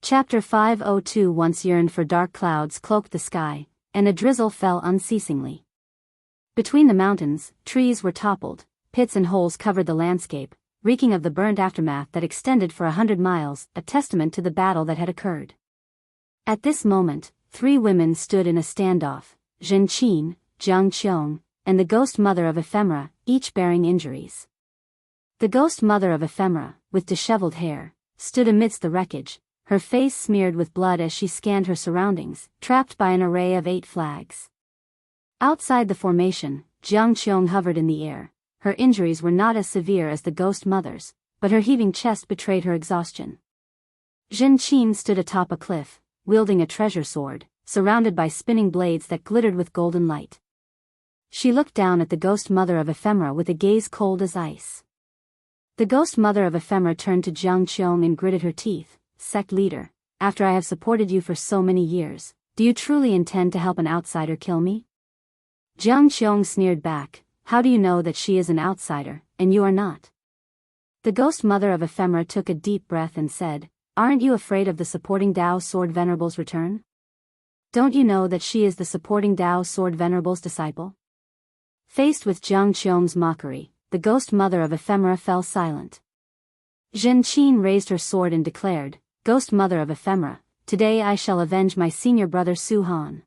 Chapter 502. Once yearned for dark clouds cloaked the sky, and a drizzle fell unceasingly. Between the mountains, trees were toppled, pits and holes covered the landscape, reeking of the burnt aftermath that extended for 100 miles, a testament to the battle that had occurred. At this moment, 3 women stood in a standoff, Zhenqin, Jiang Qiong, and the ghost mother of Ephemera, each bearing injuries. The ghost mother of Ephemera, with disheveled hair, stood amidst the wreckage, her face smeared with blood as she scanned her surroundings, trapped by an array of 8 flags. Outside the formation, Jiang Qiong hovered in the air. Her injuries were not as severe as the ghost mother's, but her heaving chest betrayed her exhaustion. Zhenqin stood atop a cliff, wielding a treasure sword, surrounded by spinning blades that glittered with golden light. She looked down at the ghost mother of Ephemera with a gaze cold as ice. The ghost mother of Ephemera turned to Jiang Qiong and gritted her teeth. Sect leader, after I have supported you for so many years, do you truly intend to help an outsider kill me? Jiang Qiong sneered back, how do you know that she is an outsider, and you are not? The ghost mother of Ephemera took a deep breath and said, aren't you afraid of the supporting Dao Sword Venerable's return? Don't you know that she is the supporting Dao Sword Venerable's disciple? Faced with Jiang Qiong's mockery, the ghost mother of Ephemera fell silent. Zhenqin raised her sword and declared, Ghost mother of Ephemera, today I shall avenge my senior brother Su Han.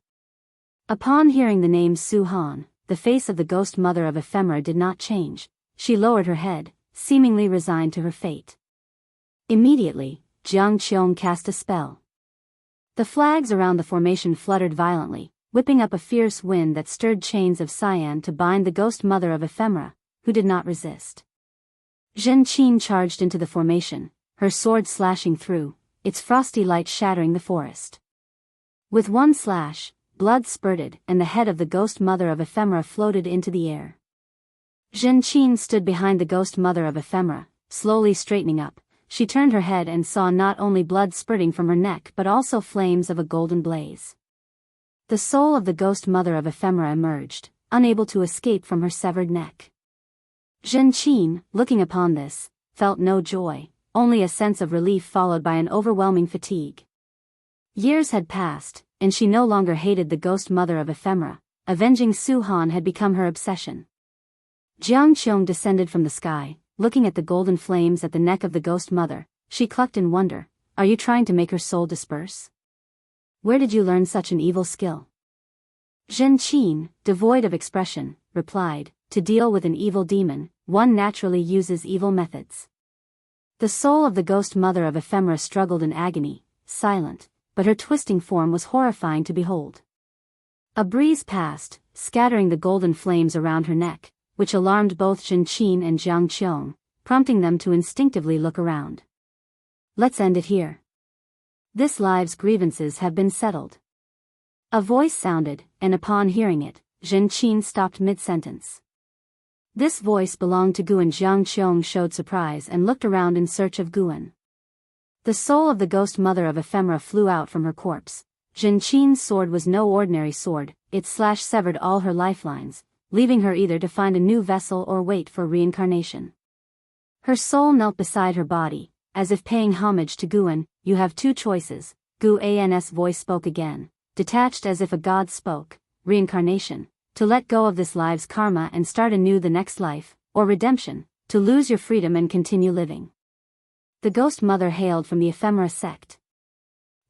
Upon hearing the name Su Han, the face of the ghost mother of Ephemera did not change. She lowered her head, seemingly resigned to her fate. Immediately, Jiang Qiong cast a spell. The flags around the formation fluttered violently, whipping up a fierce wind that stirred chains of cyan to bind the ghost mother of Ephemera, who did not resist. Zhenqin charged into the formation, her sword slashing through, its frosty light shattering the forest. With one slash, blood spurted and the head of the ghost mother of Ephemera floated into the air. Zhenqin stood behind the ghost mother of Ephemera, slowly straightening up. She turned her head and saw not only blood spurting from her neck but also flames of a golden blaze. The soul of the ghost mother of Ephemera emerged, unable to escape from her severed neck. Zhenqin, looking upon this, felt no joy, only a sense of relief followed by an overwhelming fatigue. Years had passed, and she no longer hated the ghost mother of Ephemera. Avenging Su Han had become her obsession. Jiang Qiong descended from the sky, looking at the golden flames at the neck of the ghost mother. She clucked in wonder, are you trying to make her soul disperse? Where did you learn such an evil skill? Zhenqin, devoid of expression, replied, to deal with an evil demon, one naturally uses evil methods. The soul of the ghost mother of Ephemera struggled in agony, silent, but her twisting form was horrifying to behold. A breeze passed, scattering the golden flames around her neck, which alarmed both Zhenqin and Jiang Qiong, prompting them to instinctively look around. Let's end it here. This life's grievances have been settled. A voice sounded, and upon hearing it, Zhenqin stopped mid-sentence. This voice belonged to Guan. Jiang Qiong showed surprise and looked around in search of Guan. The soul of the ghost mother of Ephemera flew out from her corpse. Zhenqin's sword was no ordinary sword, its slash severed all her lifelines, leaving her either to find a new vessel or wait for reincarnation. Her soul knelt beside her body, as if paying homage to Guan. You have 2 choices, Guan's voice spoke again, detached as if a god spoke, reincarnation, to let go of this life's karma and start anew the next life, or redemption, to lose your freedom and continue living. The ghost mother hailed from the Ephemera sect.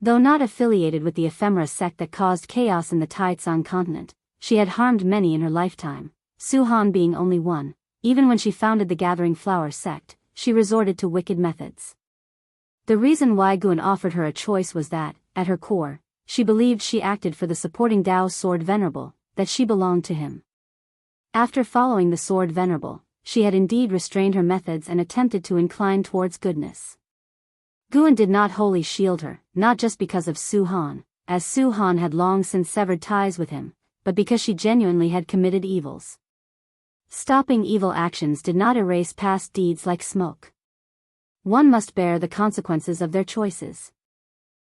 Though not affiliated with the Ephemera sect that caused chaos in the Taizong continent, she had harmed many in her lifetime, Su Han being only one. Even when she founded the Gathering Flower sect, she resorted to wicked methods. The reason why Guan offered her a choice was that, at her core, she believed she acted for the supporting Dao Sword Venerable, that she belonged to him. After following the Sword Venerable, she had indeed restrained her methods and attempted to incline towards goodness. Guan did not wholly shield her, not just because of Su Han, as Su Han had long since severed ties with him, but because she genuinely had committed evils. Stopping evil actions did not erase past deeds like smoke. One must bear the consequences of their choices.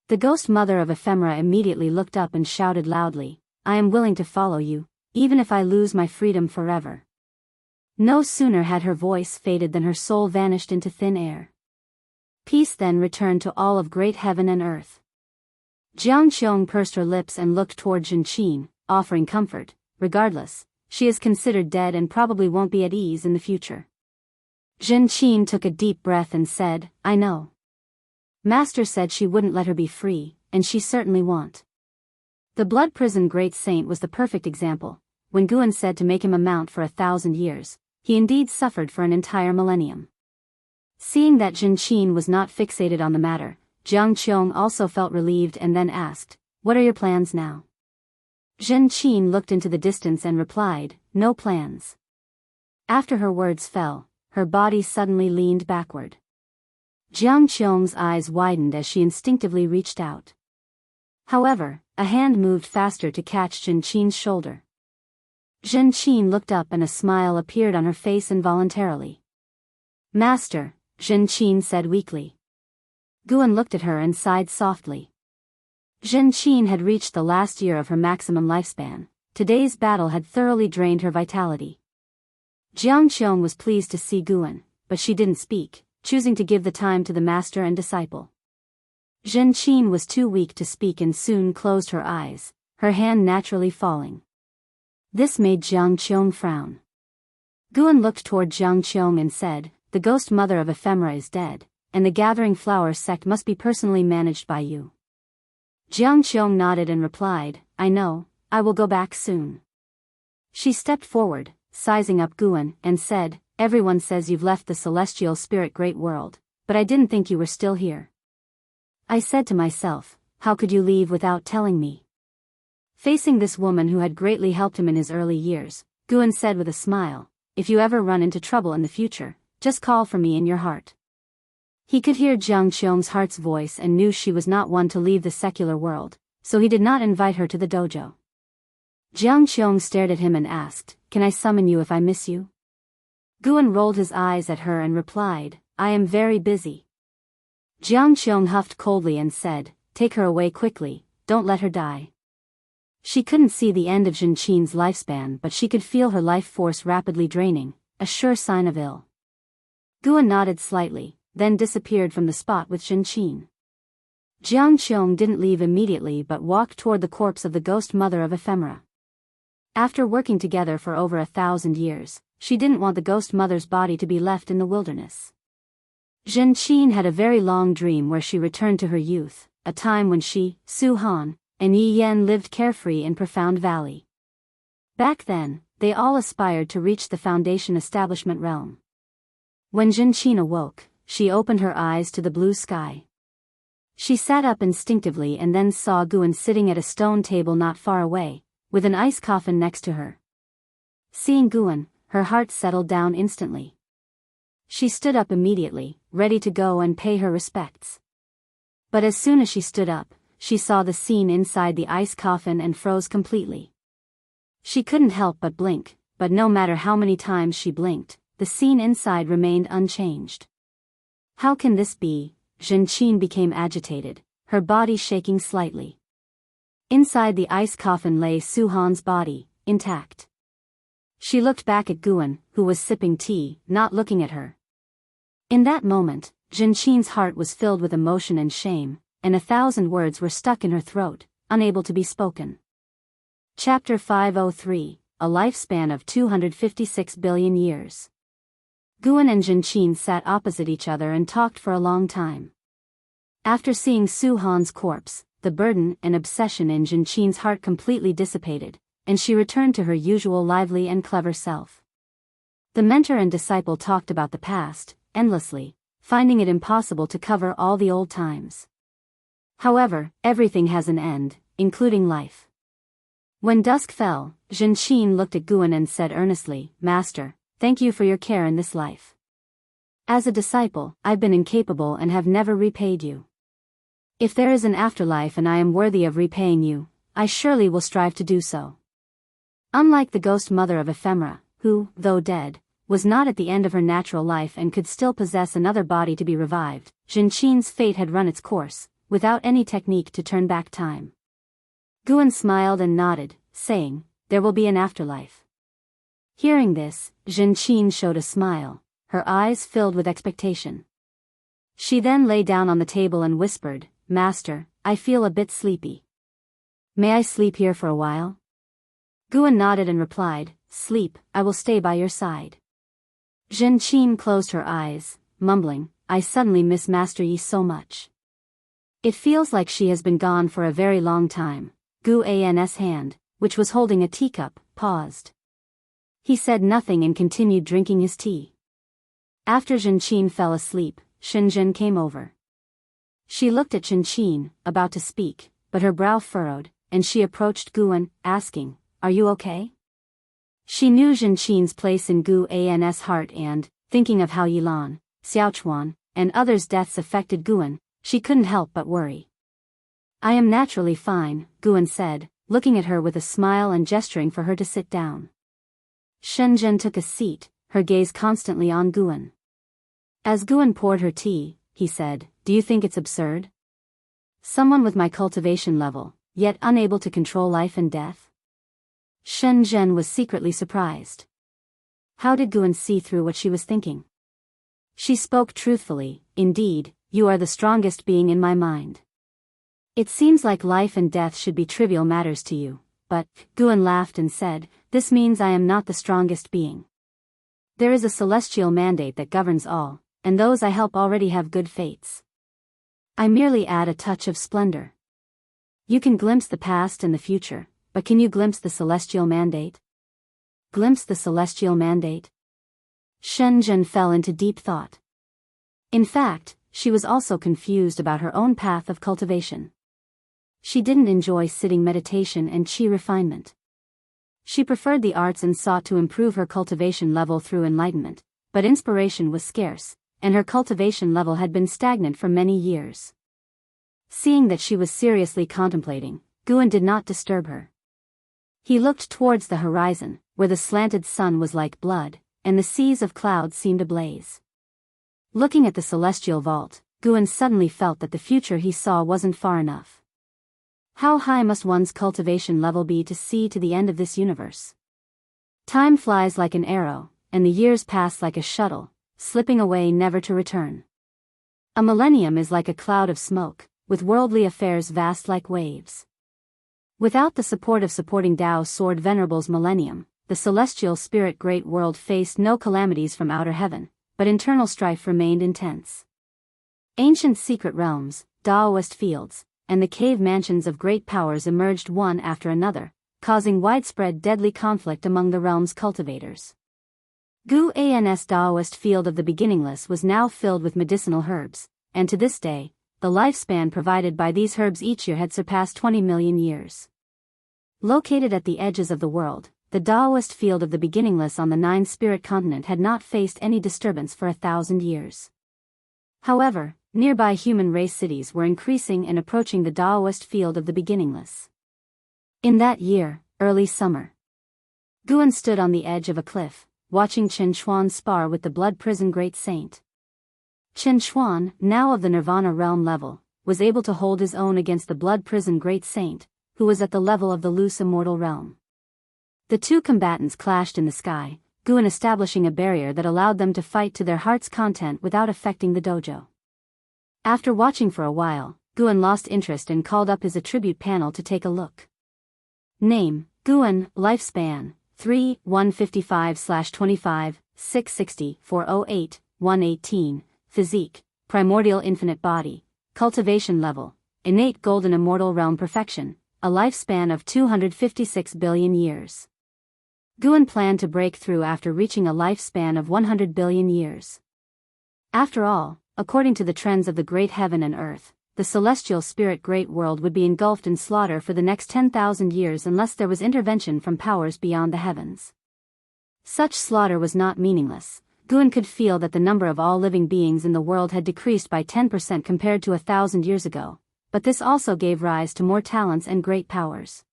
The ghost mother of Ephemera immediately looked up and shouted loudly, I am willing to follow you, even if I lose my freedom forever. No sooner had her voice faded than her soul vanished into thin air. Peace then returned to all of great heaven and earth. Jianghu pursed her lips and looked toward Zhenqin, offering comfort. Regardless, she is considered dead and probably won't be at ease in the future. Zhenqin took a deep breath and said, I know. Master said she wouldn't let her be free, and she certainly won't. The blood prison great saint was the perfect example. When Guan said to make him a mount for 1,000 years, he indeed suffered for an entire millennium. Seeing that Zhenqin was not fixated on the matter, Jiang Qiong also felt relieved and then asked, what are your plans now? Zhenqin looked into the distance and replied, no plans. After her words fell, her body suddenly leaned backward. Jiang Qiong's eyes widened as she instinctively reached out. However, a hand moved faster to catch Zhenqin's shoulder. Zhenqin looked up and a smile appeared on her face involuntarily. Master, Zhenqin said weakly. Guan looked at her and sighed softly. Zhenqin had reached the last year of her maximum lifespan. Today's battle had thoroughly drained her vitality. Jiang Qiong was pleased to see Guan, but she didn't speak, choosing to give the time to the master and disciple. Zhenqin was too weak to speak and soon closed her eyes, her hand naturally falling. This made Jiang Qiong frown. Guan looked toward Jiang Qiong and said, the ghost mother of ephemera is dead, and the Gathering Flower sect must be personally managed by you. Jiang Qiong nodded and replied, I know, I will go back soon. She stepped forward, sizing up Guan, and said, everyone says you've left the celestial spirit great world, but I didn't think you were still here. I said to myself, how could you leave without telling me? Facing this woman who had greatly helped him in his early years, Guan said with a smile, if you ever run into trouble in the future, just call for me in your heart. He could hear Jiang Qiong's heart's voice and knew she was not one to leave the secular world, so he did not invite her to the dojo. Jiang Qiong stared at him and asked, can I summon you if I miss you? Guan rolled his eyes at her and replied, I am very busy. Jiang Qiong huffed coldly and said, take her away quickly, don't let her die. She couldn't see the end of Zhenqin's lifespan, but she could feel her life force rapidly draining, a sure sign of ill. Guan nodded slightly, then disappeared from the spot with Zhenqin. Jiang Qiong didn't leave immediately but walked toward the corpse of the ghost mother of ephemera. After working together for over 1,000 years, she didn't want the ghost mother's body to be left in the wilderness. Zhenqin had a very long dream where she returned to her youth, a time when she, Su Han, and Yi Yan lived carefree in Profound Valley. Back then, they all aspired to reach the Foundation establishment realm. When Zhenqin awoke, she opened her eyes to the blue sky. She sat up instinctively and then saw Guan sitting at a stone table not far away, with an ice coffin next to her. Seeing Guan, her heart settled down instantly. She stood up immediately, ready to go and pay her respects. But as soon as she stood up, she saw the scene inside the ice coffin and froze completely. She couldn't help but blink, but no matter how many times she blinked, the scene inside remained unchanged. How can this be? Zhenqin became agitated, her body shaking slightly. Inside the ice coffin lay Su Han's body, intact. She looked back at Guan, who was sipping tea, not looking at her. In that moment, Zhenqin's heart was filled with emotion and shame, and 1,000 words were stuck in her throat, unable to be spoken. Chapter 503, A Lifespan of 256 Billion Years. Guan and Zhenqin sat opposite each other and talked for a long time. After seeing Su Han's corpse, the burden and obsession in Zhenqin's heart completely dissipated, and she returned to her usual lively and clever self. The mentor and disciple talked about the past, endlessly, finding it impossible to cover all the old times. However, everything has an end, including life. When dusk fell, Zhenqin looked at Guan and said earnestly, Master, thank you for your care in this life. As a disciple, I've been incapable and have never repaid you. If there is an afterlife and I am worthy of repaying you, I surely will strive to do so. Unlike the ghost mother of ephemera, who, though dead, was not at the end of her natural life and could still possess another body to be revived, Zhenqin's fate had run its course, without any technique to turn back time. Guan smiled and nodded, saying, there will be an afterlife. Hearing this, Zhenqin showed a smile, her eyes filled with expectation. She then lay down on the table and whispered, "Master, I feel a bit sleepy. May I sleep here for a while?" Guan nodded and replied, "Sleep, I will stay by your side." Zhen Qin closed her eyes, mumbling, "I suddenly miss Master Yi so much. It feels like she has been gone for a very long time." Gu An's hand, which was holding a teacup, paused. He said nothing and continued drinking his tea. After Zhen Qin fell asleep, Shenzhen came over. She looked at Zhen Qin, about to speak, but her brow furrowed, and she approached Guan, asking, "Are you okay?" She knew Zhen Qin's place in Gu An's heart and, thinking of how Yilan, Xiaochuan, and others' deaths affected Guan, she couldn't help but worry. "I am naturally fine," Guan said, looking at her with a smile and gesturing for her to sit down. Shenzhen took a seat, her gaze constantly on Guan. As Guan poured her tea, he said, "Do you think it's absurd? Someone with my cultivation level, yet unable to control life and death?" Shenzhen was secretly surprised. How did Guan see through what she was thinking? She spoke truthfully, "Indeed, you are the strongest being in my mind. It seems like life and death should be trivial matters to you, but," Guan laughed and said, "this means I am not the strongest being. There is a celestial mandate that governs all, and those I help already have good fates. I merely add a touch of splendor. You can glimpse the past and the future, but can you glimpse the celestial mandate?" Glimpse the celestial mandate? Shenzhen fell into deep thought. In fact, she was also confused about her own path of cultivation. She didn't enjoy sitting meditation and qi refinement. She preferred the arts and sought to improve her cultivation level through enlightenment, but inspiration was scarce, and her cultivation level had been stagnant for many years. Seeing that she was seriously contemplating, Guan did not disturb her. He looked towards the horizon, where the slanted sun was like blood, and the seas of clouds seemed ablaze. Looking at the celestial vault, Guan suddenly felt that the future he saw wasn't far enough. How high must one's cultivation level be to see to the end of this universe? Time flies like an arrow, and the years pass like a shuttle, slipping away never to return. A millennium is like a cloud of smoke, with worldly affairs vast like waves. Without the support of supporting Dao's sword Venerable's millennium, the celestial spirit great world faced no calamities from outer heaven, but internal strife remained intense. Ancient secret realms, Daoist fields, and the cave mansions of great powers emerged one after another, causing widespread deadly conflict among the realm's cultivators. Gu An's Daoist field of the beginningless was now filled with medicinal herbs, and to this day, the lifespan provided by these herbs each year had surpassed 20 million years. Located at the edges of the world, the Daoist field of the beginningless on the nine-spirit continent had not faced any disturbance for 1,000 years. However, nearby human race cities were increasing and approaching the Daoist field of the beginningless. In that year, early summer, Guan stood on the edge of a cliff, watching Chen Chuan spar with the blood prison great saint. Chen Chuan, now of the Nirvana realm level, was able to hold his own against the blood prison great saint, who was at the level of the loose immortal realm. The two combatants clashed in the sky, Guan establishing a barrier that allowed them to fight to their heart's content without affecting the dojo. After watching for a while, Guan lost interest and called up his attribute panel to take a look. Name, Guan, lifespan, 3/155/25, 660, 408, 118, physique, primordial infinite body, cultivation level, innate golden immortal realm perfection, a lifespan of 256 billion years. Guan planned to break through after reaching a lifespan of 100 billion years. After all, according to the trends of the great heaven and earth, the celestial spirit great world would be engulfed in slaughter for the next 10,000 years unless there was intervention from powers beyond the heavens. Such slaughter was not meaningless. Guan could feel that the number of all living beings in the world had decreased by 10% compared to 1,000 years ago, but this also gave rise to more talents and great powers.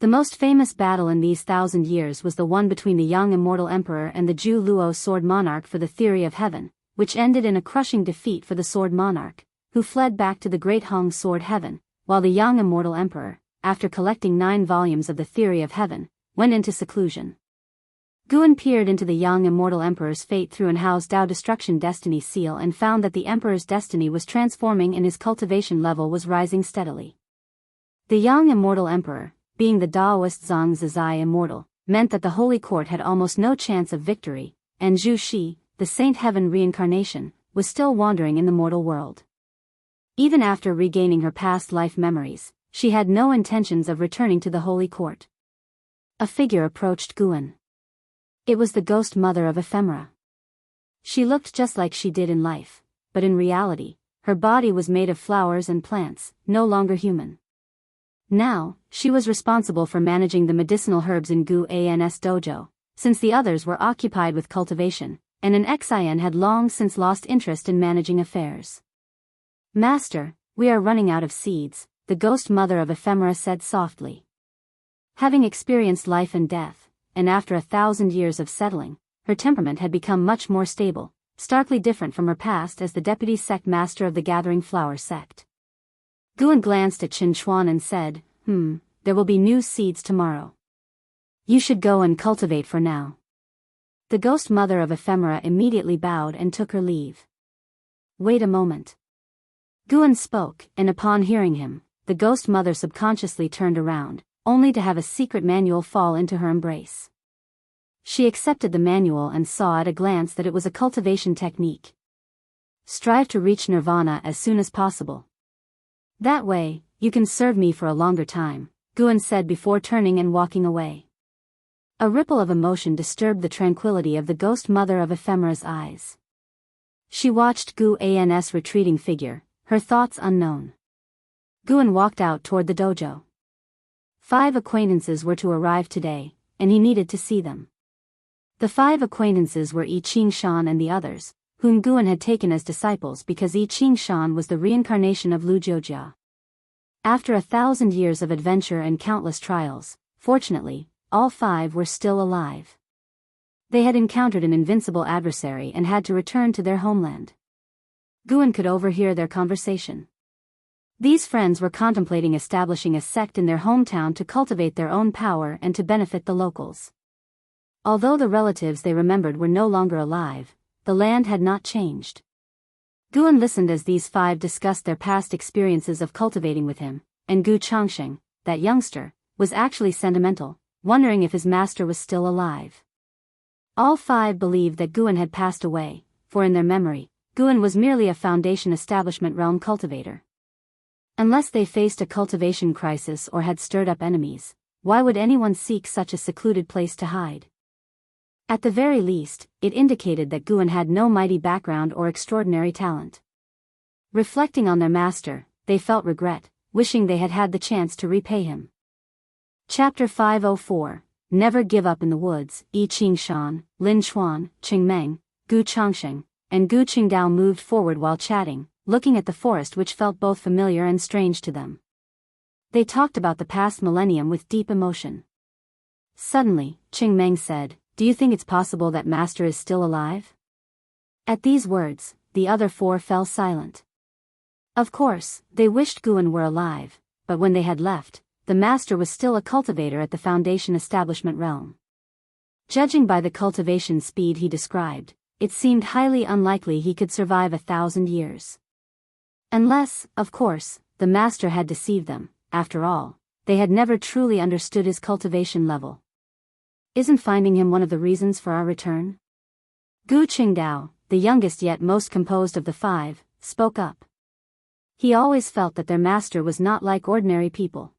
The most famous battle in these 1,000 years was the one between the young immortal emperor and the Zhu Luo sword monarch for the theory of heaven, which ended in a crushing defeat for the sword monarch, who fled back to the great Hong sword heaven, while the young immortal emperor, after collecting 9 volumes of the theory of heaven, went into seclusion. Guan peered into the young immortal emperor's fate through Anhao's Dao destruction destiny seal and found that the emperor's destiny was transforming and his cultivation level was rising steadily. The young immortal emperor, being the Daoist Zhang Zizai immortal, meant that the Holy Court had almost no chance of victory, and Zhu Shi, the Saint Heaven reincarnation, was still wandering in the mortal world. Even after regaining her past life memories, she had no intentions of returning to the Holy Court. A figure approached Guan. It was the ghost mother of Ephemera. She looked just like she did in life, but in reality, her body was made of flowers and plants, no longer human. Now, she was responsible for managing the medicinal herbs in Guan's dojo, since the others were occupied with cultivation, and an Xian had long since lost interest in managing affairs. "Master, we are running out of seeds," the ghost mother of Ephemera said softly. Having experienced life and death, and after 1,000 years of settling, her temperament had become much more stable, starkly different from her past as the deputy sect master of the Gathering Flower sect. Guan glanced at Qin Chuan and said, there will be new seeds tomorrow. You should go and cultivate for now." The ghost mother of Ephemera immediately bowed and took her leave. "Wait a moment." Guan spoke, and upon hearing him, the ghost mother subconsciously turned around, only to have a secret manual fall into her embrace. She accepted the manual and saw at a glance that it was a cultivation technique. "Strive to reach nirvana as soon as possible. That way, you can serve me for a longer time," Guan said before turning and walking away. A ripple of emotion disturbed the tranquility of the ghost mother of Ephemera's eyes. She watched Guan's retreating figure, her thoughts unknown. Guan walked out toward the dojo. 5 acquaintances were to arrive today, and he needed to see them. The 5 acquaintances were Yi Qingshan and the others, whom Guan had taken as disciples because Yi Qingshan was the reincarnation of Lu Jiujia. After 1,000 years of adventure and countless trials, fortunately, all 5 were still alive. They had encountered an invincible adversary and had to return to their homeland. Guan could overhear their conversation. These friends were contemplating establishing a sect in their hometown to cultivate their own power and to benefit the locals. Although the relatives they remembered were no longer alive, the land had not changed. Guan listened as these 5 discussed their past experiences of cultivating with him, and Gu Changsheng, that youngster, was actually sentimental, wondering if his master was still alive. All 5 believed that Guan had passed away, for in their memory, Guan was merely a Foundation establishment realm cultivator. Unless they faced a cultivation crisis or had stirred up enemies, why would anyone seek such a secluded place to hide? At the very least, it indicated that Guan had no mighty background or extraordinary talent. Reflecting on their master, they felt regret, wishing they had had the chance to repay him. Chapter 504, Never Give Up in the Woods. Yi Qingshan, Lin Chuan, Qingmeng, Gu Changsheng, and Gu Qingdao moved forward while chatting, looking at the forest which felt both familiar and strange to them. They talked about the past millennium with deep emotion. Suddenly, Qingmeng said, "Do you think it's possible that Master is still alive?" At these words, the other 4 fell silent. Of course, they wished Guan were alive, but when they had left, the Master was still a cultivator at the Foundation establishment realm. Judging by the cultivation speed he described, it seemed highly unlikely he could survive 1,000 years. Unless, of course, the Master had deceived them. After all, they had never truly understood his cultivation level. "Isn't finding him one of the reasons for our return?" Gu Qingdao, the youngest yet most composed of the 5, spoke up. He always felt that their master was not like ordinary people.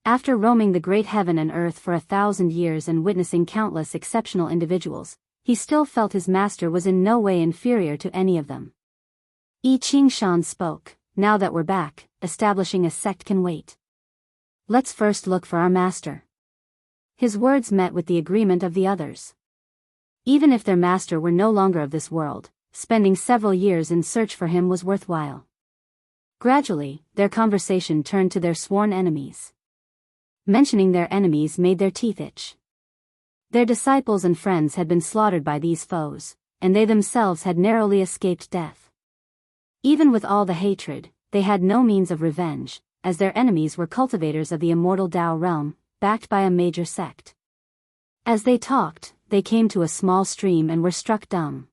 After roaming the great heaven and earth for 1,000 years and witnessing countless exceptional individuals, he still felt his master was in no way inferior to any of them. Yi Qingshan spoke, "Now that we're back, establishing a sect can wait. Let's first look for our master." His words met with the agreement of the others. Even if their master were no longer of this world, spending several years in search for him was worthwhile. Gradually, their conversation turned to their sworn enemies. Mentioning their enemies made their teeth itch. Their disciples and friends had been slaughtered by these foes, and they themselves had narrowly escaped death. Even with all the hatred, they had no means of revenge, as their enemies were cultivators of the immortal Dao realm, backed by a major sect. As they talked, they came to a small stream and were struck dumb.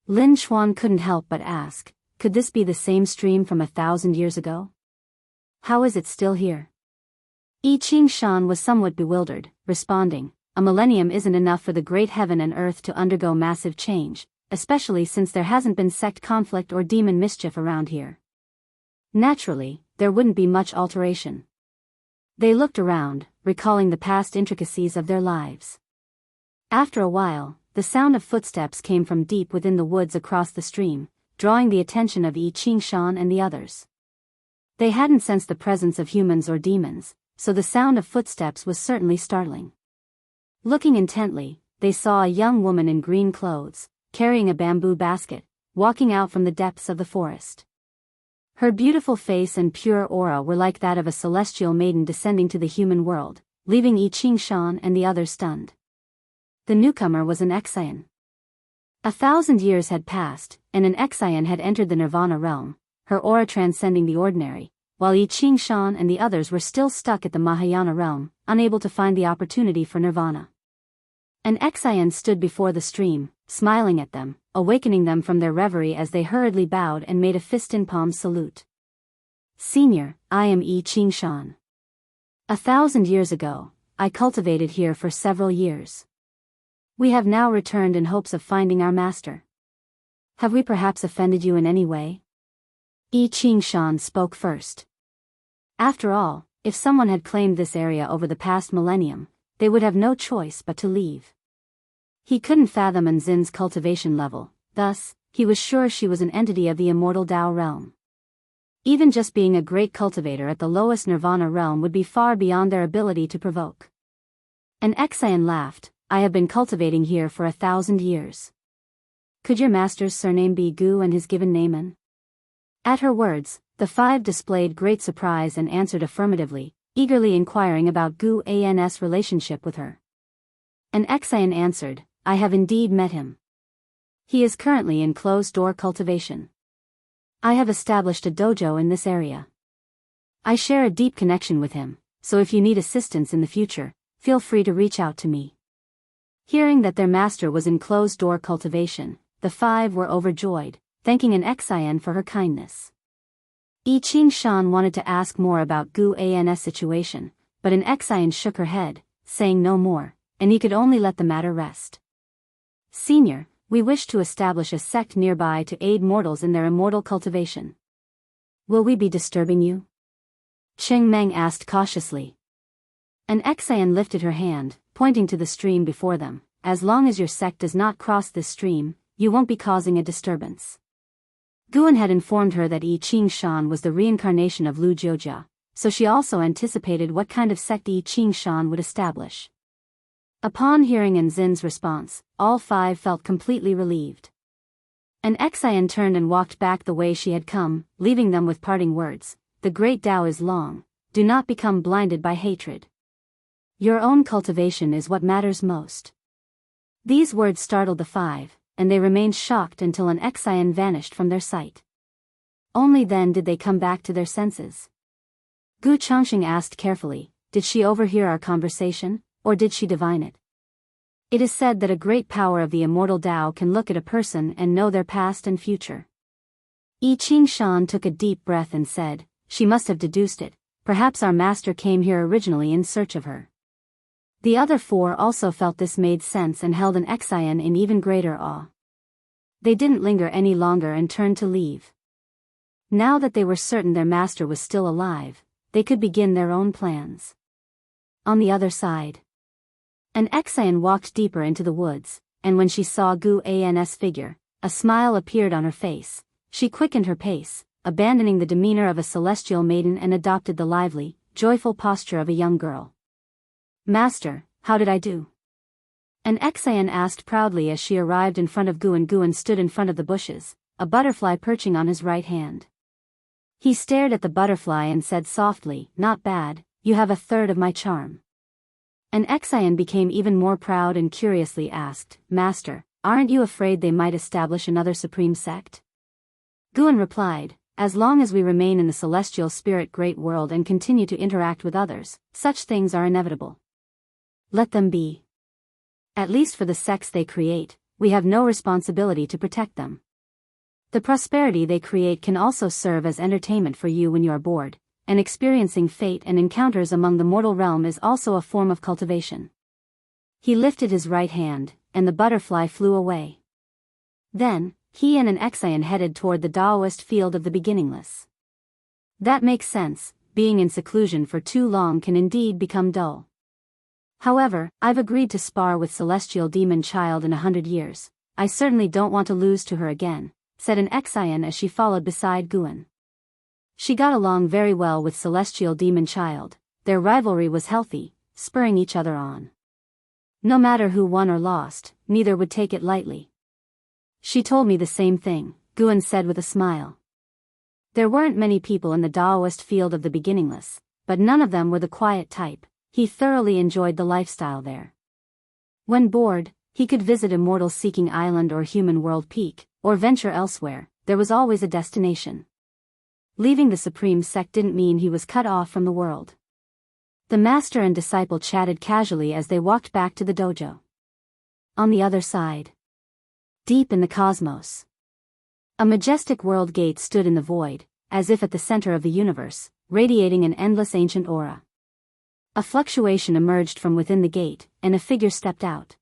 Lin Chuan couldn't help but ask, could this be the same stream from 1,000 years ago? How is it still here? Yi Qingshan was somewhat bewildered, responding, a millennium isn't enough for the great heaven and earth to undergo massive change, especially since there hasn't been sect conflict or demon mischief around here. Naturally, there wouldn't be much alteration. They looked around, recalling the past intricacies of their lives. After a while, the sound of footsteps came from deep within the woods across the stream, drawing the attention of Yi Qingshan and the others. They hadn't sensed the presence of humans or demons, so the sound of footsteps was certainly startling. Looking intently, they saw a young woman in green clothes, carrying a bamboo basket, walking out from the depths of the forest. Her beautiful face and pure aura were like that of a celestial maiden descending to the human world, leaving Yi Qingshan and the others stunned. The newcomer was an Exian. 1,000 years had passed, and an Exian had entered the Nirvana realm, her aura transcending the ordinary, while Yi Qingshan and the others were still stuck at the Mahayana realm, unable to find the opportunity for Nirvana. An Exian stood before the stream, smiling at them, awakening them from their reverie as they hurriedly bowed and made a fist-in-palm salute. Senior, I am Yi Qingshan. 1,000 years ago, I cultivated here for several years. We have now returned in hopes of finding our master. Have we perhaps offended you in any way? Yi Qingshan spoke first. After all, if someone had claimed this area over the past millennium, they would have no choice but to leave. He couldn't fathom Anzin's cultivation level, thus, he was sure she was an entity of the immortal Dao realm. Even just being a great cultivator at the lowest Nirvana realm would be far beyond their ability to provoke. An Exian laughed, I have been cultivating here for 1,000 years. Could your master's surname be Gu and his given name? At her words, the five displayed great surprise and answered affirmatively, eagerly inquiring about Gu An's relationship with her. An Exian answered, I have indeed met him. He is currently in closed-door cultivation. I have established a dojo in this area. I share a deep connection with him, so if you need assistance in the future, feel free to reach out to me. Hearing that their master was in closed-door cultivation, the five were overjoyed, thanking an Exian for her kindness. Yi Qingshan wanted to ask more about Gu An's situation, but an Exian shook her head, saying no more, and he could only let the matter rest. Senior, we wish to establish a sect nearby to aid mortals in their immortal cultivation. Will we be disturbing you? Cheng Meng asked cautiously. An Exian lifted her hand, pointing to the stream before them, as long as your sect does not cross this stream, you won't be causing a disturbance. Guan had informed her that Yi Qingshan was the reincarnation of Lu Jiujia, so she also anticipated what kind of sect Yi Qingshan would establish. Upon hearing Anzin's response, all five felt completely relieved. An Exian turned and walked back the way she had come, leaving them with parting words, the great Tao is long, do not become blinded by hatred. Your own cultivation is what matters most. These words startled the five, and they remained shocked until an Exian vanished from their sight. Only then did they come back to their senses. Gu Changxing asked carefully, did she overhear our conversation, or did she divine it? It is said that a great power of the immortal Tao can look at a person and know their past and future. Yi Qingshan took a deep breath and said, she must have deduced it, perhaps our master came here originally in search of her. The other four also felt this made sense and held an Exian in even greater awe. They didn't linger any longer and turned to leave. Now that they were certain their master was still alive, they could begin their own plans. On the other side, an Exian walked deeper into the woods, and when she saw Gu An's figure, a smile appeared on her face. She quickened her pace, abandoning the demeanor of a celestial maiden and adopted the lively, joyful posture of a young girl. Master, how did I do? An Exian asked proudly as she arrived in front of Guan. Guan stood in front of the bushes, a butterfly perching on his right hand. He stared at the butterfly and said softly, not bad, you have a third of my charm. An Exian became even more proud and curiously asked, Master, aren't you afraid they might establish another supreme sect? Guan replied, as long as we remain in the celestial spirit great world and continue to interact with others, such things are inevitable. Let them be. At least for the sects they create, we have no responsibility to protect them. The prosperity they create can also serve as entertainment for you when you are bored, and experiencing fate and encounters among the mortal realm is also a form of cultivation. He lifted his right hand, and the butterfly flew away. Then, he and an Xian headed toward the Daoist field of the beginningless. That makes sense, being in seclusion for too long can indeed become dull. However, I've agreed to spar with Celestial Demon Child in 100 years, I certainly don't want to lose to her again, said an Xian as she followed beside Guan. She got along very well with Celestial Demon Child, their rivalry was healthy, spurring each other on. No matter who won or lost, neither would take it lightly. She told me the same thing, Guan said with a smile. There weren't many people in the Daoist field of the beginningless, but none of them were the quiet type. He thoroughly enjoyed the lifestyle there. When bored, he could visit Immortal Seeking Island or Human World Peak, or venture elsewhere, there was always a destination. Leaving the Supreme Sect didn't mean he was cut off from the world. The master and disciple chatted casually as they walked back to the dojo. On the other side, deep in the cosmos, a majestic world gate stood in the void, as if at the center of the universe, radiating an endless ancient aura. A fluctuation emerged from within the gate, and a figure stepped out.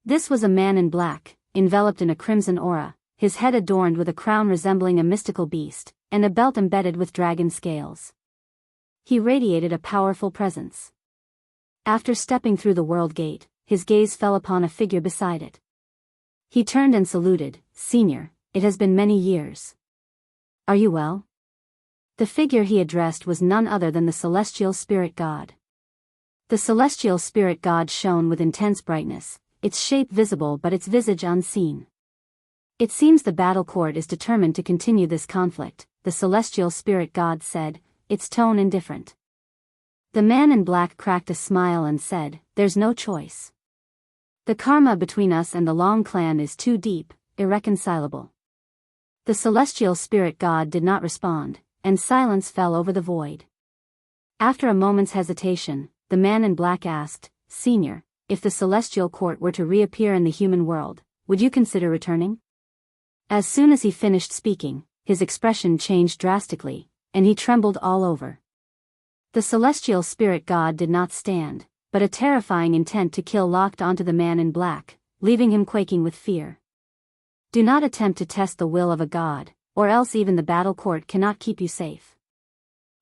This was a man in black, enveloped in a crimson aura, his head adorned with a crown resembling a mystical beast, and a belt embedded with dragon scales. He radiated a powerful presence. After stepping through the world gate, his gaze fell upon a figure beside it. He turned and saluted, "Senior, it has been many years. Are you well?" The figure he addressed was none other than the Celestial Spirit God. The Celestial Spirit God shone with intense brightness, its shape visible but its visage unseen. "It seems the battle court is determined to continue this conflict," the Celestial Spirit God said, its tone indifferent. The man in black cracked a smile and said, "There's no choice. The karma between us and the Long clan is too deep, irreconcilable." The Celestial Spirit God did not respond, and silence fell over the void. After a moment's hesitation, the man in black asked, "Senior, if the Celestial Court were to reappear in the human world, would you consider returning?" As soon as he finished speaking, his expression changed drastically, and he trembled all over. The Celestial Spirit God did not stand, but a terrifying intent to kill locked onto the man in black, leaving him quaking with fear. Do not attempt to test the will of a god, or else even the battle court cannot keep you safe.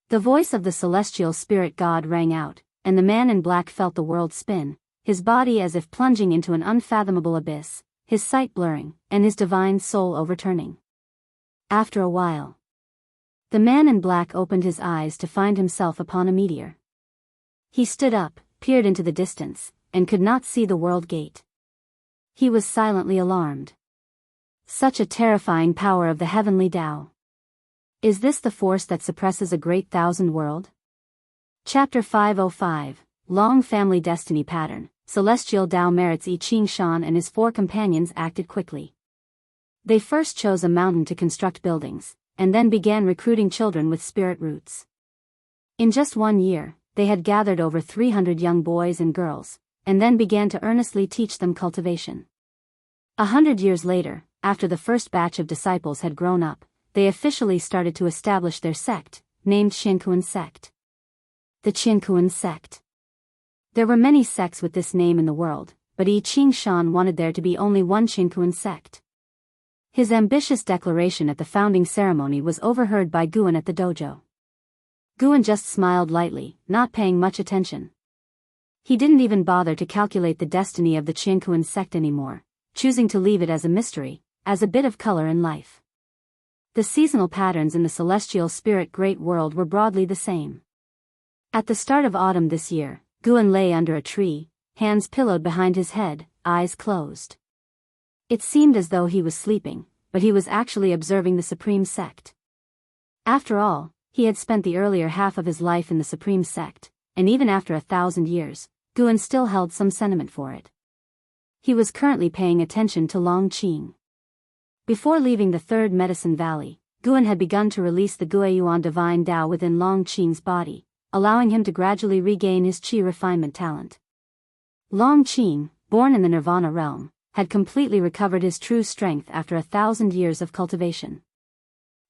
The voice of the Celestial Spirit God rang out, and the man in black felt the world spin, his body as if plunging into an unfathomable abyss, his sight blurring, and his divine soul overturning. After a while, the man in black opened his eyes to find himself upon a meteor. He stood up, peered into the distance, and could not see the world gate. He was silently alarmed. Such a terrifying power of the heavenly Tao. Is this the force that suppresses a great thousand world? Chapter 505, Long Family Destiny Pattern. Celestial Tao merits I Ching Shan and his 4 companions acted quickly. They first chose a mountain to construct buildings, and then began recruiting children with spirit roots. In just 1 year, they had gathered over 300 young boys and girls, and then began to earnestly teach them cultivation. 100 years later, after the first batch of disciples had grown up, they officially started to establish their sect, named Xianxia sect. The Xianxia sect. There were many sects with this name in the world, but I Ching Shan wanted there to be only one Xianxia sect. His ambitious declaration at the founding ceremony was overheard by Guan at the dojo. Guan just smiled lightly, not paying much attention. He didn't even bother to calculate the destiny of the Xianxia sect anymore, choosing to leave it as a mystery, as a bit of color in life. The seasonal patterns in the celestial spirit great world were broadly the same. At the start of autumn this year, Guan lay under a tree, hands pillowed behind his head, eyes closed. It seemed as though he was sleeping, but he was actually observing the Supreme Sect. After all, he had spent the earlier half of his life in the Supreme Sect, and even after 1,000 years, Guan still held some sentiment for it. He was currently paying attention to Long Qing. Before leaving the Third Medicine Valley, Guan had begun to release the Guiyuan divine Tao within Long Qing's body, allowing him to gradually regain his qi refinement talent. Long Qing, born in the Nirvana realm, had completely recovered his true strength after 1,000 years of cultivation.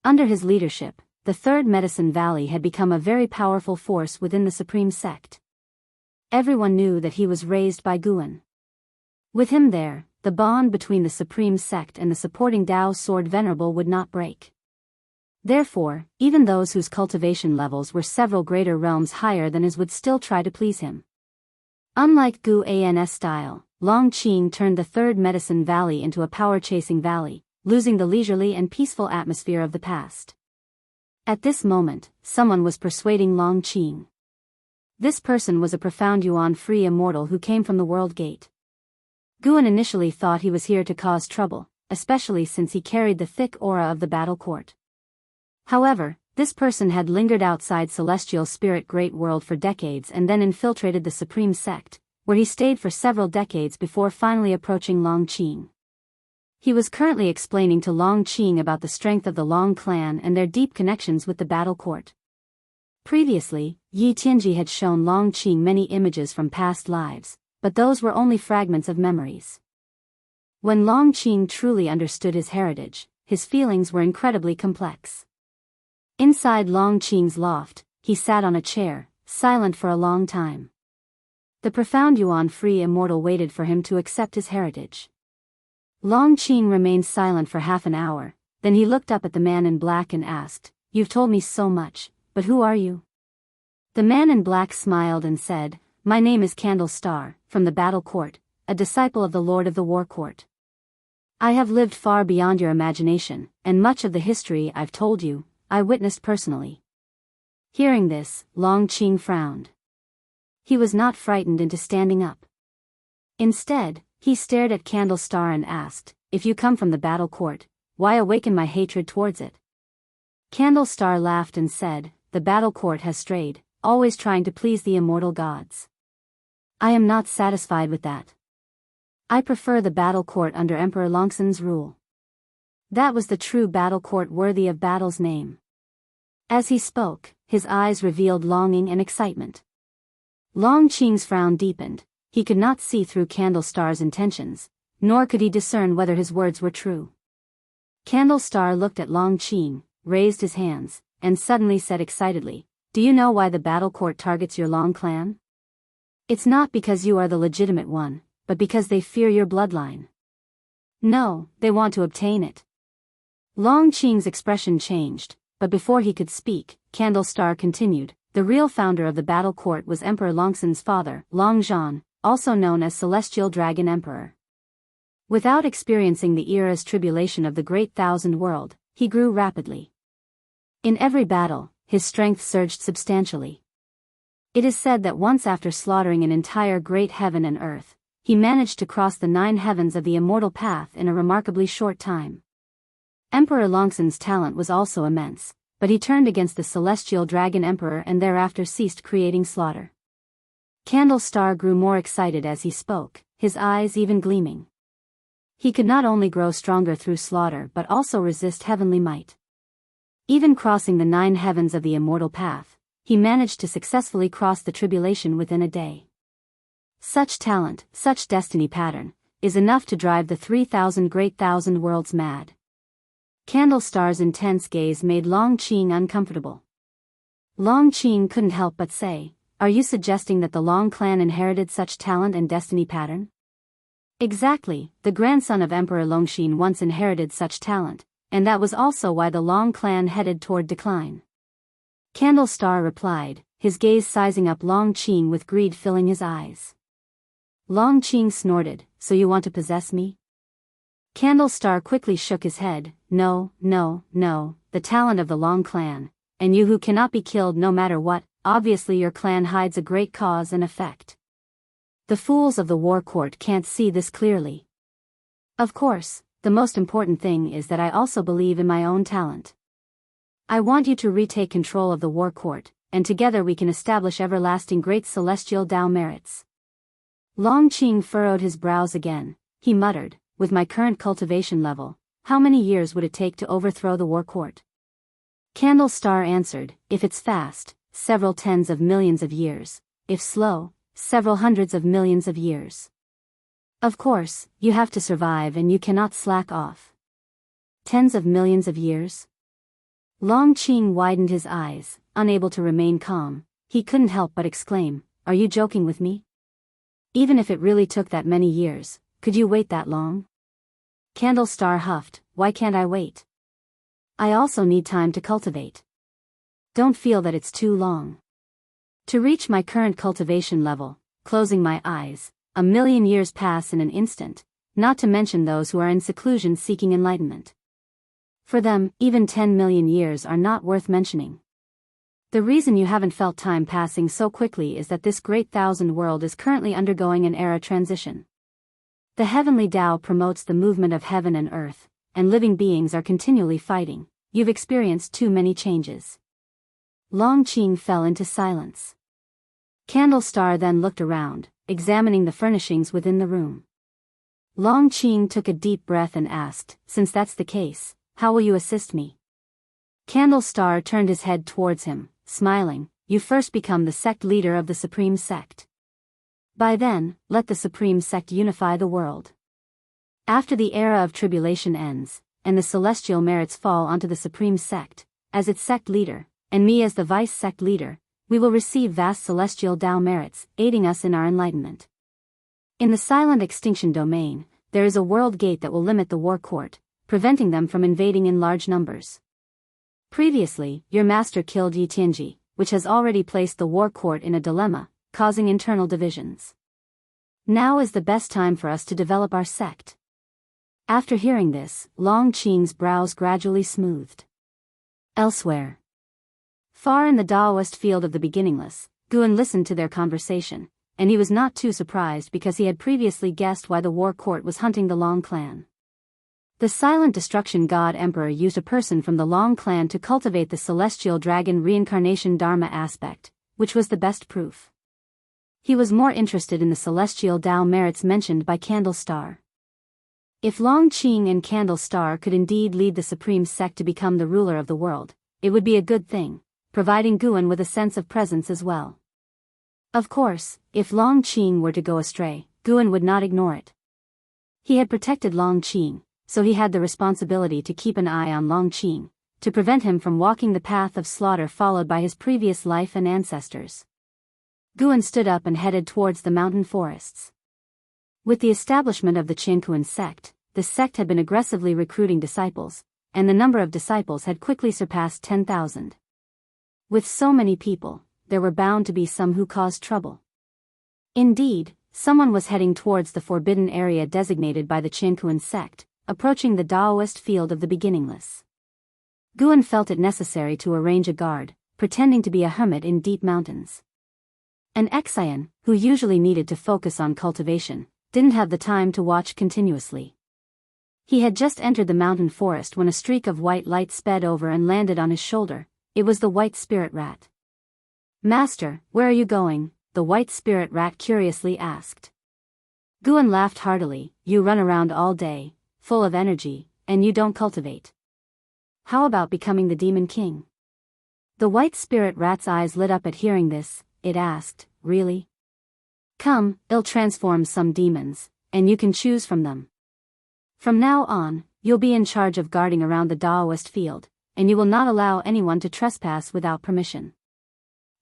Under his leadership, the Third Medicine Valley had become a very powerful force within the Supreme Sect. Everyone knew that he was raised by Guan. With him there, the bond between the Supreme Sect and the supporting Dao Sword Venerable would not break. Therefore, even those whose cultivation levels were several greater realms higher than his would still try to please him. Unlike Gu An's style, Long Qing turned the Third Medicine Valley into a power-chasing valley, losing the leisurely and peaceful atmosphere of the past. At this moment, someone was persuading Long Qing. This person was a profound Yuan-free immortal who came from the World Gate. Guan initially thought he was here to cause trouble, especially since he carried the thick aura of the battle court. However, this person had lingered outside Celestial Spirit Great World for decades and then infiltrated the Supreme Sect, where he stayed for several decades before finally approaching Long Qing. He was currently explaining to Long Qing about the strength of the Long clan and their deep connections with the battle court. Previously, Yi Tianji had shown Long Qing many images from past lives, but those were only fragments of memories. When Long Qing truly understood his heritage, his feelings were incredibly complex. Inside Long Qing's loft, he sat on a chair, silent for a long time. The profound Yuan-free immortal waited for him to accept his heritage. Long Qing remained silent for half an hour, then he looked up at the man in black and asked, "You've told me so much, but who are you?" The man in black smiled and said, "My name is Candle Star, from the Battle Court, a disciple of the Lord of the War Court. I have lived far beyond your imagination, and much of the history I've told you, I witnessed personally." Hearing this, Long Qing frowned. He was not frightened into standing up. Instead, he stared at Candle Star and asked, "If you come from the battle court, why awaken my hatred towards it?" Candle Star laughed and said, "The battle court has strayed, always trying to please the immortal gods. I am not satisfied with that. I prefer the battle court under Emperor Longxin's rule." That was the true battle court worthy of battle's name. As he spoke, his eyes revealed longing and excitement. Long Qing's frown deepened. He could not see through Candle Star's intentions, nor could he discern whether his words were true. Candle Star looked at Long Qing, raised his hands, and suddenly said excitedly, "Do you know why the battle court targets your Long clan? It's not because you are the legitimate one, but because they fear your bloodline. No, they want to obtain it." Long Qing's expression changed, but before he could speak, Candle Star continued, "The real founder of the battle court was Emperor Longxin's father, Long Zhan, also known as Celestial Dragon Emperor. Without experiencing the era's tribulation of the Great Thousand World, he grew rapidly. In every battle, his strength surged substantially. It is said that once after slaughtering an entire great heaven and earth, he managed to cross the 9 heavens of the immortal path in a remarkably short time. Emperor Longxin's talent was also immense, but he turned against the Celestial Dragon Emperor and thereafter ceased creating slaughter." Candle Star grew more excited as he spoke, his eyes even gleaming. He could not only grow stronger through slaughter but also resist heavenly might. Even crossing the 9 heavens of the immortal path, he managed to successfully cross the tribulation within a day. Such talent, such destiny pattern, is enough to drive the 3,000 great thousand worlds mad. Candle Star's intense gaze made Long Qing uncomfortable. Long Qing couldn't help but say, "Are you suggesting that the Long clan inherited such talent and destiny pattern?" Exactly, the grandson of Emperor Longxin once inherited such talent, and that was also why the Long clan headed toward decline. Candle Star replied, his gaze sizing up Long Qing with greed filling his eyes. Long Qing snorted, "So you want to possess me?" Candle Star quickly shook his head, "No, no, no, the talent of the Long clan, and you who cannot be killed no matter what, obviously your clan hides a great cause and effect. The fools of the war court can't see this clearly. Of course, the most important thing is that I also believe in my own talent. I want you to retake control of the war court, and together we can establish everlasting great celestial Tao merits." Long Qing furrowed his brows again. He muttered, "With my current cultivation level, how many years would it take to overthrow the war court?" Candle Star answered, "If it's fast, several tens of millions of years, if slow, several hundreds of millions of years." Of course, you have to survive and you cannot slack off. Tens of millions of years? Long Qing widened his eyes, unable to remain calm. He couldn't help but exclaim, "Are you joking with me? Even if it really took that many years, could you wait that long?" Candlestar huffed, "Why can't I wait? I also need time to cultivate. Don't feel that it's too long. To reach my current cultivation level, closing my eyes, 1,000,000 years pass in an instant, not to mention those who are in seclusion seeking enlightenment. For them, even 10 million years are not worth mentioning. The reason you haven't felt time passing so quickly is that this great thousand world is currently undergoing an era transition. The heavenly Tao promotes the movement of heaven and earth, and living beings are continually fighting. You've experienced too many changes." Long Qing fell into silence. Candlestar then looked around, examining the furnishings within the room. Long Qing took a deep breath and asked, "Since that's the case, how will you assist me?" Candlestar turned his head towards him, smiling, "You first become the sect leader of the Supreme Sect. By then, let the Supreme Sect unify the world. After the era of tribulation ends, and the celestial merits fall onto the Supreme Sect, as its sect leader, and me as the vice sect leader, we will receive vast celestial Tao merits, aiding us in our enlightenment. In the silent extinction domain, there is a world gate that will limit the war court, preventing them from invading in large numbers. Previously, your master killed Yi Tianji, which has already placed the war court in a dilemma, causing internal divisions. Now is the best time for us to develop our sect." After hearing this, Long Qing's brows gradually smoothed. Elsewhere. Far in the Daoist field of the beginningless, Guan listened to their conversation, and he was not too surprised because he had previously guessed why the war court was hunting the Long clan. The silent destruction god emperor used a person from the Long clan to cultivate the celestial dragon reincarnation dharma aspect, which was the best proof. He was more interested in the celestial Tao merits mentioned by Candlestar. If Long Qing and Candlestar could indeed lead the Supreme Sect to become the ruler of the world, it would be a good thing, providing Guan with a sense of presence as well. Of course, if Long Qing were to go astray, Guan would not ignore it. He had protected Long Qing, so he had the responsibility to keep an eye on Long Qing, to prevent him from walking the path of slaughter followed by his previous life and ancestors. Guan stood up and headed towards the mountain forests. With the establishment of the Jianghu sect, the sect had been aggressively recruiting disciples, and the number of disciples had quickly surpassed 10,000. With so many people, there were bound to be some who caused trouble. Indeed, someone was heading towards the forbidden area designated by the Jianghu sect, approaching the Daoist field of the beginningless. Guan felt it necessary to arrange a guard, pretending to be a hermit in deep mountains. An Xian, who usually needed to focus on cultivation, didn't have the time to watch continuously. He had just entered the mountain forest when a streak of white light sped over and landed on his shoulder. It was the white spirit rat. "Master, where are you going?" the white spirit rat curiously asked. Guan laughed heartily. "You run around all day, full of energy, and you don't cultivate. How about becoming the demon king?" The white spirit rat's eyes lit up at hearing this. It asked, "Really? Come, I'll transform some demons, and you can choose from them. From now on, you'll be in charge of guarding around the Daoist field, and you will not allow anyone to trespass without permission."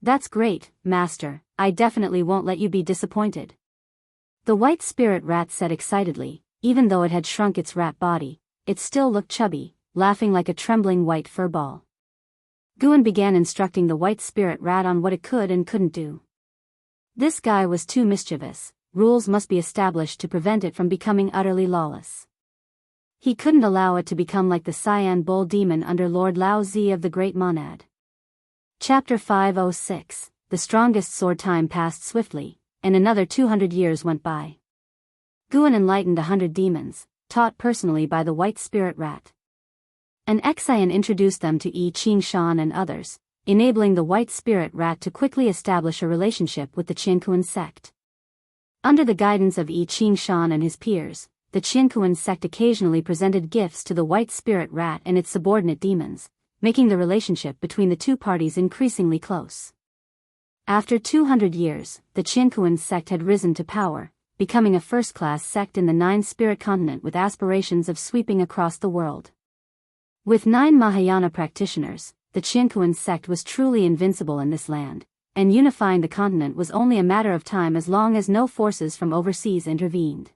"That's great, master, I definitely won't let you be disappointed," the white spirit rat said excitedly. Even though it had shrunk its rat body, it still looked chubby, laughing like a trembling white fur ball. Guan began instructing the white spirit rat on what it could and couldn't do. This guy was too mischievous. Rules must be established to prevent it from becoming utterly lawless. He couldn't allow it to become like the Cyan Bull demon under Lord Lao Zi of the Great Monad. Chapter 506. The strongest sword. Time passed swiftly, and another 200 years went by. Guan enlightened 100 demons, taught personally by the white spirit rat. An Xian introduced them to Yi Qingshan and others, enabling the white spirit rat to quickly establish a relationship with the Jianghu sect. Under the guidance of Yi Qingshan and his peers, the Jianghu sect occasionally presented gifts to the white spirit rat and its subordinate demons, making the relationship between the two parties increasingly close. After 200 years, the Jianghu sect had risen to power, becoming a first-class sect in the nine-spirit continent with aspirations of sweeping across the world. With 9 Mahayana practitioners, the Jianghu sect was truly invincible in this land, and unifying the continent was only a matter of time as long as no forces from overseas intervened.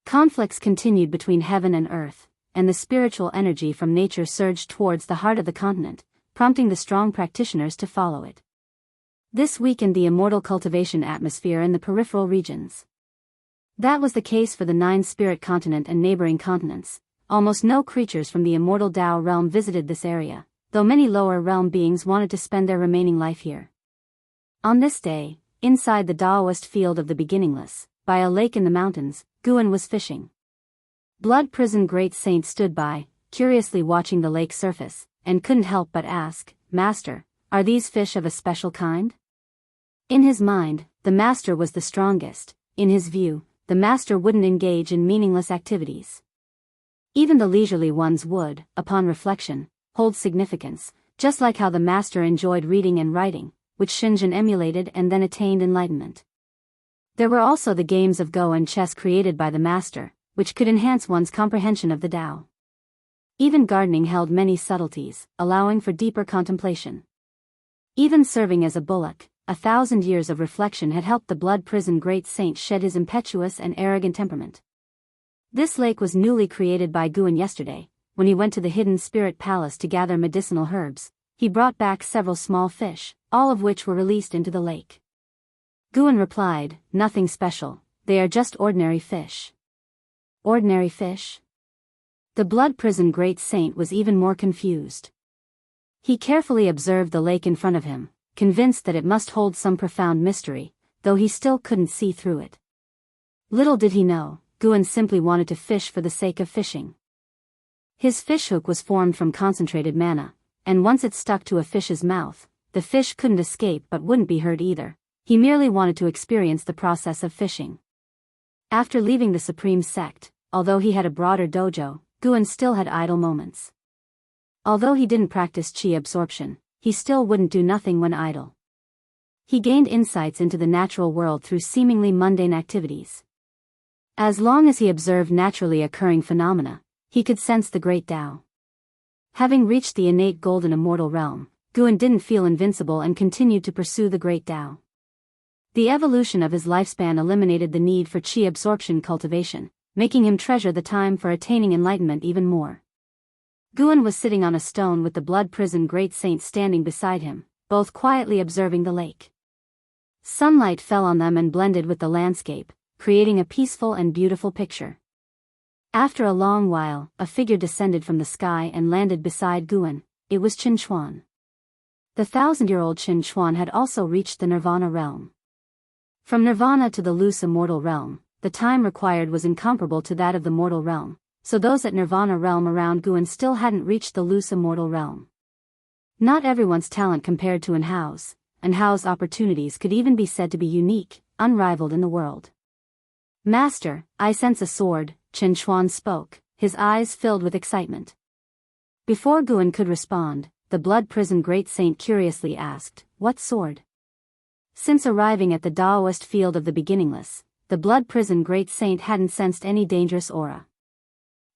Conflicts continued between heaven and earth, and the spiritual energy from nature surged towards the heart of the continent, prompting the strong practitioners to follow it. This weakened the immortal cultivation atmosphere in the peripheral regions. That was the case for the nine-spirit continent and neighboring continents. Almost no creatures from the immortal Dao realm visited this area, though many lower realm beings wanted to spend their remaining life here. On this day, inside the Daoist field of the beginningless, by a lake in the mountains, Guan was fishing. Blood Prison Great Saint stood by, curiously watching the lake surface, and couldn't help but ask, "Master, are these fish of a special kind?" In his mind, the master was the strongest. In his view, the master wouldn't engage in meaningless activities. Even the leisurely ones would, upon reflection, hold significance, just like how the master enjoyed reading and writing, which Shenzhen emulated and then attained enlightenment. There were also the games of Go and chess created by the master, which could enhance one's comprehension of the Tao. Even gardening held many subtleties, allowing for deeper contemplation. Even serving as a bullock, 1,000 years of reflection had helped the Blood Prison Great Saint shed his impetuous and arrogant temperament. This lake was newly created by Guan yesterday. When he went to the hidden spirit palace to gather medicinal herbs, he brought back several small fish, all of which were released into the lake. Guan replied, "Nothing special, they are just ordinary fish." Ordinary fish? The Blood Prison Great Saint was even more confused. He carefully observed the lake in front of him, convinced that it must hold some profound mystery, though he still couldn't see through it. Little did he know, Guan simply wanted to fish for the sake of fishing. His fishhook was formed from concentrated mana, and once it stuck to a fish's mouth, the fish couldn't escape but wouldn't be hurt either. He merely wanted to experience the process of fishing. After leaving the Supreme Sect, although he had a broader dojo, Guan still had idle moments. Although he didn't practice qi absorption, he still wouldn't do nothing when idle. He gained insights into the natural world through seemingly mundane activities. As long as he observed naturally occurring phenomena, he could sense the great Tao. Having reached the innate golden immortal realm, Guan didn't feel invincible and continued to pursue the great Tao. The evolution of his lifespan eliminated the need for qi absorption cultivation, making him treasure the time for attaining enlightenment even more. Guan was sitting on a stone with the Blood Prison Great Saint standing beside him, both quietly observing the lake. Sunlight fell on them and blended with the landscape, creating a peaceful and beautiful picture. After a long while, a figure descended from the sky and landed beside Guan. It was Qin Chuan. The 1,000-year-old Qin Chuan had also reached the Nirvana realm. From Nirvana to the loose immortal realm, the time required was incomparable to that of the mortal realm, so those at Nirvana realm around Guan still hadn't reached the loose immortal realm. Not everyone's talent compared to Anhao's opportunities could even be said to be unique, unrivaled in the world. "Master, I sense a sword," Qin Chuan spoke, his eyes filled with excitement. Before Guan could respond, the Blood Prison Great Saint curiously asked, "What sword?" Since arriving at the Daoist field of the beginningless, the Blood Prison Great Saint hadn't sensed any dangerous aura.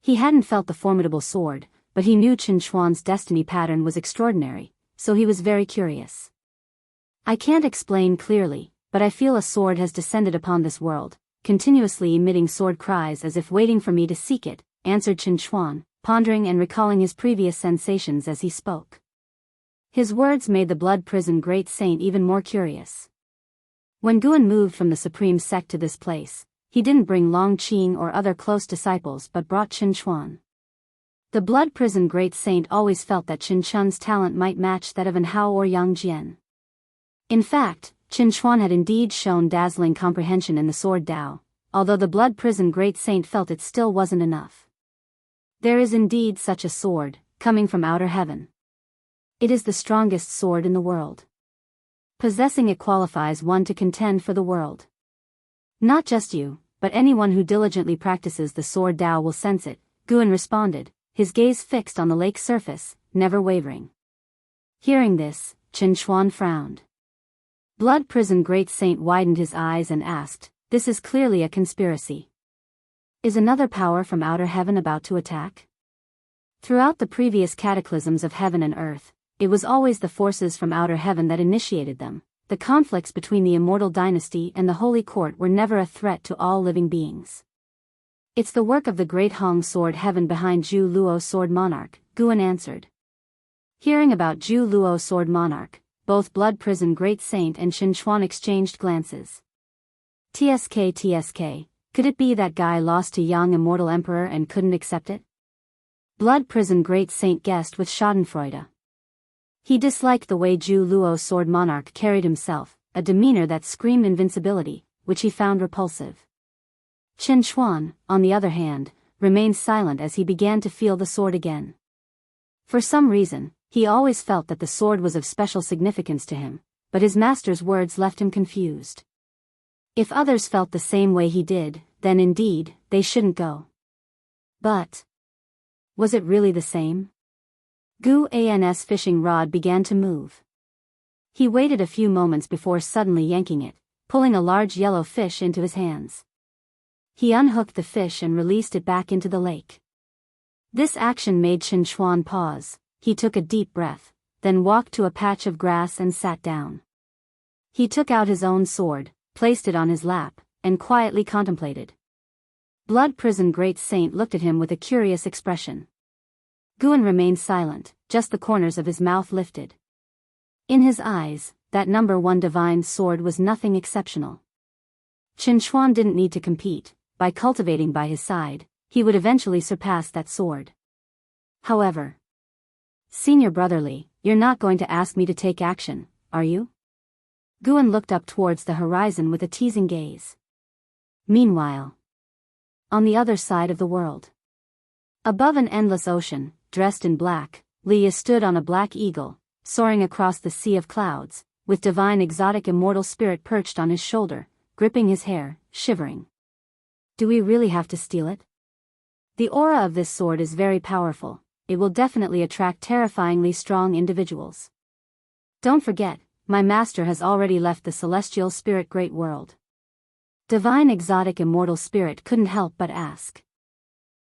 He hadn't felt the formidable sword, but he knew Qin Chuan's destiny pattern was extraordinary, so he was very curious. "I can't explain clearly, but I feel a sword has descended upon this world, continuously emitting sword cries as if waiting for me to seek it," answered Qin Chuan, pondering and recalling his previous sensations as he spoke. His words made the Blood Prison Great Saint even more curious. When Guan moved from the Supreme Sect to this place, he didn't bring Long Qing or other close disciples but brought Qin Chuan. The Blood Prison Great Saint always felt that Qin Chuan's talent might match that of Anhao or Yang Jian. In fact, Qin Chuan had indeed shown dazzling comprehension in the sword Dao, although the Blood Prison Great Saint felt it still wasn't enough. There is indeed such a sword, coming from outer heaven. It is the strongest sword in the world. Possessing it qualifies one to contend for the world. Not just you, but anyone who diligently practices the sword Dao will sense it, Guan responded, his gaze fixed on the lake's surface, never wavering. Hearing this, Qin Chuan frowned. Blood Prison Great Saint widened his eyes and asked, This is clearly a conspiracy. Is another power from outer heaven about to attack? Throughout the previous cataclysms of heaven and earth, it was always the forces from outer heaven that initiated them. The conflicts between the immortal dynasty and the holy court were never a threat to all living beings. It's the work of the great Hong Sword Heaven behind Zhu Luo Sword Monarch, Guan answered. Hearing about Zhu Luo Sword Monarch, both Blood Prison Great Saint and Qin Chuan exchanged glances. TSK, could it be that guy lost to Yang Immortal Emperor and couldn't accept it? Blood Prison Great Saint guessed with schadenfreude. He disliked the way Zhu Luo Sword Monarch carried himself, a demeanor that screamed invincibility, which he found repulsive. Qin Chuan, on the other hand, remained silent as he began to feel the sword again. For some reason, he always felt that the sword was of special significance to him, but his master's words left him confused. If others felt the same way he did, then indeed, they shouldn't go. But was it really the same? Guan's fishing rod began to move. He waited a few moments before suddenly yanking it, pulling a large yellow fish into his hands. He unhooked the fish and released it back into the lake. This action made Qin Chuan pause. He took a deep breath, then walked to a patch of grass and sat down. He took out his own sword, placed it on his lap, and quietly contemplated. Blood Prison Great Saint looked at him with a curious expression. Guan remained silent, just the corners of his mouth lifted. In his eyes, that number 1 divine sword was nothing exceptional. Qin Chuan didn't need to compete. By cultivating by his side, he would eventually surpass that sword. However, Senior Brotherly, you're not going to ask me to take action, are you? Guan looked up towards the horizon with a teasing gaze. Meanwhile, on the other side of the world, above an endless ocean, dressed in black, Leia stood on a black eagle, soaring across the sea of clouds, with divine exotic immortal spirit perched on his shoulder, gripping his hair, shivering. Do we really have to steal it? The aura of this sword is very powerful. It will definitely attract terrifyingly strong individuals. Don't forget, my master has already left the celestial spirit great world. Divine exotic immortal spirit couldn't help but ask.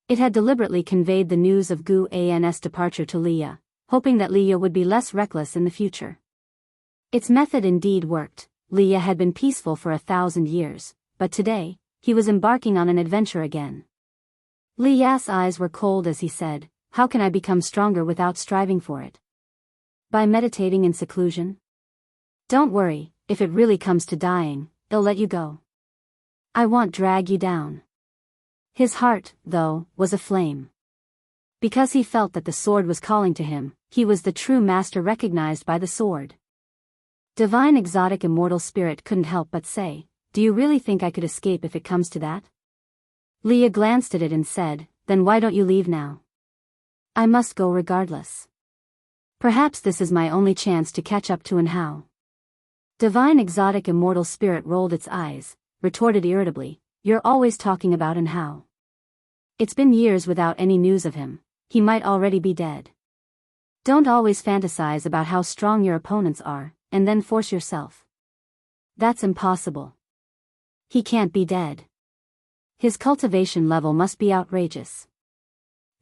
It had deliberately conveyed the news of Guan's departure to Leia, hoping that Leia would be less reckless in the future. Its method indeed worked. Leia had been peaceful for 1,000 years, but today, he was embarking on an adventure again. Leia's eyes were cold as he said, "How can I become stronger without striving for it? By meditating in seclusion? Don't worry, if it really comes to dying, I'll let you go. I won't drag you down." His heart, though, was aflame. Because he felt that the sword was calling to him, he was the true master recognized by the sword. Divine exotic immortal spirit couldn't help but say, "Do you really think I could escape if it comes to that?" Leia glanced at it and said, "Then why don't you leave now?" "I must go regardless. Perhaps this is my only chance to catch up to Anhao." Divine exotic immortal spirit rolled its eyes, retorted irritably, "You're always talking about Anhao. It's been years without any news of him. He might already be dead. Don't always fantasize about how strong your opponents are, and then force yourself. That's impossible. He can't be dead. His cultivation level must be outrageous.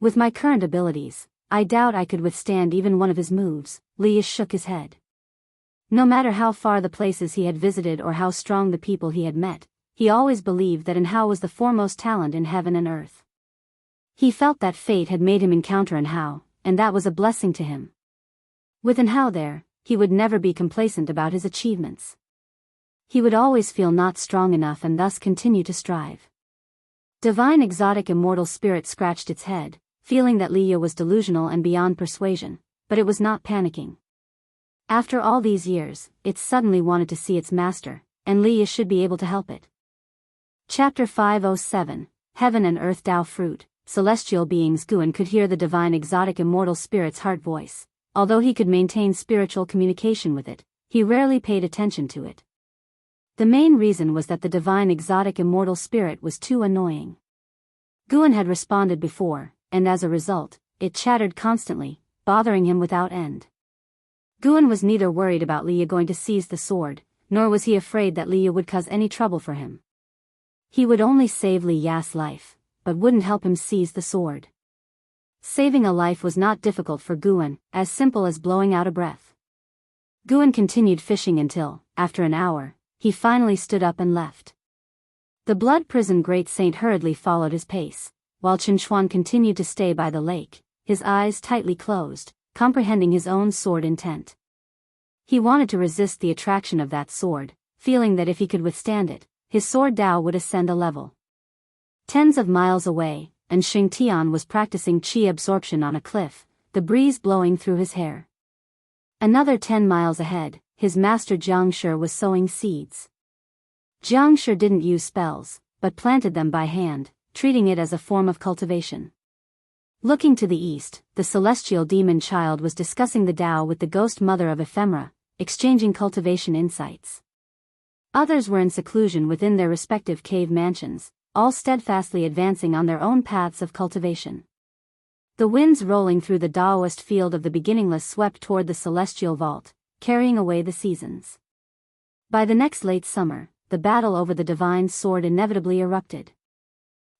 With my current abilities, I doubt I could withstand even one of his moves." Leia shook his head. No matter how far the places he had visited or how strong the people he had met, he always believed that Anhao was the foremost talent in heaven and earth. He felt that fate had made him encounter Anhao, and that was a blessing to him. With Anhao there, he would never be complacent about his achievements. He would always feel not strong enough and thus continue to strive. Divine exotic immortal spirit scratched its head, feeling that Leia was delusional and beyond persuasion, but it was not panicking. After all these years, it suddenly wanted to see its master, and Leia should be able to help it. Chapter 507, Heaven and Earth Tao Fruit. Celestial beings. Guan could hear the divine exotic immortal spirit's heart voice. Although he could maintain spiritual communication with it, he rarely paid attention to it. The main reason was that the divine exotic immortal spirit was too annoying. Guan had responded before, and as a result, it chattered constantly, bothering him without end. Guan was neither worried about Leia going to seize the sword, nor was he afraid that Leia would cause any trouble for him. He would only save Li Ya's life, but wouldn't help him seize the sword. Saving a life was not difficult for Guan, as simple as blowing out a breath. Guan continued fishing until, after an hour, he finally stood up and left. The blood prison great saint hurriedly followed his pace, while Chinchuan continued to stay by the lake, his eyes tightly closed, comprehending his own sword intent. He wanted to resist the attraction of that sword, feeling that if he could withstand it, his sword Dao would ascend a level. Tens of miles away, and Xingtian was practicing qi absorption on a cliff, the breeze blowing through his hair. Another 10 miles ahead, his master Jianghu was sowing seeds. Jianghu didn't use spells, but planted them by hand, treating it as a form of cultivation. Looking to the east, the celestial demon child was discussing the Tao with the ghost mother of ephemera, exchanging cultivation insights. Others were in seclusion within their respective cave mansions, all steadfastly advancing on their own paths of cultivation. The winds rolling through the Daoist field of the beginningless swept toward the celestial vault, carrying away the seasons. By the next late summer, the battle over the divine sword inevitably erupted.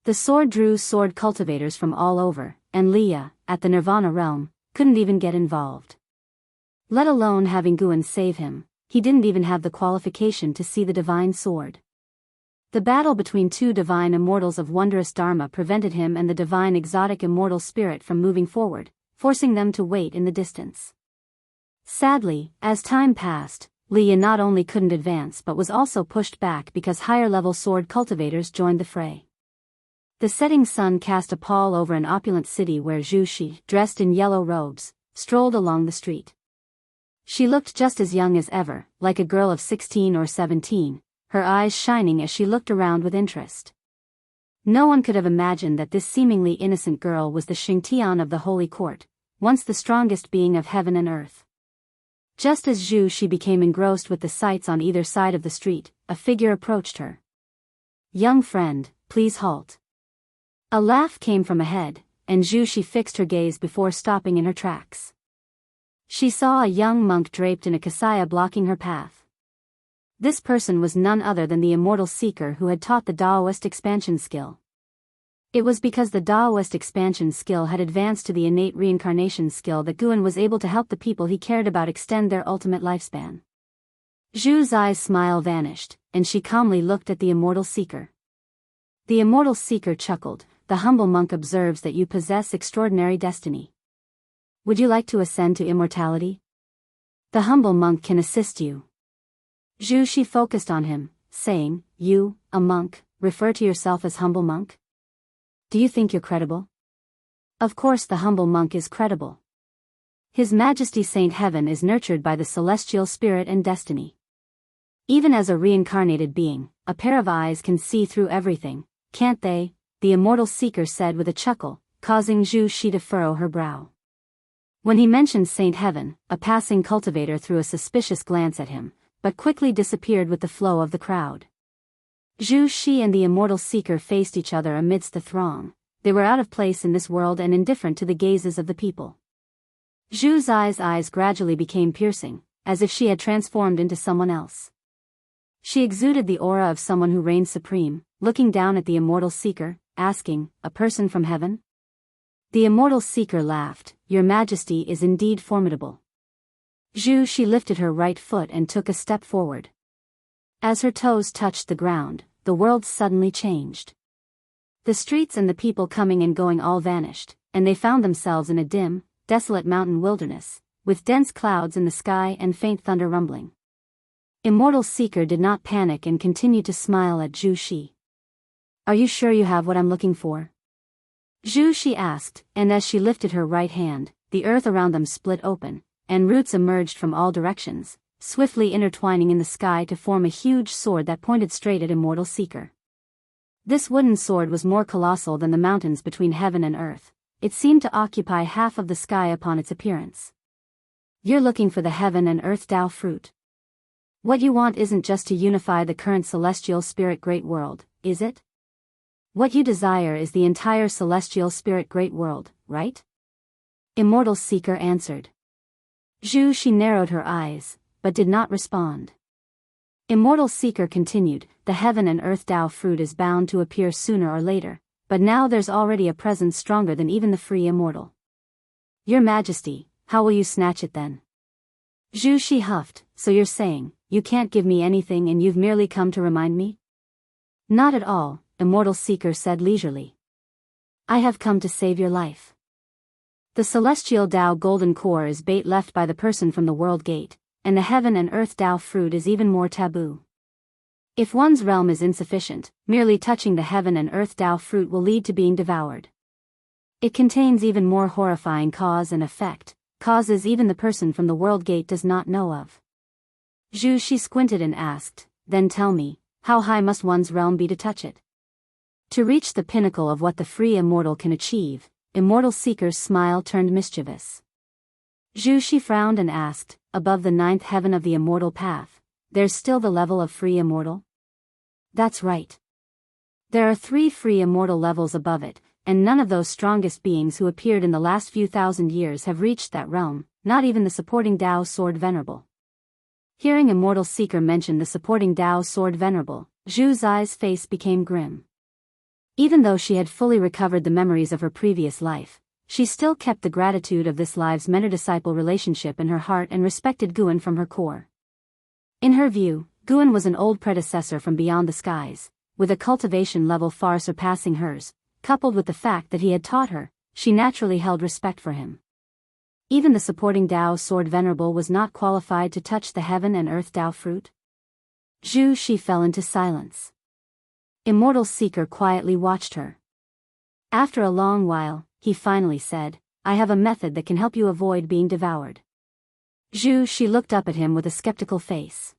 The sword drew sword cultivators from all over, and Leah, at the Nirvana realm, couldn't even get involved. Let alone having Guan save him, he didn't even have the qualification to see the divine sword. The battle between two divine immortals of wondrous dharma prevented him and the divine exotic immortal spirit from moving forward, forcing them to wait in the distance. Sadly, as time passed, Leah not only couldn't advance but was also pushed back because higher-level sword cultivators joined the fray. The setting sun cast a pall over an opulent city where Zhu Shi, dressed in yellow robes, strolled along the street. She looked just as young as ever, like a girl of 16 or 17, her eyes shining as she looked around with interest. No one could have imagined that this seemingly innocent girl was the Xingtian of the Holy Court, once the strongest being of heaven and earth. Just as Zhu Shi became engrossed with the sights on either side of the street, a figure approached her. "Young friend, please halt." A laugh came from ahead, and Zhu Shi fixed her gaze before stopping in her tracks. She saw a young monk draped in a kasaya blocking her path. This person was none other than the immortal seeker who had taught the Daoist expansion skill. It was because the Daoist expansion skill had advanced to the innate reincarnation skill that Guan was able to help the people he cared about extend their ultimate lifespan. Zhu's eyes' smile vanished, and she calmly looked at the immortal seeker. The immortal seeker chuckled. "The humble monk observes that you possess extraordinary destiny. Would you like to ascend to immortality? The humble monk can assist you." Zhu Shi focused on him, saying, "You, a monk, refer to yourself as humble monk? Do you think you're credible?" Of course the humble monk is credible. His Majesty Saint Heaven is nurtured by the celestial spirit and destiny. Even as a reincarnated being, a pair of eyes can see through everything, can't they? The immortal seeker said with a chuckle, causing Zhu Shi to furrow her brow. When he mentioned Saint Heaven, a passing cultivator threw a suspicious glance at him, but quickly disappeared with the flow of the crowd. Zhu Shi and the immortal seeker faced each other amidst the throng. They were out of place in this world and indifferent to the gazes of the people. Zhu's eyes gradually became piercing, as if she had transformed into someone else. She exuded the aura of someone who reigned supreme, looking down at the immortal seeker, asking, "A person from heaven?" The immortal seeker laughed. "Your Majesty is indeed formidable." Zhu Shi lifted her right foot and took a step forward. As her toes touched the ground, the world suddenly changed. The streets and the people coming and going all vanished, and they found themselves in a dim, desolate mountain wilderness, with dense clouds in the sky and faint thunder rumbling. Immortal Seeker did not panic and continued to smile at Zhu Shi. "Are you sure you have what I'm looking for?" Zhu Shi asked, and as she lifted her right hand, the earth around them split open, and roots emerged from all directions, swiftly intertwining in the sky to form a huge sword that pointed straight at Immortal Seeker. This wooden sword was more colossal than the mountains between heaven and earth. It seemed to occupy half of the sky upon its appearance. "You're looking for the heaven and earth Tao fruit. What you want isn't just to unify the current celestial spirit great world, is it? What you desire is the entire celestial spirit great world, right?" Immortal Seeker answered. Zhu Shi narrowed her eyes, but did not respond. Immortal Seeker continued, the heaven and earth Tao fruit is bound to appear sooner or later, but now there's already a presence stronger than even the free immortal. Your Majesty, how will you snatch it then? Zhu Shi huffed, so you're saying, you can't give me anything and you've merely come to remind me? Not at all, Immortal Seeker said leisurely. I have come to save your life. The celestial Tao golden core is bait left by the person from the world gate, and the heaven and earth Tao fruit is even more taboo. If one's realm is insufficient, merely touching the heaven and earth Tao fruit will lead to being devoured. It contains even more horrifying cause and effect, causes even the person from the world gate does not know of. Zhu Shi squinted and asked, then tell me, how high must one's realm be to touch it? To reach the pinnacle of what the free immortal can achieve, Immortal Seeker's smile turned mischievous. Zhu Shi frowned and asked, above the 9th heaven of the immortal path, there's still the level of free immortal? That's right. There are 3 free immortal levels above it, and none of those strongest beings who appeared in the last few thousand years have reached that realm, not even the supporting Tao Sword Venerable. Hearing Immortal Seeker mention the supporting Tao Sword Venerable, Zhu Zai's face became grim. Even though she had fully recovered the memories of her previous life, she still kept the gratitude of this live's mentor-disciple relationship in her heart and respected Guan from her core. In her view, Guan was an old predecessor from beyond the skies, with a cultivation level far surpassing hers, coupled with the fact that he had taught her, she naturally held respect for him. Even the supporting Tao Sword Venerable was not qualified to touch the heaven and earth Tao fruit. Zhu Shi fell into silence. Immortal Seeker quietly watched her. After a long while, he finally said, I have a method that can help you avoid being devoured. Zhu Shi looked up at him with a skeptical face.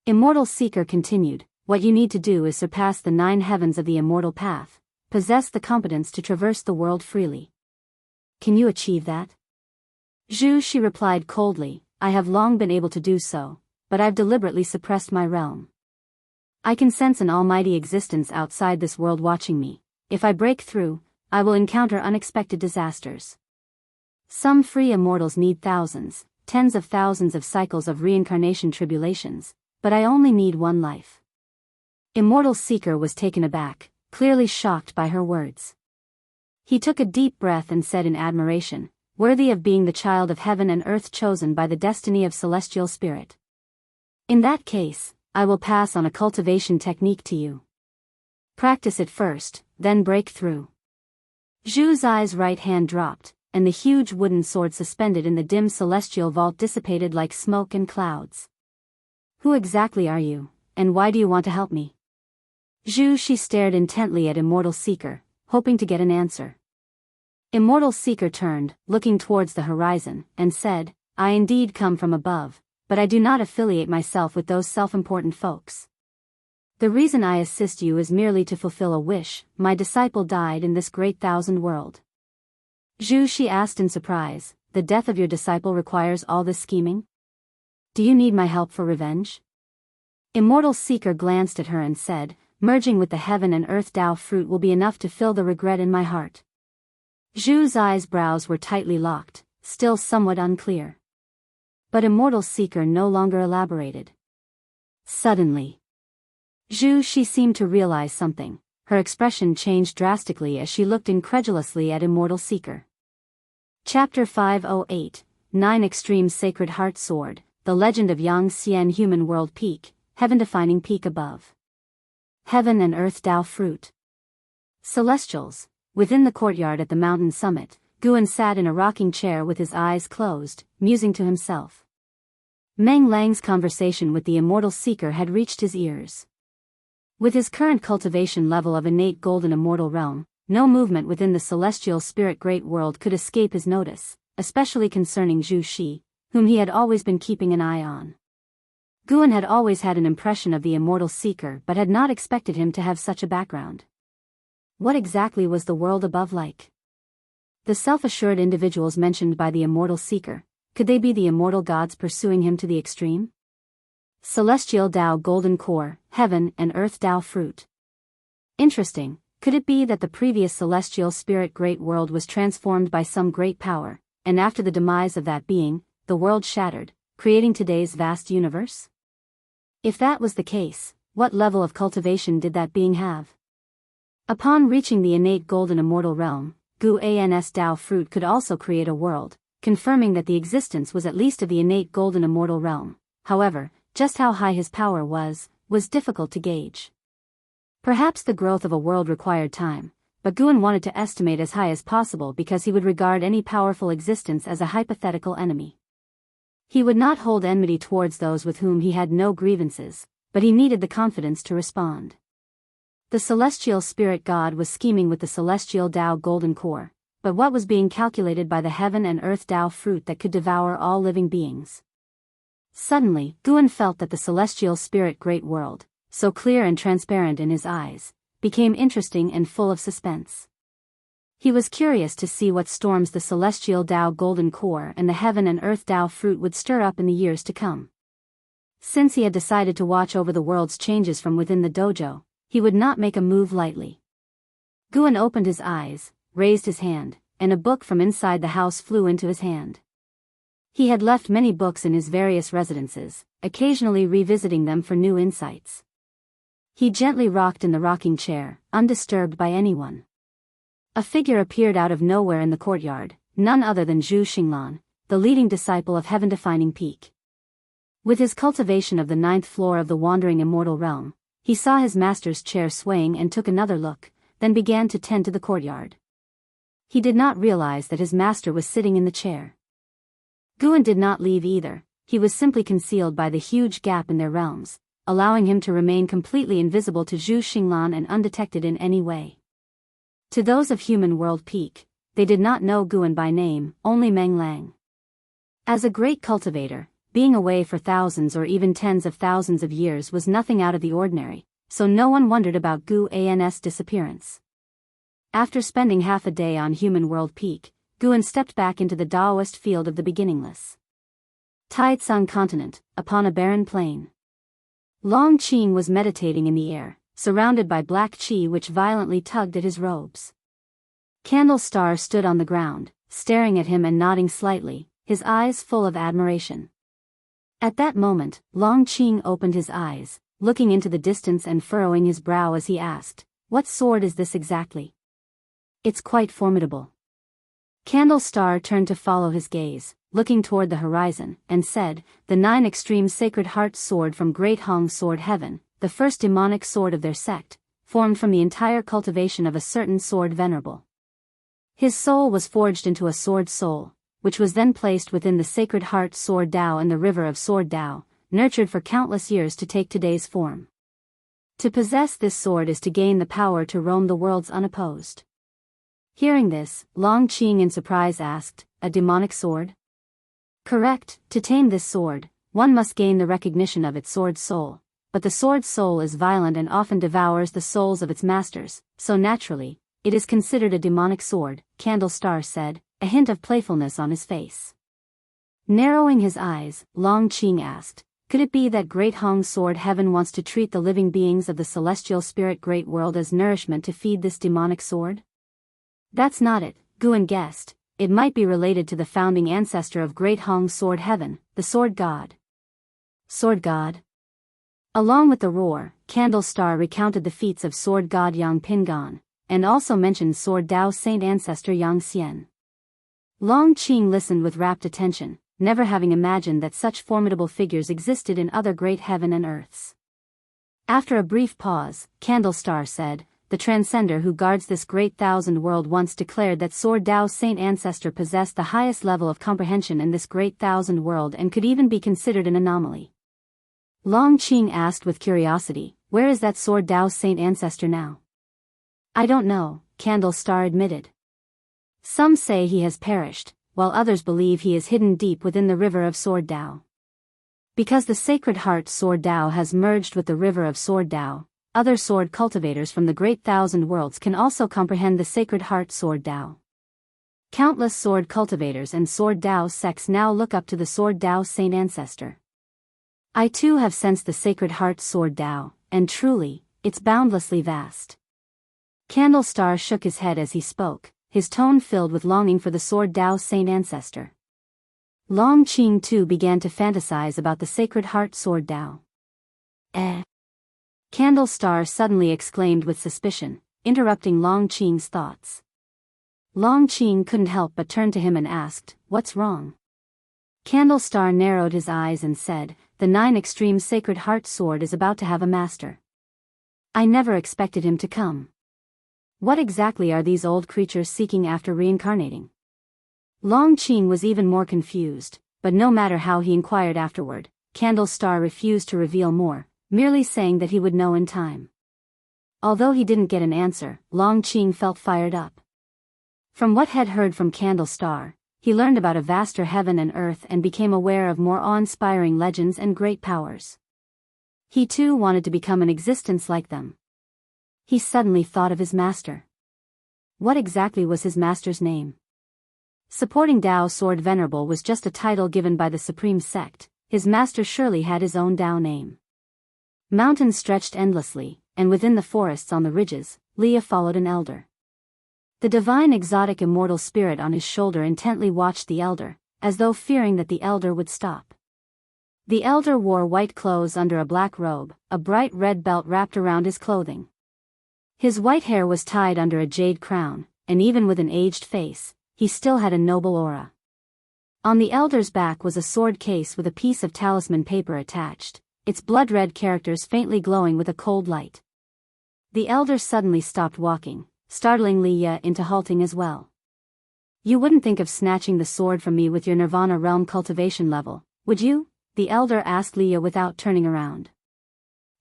Immortal Seeker continued, what you need to do is surpass the 9 heavens of the immortal path, possess the competence to traverse the world freely. Can you achieve that? Zhu Shi replied coldly, I have long been able to do so, but I've deliberately suppressed my realm. I can sense an almighty existence outside this world watching me. If I break through, I will encounter unexpected disasters. Some free immortals need thousands, tens of thousands of cycles of reincarnation tribulations, but I only need 1 life. Immortal Seeker was taken aback, clearly shocked by her words. He took a deep breath and said in admiration, worthy of being the child of heaven and earth chosen by the destiny of celestial spirit. In that case, I will pass on a cultivation technique to you. Practice it first, then break through. Zhu Zai's right hand dropped, and the huge wooden sword suspended in the dim celestial vault dissipated like smoke and clouds. Who exactly are you, and why do you want to help me? Zhu Shi stared intently at Immortal Seeker, hoping to get an answer. Immortal Seeker turned, looking towards the horizon, and said, I indeed come from above, but I do not affiliate myself with those self-important folks. The reason I assist you is merely to fulfill a wish. My disciple died in this great thousand world. Zhu Shi asked in surprise, the death of your disciple requires all this scheming? Do you need my help for revenge? Immortal Seeker glanced at her and said, merging with the heaven and earth Tao fruit will be enough to fill the regret in my heart. Zhu Zai's brows were tightly locked, still somewhat unclear. But Immortal Seeker no longer elaborated. Suddenly, Zhu Shi seemed to realize something. Her expression changed drastically as she looked incredulously at Immortal Seeker. Chapter 508, 9 Extreme Sacred Heart Sword, The Legend of Yang Xian Human World Peak, Heaven-Defining Peak Above. Heaven and Earth Tao Fruit. Celestials. Within the courtyard at the mountain summit, Guan sat in a rocking chair with his eyes closed, musing to himself. Meng Lang's conversation with the Immortal Seeker had reached his ears. With his current cultivation level of innate golden immortal realm, no movement within the celestial spirit great world could escape his notice, especially concerning Zhu Shi, whom he had always been keeping an eye on. Guan had always had an impression of the Immortal Seeker but had not expected him to have such a background. What exactly was the world above like? The self-assured individuals mentioned by the Immortal Seeker, could they be the immortal gods pursuing him to the extreme? Celestial Tao Golden Core, Heaven and Earth Tao Fruit. Interesting, could it be that the previous celestial spirit great world was transformed by some great power, and after the demise of that being, the world shattered, creating today's vast universe? If that was the case, what level of cultivation did that being have? Upon reaching the innate golden immortal realm, Guan's Dao fruit could also create a world, confirming that the existence was at least of the innate golden immortal realm. However, just how high his power was difficult to gauge. Perhaps the growth of a world required time, but Guan wanted to estimate as high as possible because he would regard any powerful existence as a hypothetical enemy. He would not hold enmity towards those with whom he had no grievances, but he needed the confidence to respond. The celestial spirit god was scheming with the celestial Dao golden core, but what was being calculated by the heaven and earth Dao fruit that could devour all living beings? Suddenly, Guan felt that the celestial spirit great world, so clear and transparent in his eyes, became interesting and full of suspense. He was curious to see what storms the celestial Dao golden core and the heaven and earth Dao fruit would stir up in the years to come. Since he had decided to watch over the world's changes from within the dojo, he would not make a move lightly. Guan opened his eyes, raised his hand, and a book from inside the house flew into his hand. He had left many books in his various residences, occasionally revisiting them for new insights. He gently rocked in the rocking chair, undisturbed by anyone. A figure appeared out of nowhere in the courtyard, none other than Zhu Xinglan, the leading disciple of heaven-defining peak. With his cultivation of the 9th floor of the wandering immortal realm, he saw his master's chair swaying and took another look, then began to tend to the courtyard. He did not realize that his master was sitting in the chair. Guan did not leave either, he was simply concealed by the huge gap in their realms, allowing him to remain completely invisible to Zhu Xinglan and undetected in any way. To those of human world peak, they did not know Guan by name, only Meng Lang. As a great cultivator, being away for thousands or even tens of thousands of years was nothing out of the ordinary, so no one wondered about Guan's disappearance. After spending half a day on human world peak, Guan stepped back into the Daoist field of the beginningless Taitsung continent, upon a barren plain. Long Qing was meditating in the air, surrounded by black qi which violently tugged at his robes. Candle Star stood on the ground, staring at him and nodding slightly, his eyes full of admiration. At that moment, Long Qing opened his eyes, looking into the distance and furrowing his brow as he asked, "What sword is this exactly?" "It's quite formidable." Candle Star turned to follow his gaze, looking toward the horizon, and said, "The 9 extreme Sacred Heart sword from Great Hong Sword Heaven, the first demonic sword of their sect, formed from the entire cultivation of a certain sword venerable. His soul was forged into a sword soul, which was then placed within the Sacred Heart Sword Dao in the river of Sword Dao, nurtured for countless years to take today's form. To possess this sword is to gain the power to roam the worlds unopposed." Hearing this, Long Qing in surprise asked, "A demonic sword?" "Correct, to tame this sword, one must gain the recognition of its sword soul, but the sword soul is violent and often devours the souls of its masters, so naturally, it is considered a demonic sword," Candle Star said, a hint of playfulness on his face. Narrowing his eyes, Long Qing asked, "Could it be that Great Hong Sword Heaven wants to treat the living beings of the celestial spirit great world as nourishment to feed this demonic sword?" "That's not it," Guan guessed. "It might be related to the founding ancestor of Great Hong Sword Heaven, the Sword God." "Sword God?" Along with the roar, Candle Star recounted the feats of Sword God Yang Pingan, and also mentioned Sword Dao Saint Ancestor Yang Xian. Long Qing listened with rapt attention, never having imagined that such formidable figures existed in other great heaven and earths. After a brief pause, Candle Star said, "The transcender who guards this great thousand world once declared that Sword Dao Saint Ancestor possessed the highest level of comprehension in this great thousand world and could even be considered an anomaly." Long Qing asked with curiosity, "Where is that Sword Dao Saint Ancestor now?" "I don't know," Candle Star admitted. "Some say he has perished, while others believe he is hidden deep within the river of Sword Dao. Because the Sacred Heart Sword Dao has merged with the river of Sword Dao, other sword cultivators from the great thousand worlds can also comprehend the Sacred Heart Sword Dao. Countless sword cultivators and Sword Dao sects now look up to the Sword Dao Saint Ancestor. I too have sensed the Sacred Heart Sword Dao, and truly, it's boundlessly vast." Candle Star shook his head as he spoke, his tone filled with longing for the Sword Dao Saint Ancestor. Long Qing too began to fantasize about the Sacred Heart Sword Dao. Candle Star suddenly exclaimed with suspicion, interrupting Long Qing's thoughts. Long Qing couldn't help but turn to him and asked, "What's wrong?" Candle Star narrowed his eyes and said, "The 9 Extreme Sacred Heart Sword is about to have a master. I never expected him to come. What exactly are these old creatures seeking after reincarnating?" Long Qing was even more confused, but no matter how he inquired afterward, Candle Star refused to reveal more, merely saying that he would know in time. Although he didn't get an answer, Long Qing felt fired up. From what had heard from Candle Star, he learned about a vaster heaven and earth and became aware of more awe-inspiring legends and great powers. He too wanted to become an existence like them. He suddenly thought of his master. What exactly was his master's name? Supporting Dao Sword Venerable was just a title given by the Supreme Sect. His master surely had his own Dao name. Mountains stretched endlessly, and within the forests on the ridges, Leah followed an elder. The divine exotic immortal spirit on his shoulder intently watched the elder, as though fearing that the elder would stop. The elder wore white clothes under a black robe, a bright red belt wrapped around his clothing. His white hair was tied under a jade crown, and even with an aged face, he still had a noble aura. On the elder's back was a sword case with a piece of talisman paper attached, its blood-red characters faintly glowing with a cold light. The elder suddenly stopped walking, startling Leah into halting as well. "You wouldn't think of snatching the sword from me with your Nirvana realm cultivation level, would you?" the elder asked Leah without turning around.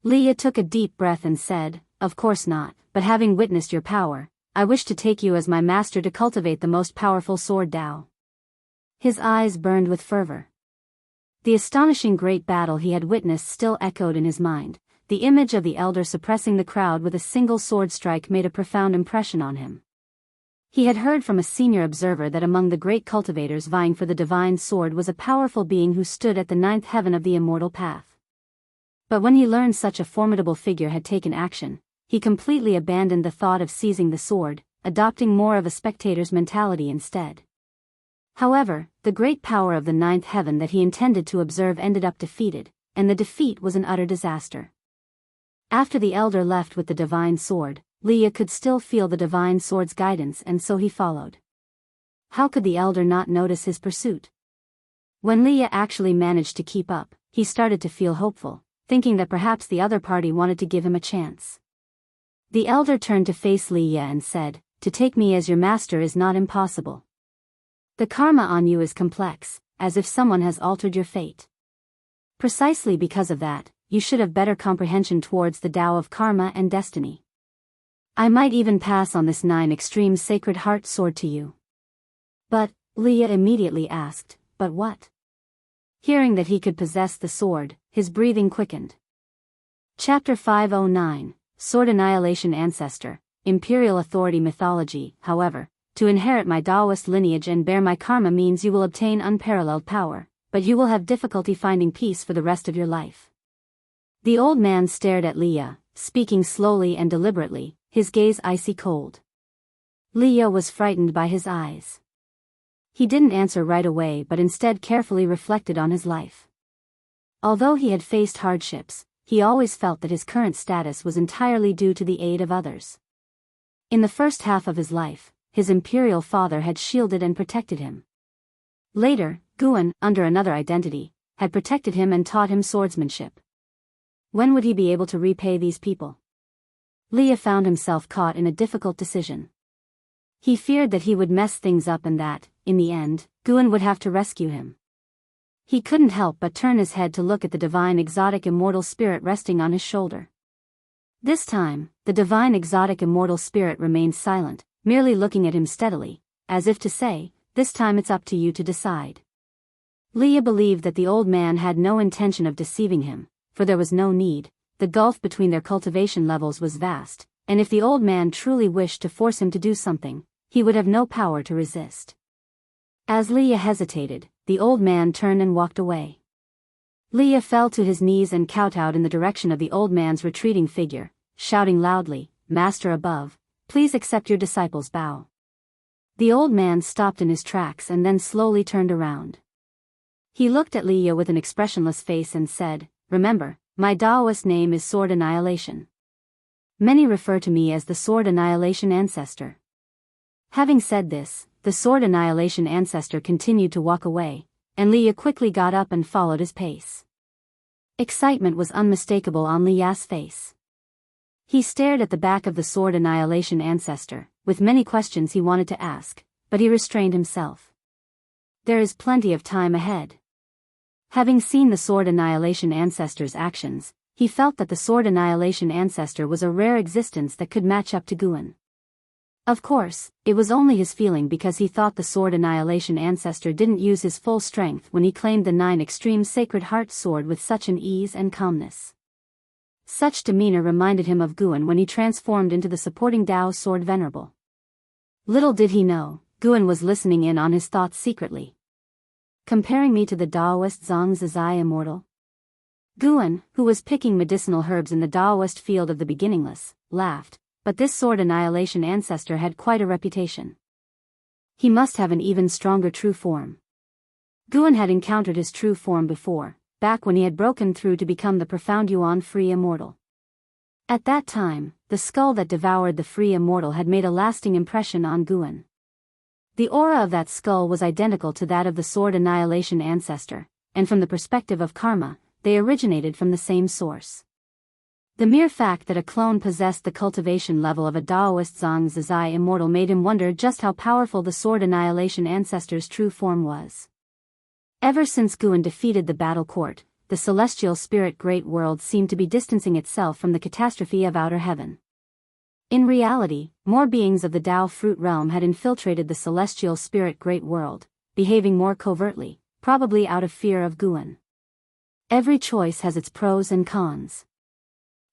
Leah took a deep breath and said, "Of course not, but having witnessed your power, I wish to take you as my master to cultivate the most powerful sword Dao." His eyes burned with fervor. The astonishing great battle he had witnessed still echoed in his mind. The image of the elder suppressing the crowd with a single sword strike made a profound impression on him. He had heard from a senior observer that among the great cultivators vying for the divine sword was a powerful being who stood at the 9th heaven of the immortal path. But when he learned such a formidable figure had taken action, he completely abandoned the thought of seizing the sword, adopting more of a spectator's mentality instead. However, the great power of the 9th heaven that he intended to observe ended up defeated, and the defeat was an utter disaster. After the elder left with the divine sword, Leah could still feel the divine sword's guidance, and so he followed. How could the elder not notice his pursuit? When Leah actually managed to keep up, he started to feel hopeful, thinking that perhaps the other party wanted to give him a chance. The elder turned to face Leah and said, "To take me as your master is not impossible. The karma on you is complex, as if someone has altered your fate. Precisely because of that, you should have better comprehension towards the Tao of karma and destiny. I might even pass on this 9 Extreme Sacred Heart Sword to you." "But," Leah immediately asked, "but what?" Hearing that he could possess the sword, his breathing quickened. Chapter 509, Sword Annihilation Ancestor, Imperial Authority Mythology. "However, to inherit my Daoist lineage and bear my karma means you will obtain unparalleled power, but you will have difficulty finding peace for the rest of your life." The old man stared at Leah, speaking slowly and deliberately, his gaze icy cold. Leah was frightened by his eyes. He didn't answer right away but instead carefully reflected on his life. Although he had faced hardships, he always felt that his current status was entirely due to the aid of others. In the first half of his life, his imperial father had shielded and protected him. Later, Guan, under another identity, had protected him and taught him swordsmanship. When would he be able to repay these people? Leah found himself caught in a difficult decision. He feared that he would mess things up and that, in the end, Guan would have to rescue him. He couldn't help but turn his head to look at the divine exotic immortal spirit resting on his shoulder. This time, the divine exotic immortal spirit remained silent, merely looking at him steadily, as if to say, "This time it's up to you to decide." Leah believed that the old man had no intention of deceiving him, for there was no need. The gulf between their cultivation levels was vast, and if the old man truly wished to force him to do something, he would have no power to resist. As Leah hesitated, the old man turned and walked away. Leah fell to his knees and kowtowed in the direction of the old man's retreating figure, shouting loudly, "Master above, please accept your disciple's bow." The old man stopped in his tracks and then slowly turned around. He looked at Leah with an expressionless face and said, "Remember, My Daoist name is Sword Annihilation. Many refer to me as the Sword Annihilation Ancestor. Having said this, the Sword Annihilation Ancestor continued to walk away, and Li Ya quickly got up and followed his pace. Excitement was unmistakable on Li Ya's face. He stared at the back of the Sword Annihilation Ancestor, with many questions he wanted to ask, but he restrained himself. There is plenty of time ahead. Having seen the Sword Annihilation Ancestor's actions, he felt that the Sword Annihilation Ancestor was a rare existence that could match up to Guan. Of course, it was only his feeling because he thought the Sword Annihilation Ancestor didn't use his full strength when he claimed the 9 extreme Sacred Heart sword with such an ease and calmness. Such demeanor reminded him of Guan when he transformed into the supporting Dao sword venerable. Little did he know, Guan was listening in on his thoughts secretly. Comparing me to the Daoist Zhang Zizai immortal? Guan, who was picking medicinal herbs in the Daoist field of the beginningless, laughed, but this Sword Annihilation Ancestor had quite a reputation. He must have an even stronger true form. Guan had encountered his true form before, back when he had broken through to become the profound Yuan-free immortal. At that time, the skull that devoured the free immortal had made a lasting impression on Guan. The aura of that skull was identical to that of the Sword Annihilation Ancestor, and from the perspective of karma, they originated from the same source. The mere fact that a clone possessed the cultivation level of a Daoist Zhang Zizai immortal made him wonder just how powerful the Sword Annihilation Ancestor's true form was. Ever since Guan defeated the battle court, the celestial spirit great world seemed to be distancing itself from the catastrophe of outer heaven. In reality, more beings of the Dao fruit realm had infiltrated the celestial spirit great world, behaving more covertly, probably out of fear of Guan. Every choice has its pros and cons.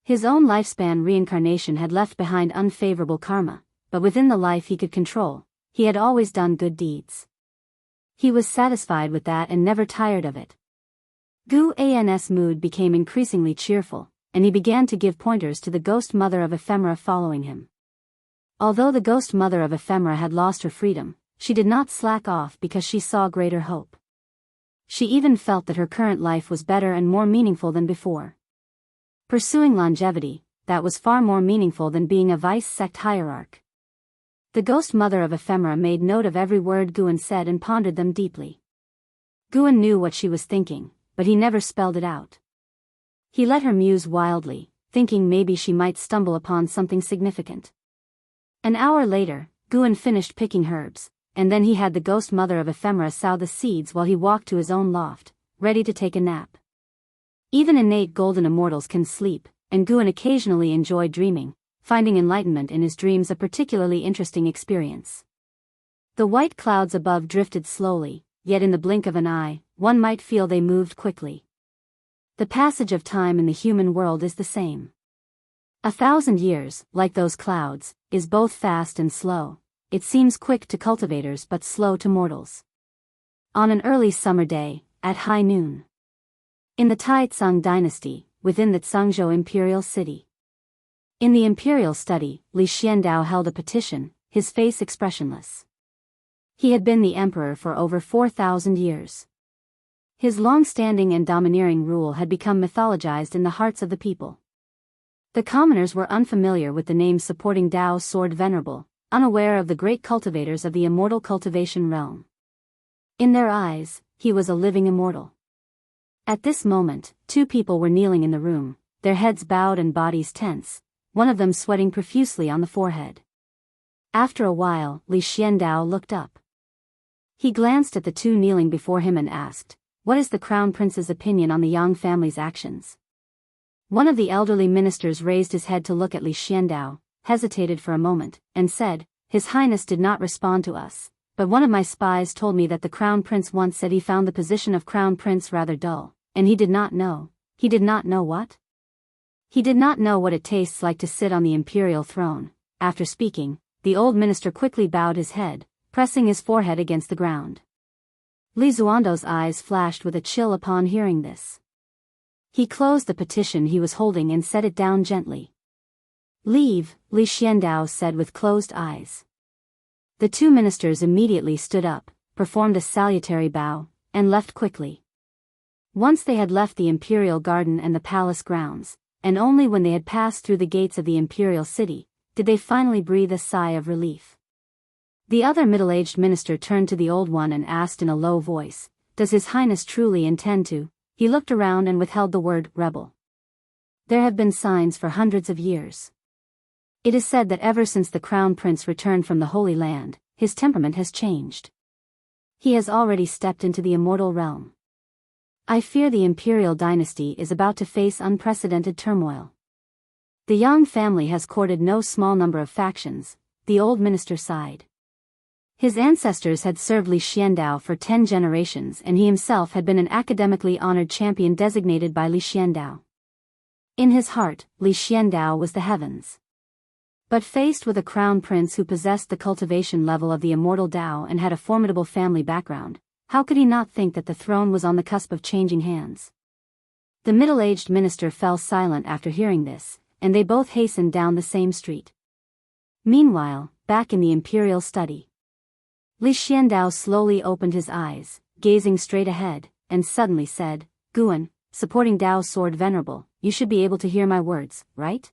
His own lifespan reincarnation had left behind unfavorable karma, but within the life he could control, he had always done good deeds. He was satisfied with that and never tired of it. Guan's mood became increasingly cheerful, and he began to give pointers to the ghost mother of ephemera following him. Although the ghost mother of ephemera had lost her freedom, she did not slack off because she saw greater hope. She even felt that her current life was better and more meaningful than before. Pursuing longevity, that was far more meaningful than being a vice sect hierarch. The ghost mother of ephemera made note of every word Guan said and pondered them deeply. Guan knew what she was thinking, but he never spelled it out. He let her muse wildly, thinking maybe she might stumble upon something significant. An hour later, Guan finished picking herbs, and then he had the ghost mother of ephemera sow the seeds while he walked to his own loft, ready to take a nap. Even innate golden immortals can sleep, and Guan occasionally enjoyed dreaming, finding enlightenment in his dreams a particularly interesting experience. The white clouds above drifted slowly, yet in the blink of an eye, one might feel they moved quickly. The passage of time in the human world is the same. 1,000 years, like those clouds, is both fast and slow. It seems quick to cultivators but slow to mortals. On an early summer day, at high noon. In the Taizong dynasty, within the Zhangzhou imperial city. In the imperial study, Li Xiandao held a petition, his face expressionless. He had been the emperor for over 4,000 years. His long-standing and domineering rule had become mythologized in the hearts of the people. The commoners were unfamiliar with the name supporting Dao sword venerable, unaware of the great cultivators of the immortal cultivation realm. In their eyes, he was a living immortal. At this moment, 2 people were kneeling in the room, their heads bowed and bodies tense, one of them sweating profusely on the forehead. After a while, Li Xiandao looked up. He glanced at the 2 kneeling before him and asked, "What is the crown prince's opinion on the Yang family's actions?" One of the elderly ministers raised his head to look at Li Xiandao, hesitated for a moment, and said, "His Highness did not respond to us, but one of my spies told me that the crown prince once said he found the position of crown prince rather dull, and he did not know what? He did not know what it tastes like to sit on the imperial throne." After speaking, the old minister quickly bowed his head, pressing his forehead against the ground. Li Zuando's eyes flashed with a chill upon hearing this. He closed the petition he was holding and set it down gently. "Leave," Li Xiandao said with closed eyes. The 2 ministers immediately stood up, performed a salutary bow, and left quickly. Once they had left the imperial garden and the palace grounds, and only when they had passed through the gates of the imperial city, did they finally breathe a sigh of relief. The other middle-aged minister turned to the old one and asked in a low voice, "Does His Highness truly intend to?" He looked around and withheld the word rebel. There have been signs for hundreds of years. It is said that ever since the crown prince returned from the Holy Land, his temperament has changed. He has already stepped into the immortal realm. I fear the imperial dynasty is about to face unprecedented turmoil. The Yang family has courted no small number of factions, the old minister sighed. His ancestors had served Li Xiandao for 10 generations and he himself had been an academically honored champion designated by Li Xiandao. In his heart, Li Xiandao was the heavens. But faced with a crown prince who possessed the cultivation level of the immortal Dao and had a formidable family background, how could he not think that the throne was on the cusp of changing hands? The middle-aged minister fell silent after hearing this, and they both hastened down the same street. Meanwhile, back in the imperial study, Li Xiandao slowly opened his eyes, gazing straight ahead, and suddenly said, "Guan, supporting Dao's sword venerable, you should be able to hear my words, right?"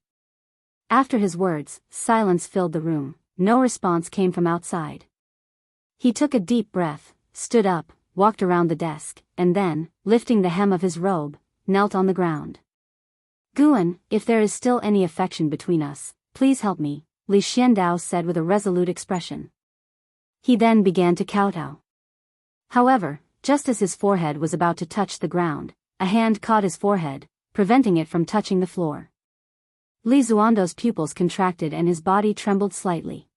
After his words, silence filled the room. No response came from outside. He took a deep breath, stood up, walked around the desk, and then, lifting the hem of his robe, knelt on the ground. "Guan, if there is still any affection between us, please help me," Li Xiandao said with a resolute expression. He then began to kowtow. However, just as his forehead was about to touch the ground, a hand caught his forehead, preventing it from touching the floor. Li Zuando's pupils contracted and his body trembled slightly.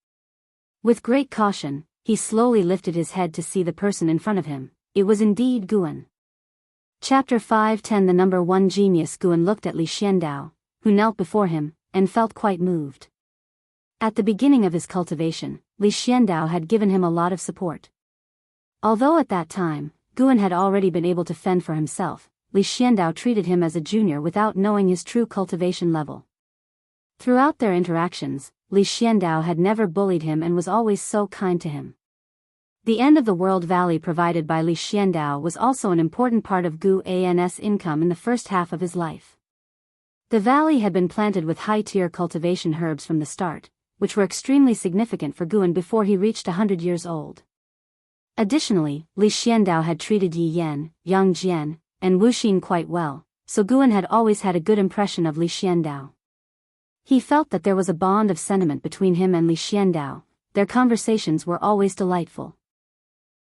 With great caution, he slowly lifted his head to see the person in front of him. It was indeed Guan. Chapter 510 The number 1 genius. Guan looked at Li Xiandao, who knelt before him, and felt quite moved. At the beginning of his cultivation, Li Xiandao had given him a lot of support. Although at that time, Guan had already been able to fend for himself, Li Xiandao treated him as a junior without knowing his true cultivation level. Throughout their interactions, Li Xiandao had never bullied him and was always so kind to him. The end of the world valley provided by Li Xiandao was also an important part of Guan's income in the first half of his life. The valley had been planted with high-tier cultivation herbs from the start, which were extremely significant for Guan before he reached 100 years old. Additionally, Li Xiandao had treated Yi Yan, Yang Jian, and Wu Xin quite well, so Guan had always had a good impression of Li Xiandao. He felt that there was a bond of sentiment between him and Li Xiandao. Their conversations were always delightful.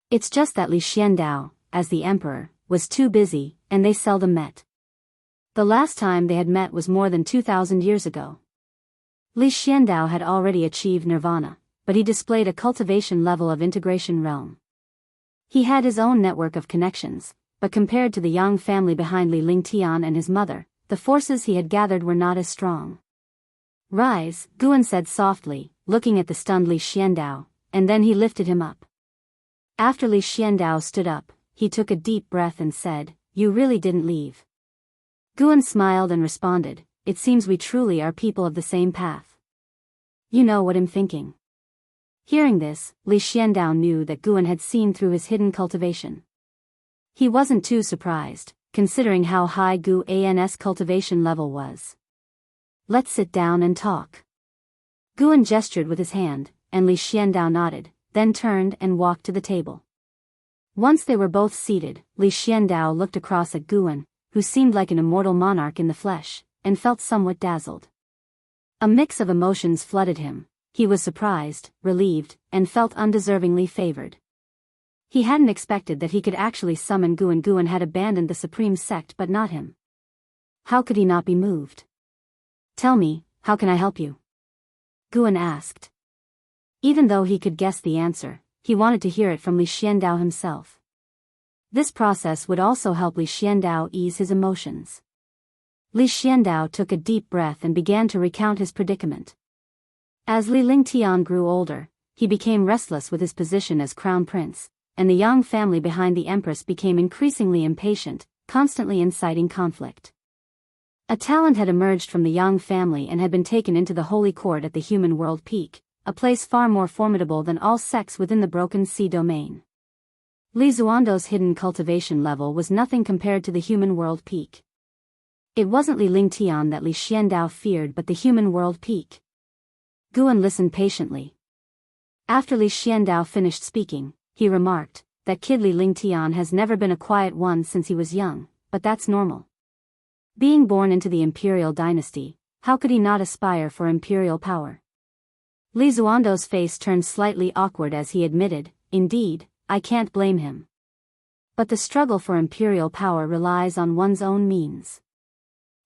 It's just that Li Xiandao, as the emperor, was too busy, and they seldom met. The last time they had met was more than 2,000 years ago. Li Xiandao had already achieved nirvana, but he displayed a cultivation level of integration realm. He had his own network of connections, but compared to the Yang family behind Li Lingtian and his mother, the forces he had gathered were not as strong. "Rise," Guan said softly, looking at the stunned Li Xiandao, and then he lifted him up. After Li Xiandao stood up, he took a deep breath and said, "You really didn't leave." Guan smiled and responded, "It seems we truly are people of the same path." You know what I'm thinking. Hearing this, Li Xiandao knew that Guan had seen through his hidden cultivation. He wasn't too surprised, considering how high Guan's cultivation level was. "Let's sit down and talk." Guan gestured with his hand, and Li Xiandao nodded, then turned and walked to the table. Once they were both seated, Li Xiandao looked across at Guan, who seemed like an immortal monarch in the flesh, and felt somewhat dazzled. A mix of emotions flooded him. He was surprised, relieved, and felt undeservingly favored. He hadn't expected that he could actually summon Guan. Guan had abandoned the supreme sect but not him. How could he not be moved? "Tell me, how can I help you?" Guan asked. Even though he could guess the answer, he wanted to hear it from Li Xiandao himself. This process would also help Li Xiandao ease his emotions. Li Xiandao took a deep breath and began to recount his predicament. As Li Lingtian grew older, he became restless with his position as crown prince, and the Yang family behind the empress became increasingly impatient, constantly inciting conflict. A talent had emerged from the Yang family and had been taken into the holy court at the human world peak, a place far more formidable than all sects within the Broken Sea domain. Li Xuando's hidden cultivation level was nothing compared to the human world peak. It wasn't Li Lingtian that Li Xiandao feared but the human world peak. Guan listened patiently. After Li Xiandao finished speaking, he remarked, "That kid Li Lingtian has never been a quiet one since he was young, but that's normal. Being born into the imperial dynasty, how could he not aspire for imperial power?" Li Xuando's face turned slightly awkward as he admitted, "Indeed, I can't blame him. But the struggle for imperial power relies on one's own means.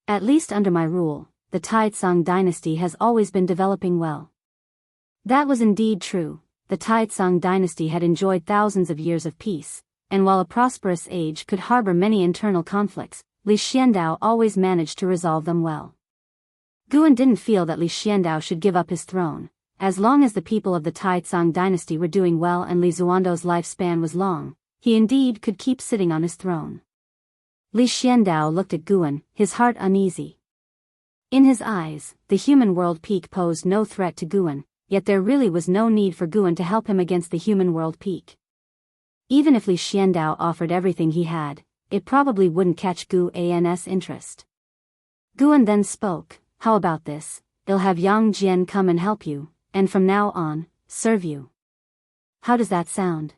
At least under my rule, the Taizong dynasty has always been developing well." That was indeed true. The Taizong dynasty had enjoyed thousands of years of peace, and while a prosperous age could harbor many internal conflicts, Li Xiandao always managed to resolve them well. Guan didn't feel that Li Xiandao should give up his throne. As long as the people of the Taizong dynasty were doing well and Li Xuando's lifespan was long, he indeed could keep sitting on his throne. Li Xiandao looked at Guan, his heart uneasy. In his eyes, the human world peak posed no threat to Guan, yet there really was no need for Guan to help him against the human world peak. Even if Li Xiandao offered everything he had, it probably wouldn't catch Guan's interest. Guan then spoke, "How about this? I'll have Yang Jian come and help you, and from now on, serve you. How does that sound?"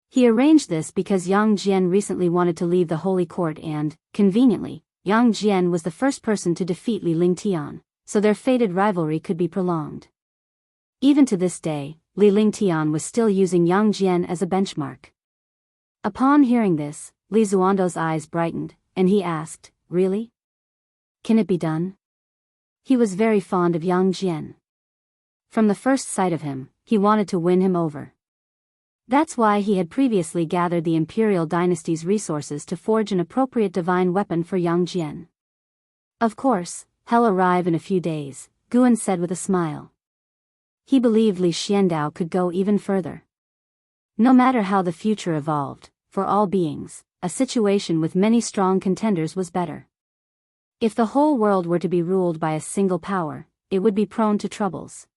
He arranged this because Yang Jian recently wanted to leave the holy court and, conveniently, Yang Jian was the first person to defeat Li Lingtian, so their fated rivalry could be prolonged. Even to this day, Li Lingtian was still using Yang Jian as a benchmark. Upon hearing this, Li Xuando's eyes brightened, and he asked, "Really? Can it be done?" He was very fond of Yang Jian. From the first sight of him, he wanted to win him over. That's why he had previously gathered the imperial dynasty's resources to forge an appropriate divine weapon for Yang Jian. "Of course, he'll arrive in a few days," Guan said with a smile. He believed Li Xiandao could go even further. No matter how the future evolved, for all beings, a situation with many strong contenders was better. If the whole world were to be ruled by a single power, it would be prone to troubles.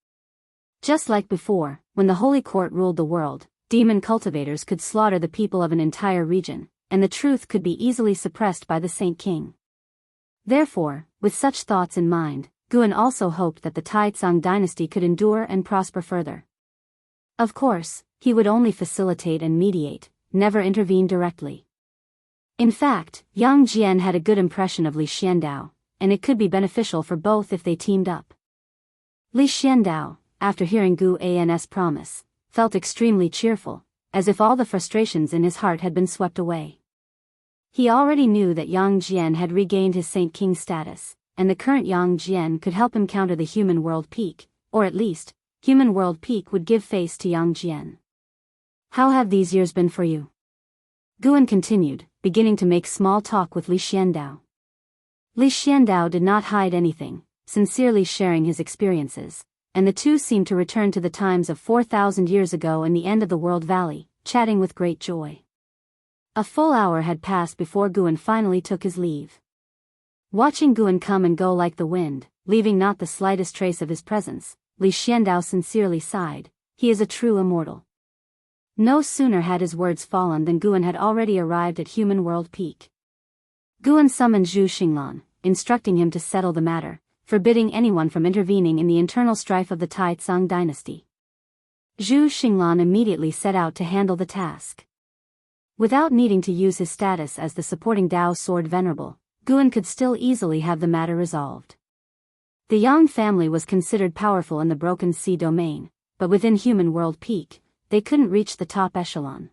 Just like before, when the Holy Court ruled the world, demon cultivators could slaughter the people of an entire region, and the truth could be easily suppressed by the Saint King. Therefore, with such thoughts in mind, Guan also hoped that the Taizong dynasty could endure and prosper further. Of course, he would only facilitate and mediate, never intervene directly. In fact, Yang Jian had a good impression of Li Xiandao, and it could be beneficial for both if they teamed up. Li Xiandao, after hearing Guan's promise, felt extremely cheerful, as if all the frustrations in his heart had been swept away. He already knew that Yang Jian had regained his Saint King status, and the current Yang Jian could help him counter the human world peak, or at least, human world peak would give face to Yang Jian. "How have these years been for you?" Guan continued, beginning to make small talk with Li Xiandao. Li Xiandao did not hide anything, sincerely sharing his experiences, and the two seemed to return to the times of 4,000 years ago in the end of the world valley, chatting with great joy. A full hour had passed before Guan finally took his leave. Watching Guan come and go like the wind, leaving not the slightest trace of his presence, Li Xiandao sincerely sighed, "He is a true immortal." No sooner had his words fallen than Guan had already arrived at human world peak. Guan summoned Zhu Xinglan, instructing him to settle the matter, forbidding anyone from intervening in the internal strife of the Taizong dynasty. Zhu Xinglan immediately set out to handle the task. Without needing to use his status as the supporting Dao sword venerable, Guan could still easily have the matter resolved. The Yang family was considered powerful in the Broken Sea domain, but within human world peak, they couldn't reach the top echelon.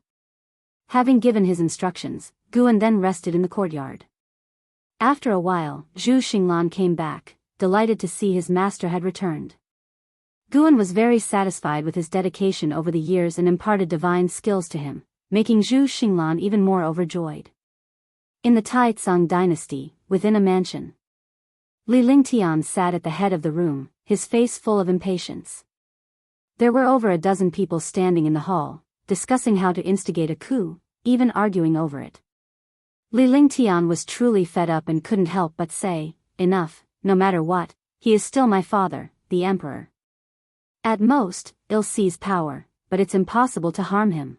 Having given his instructions, Guan then rested in the courtyard. After a while, Zhu Xinglan came back, delighted to see his master had returned. Guan was very satisfied with his dedication over the years and imparted divine skills to him, making Zhu Xinglan even more overjoyed. In the Taizong dynasty, within a mansion, Li Lingtian sat at the head of the room, his face full of impatience. There were over a dozen people standing in the hall, discussing how to instigate a coup, even arguing over it. Li Lingtian was truly fed up and couldn't help but say, "Enough, no matter what, he is still my father, the emperor. At most, I'll seize power, but it's impossible to harm him."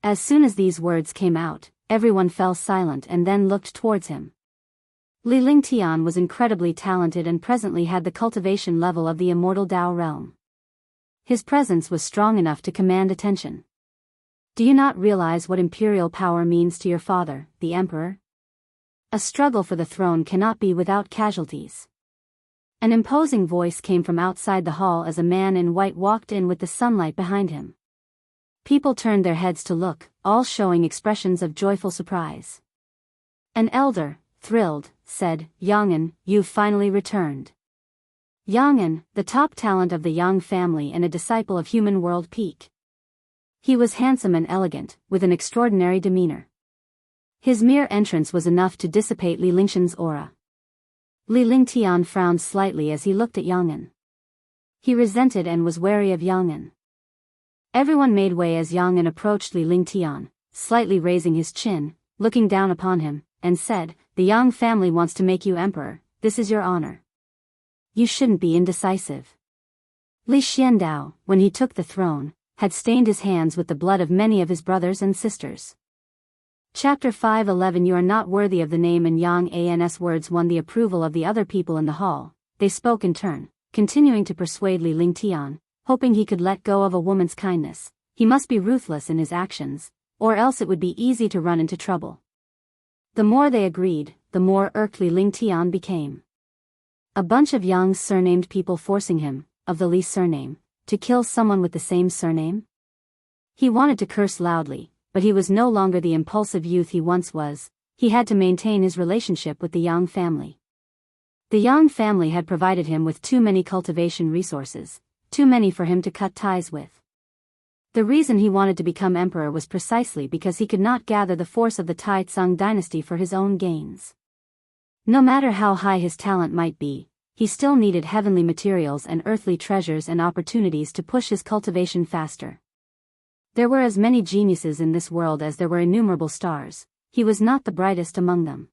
As soon as these words came out, everyone fell silent and then looked towards him. Li Lingtian was incredibly talented and presently had the cultivation level of the immortal Dao realm. His presence was strong enough to command attention. Do you not realize what imperial power means to your father, the emperor? A struggle for the throne cannot be without casualties. An imposing voice came from outside the hall as a man in white walked in with the sunlight behind him. People turned their heads to look, all showing expressions of joyful surprise. An elder, thrilled, said, "Yang'an, you've finally returned." Yang'an, the top talent of the Yang family and a disciple of human world peak. He was handsome and elegant, with an extraordinary demeanor. His mere entrance was enough to dissipate Li Lingtian's aura. Li Lingtian frowned slightly as he looked at Yang'an. He resented and was wary of Yang'an. Everyone made way as Yang'an approached Li Lingtian, slightly raising his chin, looking down upon him, and said, "The Yang family wants to make you emperor, this is your honor. You shouldn't be indecisive." Li Xiandao, when he took the throne, had stained his hands with the blood of many of his brothers and sisters. Chapter 5:11 You are not worthy of the name, and Yang An's words won the approval of the other people in the hall. They spoke in turn, continuing to persuade Li Lingtian, hoping he could let go of a woman's kindness. He must be ruthless in his actions, or else it would be easy to run into trouble. The more they agreed, the more irked Li Lingtian became. A bunch of Yang surnamed people forcing him, of the Li surname, to kill someone with the same surname? He wanted to curse loudly, but he was no longer the impulsive youth he once was. He had to maintain his relationship with the Yang family. The Yang family had provided him with too many cultivation resources, too many for him to cut ties with. The reason he wanted to become emperor was precisely because he could not gather the force of the Tai Tsung dynasty for his own gains. No matter how high his talent might be, he still needed heavenly materials and earthly treasures and opportunities to push his cultivation faster. There were as many geniuses in this world as there were innumerable stars. He was not the brightest among them.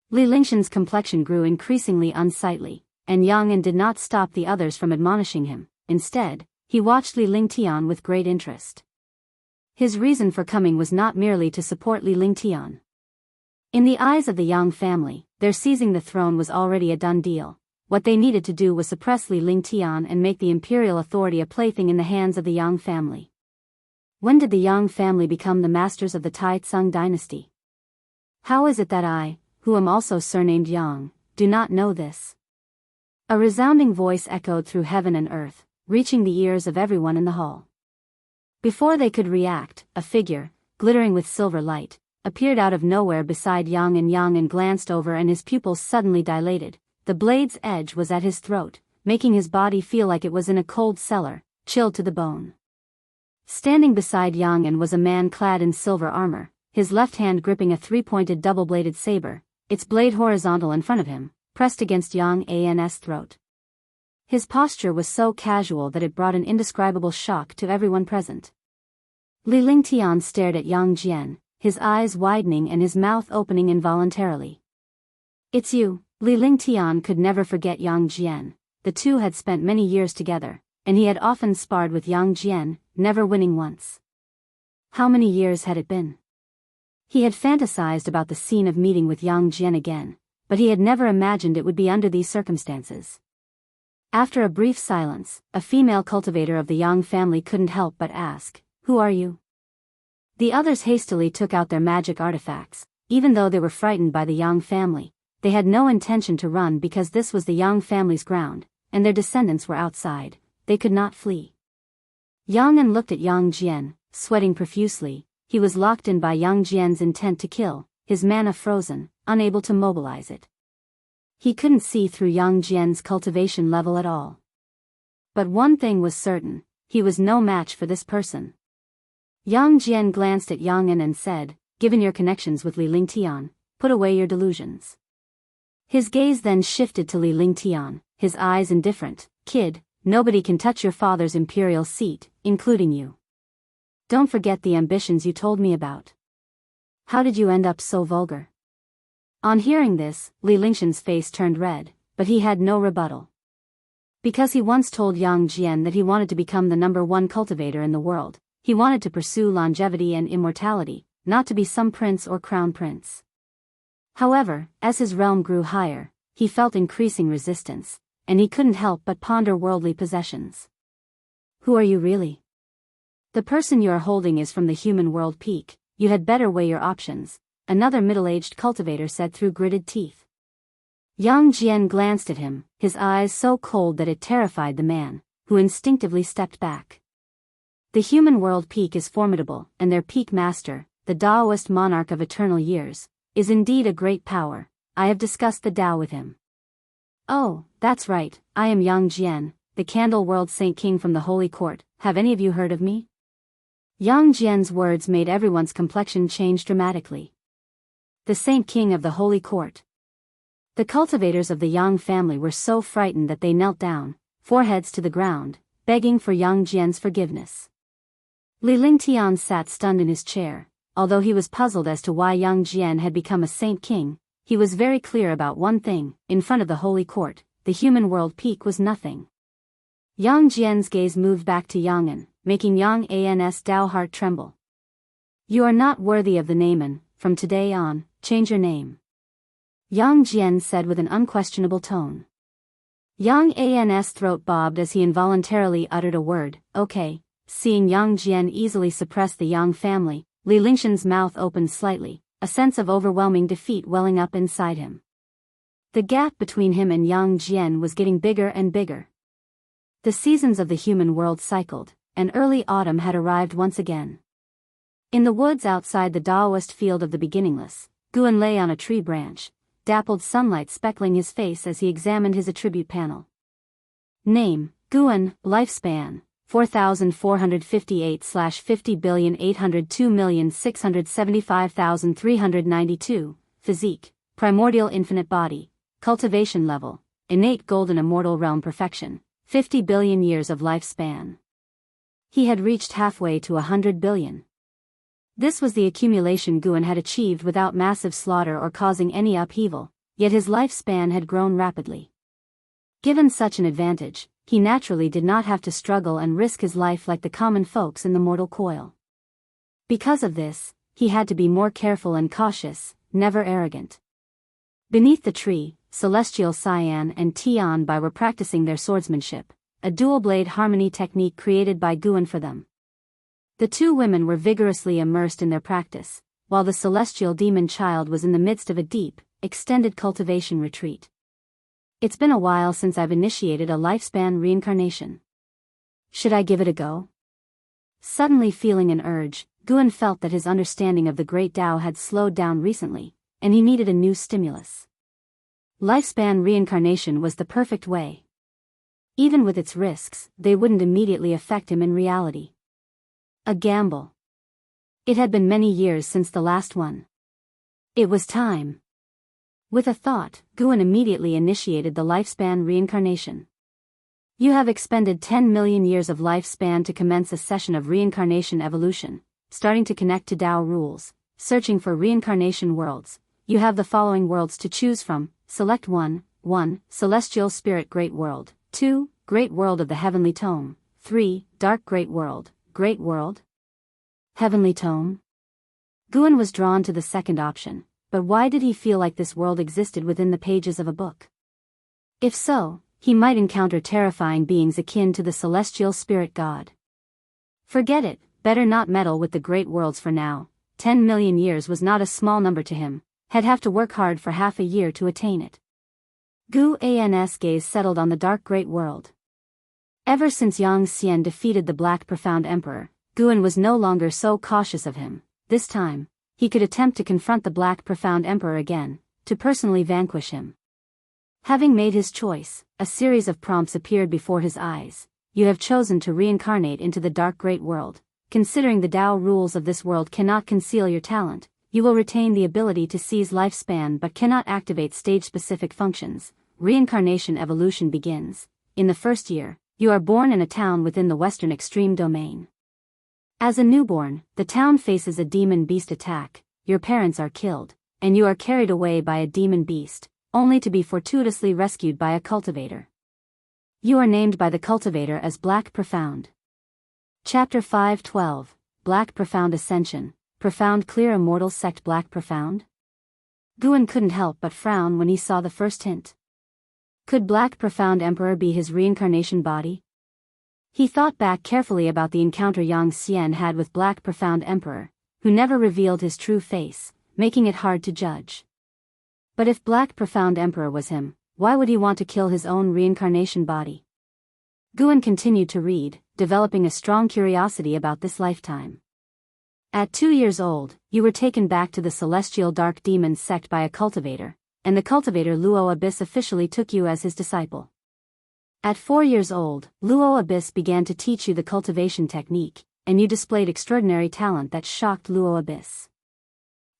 Li Lingtian's complexion grew increasingly unsightly, and Yang'an did not stop the others from admonishing him. Instead, he watched Li Lingtian with great interest. His reason for coming was not merely to support Li Lingtian. In the eyes of the Yang family, their seizing the throne was already a done deal. What they needed to do was suppress Li Lingtian and make the imperial authority a plaything in the hands of the Yang family. When did the Yang family become the masters of the Tai Tsung dynasty? How is it that I, who am also surnamed Yang, do not know this? A resounding voice echoed through heaven and earth, reaching the ears of everyone in the hall. Before they could react, a figure, glittering with silver light, appeared out of nowhere beside Yang and glanced over, and his pupils suddenly dilated. The blade's edge was at his throat, making his body feel like it was in a cold cellar, chilled to the bone. Standing beside Yang'an was a man clad in silver armor, his left hand gripping a three-pointed double-bladed saber, its blade horizontal in front of him, pressed against Yang'an's throat. His posture was so casual that it brought an indescribable shock to everyone present. Li Lingtian stared at Yang Jian, his eyes widening and his mouth opening involuntarily. "It's you." Li Lingtian could never forget Yang Jian. The two had spent many years together, and he had often sparred with Yang Jian, never winning once. How many years had it been? He had fantasized about the scene of meeting with Yang Jian again, but he had never imagined it would be under these circumstances. After a brief silence, a female cultivator of the Yang family couldn't help but ask, "Who are you?" The others hastily took out their magic artifacts. Even though they were frightened by the Yang family, they had no intention to run because this was the Yang family's ground, and their descendants were outside. They could not flee. Yang'an looked at Yang Jian, sweating profusely. He was locked in by Yang Jian's intent to kill, his mana frozen, unable to mobilize it. He couldn't see through Yang Jian's cultivation level at all. But one thing was certain, he was no match for this person. Yang Jian glanced at Yang'an and said, "Given your connections with Li Lingtian, put away your delusions." His gaze then shifted to Li Lingtian, his eyes indifferent. "Kid, nobody can touch your father's imperial seat, including you. Don't forget the ambitions you told me about. How did you end up so vulgar?" On hearing this, Li Lingtian's face turned red, but he had no rebuttal. Because he once told Yang Jian that he wanted to become the #1 cultivator in the world, He wanted to pursue longevity and immortality, not to be some prince or crown prince. However, as his realm grew higher, he felt increasing resistance, and he couldn't help but ponder worldly possessions. Who are you really? The person you are holding is from the human world peak. You had better weigh your options, another middle-aged cultivator said through gritted teeth. Yang Jian glanced at him, his eyes so cold that it terrified the man, who instinctively stepped back. The human world peak is formidable, and their peak master, the Daoist monarch of eternal years, is indeed a great power. I have discussed the Tao with him. Oh, that's right, I am Yang Jian, the Candle World Saint King from the Holy Court. Have any of you heard of me? Yang Jian's words made everyone's complexion change dramatically. The Saint King of the Holy Court. The cultivators of the Yang family were so frightened that they knelt down, foreheads to the ground, begging for Yang Jian's forgiveness. Li Lingtian sat stunned in his chair. Although he was puzzled as to why Yang Jian had become a Saint King, he was very clear about one thing: in front of the Holy Court, the human world peak was nothing. Yang Jian's gaze moved back to Yang'an, making Yang An's Dao heart tremble. You are not worthy of the name, and, from today on, change your name. Yang Jian said with an unquestionable tone. Yang An's throat bobbed as he involuntarily uttered a word, okay. Seeing Yang Jian easily suppress the Yang family, Li Lingshan's mouth opened slightly, a sense of overwhelming defeat welling up inside him. The gap between him and Yang Jian was getting bigger and bigger. The seasons of the human world cycled, and early autumn had arrived once again. In the woods outside the Daoist field of the beginningless, Guan lay on a tree branch, dappled sunlight speckling his face as he examined his attribute panel. Name, Guan, lifespan, 4,458,802,675,392, physique, primordial infinite body, cultivation level, innate golden immortal realm perfection, 50 billion years of lifespan. He had reached halfway to 100 billion. This was the accumulation Guan had achieved without massive slaughter or causing any upheaval, yet his lifespan had grown rapidly. Given such an advantage, he naturally did not have to struggle and risk his life like the common folks in the mortal coil. Because of this, he had to be more careful and cautious, never arrogant. Beneath the tree, Celestial Cyan and Tian Bai were practicing their swordsmanship, a dual-blade harmony technique created by Guan for them. The two women were vigorously immersed in their practice, while the celestial demon child was in the midst of a deep, extended cultivation retreat. It's been a while since I've initiated a lifespan reincarnation. Should I give it a go? Suddenly feeling an urge, Guan felt that his understanding of the Great Tao had slowed down recently, and he needed a new stimulus. Lifespan reincarnation was the perfect way. Even with its risks, they wouldn't immediately affect him in reality. A gamble. It had been many years since the last one. It was time. With a thought, Guan immediately initiated the lifespan reincarnation. You have expended 10 million years of lifespan to commence a session of reincarnation evolution, starting to connect to Tao rules, searching for reincarnation worlds. You have the following worlds to choose from. Select 1. 1. Celestial Spirit Great World. 2. Great World of the Heavenly Tome. 3. Dark Great World. Great World? Heavenly Tome? Guan was drawn to the second option. But why did he feel like this world existed within the pages of a book? If so, he might encounter terrifying beings akin to the celestial spirit god. Forget it, better not meddle with the great worlds for now. 10 million years was not a small number to him, he'd have to work hard for half a year to attain it. Guan's gaze settled on the dark great world. Ever since Yang Xian defeated the Black Profound Emperor, Guan was no longer so cautious of him. This time, he could attempt to confront the Black Profound Emperor again, to personally vanquish him. Having made his choice, a series of prompts appeared before his eyes. You have chosen to reincarnate into the Dark Great World. Considering the Tao rules of this world cannot conceal your talent, you will retain the ability to seize lifespan but cannot activate stage-specific functions. Reincarnation evolution begins. In the first year, you are born in a town within the Western Extreme Domain. As a newborn, the town faces a demon beast attack, your parents are killed, and you are carried away by a demon beast, only to be fortuitously rescued by a cultivator. You are named by the cultivator as Black Profound. Chapter 5:12, Black Profound Ascension, Profound Clear Immortal Sect. Black Profound? Guan couldn't help but frown when he saw the first hint. Could Black Profound Emperor be his reincarnation body? He thought back carefully about the encounter Yang Xian had with Black Profound Emperor, who never revealed his true face, making it hard to judge. But if Black Profound Emperor was him, why would he want to kill his own reincarnation body? Guan continued to read, developing a strong curiosity about this lifetime. At 2 years old, you were taken back to the Celestial Dark Demon sect by a cultivator, and the cultivator Luo Abyss officially took you as his disciple. At 4 years old, Luo Abyss began to teach you the cultivation technique, and you displayed extraordinary talent that shocked Luo Abyss.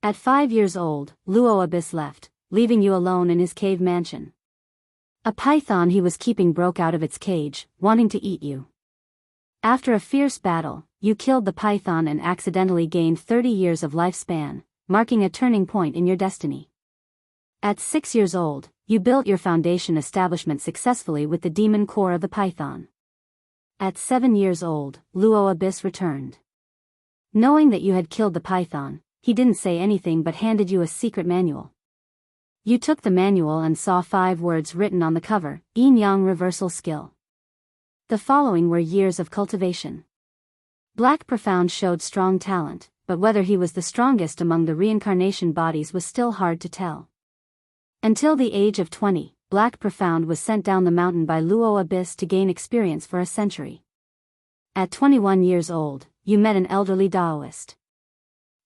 At 5 years old, Luo Abyss left, leaving you alone in his cave mansion. A python he was keeping broke out of its cage, wanting to eat you. After a fierce battle, you killed the python and accidentally gained 30 years of lifespan, marking a turning point in your destiny. At 6 years old, you built your foundation establishment successfully with the demon core of the python. At 7 years old, Luo Abyss returned. Knowing that you had killed the python, he didn't say anything but handed you a secret manual. You took the manual and saw 5 words written on the cover, Yin-Yang Reversal Skill. The following were years of cultivation. Black Profound showed strong talent, but whether he was the strongest among the reincarnation bodies was still hard to tell. Until the age of 20, Black Profound was sent down the mountain by Luo Abyss to gain experience for a century. At 21 years old, you met an elderly Daoist.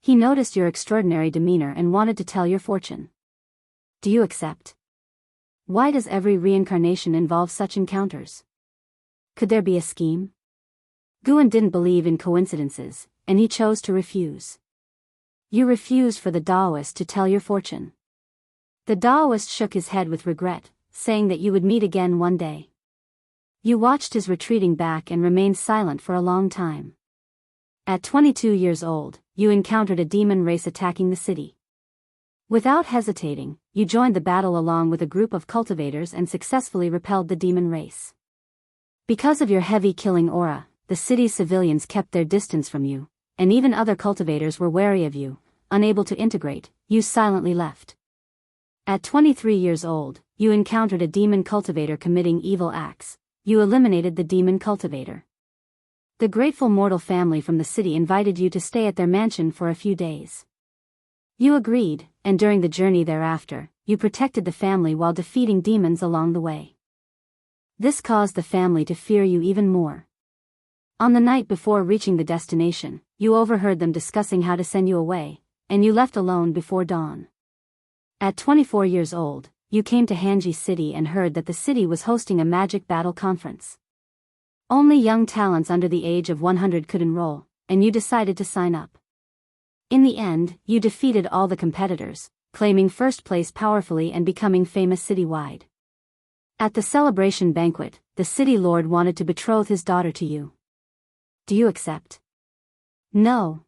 He noticed your extraordinary demeanor and wanted to tell your fortune. Do you accept? Why does every reincarnation involve such encounters? Could there be a scheme? Guan didn't believe in coincidences, and he chose to refuse. You refused for the Daoist to tell your fortune. The Daoist shook his head with regret, saying that you would meet again one day. You watched his retreating back and remained silent for a long time. At 22 years old, you encountered a demon race attacking the city. Without hesitating, you joined the battle along with a group of cultivators and successfully repelled the demon race. Because of your heavy killing aura, the city's civilians kept their distance from you, and even other cultivators were wary of you. Unable to integrate, you silently left. At 23 years old, you encountered a demon cultivator committing evil acts. You eliminated the demon cultivator. The grateful mortal family from the city invited you to stay at their mansion for a few days. You agreed, and during the journey thereafter, you protected the family while defeating demons along the way. This caused the family to fear you even more. On the night before reaching the destination, you overheard them discussing how to send you away, and you left alone before dawn. At 24 years old, you came to Jianghu City and heard that the city was hosting a magic battle conference. Only young talents under the age of 100 could enroll, and you decided to sign up. In the end, you defeated all the competitors, claiming first place powerfully and becoming famous citywide. At the celebration banquet, the city lord wanted to betroth his daughter to you. Do you accept? No.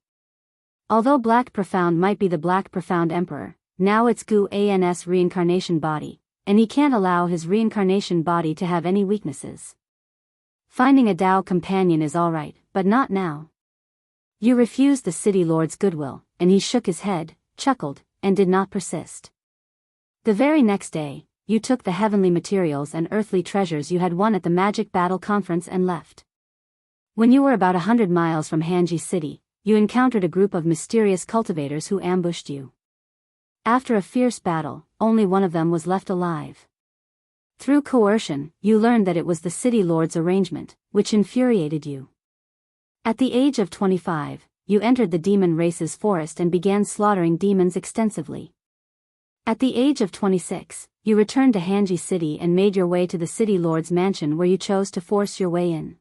Although Black Profound might be the Black Profound Emperor, now it's Gu An's reincarnation body, and he can't allow his reincarnation body to have any weaknesses. Finding a Dao companion is alright, but not now. You refused the city lord's goodwill, and he shook his head, chuckled, and did not persist. The very next day, you took the heavenly materials and earthly treasures you had won at the Magic Battle Conference and left. When you were about 100 miles from Jianghu City, you encountered a group of mysterious cultivators who ambushed you. After a fierce battle, only one of them was left alive. Through coercion, you learned that it was the city lord's arrangement, which infuriated you. At the age of 25, you entered the demon race's forest and began slaughtering demons extensively. At the age of 26, you returned to Jianghu City and made your way to the city lord's mansion where you chose to force your way in.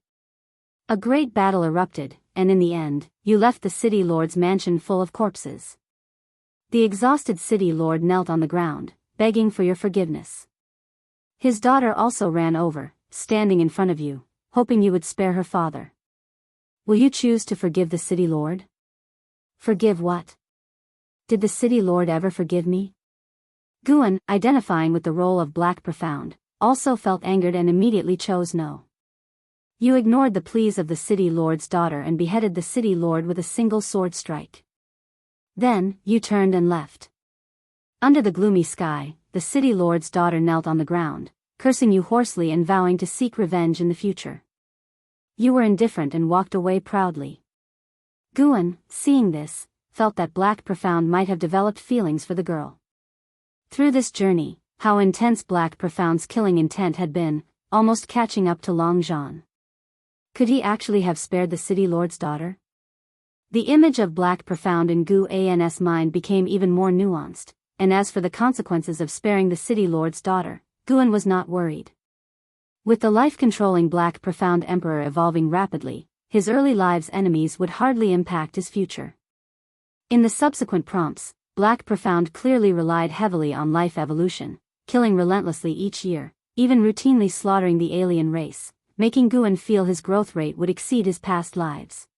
A great battle erupted, and in the end, you left the city lord's mansion full of corpses. The exhausted city lord knelt on the ground, begging for your forgiveness. His daughter also ran over, standing in front of you, hoping you would spare her father. Will you choose to forgive the city lord? Forgive what? Did the city lord ever forgive me? Guan, identifying with the role of Black Profound, also felt angered and immediately chose no. You ignored the pleas of the city lord's daughter and beheaded the city lord with a single sword strike. Then, you turned and left. Under the gloomy sky, the city lord's daughter knelt on the ground, cursing you hoarsely and vowing to seek revenge in the future. You were indifferent and walked away proudly. Guan, seeing this, felt that Black Profound might have developed feelings for the girl. Through this journey, how intense Black Profound's killing intent had been, almost catching up to Long Zhan. Could he actually have spared the city lord's daughter? The image of Black Profound in Gu An's mind became even more nuanced, and as for the consequences of sparing the city lord's daughter, Guan was not worried. With the life-controlling Black Profound Emperor evolving rapidly, his early live's enemies would hardly impact his future. In the subsequent prompts, Black Profound clearly relied heavily on life evolution, killing relentlessly each year, even routinely slaughtering the alien race, making Guan feel his growth rate would exceed his past lives.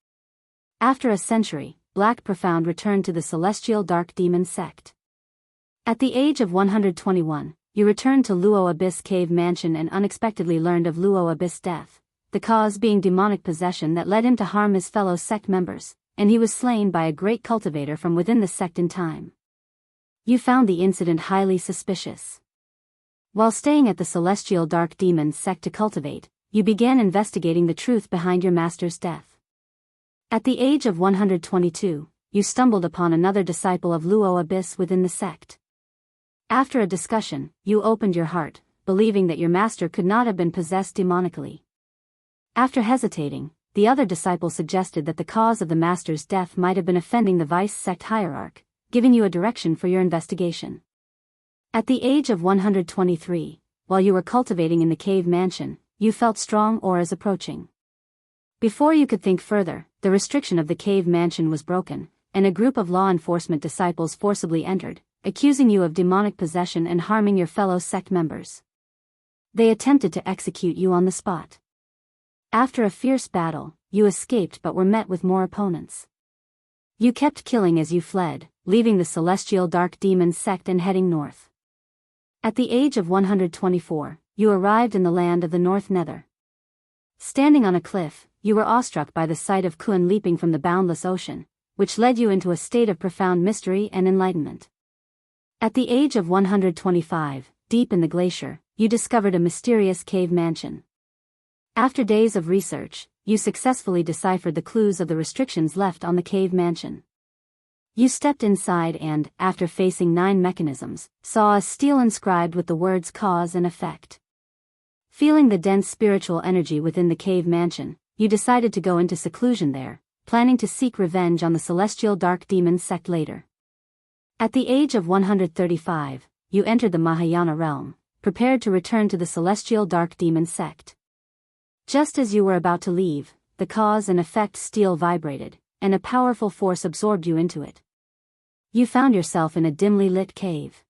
After a century, Black Profound returned to the Celestial Dark Demon sect. At the age of 121, you returned to Luo Abyss Cave Mansion and unexpectedly learned of Luo Abyss' death, the cause being demonic possession that led him to harm his fellow sect members, and he was slain by a great cultivator from within the sect in time. You found the incident highly suspicious. While staying at the Celestial Dark Demon sect to cultivate, you began investigating the truth behind your master's death. At the age of 122, you stumbled upon another disciple of Luo Abyss within the sect. After a discussion, you opened your heart, believing that your master could not have been possessed demonically. After hesitating, the other disciple suggested that the cause of the master's death might have been offending the vice sect hierarch, giving you a direction for your investigation. At the age of 123, while you were cultivating in the cave mansion, you felt strong auras approaching. Before you could think further, the restriction of the cave mansion was broken, and a group of law enforcement disciples forcibly entered, accusing you of demonic possession and harming your fellow sect members. They attempted to execute you on the spot. After a fierce battle, you escaped but were met with more opponents. You kept killing as you fled, leaving the Celestial Dark Demon sect and heading north. At the age of 124, you arrived in the land of the North Nether. Standing on a cliff, you were awestruck by the sight of Kun leaping from the boundless ocean, which led you into a state of profound mystery and enlightenment. At the age of 125, deep in the glacier, you discovered a mysterious cave mansion. After days of research, you successfully deciphered the clues of the restrictions left on the cave mansion. You stepped inside and, after facing 9 mechanisms, saw a stele inscribed with the words cause and effect. Feeling the dense spiritual energy within the cave mansion, you decided to go into seclusion there, planning to seek revenge on the Celestial Dark Demon sect later. At the age of 135, you entered the Mahayana realm, prepared to return to the Celestial Dark Demon sect. Just as you were about to leave, the cause and effect stele vibrated, and a powerful force absorbed you into it. You found yourself in a dimly lit cave.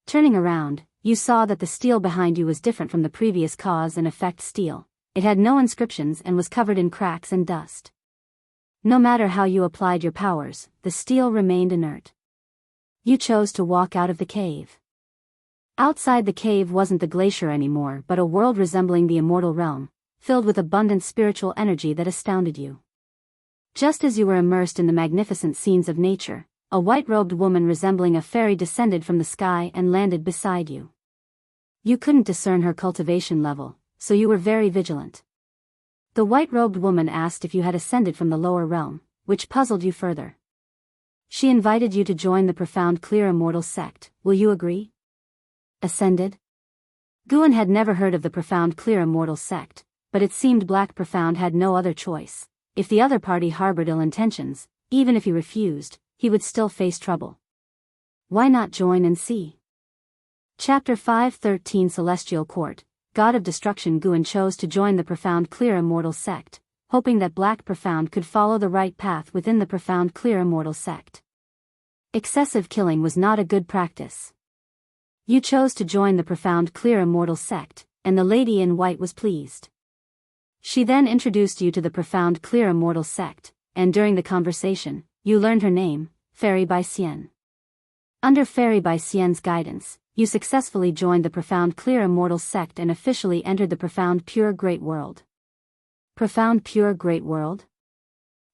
Turning around, you saw that the stele behind you was different from the previous cause and effect stele. It had no inscriptions and was covered in cracks and dust. No matter how you applied your powers, the stele remained inert. You chose to walk out of the cave. Outside the cave wasn't the glacier anymore but a world resembling the immortal realm, filled with abundant spiritual energy that astounded you. Just as you were immersed in the magnificent scenes of nature, a white-robed woman resembling a fairy descended from the sky and landed beside you. You couldn't discern her cultivation level, so you were very vigilant. The white-robed woman asked if you had ascended from the lower realm, which puzzled you further. She invited you to join the Profound Clear Immortal sect. Will you agree? Ascended? Guan had never heard of the Profound Clear Immortal sect, but it seemed Black Profound had no other choice. If the other party harbored ill intentions, even if he refused, he would still face trouble. Why not join and see? Chapter 513 Celestial Court. God of Destruction. Guan chose to join the Profound Clear Immortal sect, hoping that Black Profound could follow the right path within the Profound Clear Immortal sect. Excessive killing was not a good practice. You chose to join the Profound Clear Immortal sect, and the lady in white was pleased. She then introduced you to the Profound Clear Immortal sect, and during the conversation, you learned her name, Fairy Bai Xian. Under Fairy Bai Xian's guidance, you successfully joined the Profound Clear Immortal sect and officially entered the Profound Pure Great World. Profound pure great world?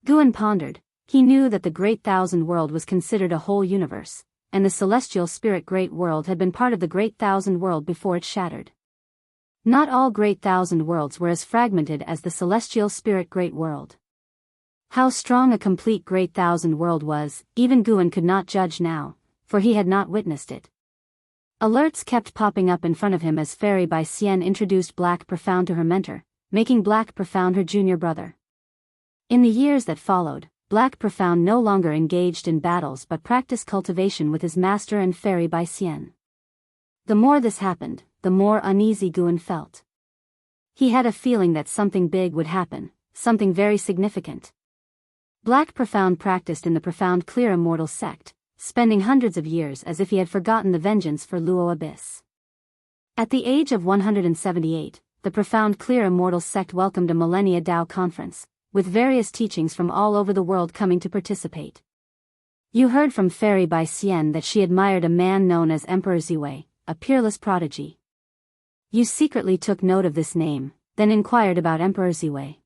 Guan pondered. He knew that the Great Thousand World was considered a whole universe, and the celestial spirit Great World had been part of the Great Thousand World before it shattered. Not all Great Thousand Worlds were as fragmented as the celestial spirit Great World. How strong a complete Great Thousand World was, even Guan could not judge now, for he had not witnessed it. Alerts kept popping up in front of him as Fairy Bai Xian introduced Black Profound to her mentor, making Black Profound her junior brother. In the years that followed, Black Profound no longer engaged in battles but practiced cultivation with his master and Fairy Bai Xian. The more this happened, the more uneasy Guan felt. He had a feeling that something big would happen, something very significant. Black Profound practiced in the Profound Clear Immortal sect, spending hundreds of years as if he had forgotten the vengeance for Luo Abyss. At the age of 178, the Profound Clear Immortal sect welcomed a Millennia Dao conference, with various teachings from all over the world coming to participate. You heard from Fairy Bai Xian that she admired a man known as Emperor Ziwei, a peerless prodigy. You secretly took note of this name, then inquired about Emperor Ziwei.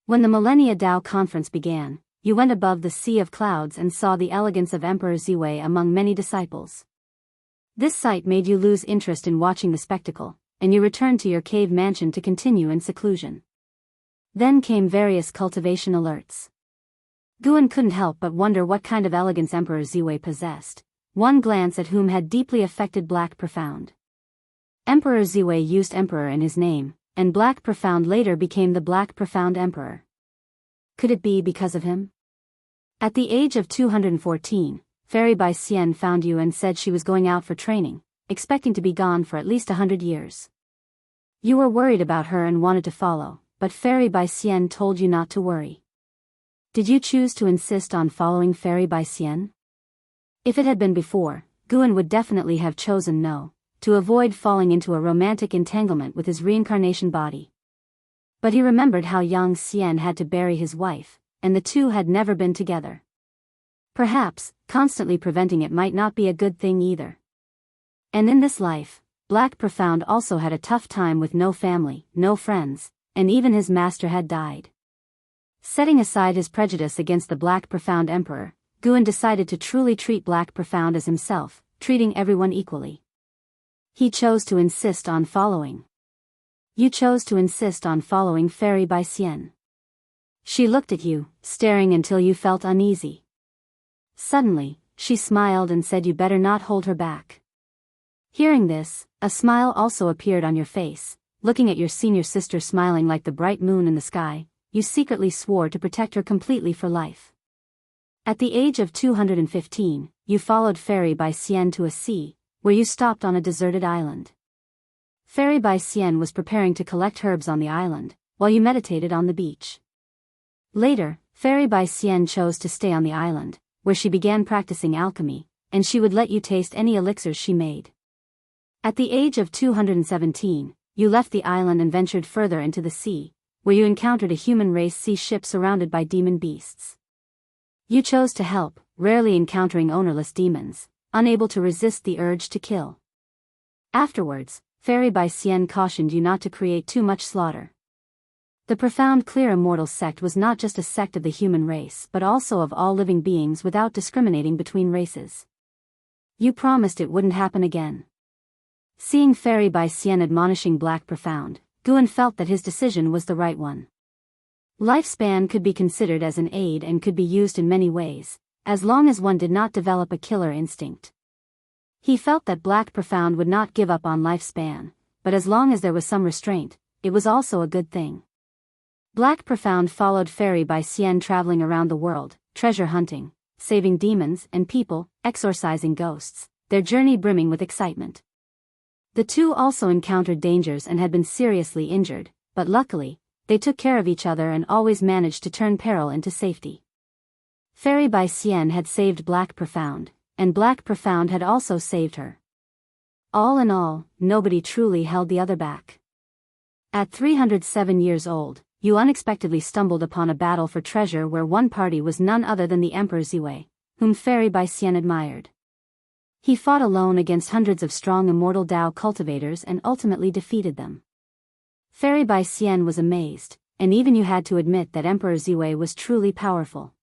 When the Millennia Dao conference began, you went above the sea of clouds and saw the elegance of Emperor Ziwei among many disciples. This sight made you lose interest in watching the spectacle, and you returned to your cave mansion to continue in seclusion. Then came various cultivation alerts. Guan couldn't help but wonder what kind of elegance Emperor Ziwei possessed, one glance at whom had deeply affected Black Profound. Emperor Ziwei used Emperor in his name, and Black Profound later became the Black Profound Emperor. Could it be because of him? At the age of 214, Fairy Bai Xian found you and said she was going out for training, expecting to be gone for at least 100 years. You were worried about her and wanted to follow, but Fairy Bai Xian told you not to worry. Did you choose to insist on following Fairy Bai Xian? If it had been before, Guan would definitely have chosen no, to avoid falling into a romantic entanglement with his reincarnation body. But he remembered how Yang Xian had to bury his wife, and the two had never been together. Perhaps, constantly preventing it might not be a good thing either. And in this life, Black Profound also had a tough time with no family, no friends, and even his master had died. Setting aside his prejudice against the Black Profound Emperor, Guan decided to truly treat Black Profound as himself, treating everyone equally. He chose to insist on following. You chose to insist on following Fairy Bai Xian. She looked at you, staring until you felt uneasy. Suddenly, she smiled and said you better not hold her back. Hearing this, a smile also appeared on your face. Looking at your senior sister smiling like the bright moon in the sky, you secretly swore to protect her completely for life. At the age of 215, you followed Fairy Bai Xian to a sea, where you stopped on a deserted island. Fairy Bai Xian was preparing to collect herbs on the island, while you meditated on the beach. Later, Fairy Bai Xian chose to stay on the island, where she began practicing alchemy, and she would let you taste any elixirs she made. At the age of 217, you left the island and ventured further into the sea, where you encountered a human race sea ship surrounded by demon beasts. You chose to help, rarely encountering ownerless demons, unable to resist the urge to kill. Afterwards, Fairy Bai Xian cautioned you not to create too much slaughter. The Profound Clear Immortal sect was not just a sect of the human race but also of all living beings without discriminating between races. You promised it wouldn't happen again. Seeing Fairy Bai Xian admonishing Black Profound, Guan felt that his decision was the right one. Lifespan could be considered as an aid and could be used in many ways, as long as one did not develop a killer instinct. He felt that Black Profound would not give up on lifespan, but as long as there was some restraint, it was also a good thing. Black Profound followed Fairy Bai Xian traveling around the world, treasure hunting, saving demons and people, exorcising ghosts, their journey brimming with excitement. The two also encountered dangers and had been seriously injured, but luckily, they took care of each other and always managed to turn peril into safety. Fairy Bai Xian had saved Black Profound, and Black Profound had also saved her. All in all, nobody truly held the other back. At 307 years old, you unexpectedly stumbled upon a battle for treasure where one party was none other than the Emperor Ziwei, whom Fairy Bai Xian admired. He fought alone against hundreds of strong immortal Dao cultivators and ultimately defeated them. Fairy Bai Xian was amazed, and even you had to admit that Emperor Ziwei was truly powerful.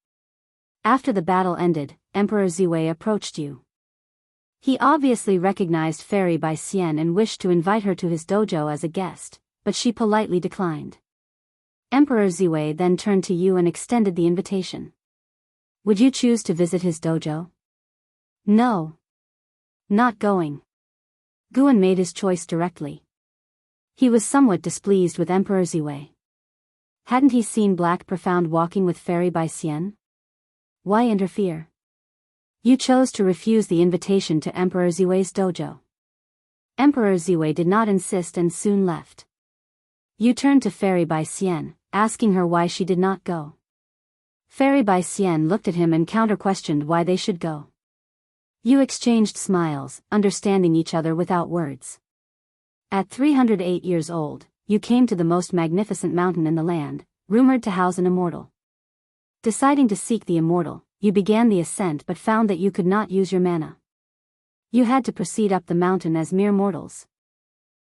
After the battle ended, Emperor Ziwei approached you. He obviously recognized Fairy Bai Xian and wished to invite her to his dojo as a guest, but she politely declined. Emperor Ziwei then turned to you and extended the invitation. Would you choose to visit his dojo? No. Not going. Guan made his choice directly. He was somewhat displeased with Emperor Ziwei. Hadn't he seen Black Profound walking with Fairy Bai Xian? Why interfere? You chose to refuse the invitation to Emperor Ziwei's dojo. Emperor Ziwei did not insist and soon left. You turned to Fairy Bai Xian, asking her why she did not go. Fairy Bai Xian looked at him and counter-questioned why they should go. You exchanged smiles, understanding each other without words. At 308 years old, you came to the most magnificent mountain in the land, rumored to house an immortal. Deciding to seek the immortal, you began the ascent but found that you could not use your mana. You had to proceed up the mountain as mere mortals.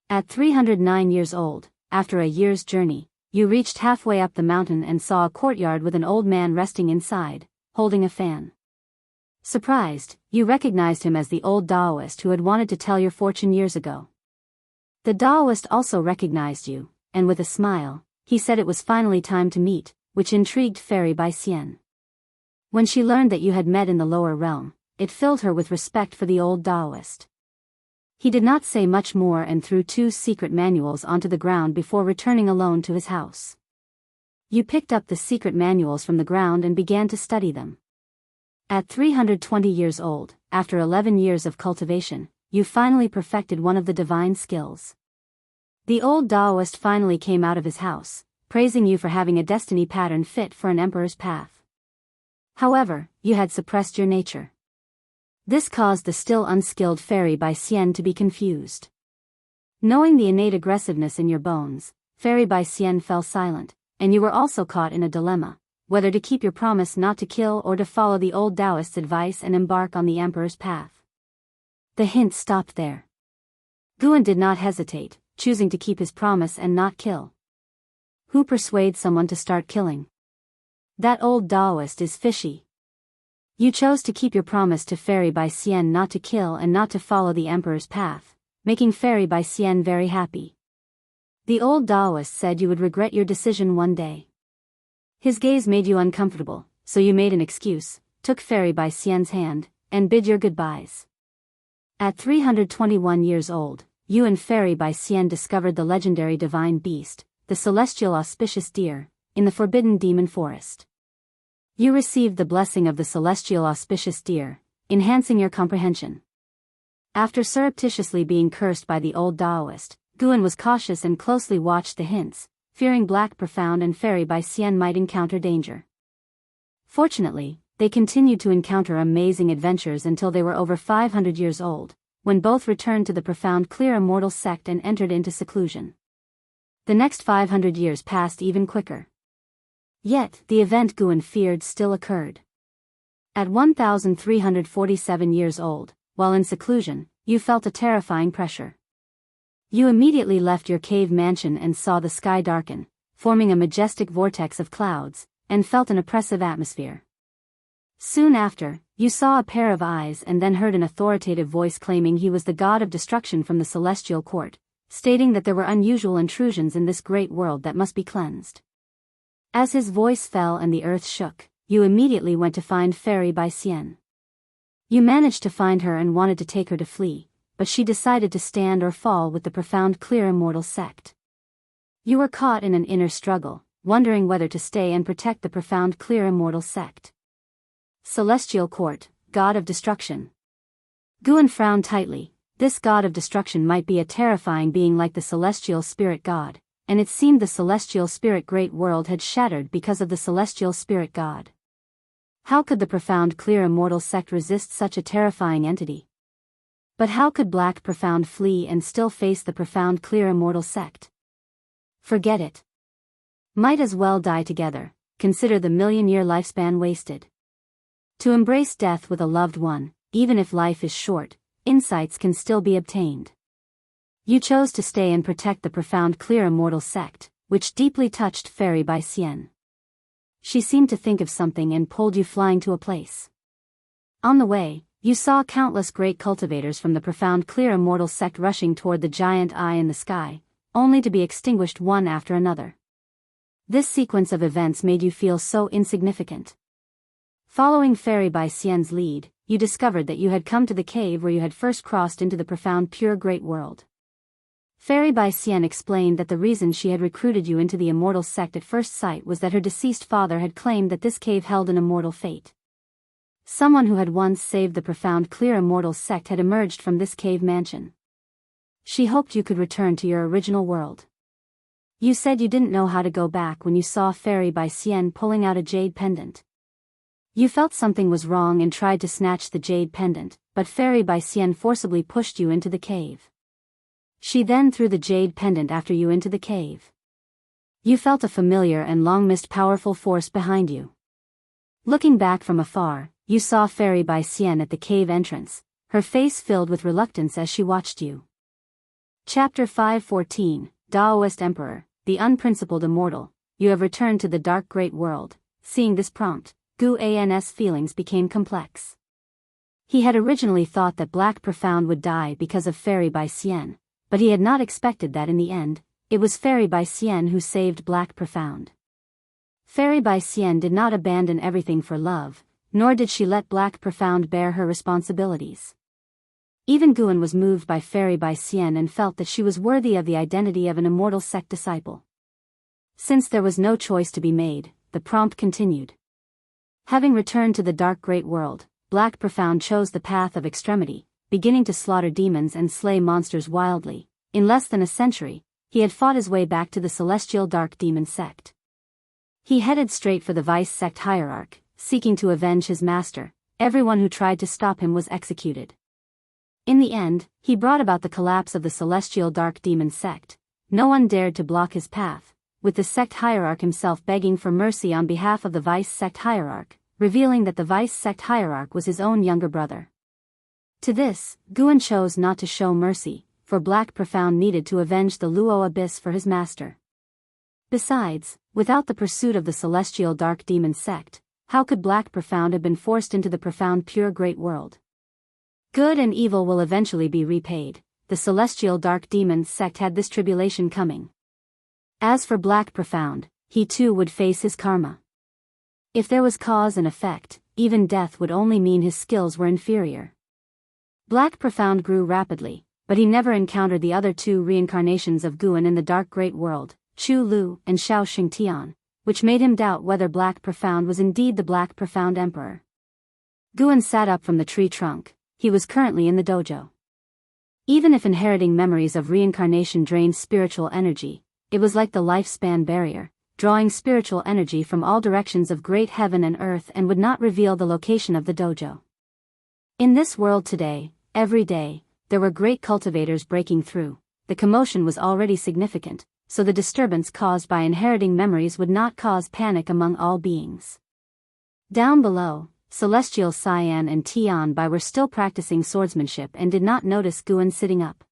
At 309 years old, after a year's journey, you reached halfway up the mountain and saw a courtyard with an old man resting inside, holding a fan. Surprised, you recognized him as the old Daoist who had wanted to tell your fortune years ago. The Daoist also recognized you, and with a smile, he said it was finally time to meet, which intrigued Fairy Bai Xian. When she learned that you had met in the lower realm, it filled her with respect for the old Daoist. He did not say much more and threw 2 secret manuals onto the ground before returning alone to his house. You picked up the secret manuals from the ground and began to study them. At 320 years old, after 11 years of cultivation, you finally perfected one of the divine skills. The old Daoist finally came out of his house, praising you for having a destiny pattern fit for an emperor's path. However, you had suppressed your nature. This caused the still unskilled Fairy Bai Xian to be confused. Knowing the innate aggressiveness in your bones, Fairy Bai Xian fell silent, and you were also caught in a dilemma, whether to keep your promise not to kill or to follow the old Daoist's advice and embark on the emperor's path. The hint stopped there. Guan did not hesitate, choosing to keep his promise and not kill. Who persuades someone to start killing? That old Daoist is fishy. You chose to keep your promise to Fairy Bai Xian not to kill and not to follow the emperor's path, making Fairy Bai Xian very happy. The old Daoist said you would regret your decision one day. His gaze made you uncomfortable, so you made an excuse, took Fairy Bai Xian's hand, and bid your goodbyes. At 321 years old, you and Fairy Bai Xian discovered the legendary divine beast, the celestial auspicious deer, in the forbidden demon forest. You received the blessing of the celestial auspicious deer, enhancing your comprehension. After surreptitiously being cursed by the old Daoist, Guan was cautious and closely watched the hints, fearing Black Profound and Fairy Bai Xian might encounter danger. Fortunately, they continued to encounter amazing adventures until they were over 500 years old, when both returned to the Profound Clear Immortal sect and entered into seclusion. The next 500 years passed even quicker. Yet, the event Guan feared still occurred. At 1,347 years old, while in seclusion, you felt a terrifying pressure. You immediately left your cave mansion and saw the sky darken, forming a majestic vortex of clouds, and felt an oppressive atmosphere. Soon after, you saw a pair of eyes and then heard an authoritative voice claiming he was the god of destruction from the celestial court, stating that there were unusual intrusions in this great world that must be cleansed. As his voice fell and the earth shook, you immediately went to find Fairy Bai Xian. You managed to find her and wanted to take her to flee, but she decided to stand or fall with the Profound Clear Immortal sect. You were caught in an inner struggle, wondering whether to stay and protect the Profound Clear Immortal sect. Celestial Court, God of Destruction. Guan frowned tightly. This God of Destruction might be a terrifying being like the Celestial Spirit God, and it seemed the Celestial Spirit Great World had shattered because of the Celestial Spirit God. How could the Profound Clear Immortal sect resist such a terrifying entity? But how could Black Profound flee and still face the Profound Clear Immortal sect? Forget it. Might as well die together, consider the million-year lifespan wasted. To embrace death with a loved one, even if life is short, insights can still be obtained. You chose to stay and protect the Profound Clear Immortal sect, which deeply touched Fairy Bai Xian. She seemed to think of something and pulled you flying to a place. On the way, you saw countless great cultivators from the profound clear immortal sect rushing toward the giant eye in the sky, only to be extinguished one after another. This sequence of events made you feel so insignificant. Following Fairy Bai Xian's lead, you discovered that you had come to the cave where you had first crossed into the profound pure great world. Fairy Bai Xian explained that the reason she had recruited you into the immortal sect at first sight was that her deceased father had claimed that this cave held an immortal fate. Someone who had once saved the profound clear immortal sect had emerged from this cave mansion. She hoped you could return to your original world. You said you didn't know how to go back when you saw Fairy Bai Xian pulling out a jade pendant. You felt something was wrong and tried to snatch the jade pendant, but Fairy Bai Xian forcibly pushed you into the cave. She then threw the jade pendant after you into the cave. You felt a familiar and long-missed powerful force behind you. Looking back from afar, you saw Fairy Bai Xian at the cave entrance, her face filled with reluctance as she watched you. Chapter 514, Daoist Emperor, the Unprincipled Immortal. You have returned to the dark great world. Seeing this prompt, Gu An's feelings became complex. He had originally thought that Black Profound would die because of Fairy Bai Xian, but he had not expected that in the end, it was Fairy Bai Xian who saved Black Profound. Fairy Bai Xian did not abandon everything for love, nor did she let Black Profound bear her responsibilities. Even Guan was moved by Fairy Bai Xian and felt that she was worthy of the identity of an immortal sect disciple. Since there was no choice to be made, the prompt continued. Having returned to the dark great world, Black Profound chose the path of extremity, beginning to slaughter demons and slay monsters wildly. In less than a century, he had fought his way back to the celestial dark demon sect. He headed straight for the vice sect hierarch, seeking to avenge his master. Everyone who tried to stop him was executed. In the end, he brought about the collapse of the celestial dark demon sect. No one dared to block his path, with the sect hierarch himself begging for mercy on behalf of the vice sect hierarch, revealing that the vice sect hierarch was his own younger brother. To this, Guan chose not to show mercy, for Black Profound needed to avenge the Luo Abyss for his master. Besides, without the pursuit of the celestial dark demon sect, how could Black Profound have been forced into the profound pure great world? Good and evil will eventually be repaid. The celestial dark demon sect had this tribulation coming. As for Black Profound, he too would face his karma. If there was cause and effect, even death would only mean his skills were inferior. Black Profound grew rapidly, but he never encountered the other two reincarnations of Guan in the dark great world, Chu Lu and Xiao Xingtian, which made him doubt whether Black Profound was indeed the Black Profound Emperor. Guan sat up from the tree trunk. He was currently in the dojo. Even if inheriting memories of reincarnation drained spiritual energy, it was like the lifespan barrier, drawing spiritual energy from all directions of great heaven and earth and would not reveal the location of the dojo. In this world today, every day, there were great cultivators breaking through. The commotion was already significant, so the disturbance caused by inheriting memories would not cause panic among all beings. Down below, Celestial Cyan and Tian Bai were still practicing swordsmanship and did not notice Guan sitting up.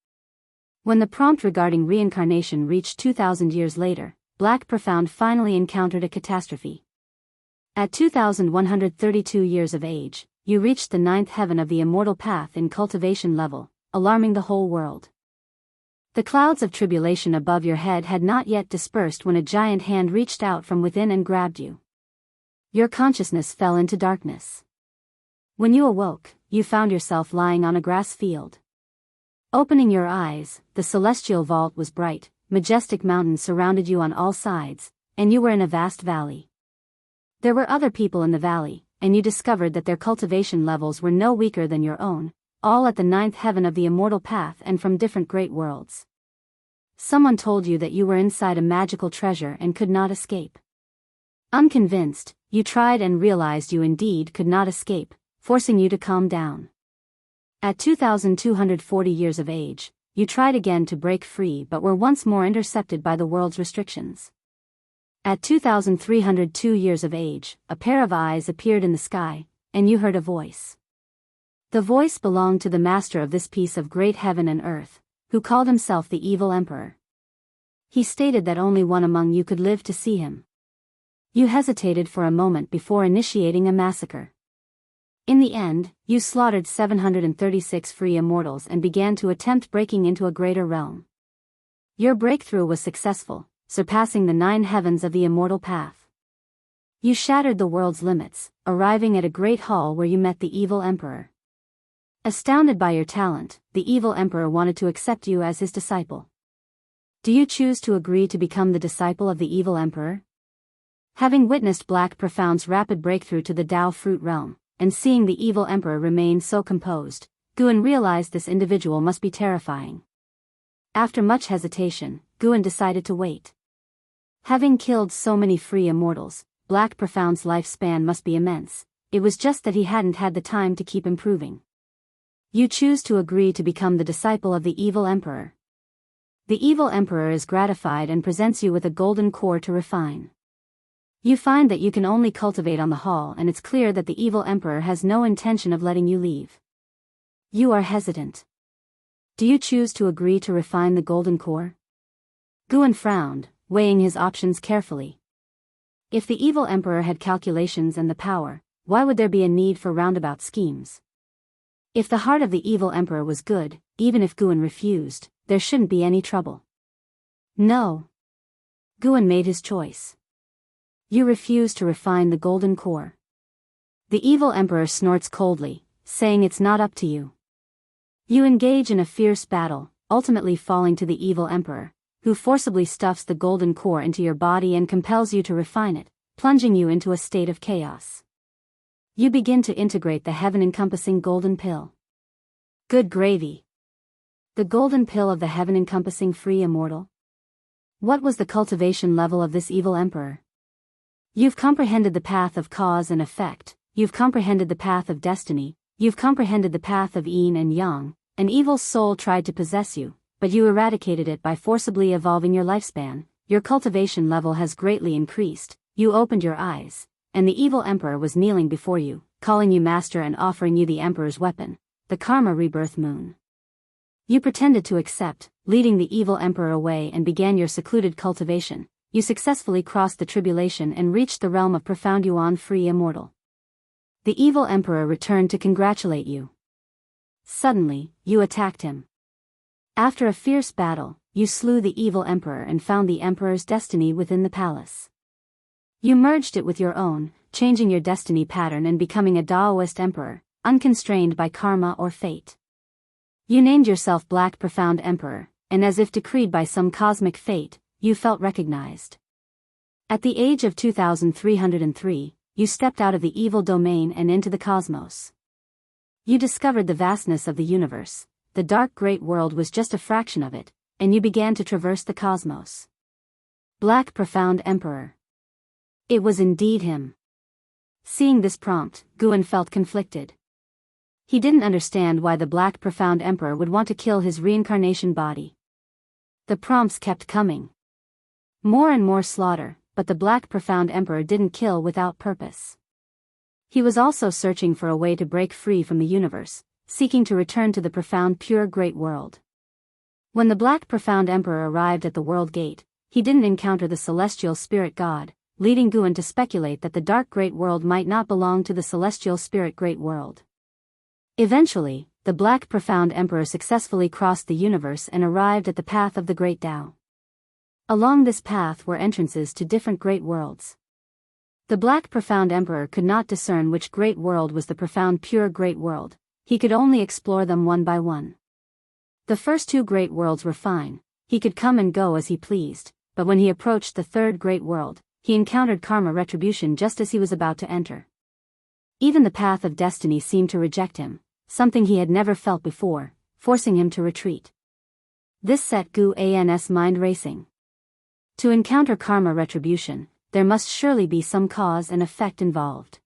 When the prompt regarding reincarnation reached 2,000 years later, Black Profound finally encountered a catastrophe. At 2,132 years of age, you reached the 9th heaven of the immortal path in cultivation level, alarming the whole world. The clouds of tribulation above your head had not yet dispersed when a giant hand reached out from within and grabbed you. Your consciousness fell into darkness. When you awoke, you found yourself lying on a grass field. Opening your eyes, the celestial vault was bright, majestic mountains surrounded you on all sides, and you were in a vast valley. There were other people in the valley, and you discovered that their cultivation levels were no weaker than your own, all at the 9th heaven of the immortal path and from different great worlds. Someone told you that you were inside a magical treasure and could not escape. Unconvinced, you tried and realized you indeed could not escape, forcing you to calm down. At 2,240 years of age, you tried again to break free but were once more intercepted by the world's restrictions. At 2,302 years of age, a pair of eyes appeared in the sky, and you heard a voice. The voice belonged to the master of this piece of great heaven and earth, who called himself the evil emperor. He stated that only one among you could live to see him. You hesitated for a moment before initiating a massacre. In the end, you slaughtered 736 free immortals and began to attempt breaking into a greater realm. Your breakthrough was successful, surpassing the 9 heavens of the immortal path. You shattered the world's limits, arriving at a great hall where you met the evil emperor. Astounded by your talent, the evil emperor wanted to accept you as his disciple. Do you choose to agree to become the disciple of the evil emperor? Having witnessed Black Profound's rapid breakthrough to the Dao fruit realm, and seeing the evil emperor remain so composed, Guan realized this individual must be terrifying. After much hesitation, Guan decided to wait. Having killed so many free immortals, Black Profound's lifespan must be immense. It was just that he hadn't had the time to keep improving. You choose to agree to become the disciple of the evil emperor. The evil emperor is gratified and presents you with a golden core to refine. You find that you can only cultivate on the hall, and it's clear that the evil emperor has no intention of letting you leave. You are hesitant. Do you choose to agree to refine the golden core? Guan frowned, weighing his options carefully. If the evil emperor had calculations and the power, why would there be a need for roundabout schemes? If the heart of the evil emperor was good, even if Guan refused, there shouldn't be any trouble. No. Guan made his choice. You refuse to refine the golden core. The evil emperor snorts coldly, saying it's not up to you. You engage in a fierce battle, ultimately falling to the evil emperor, who forcibly stuffs the golden core into your body and compels you to refine it, plunging you into a state of chaos. You begin to integrate the heaven-encompassing golden pill. Good gravy. The golden pill of the heaven-encompassing free immortal? What was the cultivation level of this evil emperor? You've comprehended the path of cause and effect, you've comprehended the path of destiny, you've comprehended the path of yin and yang. An evil soul tried to possess you, but you eradicated it by forcibly evolving your lifespan. Your cultivation level has greatly increased. You opened your eyes, and the evil emperor was kneeling before you, calling you master and offering you the emperor's weapon, the karma rebirth moon. You pretended to accept, leading the evil emperor away, and began your secluded cultivation. You successfully crossed the tribulation and reached the realm of profound Yuan free immortal. The evil emperor returned to congratulate you. Suddenly, you attacked him. After a fierce battle, you slew the evil emperor and found the emperor's destiny within the palace. You merged it with your own, changing your destiny pattern and becoming a Daoist emperor, unconstrained by karma or fate. You named yourself Black Profound Emperor, and as if decreed by some cosmic fate, you felt recognized. At the age of 2303, you stepped out of the evil domain and into the cosmos. You discovered the vastness of the universe. The dark great world was just a fraction of it, and you began to traverse the cosmos. Black Profound Emperor. It was indeed him. Seeing this prompt, Guan felt conflicted. He didn't understand why the Black Profound Emperor would want to kill his reincarnation body. The prompts kept coming. More and more slaughter, but the Black Profound Emperor didn't kill without purpose. He was also searching for a way to break free from the universe, seeking to return to the profound pure great world. When the Black Profound Emperor arrived at the world gate, he didn't encounter the celestial spirit god, leading Guan to speculate that the dark great world might not belong to the celestial spirit great world. Eventually, the Black Profound Emperor successfully crossed the universe and arrived at the path of the Great Tao. Along this path were entrances to different great worlds. The Black Profound Emperor could not discern which great world was the profound pure great world. He could only explore them one by one. The first 2 great worlds were fine. He could come and go as he pleased, but when he approached the 3rd great world, he encountered karma retribution just as he was about to enter. Even the path of destiny seemed to reject him, something he had never felt before, forcing him to retreat. This set Guan's mind racing. To encounter karma retribution, there must surely be some cause and effect involved.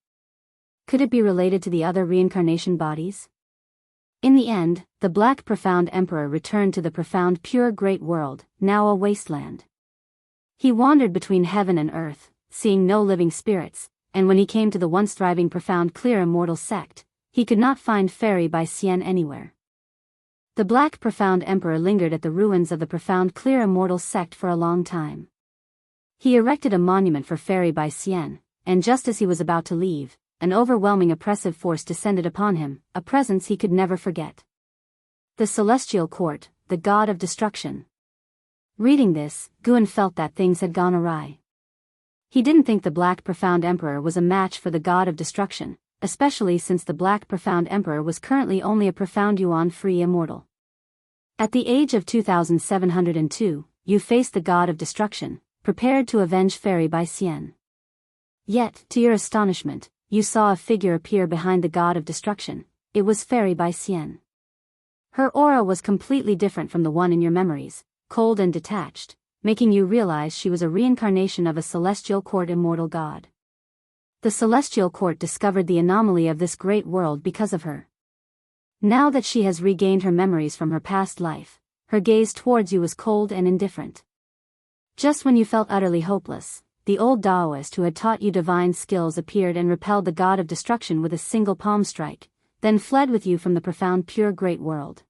Could it be related to the other reincarnation bodies? In the end, the Black Profound Emperor returned to the profound pure great world, now a wasteland. He wandered between heaven and earth, seeing no living spirits, and when he came to the once thriving profound clear immortal sect, he could not find Fairy by Xian anywhere. The Black Profound Emperor lingered at the ruins of the Profound Clear Immortal sect for a long time. He erected a monument for Fairy Bai Xian, and just as he was about to leave, an overwhelming oppressive force descended upon him, a presence he could never forget. The Celestial Court, the God of Destruction. Reading this, Guan felt that things had gone awry. He didn't think the Black Profound Emperor was a match for the God of Destruction, especially since the Black Profound Emperor was currently only a Profound Yuan free immortal. At the age of 2702, you faced the God of Destruction, prepared to avenge Fairy Bai Xian. Yet, to your astonishment, you saw a figure appear behind the God of Destruction. It was Fairy Bai Xian. Her aura was completely different from the one in your memories, cold and detached, making you realize she was a reincarnation of a Celestial Court immortal god. The Celestial Court discovered the anomaly of this great world because of her. Now that she has regained her memories from her past life, her gaze towards you was cold and indifferent. Just when you felt utterly hopeless, the old Daoist who had taught you divine skills appeared and repelled the God of Destruction with a single palm strike, then fled with you from the profound pure great world.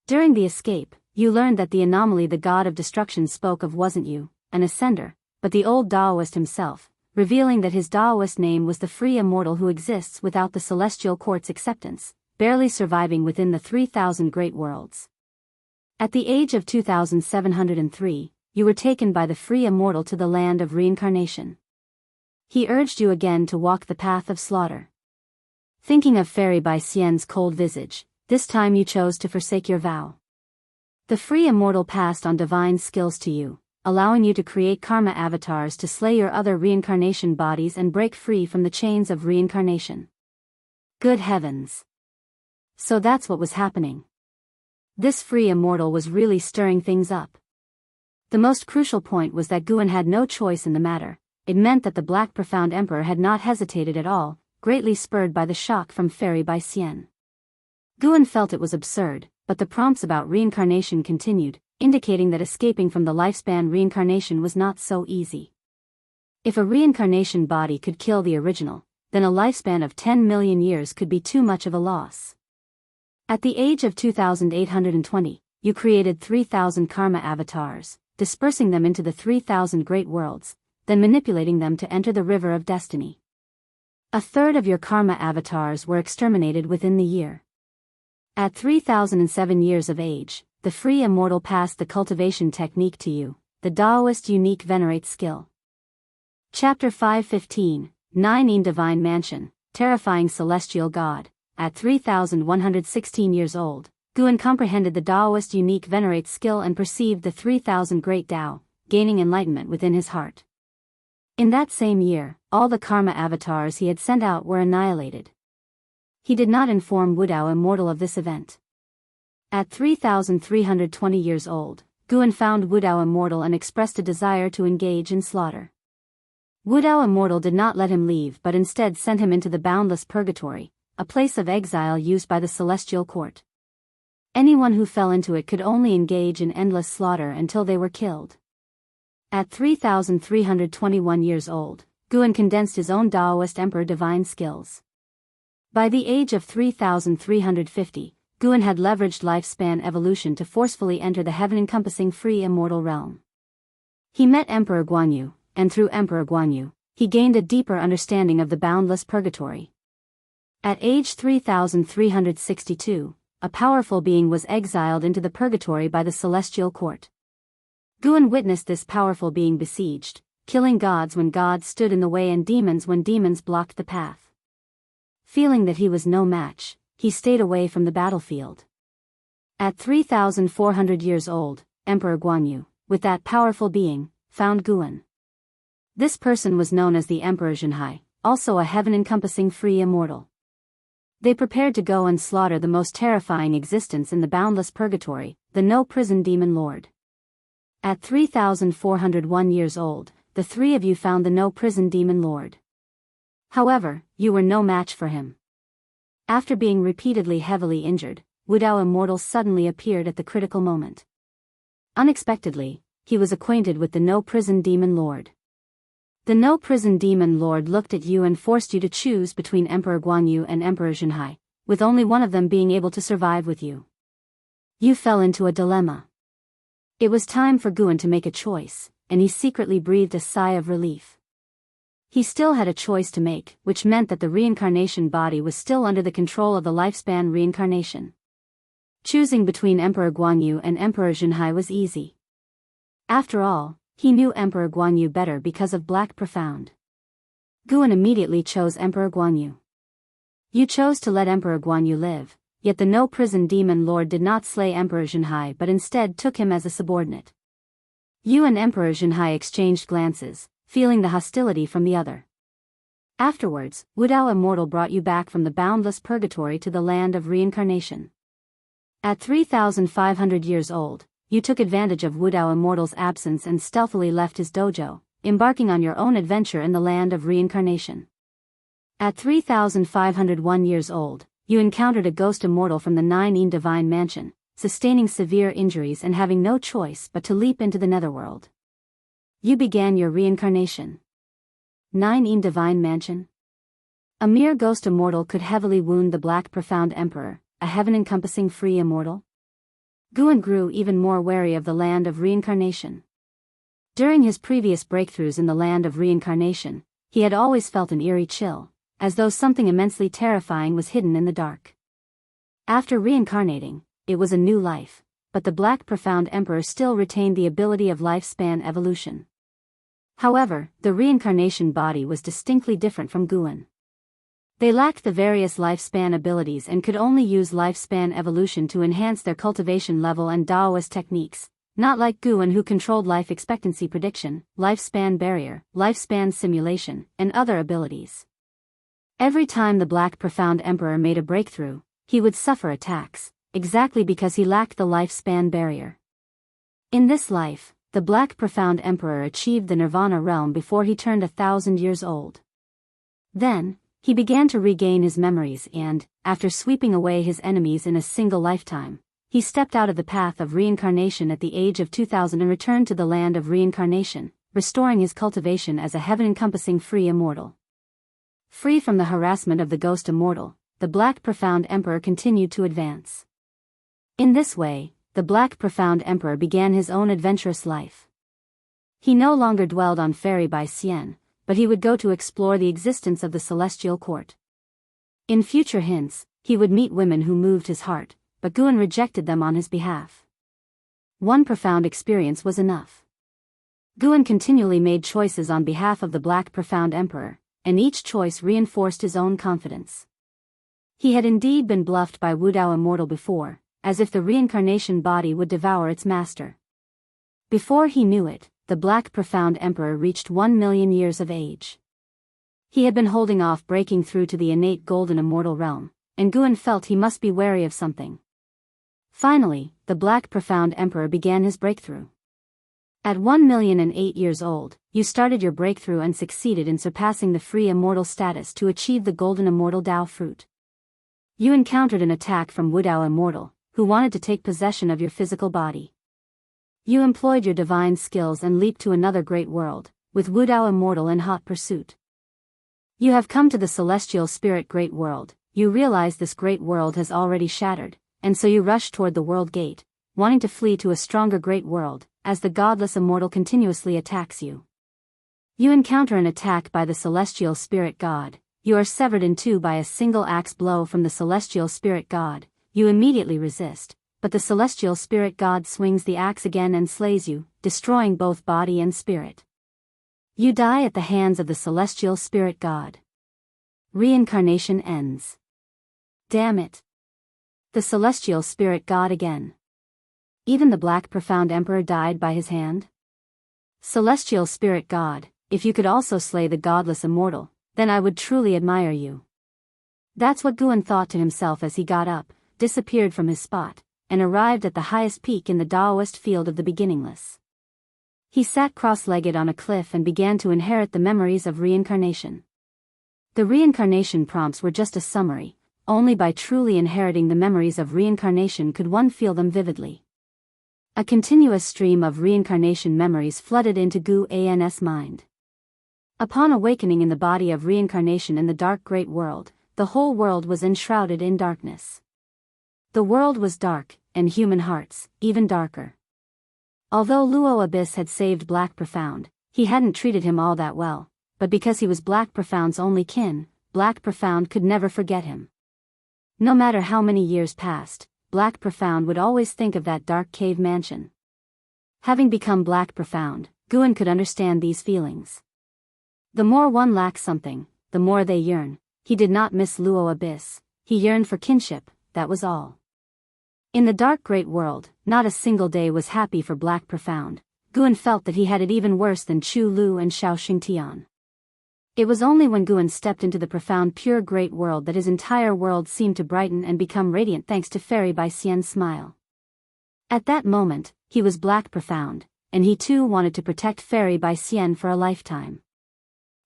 During the escape, you learned that the anomaly the God of Destruction spoke of wasn't you, an ascender, but the old Daoist himself, revealing that his Daoist name was the free immortal who exists without the Celestial Court's acceptance, barely surviving within the 3,000 great worlds. At the age of 2703, you were taken by the free immortal to the land of reincarnation. He urged you again to walk the path of slaughter. Thinking of Fairy Bai Xian's cold visage, this time you chose to forsake your vow. The free immortal passed on divine skills to you, allowing you to create karma avatars to slay your other reincarnation bodies and break free from the chains of reincarnation. Good heavens! So that's what was happening. This free immortal was really stirring things up. The most crucial point was that Guan had no choice in the matter. It meant that the Black Profound Emperor had not hesitated at all, greatly spurred by the shock from Fairy Bai Xian. Guan felt it was absurd, but the prompts about reincarnation continued, indicating that escaping from the lifespan reincarnation was not so easy. If a reincarnation body could kill the original, then a lifespan of 10 million years could be too much of a loss. At the age of 2820, you created 3,000 karma avatars, dispersing them into the 3,000 great worlds, then manipulating them to enter the river of destiny. A third of your karma avatars were exterminated within the year. At 3007 years of age, the free immortal passed the cultivation technique to you, the Daoist unique venerate skill. Chapter 515, 9 in Divine Mansion, Terrifying Celestial God. At 3116 years old, Guan comprehended the Daoist unique venerate skill and perceived the 3000 great Dao, gaining enlightenment within his heart. In that same year, all the karma avatars he had sent out were annihilated. He did not inform Wudao Immortal of this event. At 3320 years old, Guan found Wudao Immortal and expressed a desire to engage in slaughter. Wudao Immortal did not let him leave but instead sent him into the boundless purgatory, a place of exile used by the Celestial Court. Anyone who fell into it could only engage in endless slaughter until they were killed. At 3321 years old, Guan condensed his own Daoist Emperor divine skills. By the age of 3350, Guan had leveraged lifespan evolution to forcefully enter the heaven-encompassing free immortal realm. He met Emperor Guanyu, and through Emperor Guanyu, he gained a deeper understanding of the boundless purgatory. At age 3362, a powerful being was exiled into the purgatory by the Celestial Court. Guan witnessed this powerful being besieged, killing gods when gods stood in the way and demons when demons blocked the path. Feeling that he was no match, he stayed away from the battlefield. At 3400 years old, Emperor Guanyu, with that powerful being, found Guan. This person was known as the Emperor Jianghu, also a heaven-encompassing free immortal. They prepared to go and slaughter the most terrifying existence in the boundless purgatory, the no-prison demon lord. At 3401 years old, the three of you found the no-prison demon lord. However, you were no match for him. After being repeatedly heavily injured, Wudao Immortal suddenly appeared at the critical moment. Unexpectedly, he was acquainted with the no-prison demon lord. The no-prison demon lord looked at you and forced you to choose between Emperor Guanyu and Emperor Jianghu, with only one of them being able to survive with you. Yu fell into a dilemma. It was time for Guan to make a choice, and he secretly breathed a sigh of relief. He still had a choice to make, which meant that the reincarnation body was still under the control of the lifespan reincarnation. Choosing between Emperor Guanyu and Emperor Zhenhai was easy. After all, he knew Emperor Guanyu better because of Black Profound. Guan immediately chose Emperor Guanyu. Yu chose to let Emperor Guanyu live, yet the no-prison demon lord did not slay Emperor Zhenhai but instead took him as a subordinate. Yu and Emperor Zhenhai exchanged glances, feeling the hostility from the other. Afterwards, Wudao Immortal brought Yu back from the boundless purgatory to the land of reincarnation. At 3,500 years old, Yu took advantage of Wudao Immortal's absence and stealthily left his dojo, embarking on your own adventure in the land of reincarnation. At 3,501 years old, Yu encountered a ghost immortal from the Nine Divine Mansion, sustaining severe injuries and having no choice but to leap into the netherworld. You began your reincarnation. Nine Divine Mansion? A mere ghost immortal could heavily wound the Black Profound Emperor, a heaven-encompassing free immortal? Guan grew even more wary of the land of reincarnation. During his previous breakthroughs in the land of reincarnation, he had always felt an eerie chill, as though something immensely terrifying was hidden in the dark. After reincarnating, it was a new life, but the Black Profound Emperor still retained the ability of lifespan evolution. However, the reincarnation body was distinctly different from Guan. They lacked the various lifespan abilities and could only use lifespan evolution to enhance their cultivation level and Daoist techniques, not like Guan who controlled life expectancy prediction, lifespan barrier, lifespan simulation, and other abilities. Every time the Black Profound Emperor made a breakthrough, he would suffer attacks, exactly because he lacked the lifespan barrier. In this life, the Black Profound Emperor achieved the Nirvana realm before he turned 1,000 years old. Then, he began to regain his memories and, after sweeping away his enemies in a single lifetime, he stepped out of the path of reincarnation at the age of 2000 and returned to the land of reincarnation, restoring his cultivation as a heaven-encompassing free immortal. Free from the harassment of the ghost immortal, the Black Profound Emperor continued to advance. In this way, the Black Profound Emperor began his own adventurous life. He no longer dwelled on Fairy by Xian, but he would go to explore the existence of the celestial court. In future hints, he would meet women who moved his heart, but Guan rejected them on his behalf. One profound experience was enough. Guan continually made choices on behalf of the Black Profound Emperor, and each choice reinforced his own confidence. He had indeed been bluffed by Wudao Immortal before, as if the reincarnation body would devour its master. Before he knew it, the Black Profound Emperor reached 1 million years of age. He had been holding off breaking through to the innate golden immortal realm, and Guan felt he must be wary of something. Finally, the Black Profound Emperor began his breakthrough. At 1,008 years old, you started your breakthrough and succeeded in surpassing the free immortal status to achieve the golden immortal Dao fruit. You encountered an attack from Wudao Immortal, who wanted to take possession of your physical body. You employed your divine skills and leaped to another great world, with Wudao Immortal in hot pursuit. You have come to the celestial spirit great world. You realize this great world has already shattered, and so you rush toward the world gate, wanting to flee to a stronger great world, as the godless immortal continuously attacks you. You encounter an attack by the celestial spirit god. You are severed in two by a single axe blow from the celestial spirit god. You immediately resist, but the celestial spirit god swings the axe again and slays you, destroying both body and spirit. You die at the hands of the celestial spirit god. Reincarnation ends. Damn it. The celestial spirit god again. Even the Black Profound Emperor died by his hand? Celestial spirit god, if you could also slay the godless immortal, then I would truly admire you. That's what Guan thought to himself as he got up, disappeared from his spot, and arrived at the highest peak in the Daoist field of the beginningless. He sat cross-legged on a cliff and began to inherit the memories of reincarnation. The reincarnation prompts were just a summary. Only by truly inheriting the memories of reincarnation could one feel them vividly. A continuous stream of reincarnation memories flooded into Guan's mind. Upon awakening in the body of reincarnation in the dark great world, the whole world was enshrouded in darkness. The world was dark, and human hearts, even darker. Although Luo Abyss had saved Black Profound, he hadn't treated him all that well, but because he was Black Profound's only kin, Black Profound could never forget him. No matter how many years passed, Black Profound would always think of that dark cave mansion. Having become Black Profound, Guan could understand these feelings. The more one lacks something, the more they yearn. He did not miss Luo Abyss, he yearned for kinship, that was all. In the dark great world, not a single day was happy for Black Profound. Guan felt that he had it even worse than Chu Lu and Xiao Xingtian. It was only when Guan stepped into the profound pure great world that his entire world seemed to brighten and become radiant thanks to Fairy Bai Xian's smile. At that moment, he was Black Profound, and he too wanted to protect Fairy Bai Xian for a lifetime.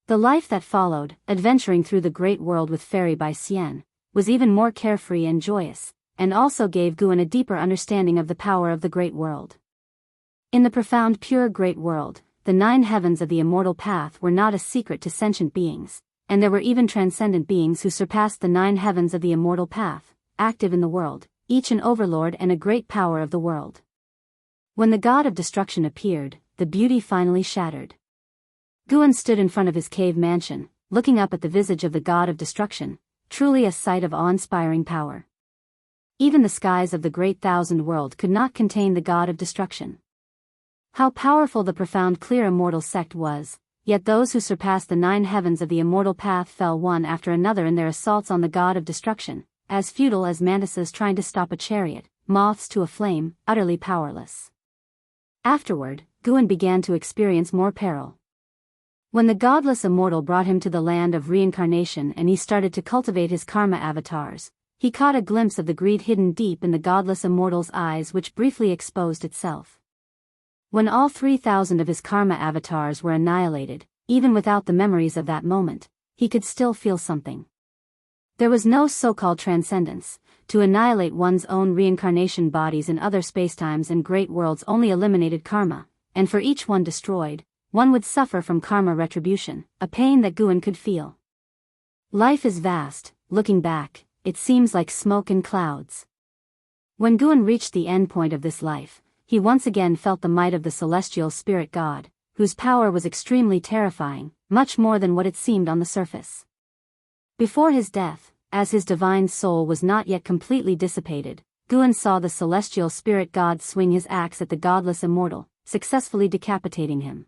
The life that followed, adventuring through the great world with Fairy Bai Xian, was even more carefree and joyous, and also gave Guan a deeper understanding of the power of the great world. In the profound pure great world, the 9 heavens of the immortal path were not a secret to sentient beings, and there were even transcendent beings who surpassed the 9 heavens of the immortal path, active in the world, each an overlord and a great power of the world. When the god of destruction appeared, the beauty finally shattered. Guan stood in front of his cave mansion, looking up at the visage of the god of destruction, truly a sight of awe-inspiring power. Even the skies of the great thousand world could not contain the god of destruction. How powerful the profound clear immortal sect was, yet those who surpassed the 9 heavens of the immortal path fell one after another in their assaults on the god of destruction, as futile as mantises trying to stop a chariot, moths to a flame, utterly powerless. Afterward, Guan began to experience more peril. When the godless immortal brought him to the land of reincarnation and he started to cultivate his karma avatars, he caught a glimpse of the greed hidden deep in the godless immortal's eyes, which briefly exposed itself. When all 3,000 of his karma avatars were annihilated, even without the memories of that moment, he could still feel something. There was no so-called transcendence. To annihilate one's own reincarnation bodies in other spacetimes and great worlds only eliminated karma, and for each one destroyed, one would suffer from karma retribution, a pain that Guan could feel. Life is vast, looking back, it seems like smoke and clouds. When Guan reached the end point of this life, he once again felt the might of the celestial spirit god, whose power was extremely terrifying, much more than what it seemed on the surface. Before his death, as his divine soul was not yet completely dissipated, Guan saw the celestial spirit god swing his axe at the godless immortal, successfully decapitating him.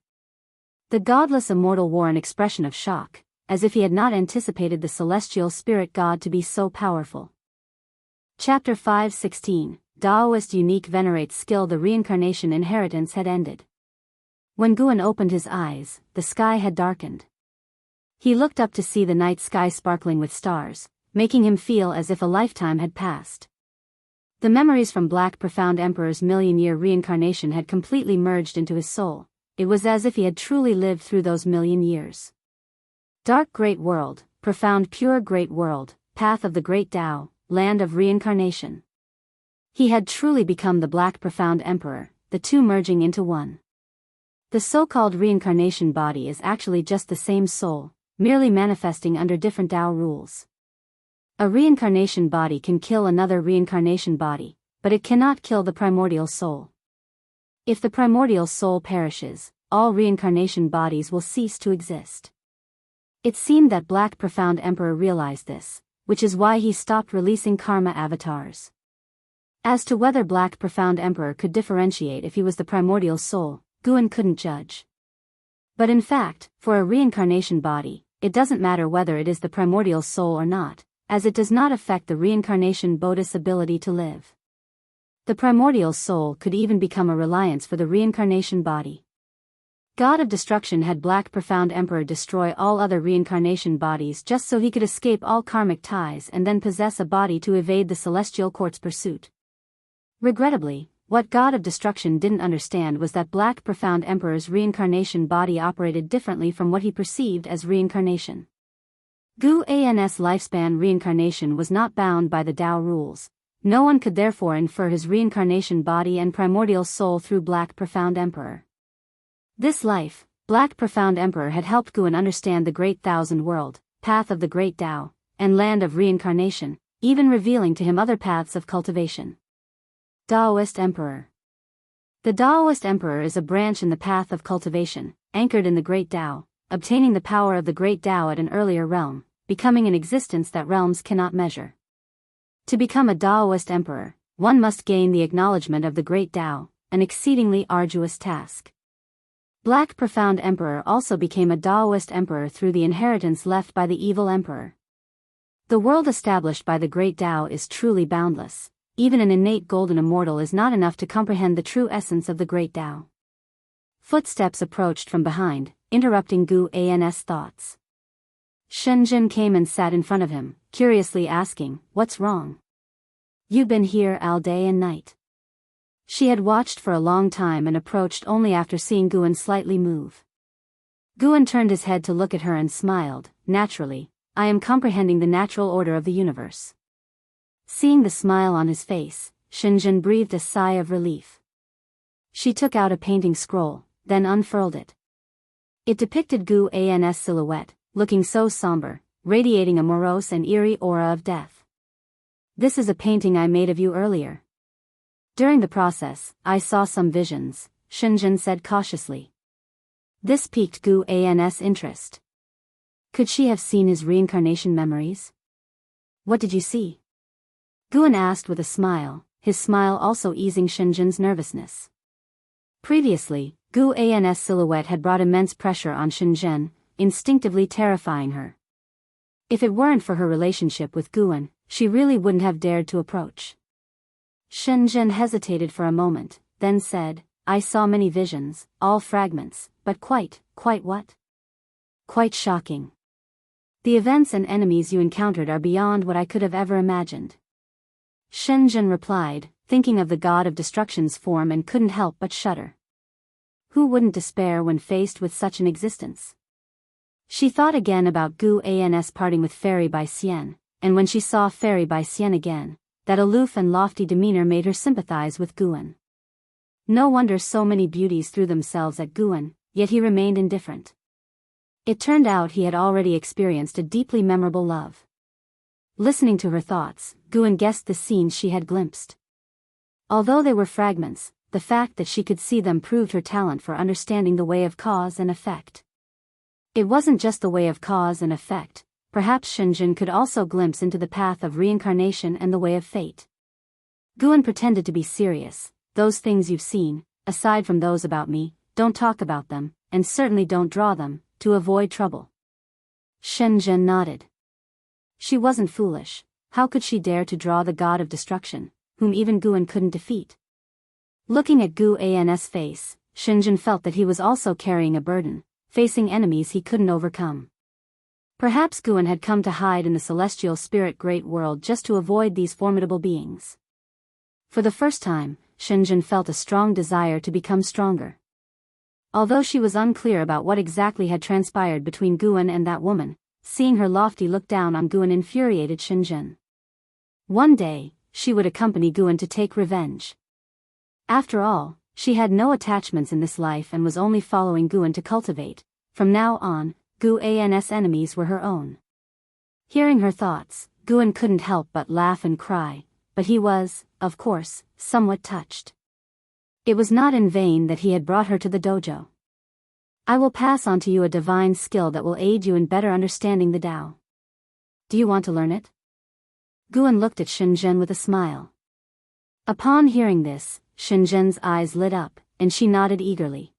The godless immortal wore an expression of shock, as if he had not anticipated the celestial spirit god to be so powerful. Chapter 5:16 Daoist unique venerates skill. The reincarnation inheritance had ended. When Guan opened his eyes, the sky had darkened. He looked up to see the night sky sparkling with stars, making him feel as if a lifetime had passed. The memories from Black Profound Emperor's million-year reincarnation had completely merged into his soul. It was as if he had truly lived through those million years. Dark Great World, Profound Pure Great World, Path of the Great Tao, Land of Reincarnation. He had truly become the Black Profound Emperor, the two merging into one. The so-called reincarnation body is actually just the same soul, merely manifesting under different Tao rules. A reincarnation body can kill another reincarnation body, but it cannot kill the primordial soul. If the primordial soul perishes, all reincarnation bodies will cease to exist. It seemed that Black Profound Emperor realized this, which is why he stopped releasing karma avatars. As to whether Black Profound Emperor could differentiate if he was the primordial soul, Guan couldn't judge. But in fact, for a reincarnation body, it doesn't matter whether it is the primordial soul or not, as it does not affect the reincarnation body's ability to live. The primordial soul could even become a reliance for the reincarnation body. God of Destruction had Black Profound Emperor destroy all other reincarnation bodies just so he could escape all karmic ties and then possess a body to evade the celestial court's pursuit. Regrettably, what God of Destruction didn't understand was that Black Profound Emperor's reincarnation body operated differently from what he perceived as reincarnation. Gu An's lifespan reincarnation was not bound by the Tao rules. No one could therefore infer his reincarnation body and primordial soul through Black Profound Emperor. This life, Black Profound Emperor had helped Guan understand the Great Thousand World, Path of the Great Tao, and Land of Reincarnation, even revealing to him other paths of cultivation. Daoist Emperor. The Daoist Emperor is a branch in the path of cultivation, anchored in the Great Tao, obtaining the power of the Great Tao at an earlier realm, becoming an existence that realms cannot measure. To become a Daoist Emperor, one must gain the acknowledgement of the Great Tao, an exceedingly arduous task. Black Profound Emperor also became a Daoist Emperor through the inheritance left by the Evil Emperor. The world established by the Great Tao is truly boundless. Even an innate golden immortal is not enough to comprehend the true essence of the Great Tao. Footsteps approached from behind, interrupting Gu An's thoughts. Shenzhen came and sat in front of him, curiously asking, "What's wrong? You've been here all day and night." She had watched for a long time and approached only after seeing Guan slightly move. Guan turned his head to look at her and smiled. "Naturally, I am comprehending the natural order of the universe." Seeing the smile on his face, Shenzhen breathed a sigh of relief. She took out a painting scroll, then unfurled it. It depicted Gu An's silhouette, looking so somber, radiating a morose and eerie aura of death. "This is a painting I made of you earlier. During the process, I saw some visions," Shenzhen said cautiously. This piqued Gu An's interest. Could she have seen his reincarnation memories? "What did you see?" Guan asked with a smile, his smile also easing Shenzhen's nervousness. Previously, Gu An's silhouette had brought immense pressure on Shenzhen, instinctively terrifying her. If it weren't for her relationship with Guan, she really wouldn't have dared to approach. Shenzhen hesitated for a moment, then said, "I saw many visions, all fragments, but quite what? Quite shocking. The events and enemies you encountered are beyond what I could have ever imagined." Shenzhen replied, thinking of the god of destruction's form, and couldn't help but shudder. Who wouldn't despair when faced with such an existence? She thought again about Gu An's parting with Fairy Bai Xian, and when she saw Fairy Bai Xian again, that aloof and lofty demeanor made her sympathize with Guan. No wonder so many beauties threw themselves at Guan, yet he remained indifferent. It turned out he had already experienced a deeply memorable love. Listening to her thoughts, Guan guessed the scenes she had glimpsed. Although they were fragments, the fact that she could see them proved her talent for understanding the way of cause and effect. It wasn't just the way of cause and effect, perhaps Shenzhen could also glimpse into the path of reincarnation and the way of fate. Guan pretended to be serious. "Those things you've seen, aside from those about me, don't talk about them, and certainly don't draw them, to avoid trouble." Shenzhen nodded. She wasn't foolish. How could she dare to draw the god of destruction, whom even Guan couldn't defeat? Looking at Gu An's face, Shenzhen felt that he was also carrying a burden, facing enemies he couldn't overcome. Perhaps Guan had come to hide in the celestial spirit great world just to avoid these formidable beings. For the first time, Shenzhen felt a strong desire to become stronger. Although she was unclear about what exactly had transpired between Guan and that woman, seeing her lofty look down on Guan infuriated Shenzhen. One day, she would accompany Guan to take revenge. After all, she had no attachments in this life and was only following Guan to cultivate. From now on, Gu An's enemies were her own. Hearing her thoughts, Guan couldn't help but laugh and cry, but he was, of course, somewhat touched. It was not in vain that he had brought her to the dojo. "I will pass on to you a divine skill that will aid you in better understanding the Tao. Do you want to learn it?" Guan looked at Shenzhen with a smile. Upon hearing this, Shenzhen's eyes lit up, and she nodded eagerly.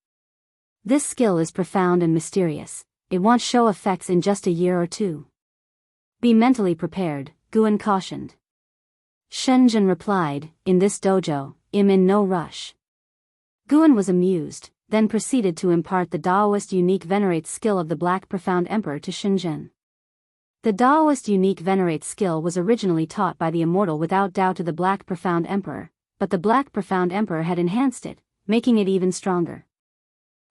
"This skill is profound and mysterious. It won't show effects in just a year or two. Be mentally prepared," Guan cautioned. Shenzhen replied, "In this dojo, I'm in no rush." Guan was amused, then proceeded to impart the Daoist unique venerate skill of the Black Profound Emperor to Shenzhen. The Daoist unique venerate skill was originally taught by the immortal without doubt to the Black Profound Emperor, but the Black Profound Emperor had enhanced it, making it even stronger.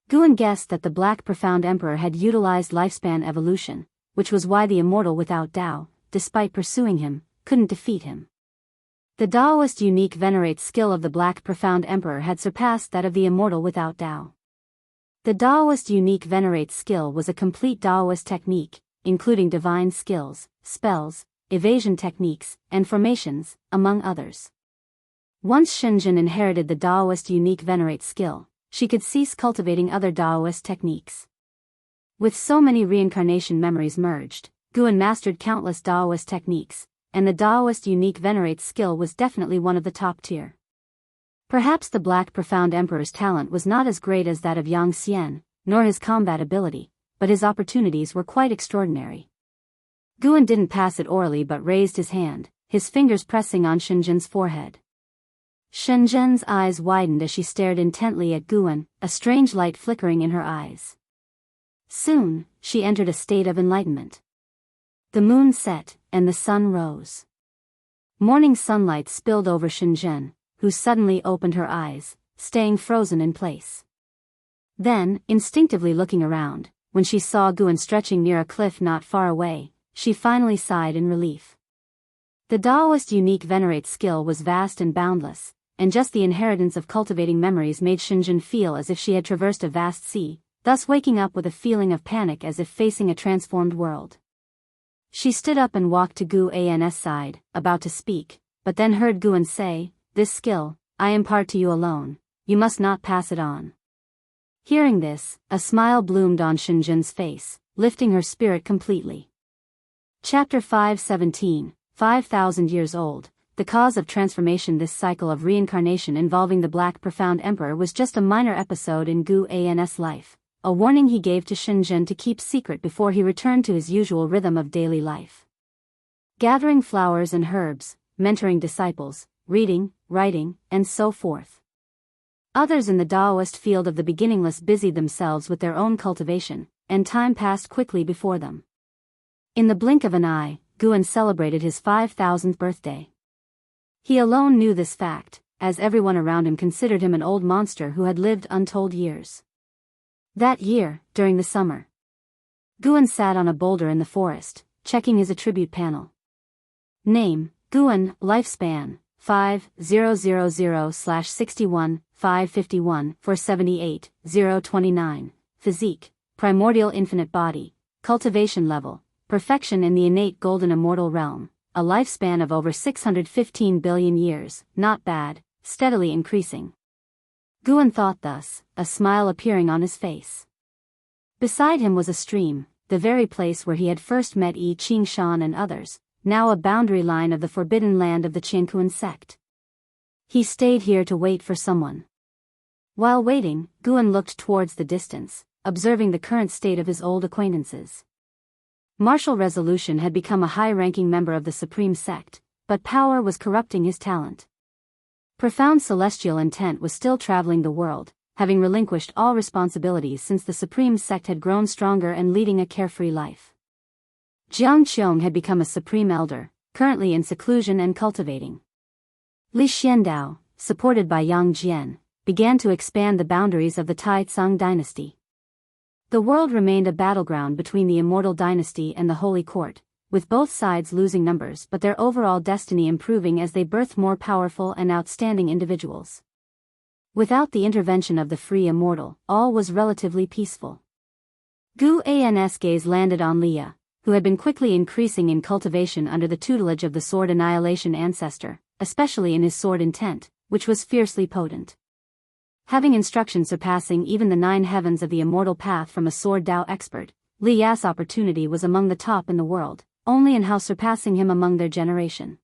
Guan guessed that the Black Profound Emperor had utilized lifespan evolution, which was why the immortal without Tao, despite pursuing him, couldn't defeat him. The Daoist unique venerate skill of the Black Profound Emperor had surpassed that of the immortal without Tao. The Daoist unique venerate skill was a complete Daoist technique, including divine skills, spells, evasion techniques, and formations, among others. Once Shenzhen inherited the Daoist unique venerate skill, she could cease cultivating other Daoist techniques. With so many reincarnation memories merged, Guan mastered countless Daoist techniques, and the Daoist unique venerate skill was definitely one of the top tier. Perhaps the Black Profound Emperor's talent was not as great as that of Yang Xian, nor his combat ability, but his opportunities were quite extraordinary. Guan didn't pass it orally but raised his hand, his fingers pressing on Shenzhen's forehead. Shenzhen's eyes widened as she stared intently at Guan, a strange light flickering in her eyes. Soon, she entered a state of enlightenment. The moon set, and the sun rose. Morning sunlight spilled over Shenzhen, who suddenly opened her eyes, staying frozen in place. Then, instinctively looking around, when she saw Guan stretching near a cliff not far away, she finally sighed in relief. The Daoist unique venerate skill was vast and boundless, and just the inheritance of cultivating memories made Shenzhen feel as if she had traversed a vast sea, thus waking up with a feeling of panic as if facing a transformed world. She stood up and walked to Guan's side, about to speak, but then heard Guan say, "This skill, I impart to you alone, you must not pass it on." Hearing this, a smile bloomed on Shenzhen's face, lifting her spirit completely. Chapter 517, 5,000 years old, the cause of transformation. This cycle of reincarnation involving the Black Profound Emperor was just a minor episode in Guan's life, a warning he gave to Shenzhen to keep secret before he returned to his usual rhythm of daily life. Gathering flowers and herbs, mentoring disciples, reading, writing, and so forth. Others in the Daoist field of the beginningless busied themselves with their own cultivation, and time passed quickly before them. In the blink of an eye, Guan celebrated his 5,000th birthday. He alone knew this fact, as everyone around him considered him an old monster who had lived untold years. That year, during the summer, Guan sat on a boulder in the forest, checking his attribute panel. Name, Guan, lifespan, 5000/61, 551, 478, 029, physique, primordial infinite body, cultivation level, perfection in the innate golden immortal realm, a lifespan of over 615 billion years, not bad, steadily increasing. Guan thought thus, a smile appearing on his face. Beside him was a stream, the very place where he had first met Yi Qingshan and others, now a boundary line of the forbidden land of the Jianghu sect. He stayed here to wait for someone. While waiting, Guan looked towards the distance, observing the current state of his old acquaintances. Martial resolution had become a high-ranking member of the supreme sect, but power was corrupting his talent. Profound celestial intent was still traveling the world, having relinquished all responsibilities since the supreme sect had grown stronger and leading a carefree life. Jianghu had become a supreme elder, currently in seclusion and cultivating. Li Xiandao, supported by Yang Jian, began to expand the boundaries of the Taitsung dynasty. The world remained a battleground between the immortal dynasty and the holy court, with both sides losing numbers but their overall destiny improving as they birthed more powerful and outstanding individuals. Without the intervention of the free immortal, all was relatively peaceful. Guan's gaze landed on Leah, who had been quickly increasing in cultivation under the tutelage of the sword annihilation ancestor, especially in his sword intent, which was fiercely potent. Having instruction surpassing even the 9 heavens of the immortal path from a sword Dao expert, Li Ya's opportunity was among the top in the world, only in how surpassing him among their generation.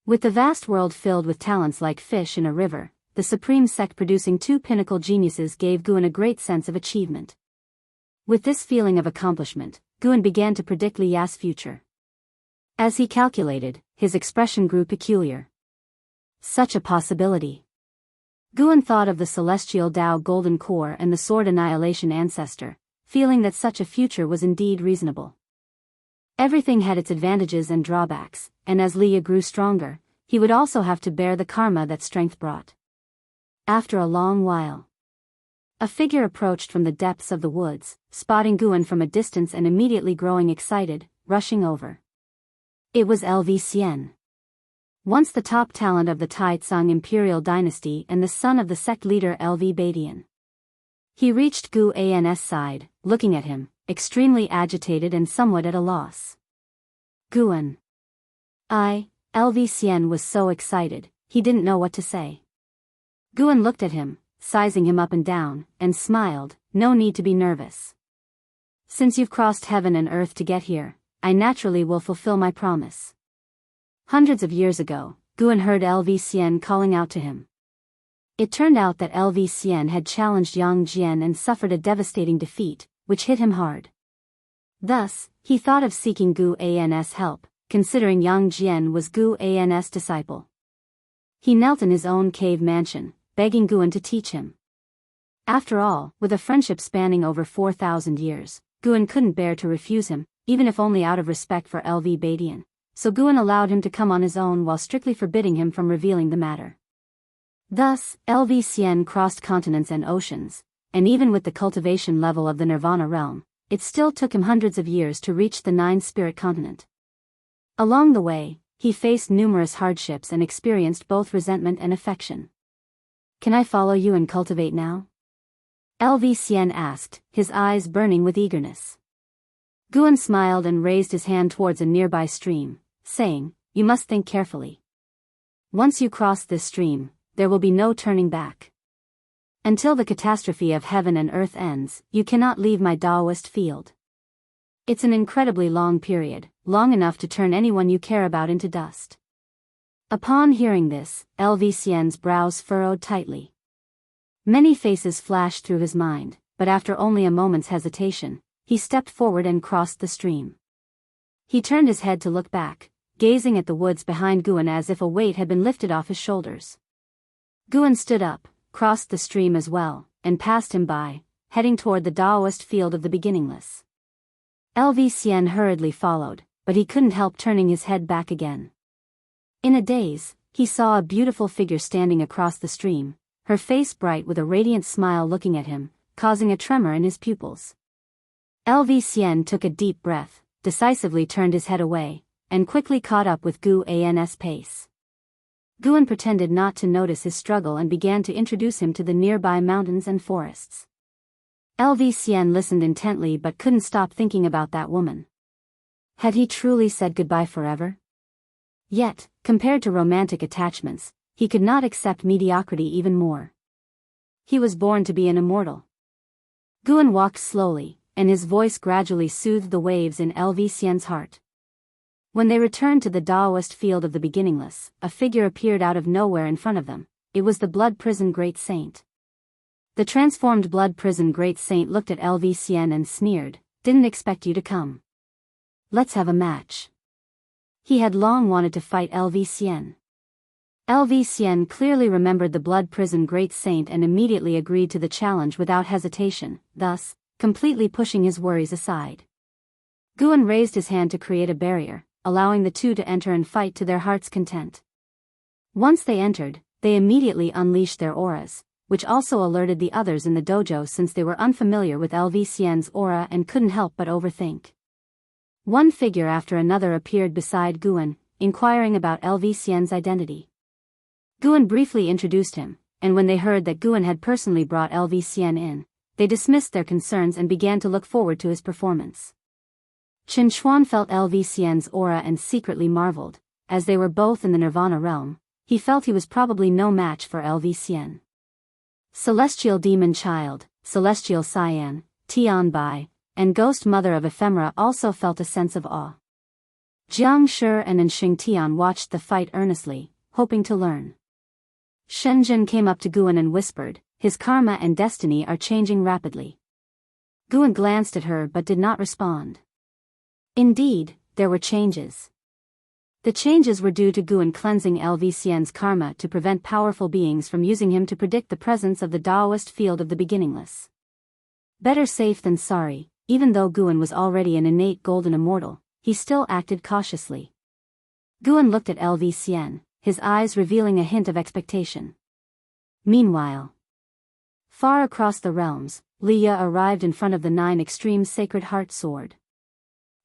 With the vast world filled with talents like fish in a river, the supreme sect producing 2 pinnacle geniuses gave Guan a great sense of achievement. With this feeling of accomplishment, Guan began to predict Li Ya's future. As he calculated, his expression grew peculiar. Such a possibility. Guan thought of the celestial Dao golden core and the sword annihilation ancestor, feeling that such a future was indeed reasonable. Everything had its advantages and drawbacks, and as Li Ya grew stronger, he would also have to bear the karma that strength brought. After a long while, a figure approached from the depths of the woods, spotting Guan from a distance and immediately growing excited, rushing over. It was LV Xian. Once the top talent of the Taitsung imperial dynasty and the son of the sect leader LV Badian. He reached Guan's side, looking at him, extremely agitated and somewhat at a loss. Guan. LV Xian was so excited, he didn't know what to say. Guan looked at him, sizing him up and down, and smiled. No need to be nervous. Since you've crossed heaven and earth to get here, I naturally will fulfill my promise. Hundreds of years ago, Guan heard LV Xian calling out to him. It turned out that LV Xian had challenged Yang Jian and suffered a devastating defeat, which hit him hard. Thus, he thought of seeking Gu An's help, considering Yang Jian was Gu An's disciple. He knelt in his own cave mansion, begging Guan to teach him. After all, with a friendship spanning over 4,000 years, Guan couldn't bear to refuse him, even if only out of respect for LV Badian, so Guan allowed him to come on his own while strictly forbidding him from revealing the matter. Thus, LV Xian crossed continents and oceans, and even with the cultivation level of the Nirvana realm, it still took him hundreds of years to reach the 9-spirit continent. Along the way, he faced numerous hardships and experienced both resentment and affection. Can I follow you and cultivate now? LV Xian asked, his eyes burning with eagerness. Guan smiled and raised his hand towards a nearby stream, saying, You must think carefully. Once you cross this stream, there will be no turning back. Until the catastrophe of heaven and earth ends, you cannot leave my Daoist field. It's an incredibly long period, long enough to turn anyone you care about into dust. Upon hearing this, LV Xian's brows furrowed tightly. Many faces flashed through his mind, but after only a moment's hesitation, he stepped forward and crossed the stream. He turned his head to look back, gazing at the woods behind Guan as if a weight had been lifted off his shoulders. Guan stood up, crossed the stream as well, and passed him by, heading toward the Daoist field of the beginningless. LV Xian hurriedly followed, but he couldn't help turning his head back again. In a daze, he saw a beautiful figure standing across the stream, her face bright with a radiant smile looking at him, causing a tremor in his pupils. LV Xian took a deep breath, decisively turned his head away, and quickly caught up with Gu An's pace. Guan pretended not to notice his struggle and began to introduce him to the nearby mountains and forests. LV Xian listened intently but couldn't stop thinking about that woman. Had he truly said goodbye forever? Yet, compared to romantic attachments, he could not accept mediocrity even more. He was born to be an immortal. Guan walked slowly, and his voice gradually soothed the waves in LV Xian's heart. When they returned to the Daoist field of the beginningless, a figure appeared out of nowhere in front of them. It was the Blood Prison Great Saint. The transformed Blood Prison Great Saint looked at LV Xian and sneered, Didn't expect you to come. Let's have a match. He had long wanted to fight LV Xian. LV Xian clearly remembered the Blood Prison Great Saint and immediately agreed to the challenge without hesitation, thus, completely pushing his worries aside. Guan raised his hand to create a barrier, allowing the two to enter and fight to their heart's content. Once they entered, they immediately unleashed their auras, which also alerted the others in the dojo since they were unfamiliar with LV Xian's aura and couldn't help but overthink. One figure after another appeared beside Guan, inquiring about LV Xian's identity. Guan briefly introduced him, and when they heard that Guan had personally brought LV Xian in, they dismissed their concerns and began to look forward to his performance. Chen Chuan felt LV Xian's aura and secretly marveled. As they were both in the Nirvana realm, he felt he was probably no match for LV Xian. Celestial Demon Child, Celestial Cyan, Tian Bai, and Ghost Mother of Ephemera also felt a sense of awe. Jianghu and Anxing Tian watched the fight earnestly, hoping to learn. Shenzhen came up to Guan and whispered, His karma and destiny are changing rapidly. Guan glanced at her but did not respond. Indeed, there were changes. The changes were due to Guan cleansing LV Xian's karma to prevent powerful beings from using him to predict the presence of the Daoist field of the beginningless. Better safe than sorry, even though Guan was already an innate golden immortal, he still acted cautiously. Guan looked at LV Xian, his eyes revealing a hint of expectation. Meanwhile, far across the realms, Leia arrived in front of the 9 Extreme Sacred Heart Sword.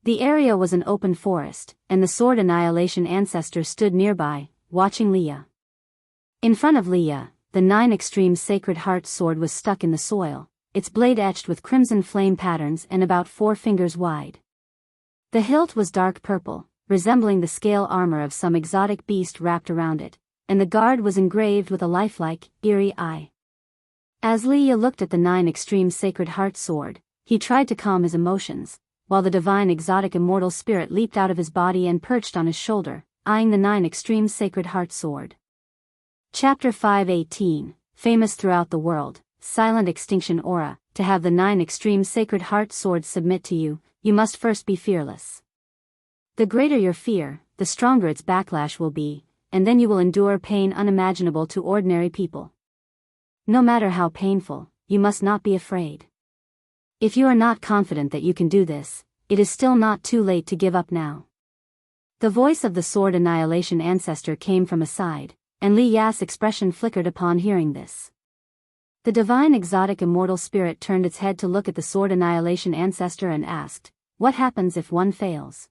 The area was an open forest, and the Sword Annihilation ancestor stood nearby, watching Leia. In front of Leia, the 9 Extreme Sacred Heart Sword was stuck in the soil, its blade etched with crimson flame patterns and about 4 fingers wide. The hilt was dark purple, resembling the scale armor of some exotic beast wrapped around it, and the guard was engraved with a lifelike, eerie eye. As Liya looked at the 9 extreme sacred heart sword, he tried to calm his emotions, while the divine exotic immortal spirit leaped out of his body and perched on his shoulder, eyeing the 9 extreme sacred heart sword. Chapter 5:18, famous throughout the world, silent extinction aura. To have the 9 extreme sacred heart swords submit to you, you must first be fearless. The greater your fear, the stronger its backlash will be, and then you will endure pain unimaginable to ordinary people. No matter how painful, you must not be afraid. If you are not confident that you can do this, it is still not too late to give up now. The voice of the sword annihilation ancestor came from aside, and Li Ya's expression flickered upon hearing this. The divine exotic immortal spirit turned its head to look at the sword annihilation ancestor and asked, "What happens if one fails?"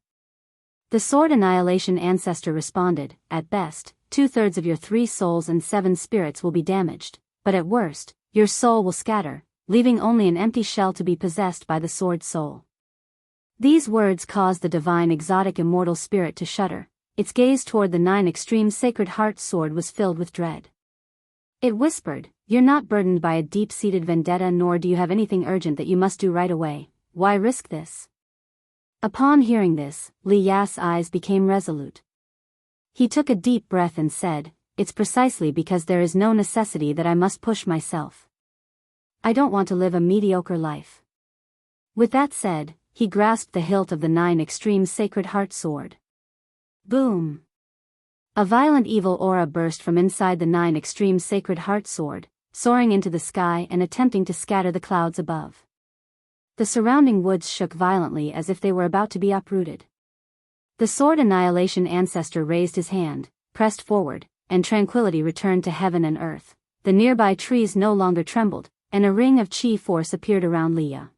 The sword annihilation ancestor responded, "At best, 2/3 of your 3 souls and 7 spirits will be damaged, but at worst, your soul will scatter, leaving only an empty shell to be possessed by the sword soul." These words caused the divine exotic immortal spirit to shudder. Its gaze toward the 9 extreme sacred heart sword was filled with dread. It whispered, "You're not burdened by a deep-seated vendetta, nor do you have anything urgent that you must do right away. Why risk this?" Upon hearing this, Li Ya's eyes became resolute. He took a deep breath and said, "It's precisely because there is no necessity that I must push myself. I don't want to live a mediocre life." With that said, he grasped the hilt of the 9 extreme sacred heart sword. Boom! A violent evil aura burst from inside the 9 extreme sacred heart sword, soaring into the sky and attempting to scatter the clouds above. The surrounding woods shook violently as if they were about to be uprooted. The sword annihilation ancestor raised his hand, pressed forward, and tranquility returned to heaven and earth. The nearby trees no longer trembled, and a ring of chi force appeared around Liya.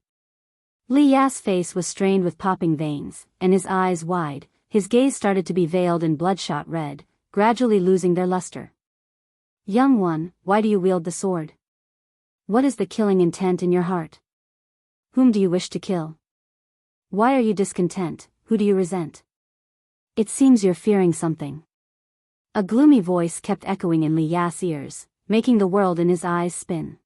Liya's face was strained with popping veins, and his eyes wide. His gaze started to be veiled in bloodshot red, gradually losing their luster. "Young one, why do you wield the sword? What is the killing intent in your heart? Whom do you wish to kill? Why are you discontent? Who do you resent? It seems you're fearing something." A gloomy voice kept echoing in Li Ya's ears, making the world in his eyes spin.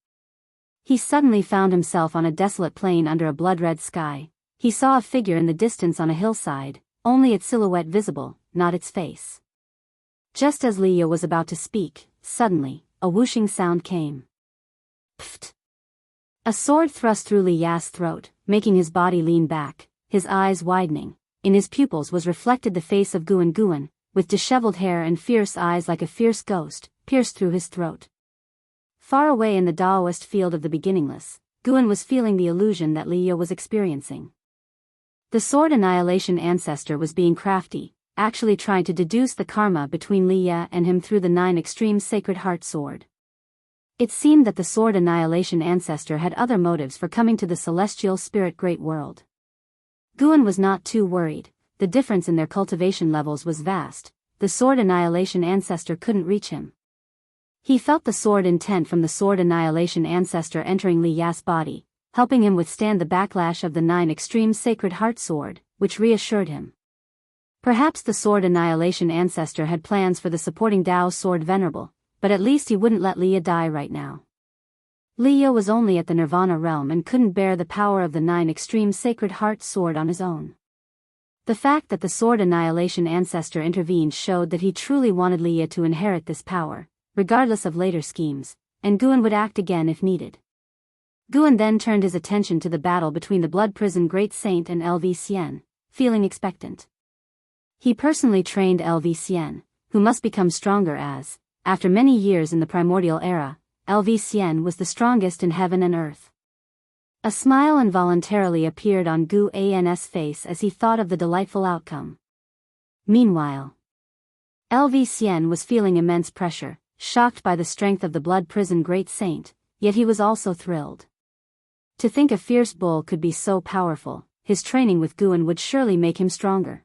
He suddenly found himself on a desolate plain under a blood-red sky. He saw a figure in the distance on a hillside, only its silhouette visible, not its face. Just as Liya was about to speak, suddenly, a whooshing sound came. Pfft! A sword thrust through Li Ya's throat, making his body lean back, his eyes widening. In his pupils was reflected the face of Guan Guan, with disheveled hair and fierce eyes like a fierce ghost, pierced through his throat. Far away in the Daoist field of the beginningless, Guan was feeling the illusion that Liya was experiencing. The sword annihilation ancestor was being crafty, actually trying to deduce the karma between Liya and him through the 9 extreme sacred heart sword. It seemed that the sword annihilation ancestor had other motives for coming to the celestial spirit great world. Guan was not too worried. The difference in their cultivation levels was vast. The sword annihilation ancestor couldn't reach him. He felt the sword intent from the sword annihilation ancestor entering Li Ya's body, helping him withstand the backlash of the 9 extreme sacred heart sword, which reassured him. Perhaps the sword annihilation ancestor had plans for the supporting Dao sword venerable, but at least he wouldn't let Liya die right now. Liya was only at the Nirvana realm and couldn't bear the power of the 9 extreme sacred heart sword on his own. The fact that the sword annihilation ancestor intervened showed that he truly wanted Liya to inherit this power, regardless of later schemes, and Guan would act again if needed. Guan then turned his attention to the battle between the Blood Prison Great Saint and LV Xian, feeling expectant. He personally trained LV Xian, who must become stronger as, after many years in the primordial era, LV Xian was the strongest in heaven and earth. A smile involuntarily appeared on Gu An's face as he thought of the delightful outcome. Meanwhile, LV Xian was feeling immense pressure, shocked by the strength of the Blood Prison Great Saint, yet he was also thrilled. To think a fierce bull could be so powerful, his training with Guan would surely make him stronger.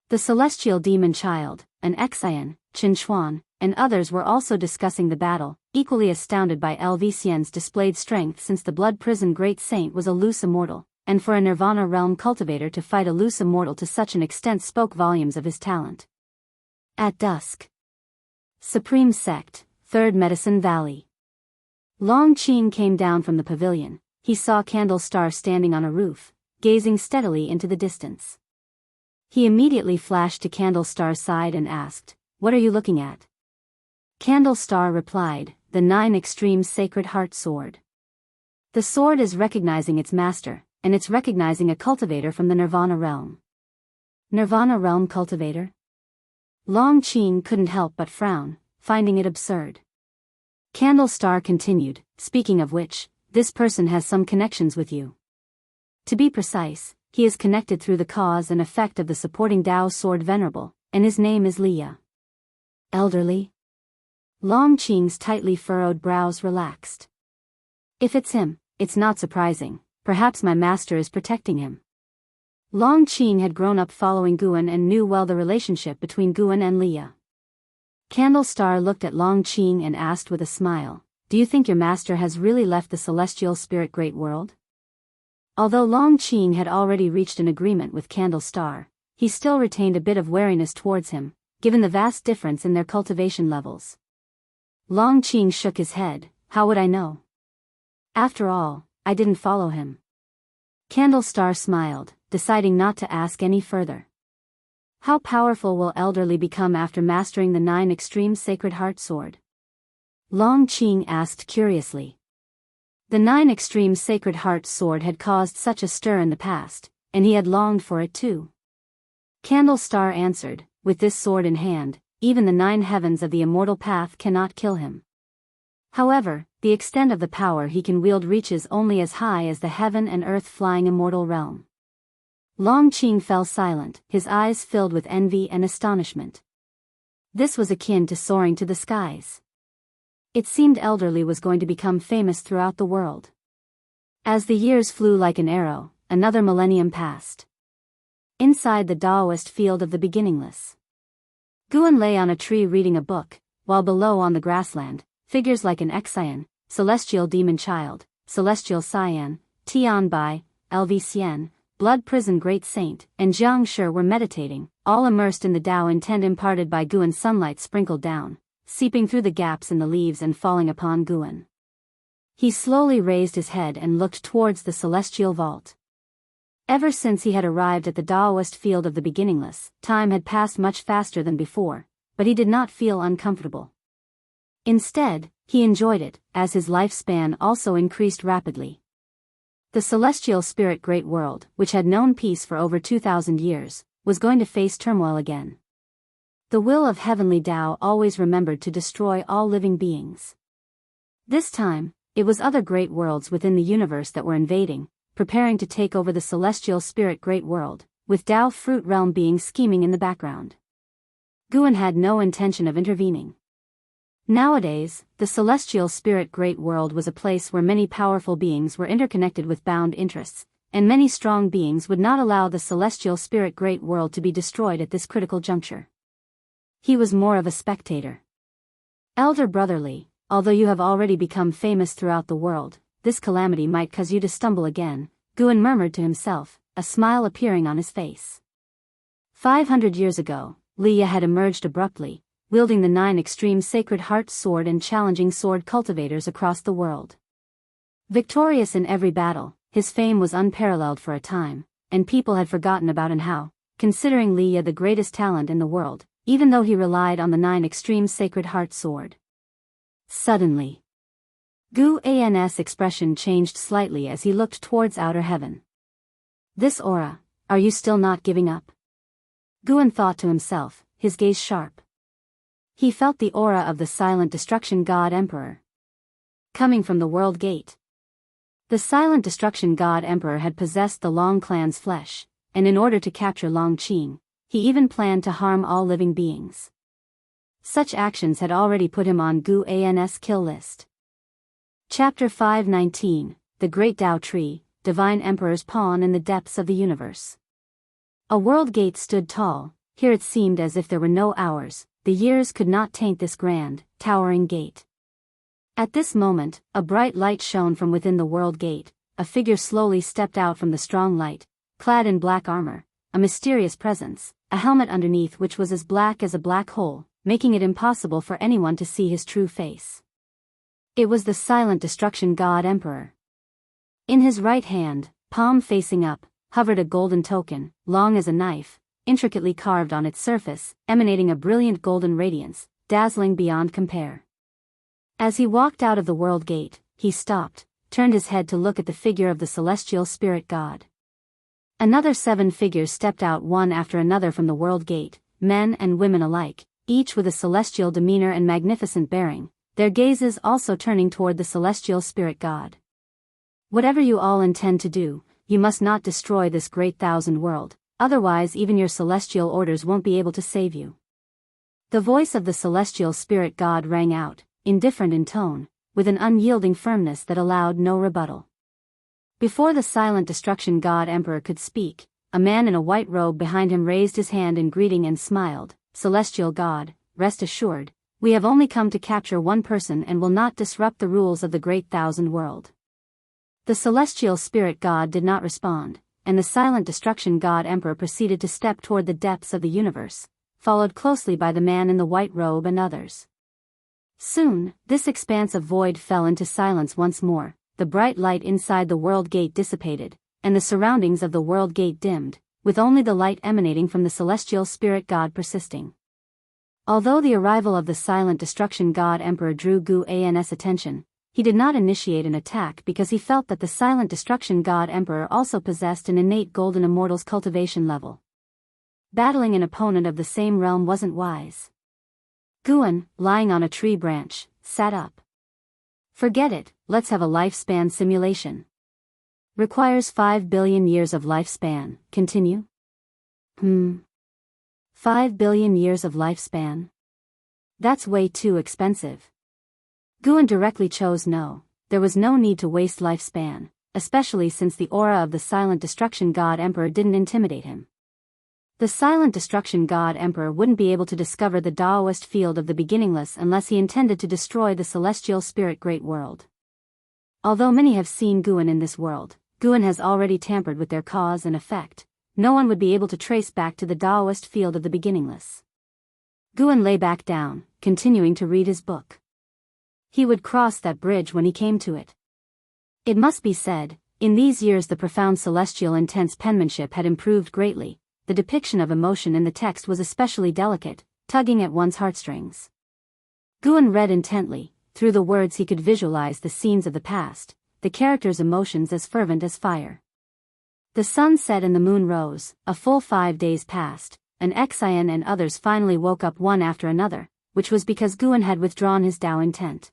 The celestial demon child, an Xian, Qin Xuan, and others were also discussing the battle, equally astounded by LV Xian's displayed strength since the Blood Prison Great Saint was a loose immortal, and for a Nirvana realm cultivator to fight a loose immortal to such an extent spoke volumes of his talent. At dusk, Supreme Sect, 3rd Medicine Valley. Long Qing came down from the pavilion. He saw Candle Star standing on a roof, gazing steadily into the distance. He immediately flashed to Candle Star's side and asked, "What are you looking at?" Candle Star replied, "The 9 Extreme Sacred Heart Sword." The sword is recognizing its master, and it's recognizing a cultivator from the Nirvana realm. Nirvana realm cultivator? Long Qing couldn't help but frown, finding it absurd. Candle Star continued, "Speaking of which, this person has some connections with you. To be precise, he is connected through the cause and effect of the supporting Dao sword venerable, and his name is Leah." Elderly? Long Qing's tightly furrowed brows relaxed. "If it's him, it's not surprising. Perhaps my master is protecting him." Long Qing had grown up following Guan and knew well the relationship between Guan and Leah. Candle Star looked at Long Qing and asked with a smile, "Do you think your master has really left the celestial spirit great world?" Although Long Qing had already reached an agreement with Candle Star, he still retained a bit of wariness towards him, given the vast difference in their cultivation levels. Long Qing shook his head. "How would I know? After all, I didn't follow him." Candle Star smiled, deciding not to ask any further. How powerful will Elderly become after mastering the 9 Extreme Sacred Heart Sword? Long Qing asked curiously. The 9 Extreme Sacred Heart Sword had caused such a stir in the past, and he had longed for it too. Candle Star answered, "With this sword in hand, even the 9 heavens of the immortal path cannot kill him. However, the extent of the power he can wield reaches only as high as the heaven and earth flying immortal realm." Long Qing fell silent, his eyes filled with envy and astonishment. This was akin to soaring to the skies. It seemed Elderly was going to become famous throughout the world. As the years flew like an arrow, another millennium passed. Inside the Daoist field of the beginningless, Guan lay on a tree reading a book, while below on the grassland, figures like an Xian, celestial demon child, celestial Cyan, Tian Bai, LV Xian, Blood Prison Great Saint, and Jianghu were meditating, all immersed in the Tao intent imparted by Guan. Sunlight sprinkled down, seeping through the gaps in the leaves and falling upon Guan. He slowly raised his head and looked towards the celestial vault. Ever since he had arrived at the Daoist field of the beginningless, time had passed much faster than before, but he did not feel uncomfortable. Instead, he enjoyed it, as his lifespan also increased rapidly. The celestial spirit great world, which had known peace for over 2,000 years, was going to face turmoil again. The will of heavenly Tao always remembered to destroy all living beings. This time, it was other great worlds within the universe that were invading, preparing to take over the celestial spirit great world, with Tao fruit realm beings scheming in the background. Guan had no intention of intervening. Nowadays, the celestial spirit great world was a place where many powerful beings were interconnected with bound interests, and many strong beings would not allow the celestial spirit great world to be destroyed at this critical juncture. He was more of a spectator. "Elder Brotherly, although you have already become famous throughout the world, this calamity might cause you to stumble again," Guan murmured to himself, a smile appearing on his face. 500 years ago, Leah had emerged abruptly, wielding the 9 Extreme Sacred Heart Sword and challenging sword cultivators across the world. Victorious in every battle, his fame was unparalleled for a time, and people had forgotten about and how, considering Leah the greatest talent in the world, even though he relied on the 9 Extreme Sacred Heart Sword. Suddenly, Gu An's expression changed slightly as he looked towards outer heaven. "This aura, are you still not giving up?" Guan thought to himself, his gaze sharp. He felt the aura of the silent destruction god Emperor coming from the world gate. The silent destruction god Emperor had possessed the Long clan's flesh, and in order to capture Long Qing, he even planned to harm all living beings. Such actions had already put him on Gu An's kill list. Chapter 519, The Great Tao Tree, Divine Emperor's Pawn in the Depths of the Universe. A world gate stood tall. Here it seemed as if there were no hours, the years could not taint this grand, towering gate. At this moment, a bright light shone from within the world gate. A figure slowly stepped out from the strong light, clad in black armor, a mysterious presence, a helmet underneath which was as black as a black hole, making it impossible for anyone to see his true face. It was the silent destruction god Emperor. In his right hand, palm facing up, hovered a golden token, long as a knife, intricately carved on its surface, emanating a brilliant golden radiance, dazzling beyond compare. As he walked out of the world gate, he stopped, turned his head to look at the figure of the celestial spirit god. Another 7 figures stepped out one after another from the world gate, men and women alike, each with a celestial demeanor and magnificent bearing, their gazes also turning toward the celestial spirit god. Whatever you all intend to do, you must not destroy this great thousand world, otherwise even your celestial orders won't be able to save you. The voice of the celestial spirit god rang out, indifferent in tone, with an unyielding firmness that allowed no rebuttal. Before the silent destruction god Emperor could speak, a man in a white robe behind him raised his hand in greeting and smiled. Celestial god, rest assured, we have only come to capture one person and will not disrupt the rules of the great thousand world. The celestial spirit god did not respond, and the silent destruction god Emperor proceeded to step toward the depths of the universe, followed closely by the man in the white robe and others. Soon, this expanse of void fell into silence once more, the bright light inside the world gate dissipated, and the surroundings of the world gate dimmed, with only the light emanating from the celestial spirit god persisting. Although the arrival of the silent destruction god Emperor drew Gu An's attention, he did not initiate an attack because he felt that the silent destruction god Emperor also possessed an innate golden immortal's cultivation level. Battling an opponent of the same realm wasn't wise. Guan, lying on a tree branch, sat up. Forget it, let's have a lifespan simulation. Requires 5 billion years of lifespan, continue? 5 billion years of lifespan? That's way too expensive. Guan directly chose no, there was no need to waste lifespan, especially since the aura of the silent destruction god Emperor didn't intimidate him. The silent destruction god Emperor wouldn't be able to discover the Daoist field of the beginningless unless he intended to destroy the celestial spirit great world. Although many have seen Guan in this world, Guan has already tampered with their cause and effect. No one would be able to trace back to the Daoist field of the beginningless. Guan lay back down, continuing to read his book. He would cross that bridge when he came to it. It must be said, in these years the profound celestial intense penmanship had improved greatly. The depiction of emotion in the text was especially delicate, tugging at one's heartstrings. Guan read intently. Through the words he could visualize the scenes of the past, the characters' emotions as fervent as fire. The sun set and the moon rose, a full 5 days passed, and Xian and others finally woke up one after another, which was because Guan had withdrawn his Dao intent.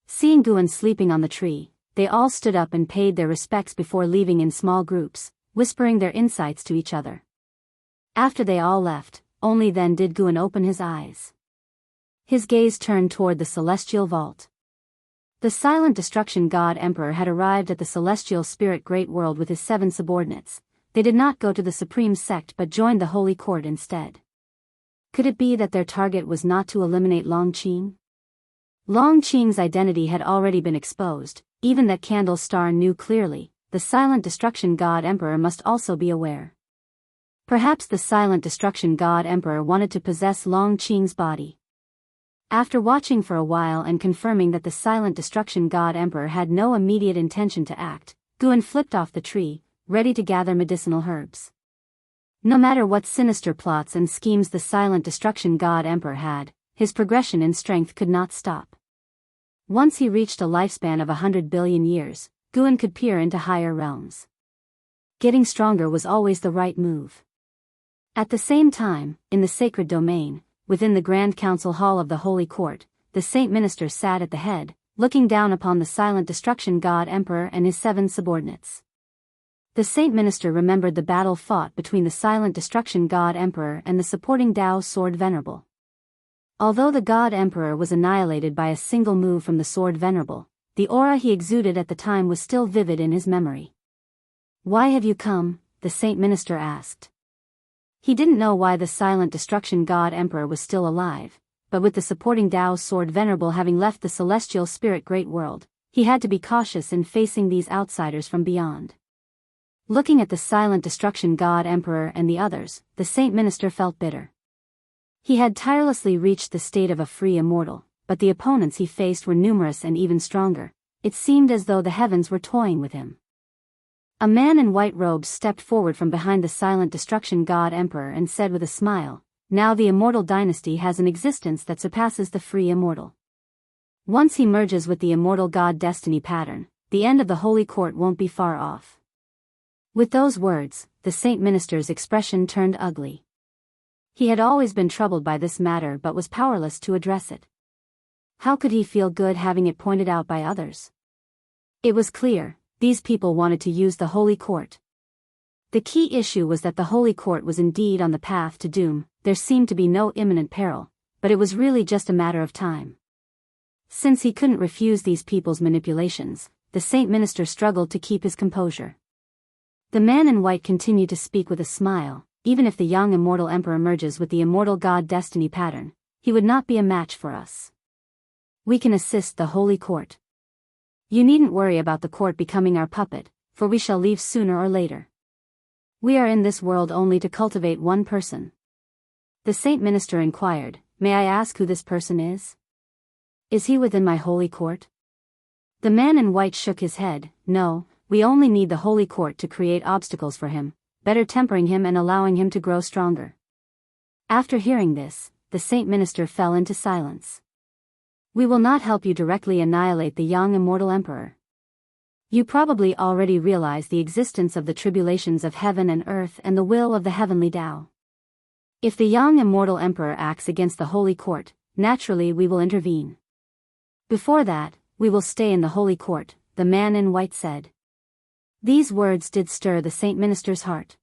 Seeing Guan sleeping on the tree, they all stood up and paid their respects before leaving in small groups, whispering their insights to each other. After they all left, only then did Guan open his eyes. His gaze turned toward the celestial vault. The silent destruction god Emperor had arrived at the celestial spirit great world with his 7 subordinates. They did not go to the supreme sect but joined the holy court instead. Could it be that their target was not to eliminate Longqing? Longqing's identity had already been exposed, even that Candle Star knew clearly. The silent destruction god Emperor must also be aware. Perhaps the silent destruction god Emperor wanted to possess Longqing's body. After watching for a while and confirming that the silent destruction god Emperor had no immediate intention to act, Guan flipped off the tree, ready to gather medicinal herbs. No matter what sinister plots and schemes the silent destruction god Emperor had, his progression in strength could not stop. Once he reached a lifespan of 100 billion years, Guan could peer into higher realms. Getting stronger was always the right move. At the same time, in the sacred domain, within the Grand Council Hall of the Holy Court, the Saint Minister sat at the head, looking down upon the silent destruction god Emperor and his 7 subordinates. The Saint Minister remembered the battle fought between the silent destruction god Emperor and the supporting Dao Sword Venerable. Although the god Emperor was annihilated by a single move from the Sword Venerable, the aura he exuded at the time was still vivid in his memory. "Why have you come?" the Saint Minister asked. He didn't know why the silent destruction god Emperor was still alive, but with the supporting Dao Sword Venerable having left the celestial spirit great world, he had to be cautious in facing these outsiders from beyond. Looking at the silent destruction god Emperor and the others, the Saint Minister felt bitter. He had tirelessly reached the state of a free immortal, but the opponents he faced were numerous and even stronger. It seemed as though the heavens were toying with him. A man in white robes stepped forward from behind the silent destruction god emperor and said with a smile, "Now the immortal dynasty has an existence that surpasses the free immortal. Once he merges with the immortal god destiny pattern, the end of the holy court won't be far off." With those words, the Saint Minister's expression turned ugly. He had always been troubled by this matter but was powerless to address it. How could he feel good having it pointed out by others? It was clear, these people wanted to use the holy court. The key issue was that the holy court was indeed on the path to doom. There seemed to be no imminent peril, but it was really just a matter of time. Since he couldn't refuse these people's manipulations, the Saint Minister struggled to keep his composure. The man in white continued to speak with a smile. "Even if the young immortal emperor emerges with the immortal god destiny pattern, he would not be a match for us. We can assist the holy court. You needn't worry about the court becoming our puppet, for we shall leave sooner or later. We are in this world only to cultivate one person." The Saint Minister inquired, "May I ask who this person is? Is he within my holy court?" The man in white shook his head. "No, we only need the holy court to create obstacles for him, better tempering him and allowing him to grow stronger." After hearing this, the Saint Minister fell into silence. "We will not help you directly annihilate the young immortal emperor. You probably already realize the existence of the tribulations of heaven and earth and the will of the heavenly Tao. If the young immortal emperor acts against the holy court, naturally we will intervene. Before that, we will stay in the holy court," the man in white said. These words did stir the Saint Minister's heart.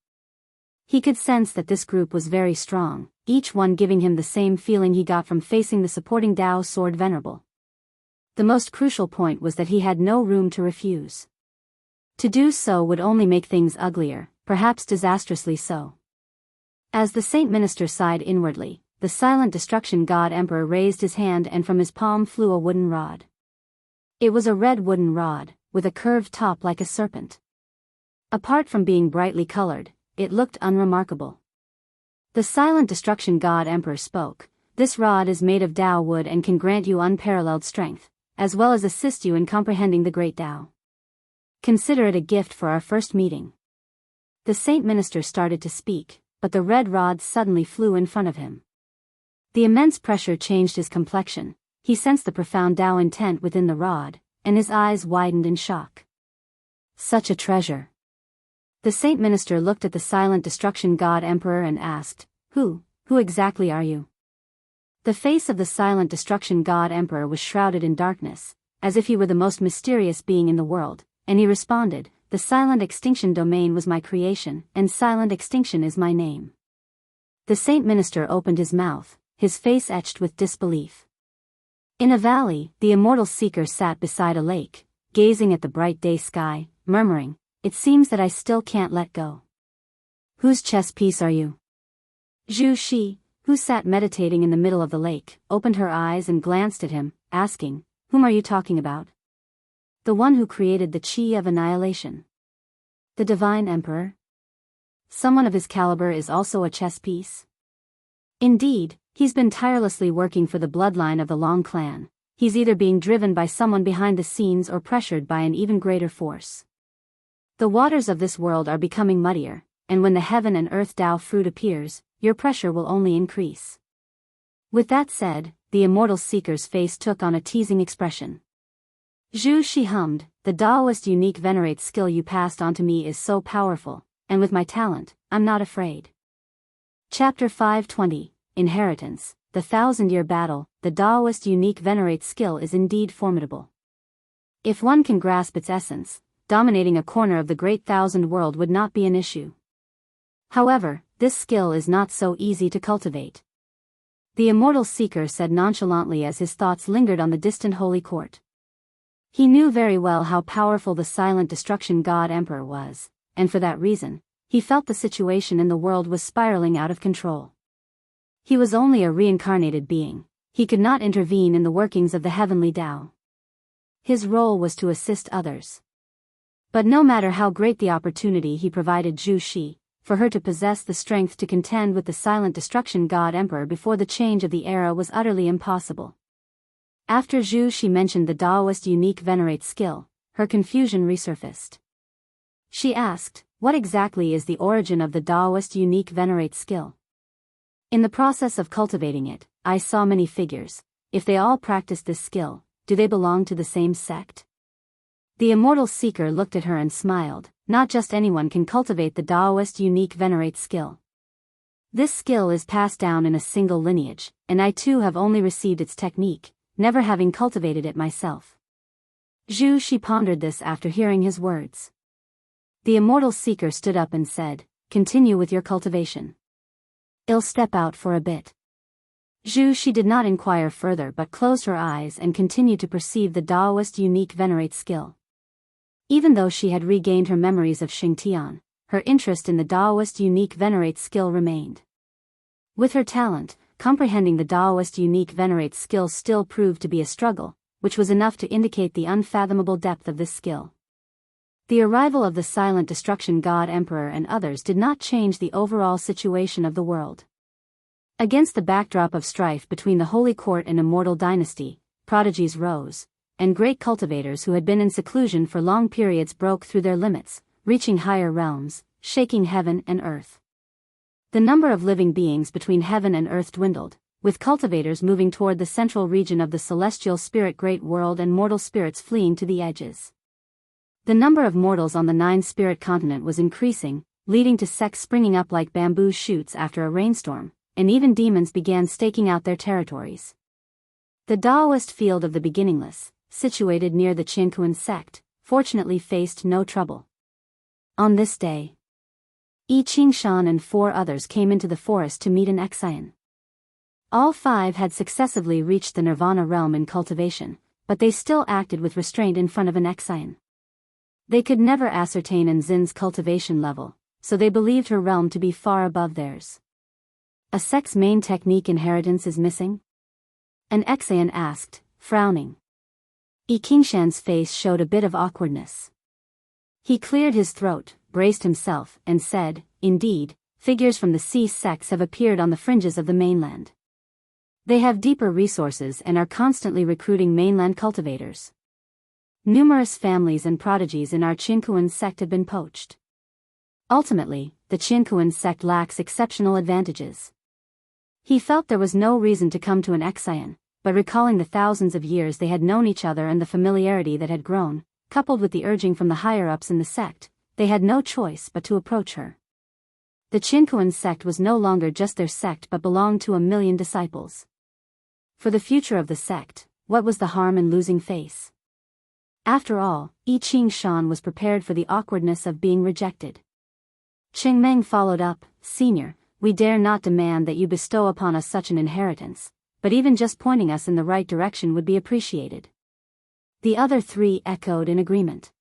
He could sense that this group was very strong, each one giving him the same feeling he got from facing the supporting Tao sword venerable. The most crucial point was that he had no room to refuse. To do so would only make things uglier, perhaps disastrously so. As the Saint Minister sighed inwardly, the silent destruction god emperor raised his hand and from his palm flew a wooden rod. It was a red wooden rod, with a curved top like a serpent. Apart from being brightly colored, it looked unremarkable. The silent destruction god emperor spoke, "This rod is made of Tao wood and can grant you unparalleled strength, as well as assist you in comprehending the great Tao. Consider it a gift for our first meeting." The Saint Minister started to speak, but the red rod suddenly flew in front of him. The immense pressure changed his complexion. He sensed the profound Tao intent within the rod, and his eyes widened in shock. Such a treasure! The Saint Minister looked at the silent destruction god emperor and asked, Who exactly are you?" The face of the silent destruction god emperor was shrouded in darkness, as if he were the most mysterious being in the world, and he responded, "The silent extinction domain was my creation, and silent extinction is my name." The Saint Minister opened his mouth, his face etched with disbelief. In a valley, the immortal seeker sat beside a lake, gazing at the bright day sky, murmuring, "It seems that I still can't let go." "Whose chess piece are you?" Zhu Shi, who sat meditating in the middle of the lake, opened her eyes and glanced at him, asking, "Whom are you talking about?" "The one who created the Qi of annihilation. The Divine Emperor. Someone of his caliber is also a chess piece. Indeed, he's been tirelessly working for the bloodline of the Long clan. He's either being driven by someone behind the scenes or pressured by an even greater force. The waters of this world are becoming muddier, and when the heaven and earth Tao fruit appears, your pressure will only increase." With that said, the immortal seeker's face took on a teasing expression. Zhu Shi hummed, "The Daoist unique venerate skill you passed on to me is so powerful, and with my talent, I'm not afraid." Chapter 520, Inheritance, the 1,000-year battle. The Daoist unique venerate skill is indeed formidable. If one can grasp its essence, dominating a corner of the great 1,000 world would not be an issue. However, this skill is not so easy to cultivate. The immortal seeker said nonchalantly as his thoughts lingered on the distant holy court. He knew very well how powerful the silent destruction god emperor was, and for that reason, he felt the situation in the world was spiraling out of control. He was only a reincarnated being. He could not intervene in the workings of the heavenly Tao. His role was to assist others. But no matter how great the opportunity he provided Zhu Shi, for her to possess the strength to contend with the silent destruction god emperor before the change of the era was utterly impossible. After Zhu Shi mentioned the Daoist unique venerate skill, her confusion resurfaced. She asked, what exactly is the origin of the Daoist unique venerate skill? In the process of cultivating it, I saw many figures. If they all practice this skill, do they belong to the same sect? The immortal seeker looked at her and smiled. Not just anyone can cultivate the Daoist unique venerate skill. This skill is passed down in a single lineage, and I too have only received its technique, never having cultivated it myself. Zhu Shi pondered this after hearing his words. The immortal seeker stood up and said, continue with your cultivation. I'll step out for a bit. Zhu Shi did not inquire further but closed her eyes and continued to perceive the Daoist unique venerate skill. Even though she had regained her memories of Xingtian, her interest in the Daoist unique venerate skill remained. With her talent, comprehending the Daoist unique venerate skill still proved to be a struggle, which was enough to indicate the unfathomable depth of this skill. The arrival of the silent destruction god emperor and others did not change the overall situation of the world. Against the backdrop of strife between the Holy Court and Immortal Dynasty, prodigies rose, and great cultivators who had been in seclusion for long periods broke through their limits, reaching higher realms, shaking heaven and earth. The number of living beings between heaven and earth dwindled, with cultivators moving toward the central region of the celestial spirit great world and mortal spirits fleeing to the edges. The number of mortals on the nine-spirit continent was increasing, leading to sects springing up like bamboo shoots after a rainstorm, and even demons began staking out their territories. The Daoist field of the beginningless, situated near the Jianghu sect, fortunately faced no trouble. On this day, Yi Qingshan and 4 others came into the forest to meet an Xian. All 5 had successively reached the Nirvana realm in cultivation, but they still acted with restraint in front of an Xian. They could never ascertain Nzin's cultivation level, so they believed her realm to be far above theirs. A sect's main technique inheritance is missing? An Xian asked, frowning. Yi Qingshan's face showed a bit of awkwardness. He cleared his throat, braced himself, and said, indeed, figures from the sea sects have appeared on the fringes of the mainland. They have deeper resources and are constantly recruiting mainland cultivators. Numerous families and prodigies in our Jianghu sect have been poached. Ultimately, the Jianghu sect lacks exceptional advantages. He felt there was no reason to come to an Xian, but recalling the thousands of years they had known each other and the familiarity that had grown, coupled with the urging from the higher-ups in the sect, they had no choice but to approach her. The Jianghu sect was no longer just their sect but belonged to 1,000,000 disciples. For the future of the sect, what was the harm in losing face? After all, Yi Qingshan was prepared for the awkwardness of being rejected. Cheng Meng followed up, Senior, we dare not demand that you bestow upon us such an inheritance, but even just pointing us in the right direction would be appreciated. The other 3 echoed in agreement.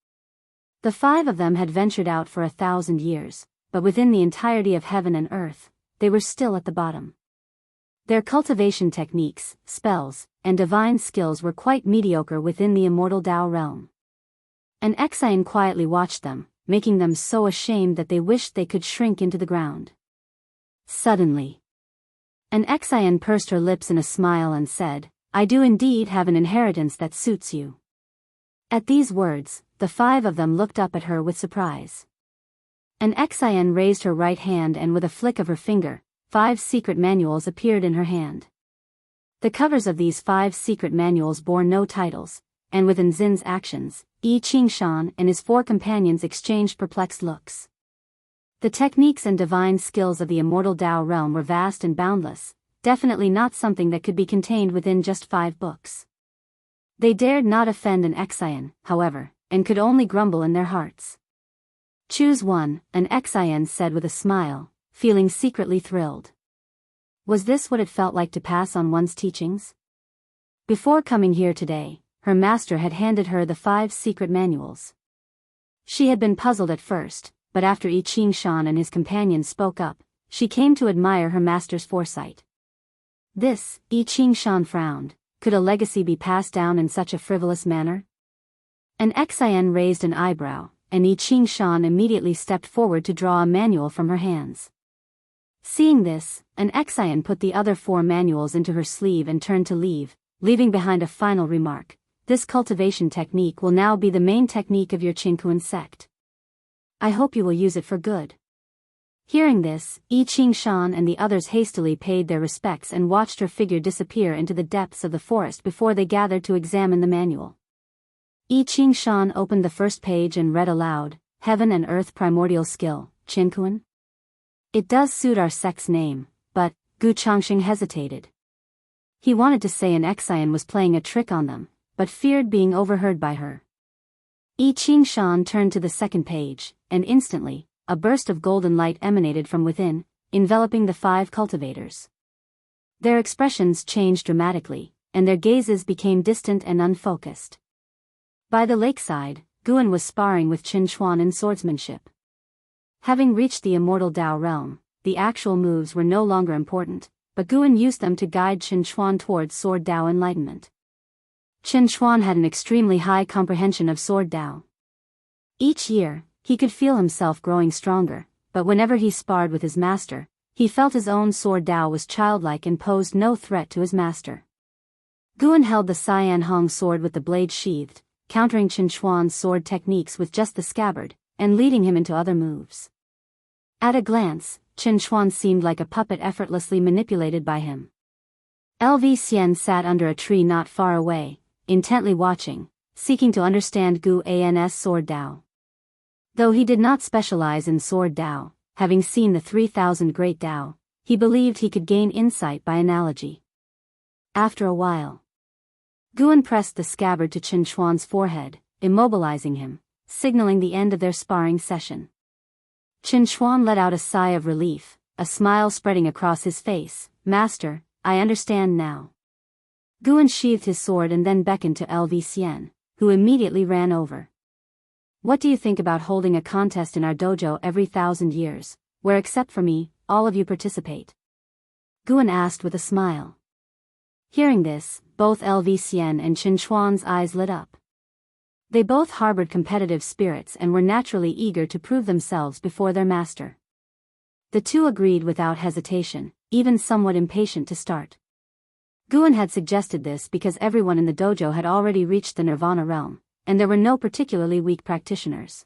The 5 of them had ventured out for 1,000 years, but within the entirety of heaven and earth, they were still at the bottom. Their cultivation techniques, spells, and divine skills were quite mediocre within the immortal Dao realm. An Xian quietly watched them, making them so ashamed that they wished they could shrink into the ground. Suddenly, an Xian pursed her lips in a smile and said, I do indeed have an inheritance that suits you. At these words, the 5 of them looked up at her with surprise. An Xian raised her right hand and with a flick of her finger, 5 secret manuals appeared in her hand. The covers of these 5 secret manuals bore no titles, and with Nzin's actions, Yi Qingshan and his 4 companions exchanged perplexed looks. The techniques and divine skills of the immortal Dao realm were vast and boundless, definitely not something that could be contained within just 5 books. They dared not offend an Xian, however, and could only grumble in their hearts. Choose one, an Xian said with a smile, feeling secretly thrilled. Was this what it felt like to pass on one's teachings? Before coming here today, her master had handed her the 5 secret manuals. She had been puzzled at first, but after Yi Qingshan and his companions spoke up, she came to admire her master's foresight. This, Yi Qingshan frowned, could a legacy be passed down in such a frivolous manner? An Xian raised an eyebrow, and Yi Qingshan immediately stepped forward to draw a manual from her hands. Seeing this, an Exian put the other 4 manuals into her sleeve and turned to leave, leaving behind a final remark. This cultivation technique will now be the main technique of your Qingkuan sect. I hope you will use it for good. Hearing this, Yi Qingshan and the others hastily paid their respects and watched her figure disappear into the depths of the forest before they gathered to examine the manual. Yi Qingshan opened the first page and read aloud, Heaven and Earth Primordial Skill, Qingkuan. It does suit our sect's name, but, Gu Changxing hesitated. He wanted to say an Exian was playing a trick on them, but feared being overheard by her. Yi Qingshan turned to the second page, and instantly, a burst of golden light emanated from within, enveloping the 5 cultivators. Their expressions changed dramatically, and their gazes became distant and unfocused. By the lakeside, Guan was sparring with Qin Chuan in swordsmanship. Having reached the immortal Dao realm, the actual moves were no longer important, but Guan used them to guide Qin Chuan towards sword Dao enlightenment. Qin Chuan had an extremely high comprehension of sword Dao. Each year, he could feel himself growing stronger, but whenever he sparred with his master, he felt his own sword Dao was childlike and posed no threat to his master. Guan held the Cyan Hong sword with the blade sheathed, countering Qin Chuan's sword techniques with just the scabbard, and leading him into other moves. At a glance, Qin Chuan seemed like a puppet effortlessly manipulated by him. LV Xian sat under a tree not far away, intently watching, seeking to understand Gu An's sword Dao. Though he did not specialize in sword Dao, having seen the 3,000 great Dao, he believed he could gain insight by analogy. After a while, Guan pressed the scabbard to Qin Chuan's forehead, immobilizing him, signaling the end of their sparring session. Qin Chuan let out a sigh of relief, a smile spreading across his face. Master, I understand now. Guan sheathed his sword and then beckoned to LV Xian, who immediately ran over. What do you think about holding a contest in our dojo every 1,000 years, where except for me, all of you participate? Guan asked with a smile. Hearing this, both LV Xian and Qin Chuan's eyes lit up. They both harbored competitive spirits and were naturally eager to prove themselves before their master. The two agreed without hesitation, even somewhat impatient to start. Guan had suggested this because everyone in the dojo had already reached the Nirvana realm, and there were no particularly weak practitioners.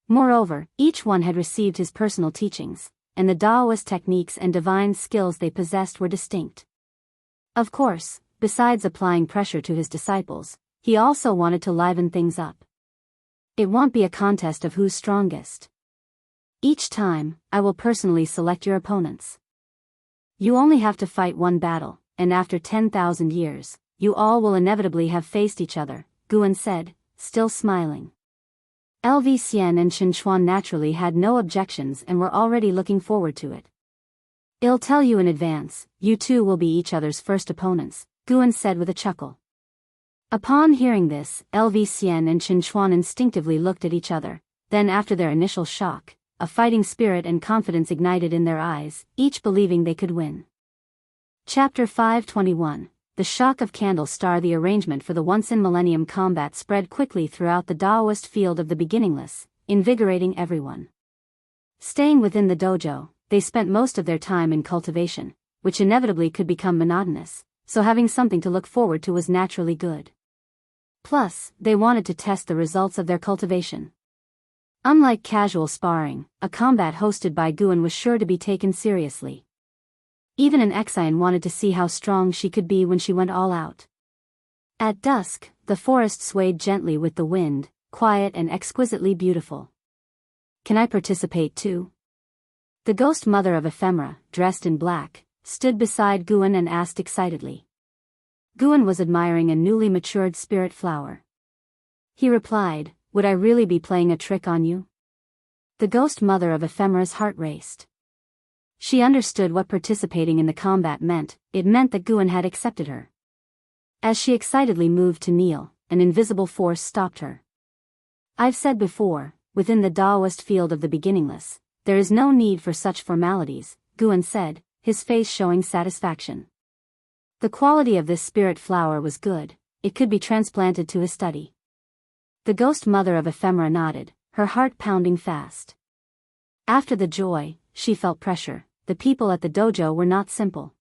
Moreover, each one had received his personal teachings, and the Daoist techniques and divine skills they possessed were distinct. Of course, besides applying pressure to his disciples, he also wanted to liven things up. It won't be a contest of who's strongest. Each time, I will personally select your opponents. You only have to fight one battle, and after 10,000 years, you all will inevitably have faced each other, Guan said, still smiling. LV Xian and Qin Chuan naturally had no objections and were already looking forward to it. I'll tell you in advance, you two will be each other's first opponents, Guan said with a chuckle. Upon hearing this, LV Xian and Qin Chuan instinctively looked at each other, then after their initial shock, a fighting spirit and confidence ignited in their eyes, each believing they could win. Chapter 521, The Shock of Candle Star. The arrangement for the once-in-millennium combat spread quickly throughout the Daoist field of the beginningless, invigorating everyone. Staying within the dojo, they spent most of their time in cultivation, which inevitably could become monotonous, so having something to look forward to was naturally good. Plus, they wanted to test the results of their cultivation. Unlike casual sparring, a combat hosted by Guan was sure to be taken seriously. Even an Exian wanted to see how strong she could be when she went all out. At dusk, the forest swayed gently with the wind, quiet and exquisitely beautiful. Can I participate too? The ghost mother of Ephemera, dressed in black, stood beside Guan and asked excitedly. Guan was admiring a newly matured spirit flower. He replied, Would I really be playing a trick on you? The ghost mother of Ephemera's heart raced. She understood what participating in the combat meant. It meant that Guan had accepted her. As she excitedly moved to kneel, an invisible force stopped her. I've said before, within the Daoist field of the beginningless, there is no need for such formalities, Guan said, his face showing satisfaction. The quality of this spirit flower was good, it could be transplanted to his study. The ghost mother of Ephemera nodded, her heart pounding fast. After the joy, she felt pressure. The people at the dojo were not simple.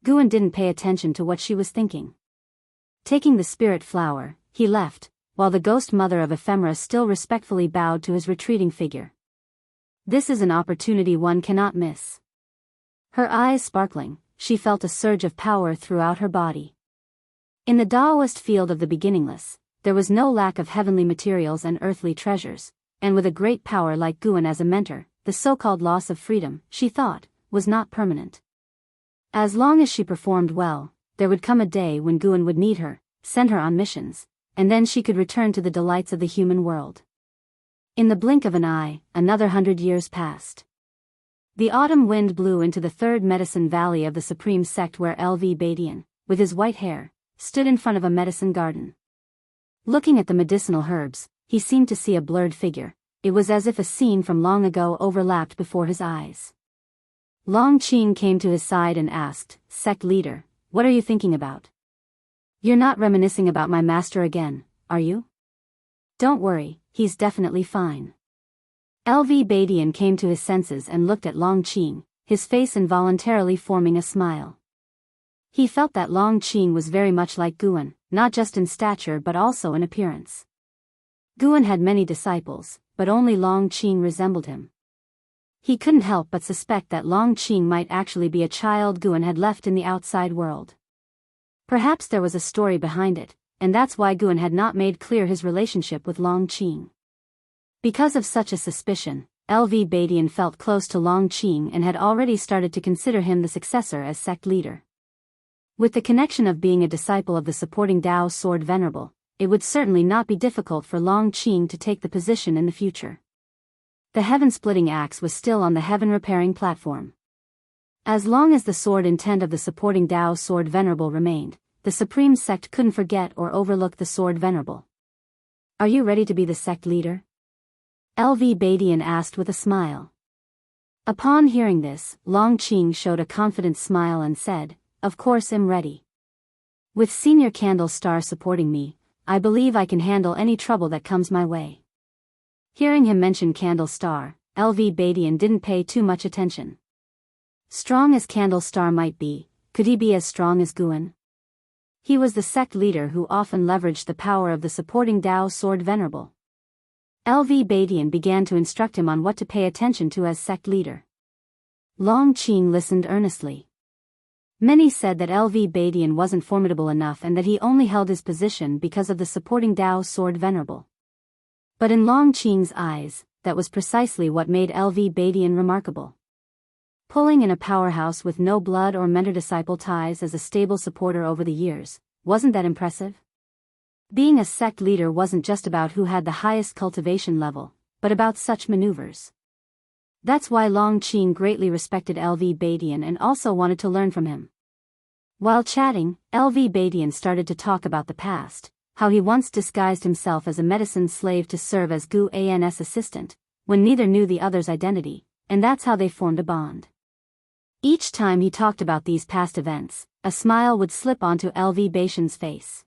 Guan didn't pay attention to what she was thinking. Taking the spirit flower, he left, while the ghost mother of ephemera still respectfully bowed to his retreating figure. This is an opportunity one cannot miss. Her eyes sparkling, she felt a surge of power throughout her body. In the Daoist field of the beginningless, there was no lack of heavenly materials and earthly treasures, and with a great power like Guan as a mentor, the so-called loss of freedom, she thought, was not permanent. As long as she performed well, there would come a day when Guan would need her, send her on missions, and then she could return to the delights of the human world. In the blink of an eye, another 100 years passed. The autumn wind blew into the third medicine valley of the supreme sect where LV Badian, with his white hair, stood in front of a medicine garden. Looking at the medicinal herbs, he seemed to see a blurred figure. It was as if a scene from long ago overlapped before his eyes. Long Qing came to his side and asked, "Sect leader, what are you thinking about? You're not reminiscing about my master again, are you?" "Don't worry, he's definitely fine." LV Badian came to his senses and looked at Long Qing, his face involuntarily forming a smile. He felt that Long Qing was very much like Guan, not just in stature but also in appearance. Guan had many disciples, but only Long Qing resembled him. He couldn't help but suspect that Long Qing might actually be a child Guan had left in the outside world. Perhaps there was a story behind it, and that's why Guan had not made clear his relationship with Long Qing. Because of such a suspicion, LV Badian felt close to Long Qing and had already started to consider him the successor as sect leader. With the connection of being a disciple of the supporting Dao Sword Venerable, it would certainly not be difficult for Long Qing to take the position in the future. The heaven-splitting axe was still on the heaven-repairing platform. As long as the sword intent of the supporting Dao Sword Venerable remained, the supreme sect couldn't forget or overlook the Sword Venerable. "Are you ready to be the sect leader?" LV Badian asked with a smile. Upon hearing this, Long Qing showed a confident smile and said, "Of course I'm ready. With Senior Candle Star supporting me, I believe I can handle any trouble that comes my way." Hearing him mention Candle Star, LV Badian didn't pay too much attention. Strong as Candle Star might be, could he be as strong as Guan? He was the sect leader who often leveraged the power of the supporting Dao Sword Venerable. LV Badian began to instruct him on what to pay attention to as sect leader. Long Qing listened earnestly. Many said that LV Badian wasn't formidable enough and that he only held his position because of the supporting Dao Sword Venerable. But in Long Qing's eyes, that was precisely what made LV Badian remarkable. Pulling in a powerhouse with no blood or mentor-disciple ties as a stable supporter over the years, wasn't that impressive? Being a sect leader wasn't just about who had the highest cultivation level, but about such maneuvers. That's why Long Qing greatly respected LV Badian and also wanted to learn from him. While chatting, LV Badian started to talk about the past, how he once disguised himself as a medicine slave to serve as Gu An's assistant, when neither knew the other's identity, and that's how they formed a bond. Each time he talked about these past events, a smile would slip onto LV Badian's face.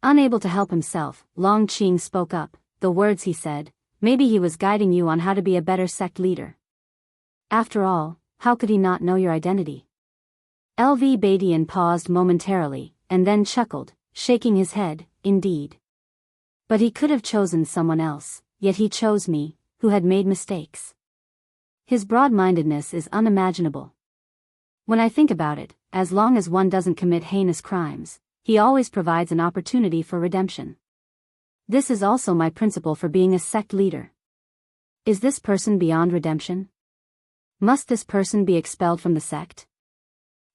Unable to help himself, Long Qing spoke up, the words he said, "Maybe he was guiding you on how to be a better sect leader. After all, how could he not know your identity?" LV Badian paused momentarily, and then chuckled, shaking his head, "Indeed. But he could have chosen someone else, yet he chose me, who had made mistakes. His broad-mindedness is unimaginable. When I think about it, as long as one doesn't commit heinous crimes, he always provides an opportunity for redemption. This is also my principle for being a sect leader. Is this person beyond redemption? Must this person be expelled from the sect?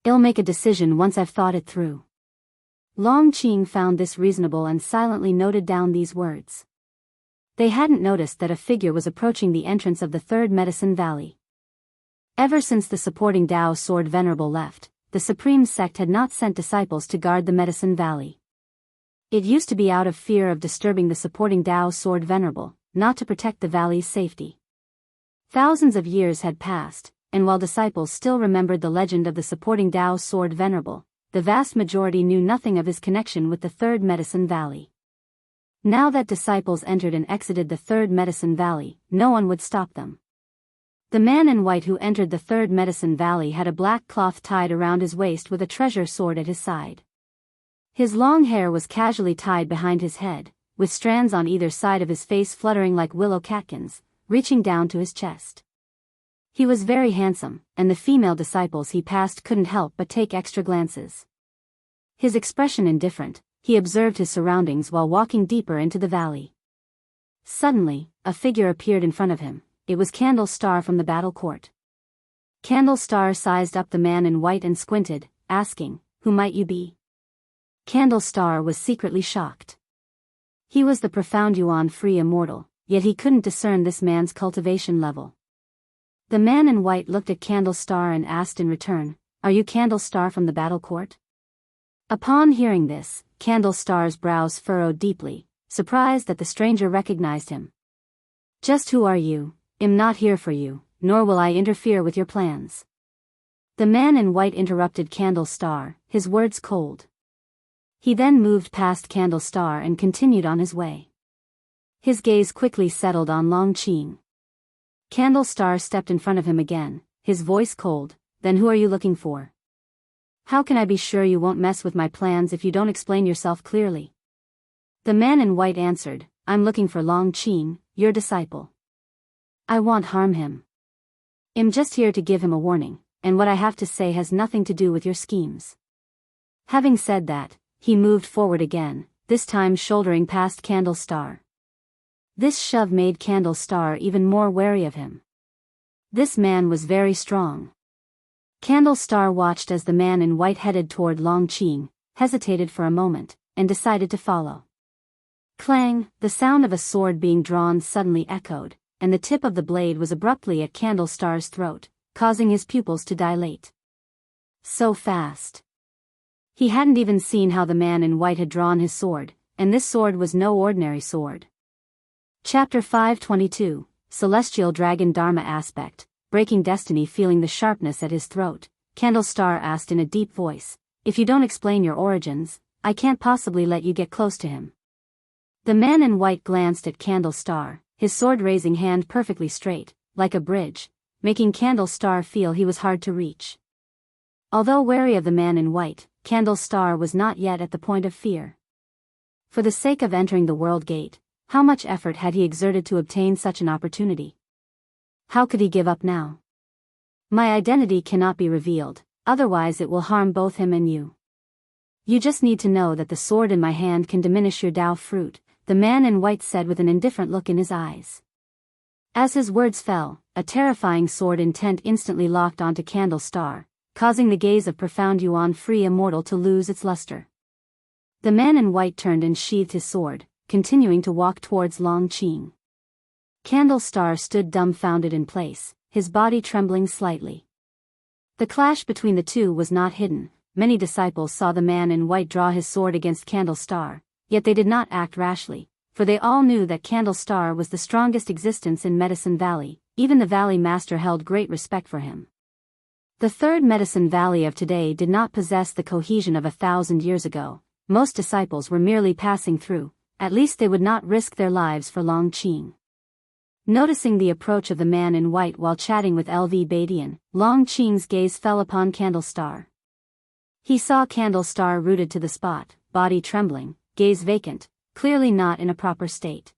I'll make a decision once I've thought it through." Long Qing found this reasonable and silently noted down these words. They hadn't noticed that a figure was approaching the entrance of the third medicine valley. Ever since the supporting Dao Sword Venerable left, the supreme sect had not sent disciples to guard the medicine valley. It used to be out of fear of disturbing the supporting Dao Sword Venerable, not to protect the valley's safety. Thousands of years had passed, and while disciples still remembered the legend of the supporting Dao Sword Venerable, the vast majority knew nothing of his connection with the third medicine valley. Now that disciples entered and exited the third Medicine Valley, no one would stop them. The man in white who entered the third Medicine Valley had a black cloth tied around his waist with a treasure sword at his side. His long hair was casually tied behind his head, with strands on either side of his face fluttering like willow catkins, reaching down to his chest. He was very handsome, and the female disciples he passed couldn't help but take extra glances. His expression indifferent, he observed his surroundings while walking deeper into the valley. Suddenly, a figure appeared in front of him. It was Candle Star from the battle court. Candle Star sized up the man in white and squinted, asking, "Who might you be?" Candle Star was secretly shocked. He was the profound Yuan-free immortal, yet he couldn't discern this man's cultivation level. The man in white looked at Candle Star and asked in return, "Are you Candle Star from the battle court?" Upon hearing this, Candle Star's brows furrowed deeply, surprised that the stranger recognized him. "Just who are you? I'm not here for you, nor will I interfere with your plans." The man in white interrupted Candle Star, his words cold. He then moved past Candle Star and continued on his way. His gaze quickly settled on Long Qing. Candle Star stepped in front of him again, his voice cold. "Then who are you looking for? How can I be sure you won't mess with my plans if you don't explain yourself clearly?" The man in white answered, "I'm looking for Long Qing, your disciple. I won't harm him. I'm just here to give him a warning, and what I have to say has nothing to do with your schemes." Having said that, he moved forward again, this time shouldering past Candle Star. This shove made Candle Star even more wary of him. This man was very strong. Candle Star watched as the man in white headed toward Long Qing, hesitated for a moment, and decided to follow. Clang, the sound of a sword being drawn suddenly echoed, and the tip of the blade was abruptly at Candle Star's throat, causing his pupils to dilate. So fast. He hadn't even seen how the man in white had drawn his sword, and this sword was no ordinary sword. Chapter 522, Celestial Dragon Dharma Aspect. Breaking Destiny. Feeling the sharpness at his throat, Candle Star asked in a deep voice, "If you don't explain your origins, I can't possibly let you get close to him." The man in white glanced at Candle Star, his sword-raising hand perfectly straight, like a bridge, making Candle Star feel he was hard to reach. Although wary of the man in white, Candle Star was not yet at the point of fear. For the sake of entering the World Gate, how much effort had he exerted to obtain such an opportunity? How could he give up now? "My identity cannot be revealed, otherwise it will harm both him and you. You just need to know that the sword in my hand can diminish your Dao fruit," the man in white said with an indifferent look in his eyes. As his words fell, a terrifying sword intent instantly locked onto Candle Star, causing the gaze of profound Yuan-free immortal to lose its luster. The man in white turned and sheathed his sword, continuing to walk towards Long Qing. Candle Star stood dumbfounded in place, his body trembling slightly. The clash between the two was not hidden. Many disciples saw the man in white draw his sword against Candle Star, yet they did not act rashly, for they all knew that Candle Star was the strongest existence in Medicine Valley. Even the Valley Master held great respect for him. The third Medicine Valley of today did not possess the cohesion of 1,000 years ago. Most disciples were merely passing through, at least they would not risk their lives for Long Qing. Noticing the approach of the man in white while chatting with LV Badian, Long Qing's gaze fell upon Candle Star. He saw Candle Star rooted to the spot, body trembling, gaze vacant, clearly not in a proper state.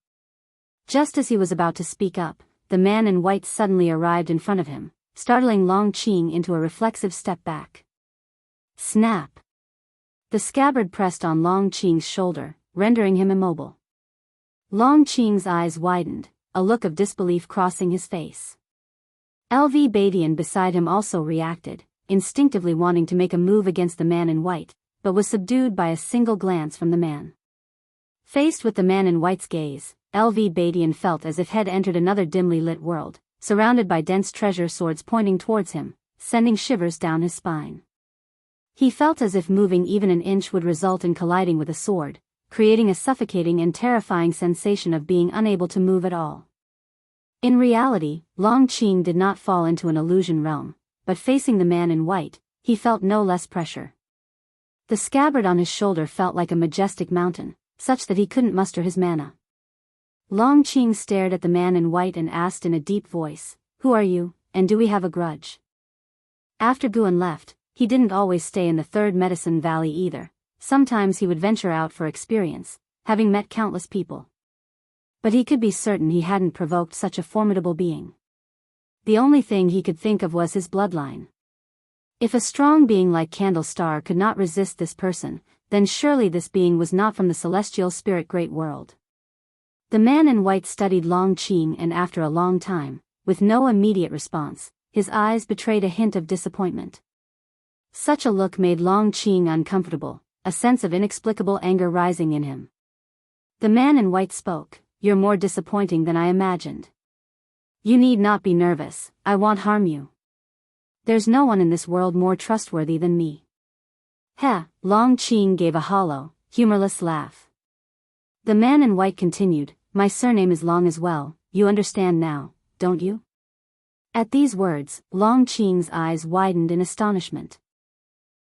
Just as he was about to speak up, the man in white suddenly arrived in front of him, startling Long Qing into a reflexive step back. Snap! The scabbard pressed on Long Qing's shoulder, rendering him immobile. Long Qing's eyes widened, a look of disbelief crossing his face. LV Badian beside him also reacted, instinctively wanting to make a move against the man in white, but was subdued by a single glance from the man. Faced with the man in white's gaze, LV Badian felt as if had entered another dimly lit world, surrounded by dense treasure swords pointing towards him, sending shivers down his spine. He felt as if moving even an inch would result in colliding with a sword, creating a suffocating and terrifying sensation of being unable to move at all. In reality, Long Qing did not fall into an illusion realm, but facing the man in white, he felt no less pressure. The scabbard on his shoulder felt like a majestic mountain, such that he couldn't muster his mana. Long Qing stared at the man in white and asked in a deep voice, "Who are you, and do we have a grudge?" After Guan left, he didn't always stay in the Third Medicine Valley either. Sometimes he would venture out for experience, having met countless people. But he could be certain he hadn't provoked such a formidable being. The only thing he could think of was his bloodline. If a strong being like Candle Star could not resist this person, then surely this being was not from the celestial spirit great world. The man in white studied Long Qing, and after a long time, with no immediate response, his eyes betrayed a hint of disappointment. Such a look made Long Qing uncomfortable, a sense of inexplicable anger rising in him. The man in white spoke, "You're more disappointing than I imagined. You need not be nervous, I won't harm you. There's no one in this world more trustworthy than me." Heh, Long Qing gave a hollow, humorless laugh. The man in white continued, "My surname is Long as well, you understand now, don't you?" At these words, Long Qing's eyes widened in astonishment.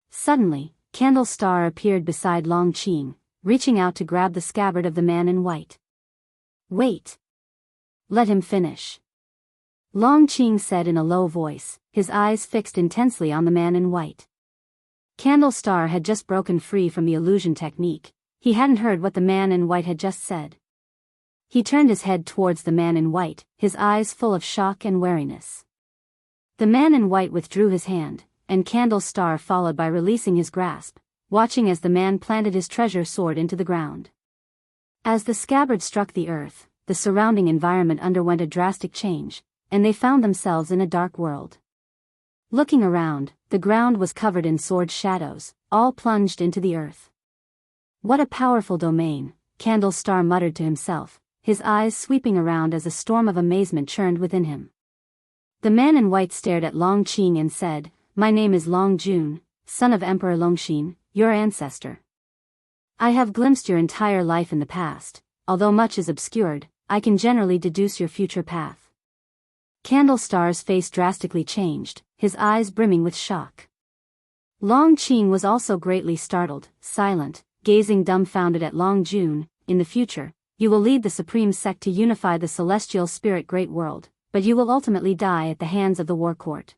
Suddenly, Candle Star appeared beside Long Qing, reaching out to grab the scabbard of the man in white. "Wait. Let him finish," Long Qing said in a low voice, his eyes fixed intensely on the man in white. Candle Star had just broken free from the illusion technique. He hadn't heard what the man in white had just said. He turned his head towards the man in white, his eyes full of shock and wariness. The man in white withdrew his hand, and Candle Star followed by releasing his grasp, watching as the man planted his treasure sword into the ground. As the scabbard struck the earth, the surrounding environment underwent a drastic change, and they found themselves in a dark world. Looking around, the ground was covered in sword shadows, all plunged into the earth. "What a powerful domain," Candle Star muttered to himself, his eyes sweeping around as a storm of amazement churned within him. The man in white stared at Long Qing and said, "My name is Long Jun, son of Emperor Longxin, your ancestor. I have glimpsed your entire life in the past. Although much is obscured, I can generally deduce your future path." Candle Star's face drastically changed, his eyes brimming with shock. Long Qing was also greatly startled, silent, gazing dumbfounded at Long Jun. "In the future, you will lead the supreme sect to unify the celestial spirit great world, but you will ultimately die at the hands of the war court."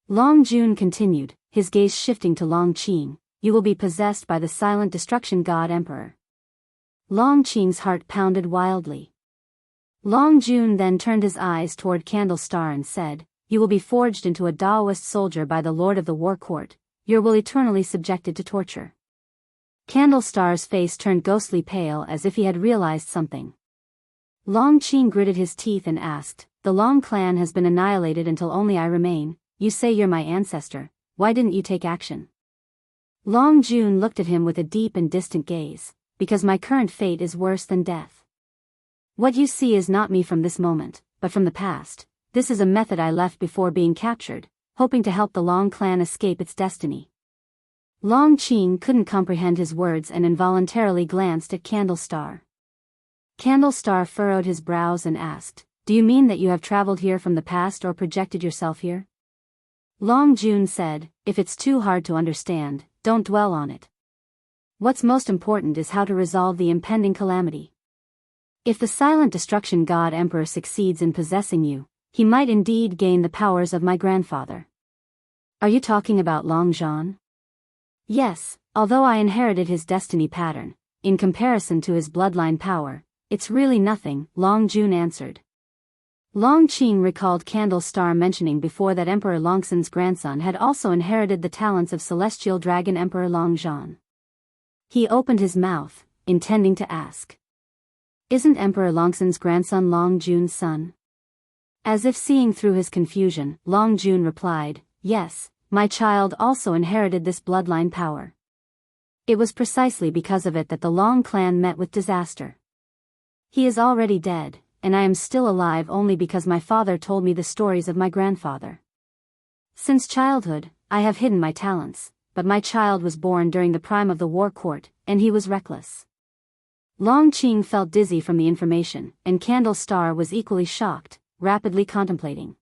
Long Jun continued, his gaze shifting to Long Qing, "You will be possessed by the silent destruction god Emperor." Long Qing's heart pounded wildly. Long Jun then turned his eyes toward Candle Star and said, "You will be forged into a Daoist soldier by the Lord of the War Court. You will eternally subjected to torture." Candle Star's face turned ghostly pale as if he had realized something. Long Qing gritted his teeth and asked, "The Long clan has been annihilated until only I remain. You say you're my ancestor, why didn't you take action?" Long Jun looked at him with a deep and distant gaze, "Because my current fate is worse than death. What you see is not me from this moment, but from the past. This is a method I left before being captured, hoping to help the Long clan escape its destiny." Long Qing couldn't comprehend his words and involuntarily glanced at Candle Star. Candle Star furrowed his brows and asked, "Do you mean that you have traveled here from the past or projected yourself here?" Long Jun said, "If it's too hard to understand, don't dwell on it. What's most important is how to resolve the impending calamity. If the silent destruction god Emperor succeeds in possessing you, he might indeed gain the powers of my grandfather." "Are you talking about Long Zhan?" "Yes, although I inherited his destiny pattern, in comparison to his bloodline power, it's really nothing," Long Jun answered. Long Qing recalled Candle Star mentioning before that Emperor Longxin's grandson had also inherited the talents of celestial dragon Emperor Long Zhan. He opened his mouth, intending to ask, "Isn't Emperor Longxin's grandson Long Jun's son?" As if seeing through his confusion, Long Jun replied, "Yes, my child also inherited this bloodline power. It was precisely because of it that the Long clan met with disaster. He is already dead, and I am still alive only because my father told me the stories of my grandfather. Since childhood, I have hidden my talents, but my child was born during the prime of the war court, and he was reckless." Long Qing felt dizzy from the information, and Candle Star was equally shocked, rapidly contemplating.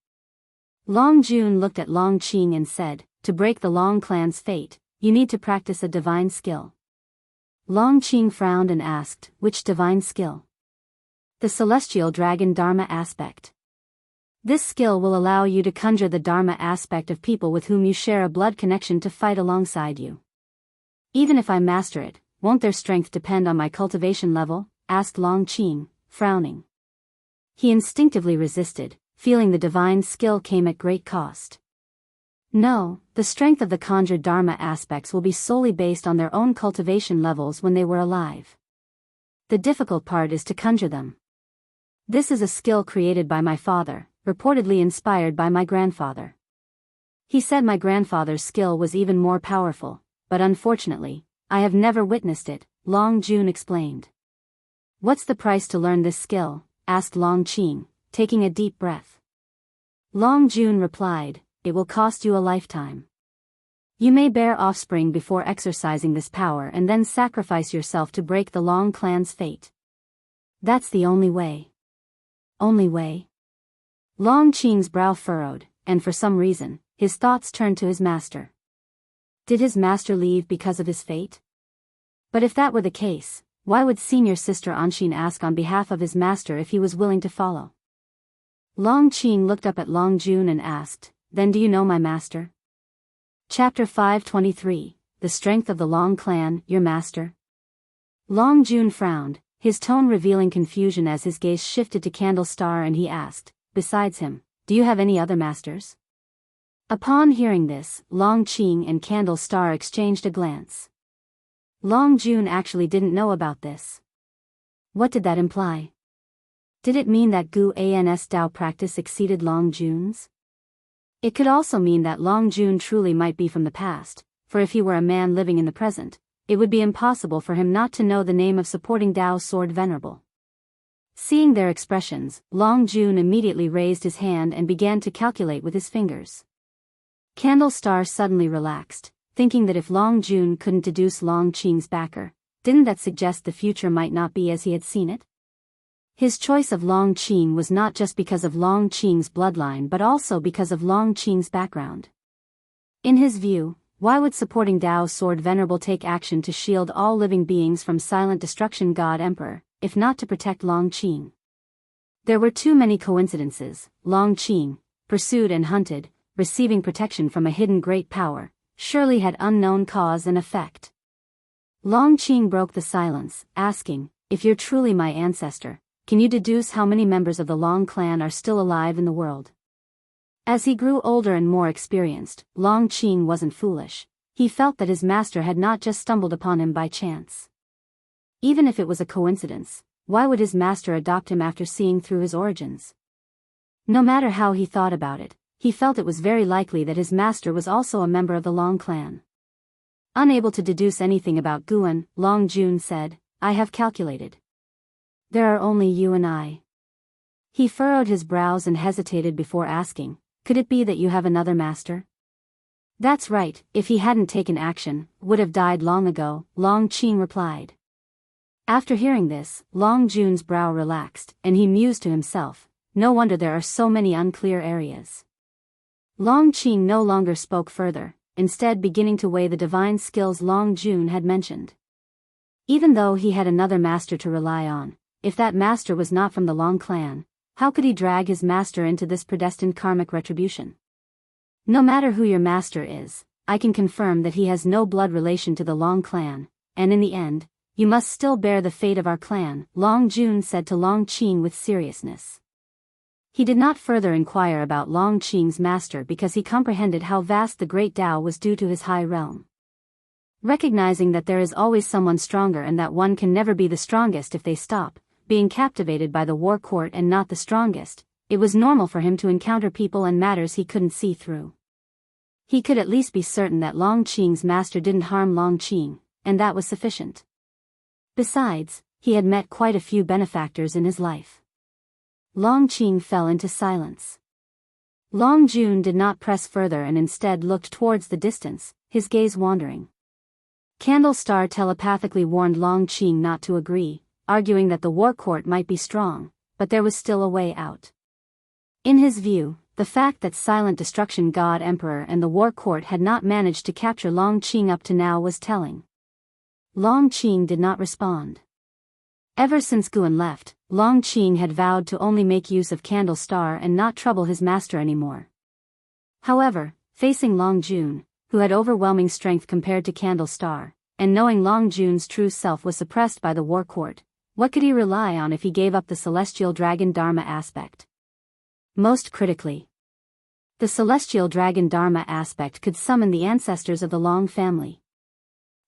Long Jun looked at Long Qing and said, "To break the Long clan's fate, you need to practice a divine skill." Long Qing frowned and asked, which divine skill? The celestial dragon Dharma aspect. This skill will allow you to conjure the Dharma aspect of people with whom you share a blood connection to fight alongside you. Even if I master it, won't their strength depend on my cultivation level? Asked Long Qing, frowning. He instinctively resisted, feeling the divine skill came at great cost. No, the strength of the conjured Dharma aspects will be solely based on their own cultivation levels when they were alive. The difficult part is to conjure them. This is a skill created by my father, reportedly inspired by my grandfather. He said my grandfather's skill was even more powerful, but unfortunately, I have never witnessed it, Long Jun explained. What's the price to learn this skill? Asked Long Qing, taking a deep breath. Long Jun replied, it will cost you a lifetime. You may bear offspring before exercising this power and then sacrifice yourself to break the Long clan's fate. That's the only way. Only way? Long Qing's brow furrowed, and for some reason, his thoughts turned to his master. Did his master leave because of his fate? But if that were the case, why would senior sister Anshin ask on behalf of his master if he was willing to follow? Long Qing looked up at Long Jun and asked, then do you know my master? Chapter 523, The Strength of the Long Clan, Your Master? Long Jun frowned, his tone revealing confusion as his gaze shifted to Candle Star and he asked, besides him, do you have any other masters? Upon hearing this, Long Qing and Candle Star exchanged a glance. Long Jun actually didn't know about this. What did that imply? Did it mean that Gu An's Dao practice exceeded Long Jun's? It could also mean that Long Jun truly might be from the past, for if he were a man living in the present, it would be impossible for him not to know the name of supporting Dao's sword venerable. Seeing their expressions, Long Jun immediately raised his hand and began to calculate with his fingers. Candle Star suddenly relaxed, thinking that if Long Jun couldn't deduce Long Qing's backer, didn't that suggest the future might not be as he had seen it? His choice of Long Qing was not just because of Long Qing's bloodline but also because of Long Qing's background. In his view, why would supporting Dao's sword venerable take action to shield all living beings from silent destruction God Emperor, if not to protect Long Qing? There were too many coincidences. Long Qing, pursued and hunted, receiving protection from a hidden great power, surely had unknown cause and effect. Long Qing broke the silence, asking, if you're truly my ancestor, can you deduce how many members of the Long clan are still alive in the world? As he grew older and more experienced, Long Qing wasn't foolish. He felt that his master had not just stumbled upon him by chance. Even if it was a coincidence, why would his master adopt him after seeing through his origins? No matter how he thought about it, he felt it was very likely that his master was also a member of the Long clan. Unable to deduce anything about Guan, Long Jun said, I have calculated. There are only you and I. He furrowed his brows and hesitated before asking, could it be that you have another master? That's right, if he hadn't taken action, would have died long ago, Long Qing replied. After hearing this, Long Jun's brow relaxed, and he mused to himself, no wonder there are so many unclear areas. Long Qing no longer spoke further, instead beginning to weigh the divine skills Long Jun had mentioned. Even though he had another master to rely on, if that master was not from the Long clan, how could he drag his master into this predestined karmic retribution? No matter who your master is, I can confirm that he has no blood relation to the Long clan, and in the end, you must still bear the fate of our clan, Long Jun said to Long Qing with seriousness. He did not further inquire about Long Qing's master because he comprehended how vast the great Tao was due to his high realm. Recognizing that there is always someone stronger and that one can never be the strongest if they stop being captivated by the war court and not the strongest, it was normal for him to encounter people and matters he couldn't see through. He could at least be certain that Long Qing's master didn't harm Long Qing, and that was sufficient. Besides, he had met quite a few benefactors in his life. Long Qing fell into silence. Long Jun did not press further and instead looked towards the distance, his gaze wandering. Candle Star telepathically warned Long Qing not to agree, arguing that the war court might be strong, but there was still a way out. In his view, the fact that Silent Destruction God Emperor and the war court had not managed to capture Long Qing up to now was telling. Long Qing did not respond. Ever since Guan left, Long Qing had vowed to only make use of Candle Star and not trouble his master anymore. However, facing Long Jun, who had overwhelming strength compared to Candle Star, and knowing Long Jun's true self was suppressed by the war court, what could he rely on if he gave up the celestial dragon Dharma aspect? Most critically, the celestial dragon Dharma aspect could summon the ancestors of the Long family.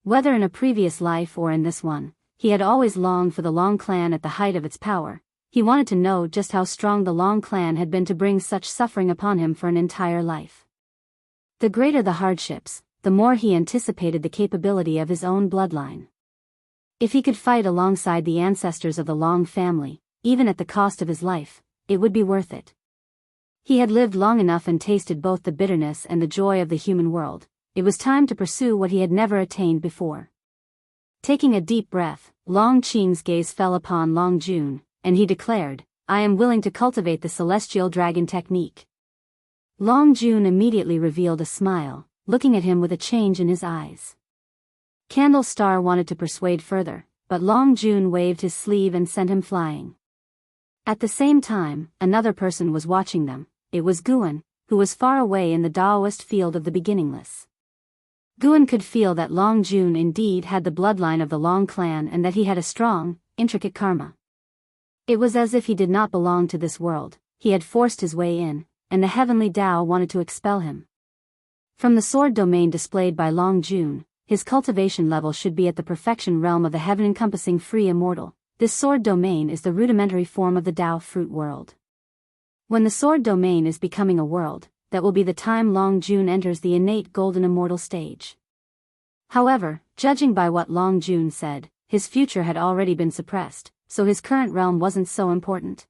Whether in a previous life or in this one, he had always longed for the Long clan at the height of its power. He wanted to know just how strong the Long clan had been to bring such suffering upon him for an entire life. The greater the hardships, the more he anticipated the capability of his own bloodline. If he could fight alongside the ancestors of the Long family, even at the cost of his life, it would be worth it. He had lived long enough and tasted both the bitterness and the joy of the human world. It was time to pursue what he had never attained before. Taking a deep breath, Long Qing's gaze fell upon Long Jun, and he declared, "I am willing to cultivate the celestial dragon technique." Long Jun immediately revealed a smile, looking at him with a change in his eyes. Candle Star wanted to persuade further, but Long Jun waved his sleeve and sent him flying. At the same time, another person was watching them. It was Guan, who was far away in the Daoist field of the beginningless. Guan could feel that Long Jun indeed had the bloodline of the Long clan and that he had a strong, intricate karma. It was as if he did not belong to this world. He had forced his way in, and the heavenly Tao wanted to expel him. From the sword domain displayed by Long Jun, his cultivation level should be at the perfection realm of the heaven-encompassing free immortal. This sword domain is the rudimentary form of the Tao fruit world. When the sword domain is becoming a world, that will be the time Long Jun enters the innate golden immortal stage. However, judging by what Long Jun said, his future had already been suppressed, so his current realm wasn't so important.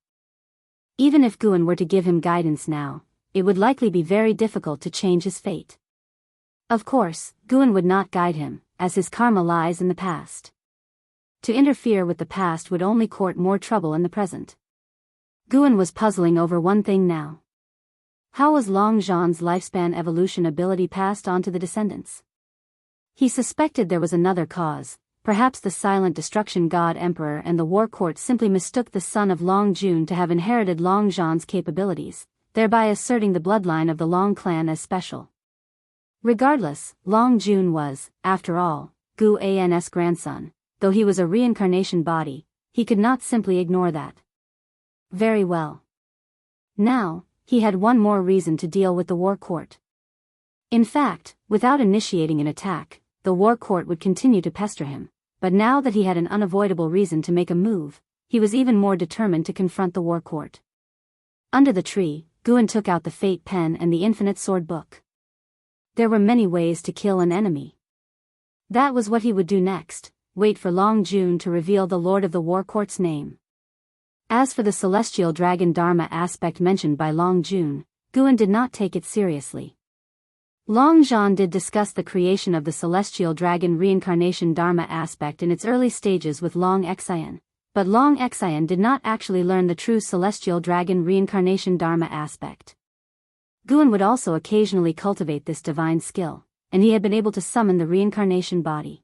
Even if Guan were to give him guidance now, it would likely be very difficult to change his fate. Of course, Guan would not guide him, as his karma lies in the past. To interfere with the past would only court more trouble in the present. Guan was puzzling over one thing now. How was Long Zhan's lifespan evolution ability passed on to the descendants? He suspected there was another cause. Perhaps the silent destruction god emperor and the war court simply mistook the son of Long Jun to have inherited Long Zhan's capabilities, thereby asserting the bloodline of the Long clan as special. Regardless, Long Jun was, after all, Gu An's grandson. Though he was a reincarnation body, he could not simply ignore that. Very well. Now, he had one more reason to deal with the war court. In fact, without initiating an attack, the war court would continue to pester him, but now that he had an unavoidable reason to make a move, he was even more determined to confront the war court. Under the tree, Guan took out the fate pen and the infinite sword book. There were many ways to kill an enemy. That was what he would do next, wait for Long Jun to reveal the Lord of the War Court's name. As for the celestial dragon Dharma aspect mentioned by Long Jun, Guan did not take it seriously. Long Zhan did discuss the creation of the celestial dragon reincarnation Dharma aspect in its early stages with Long Xian, but Long Xian did not actually learn the true celestial dragon reincarnation Dharma aspect. Guan would also occasionally cultivate this divine skill, and he had been able to summon the reincarnation body.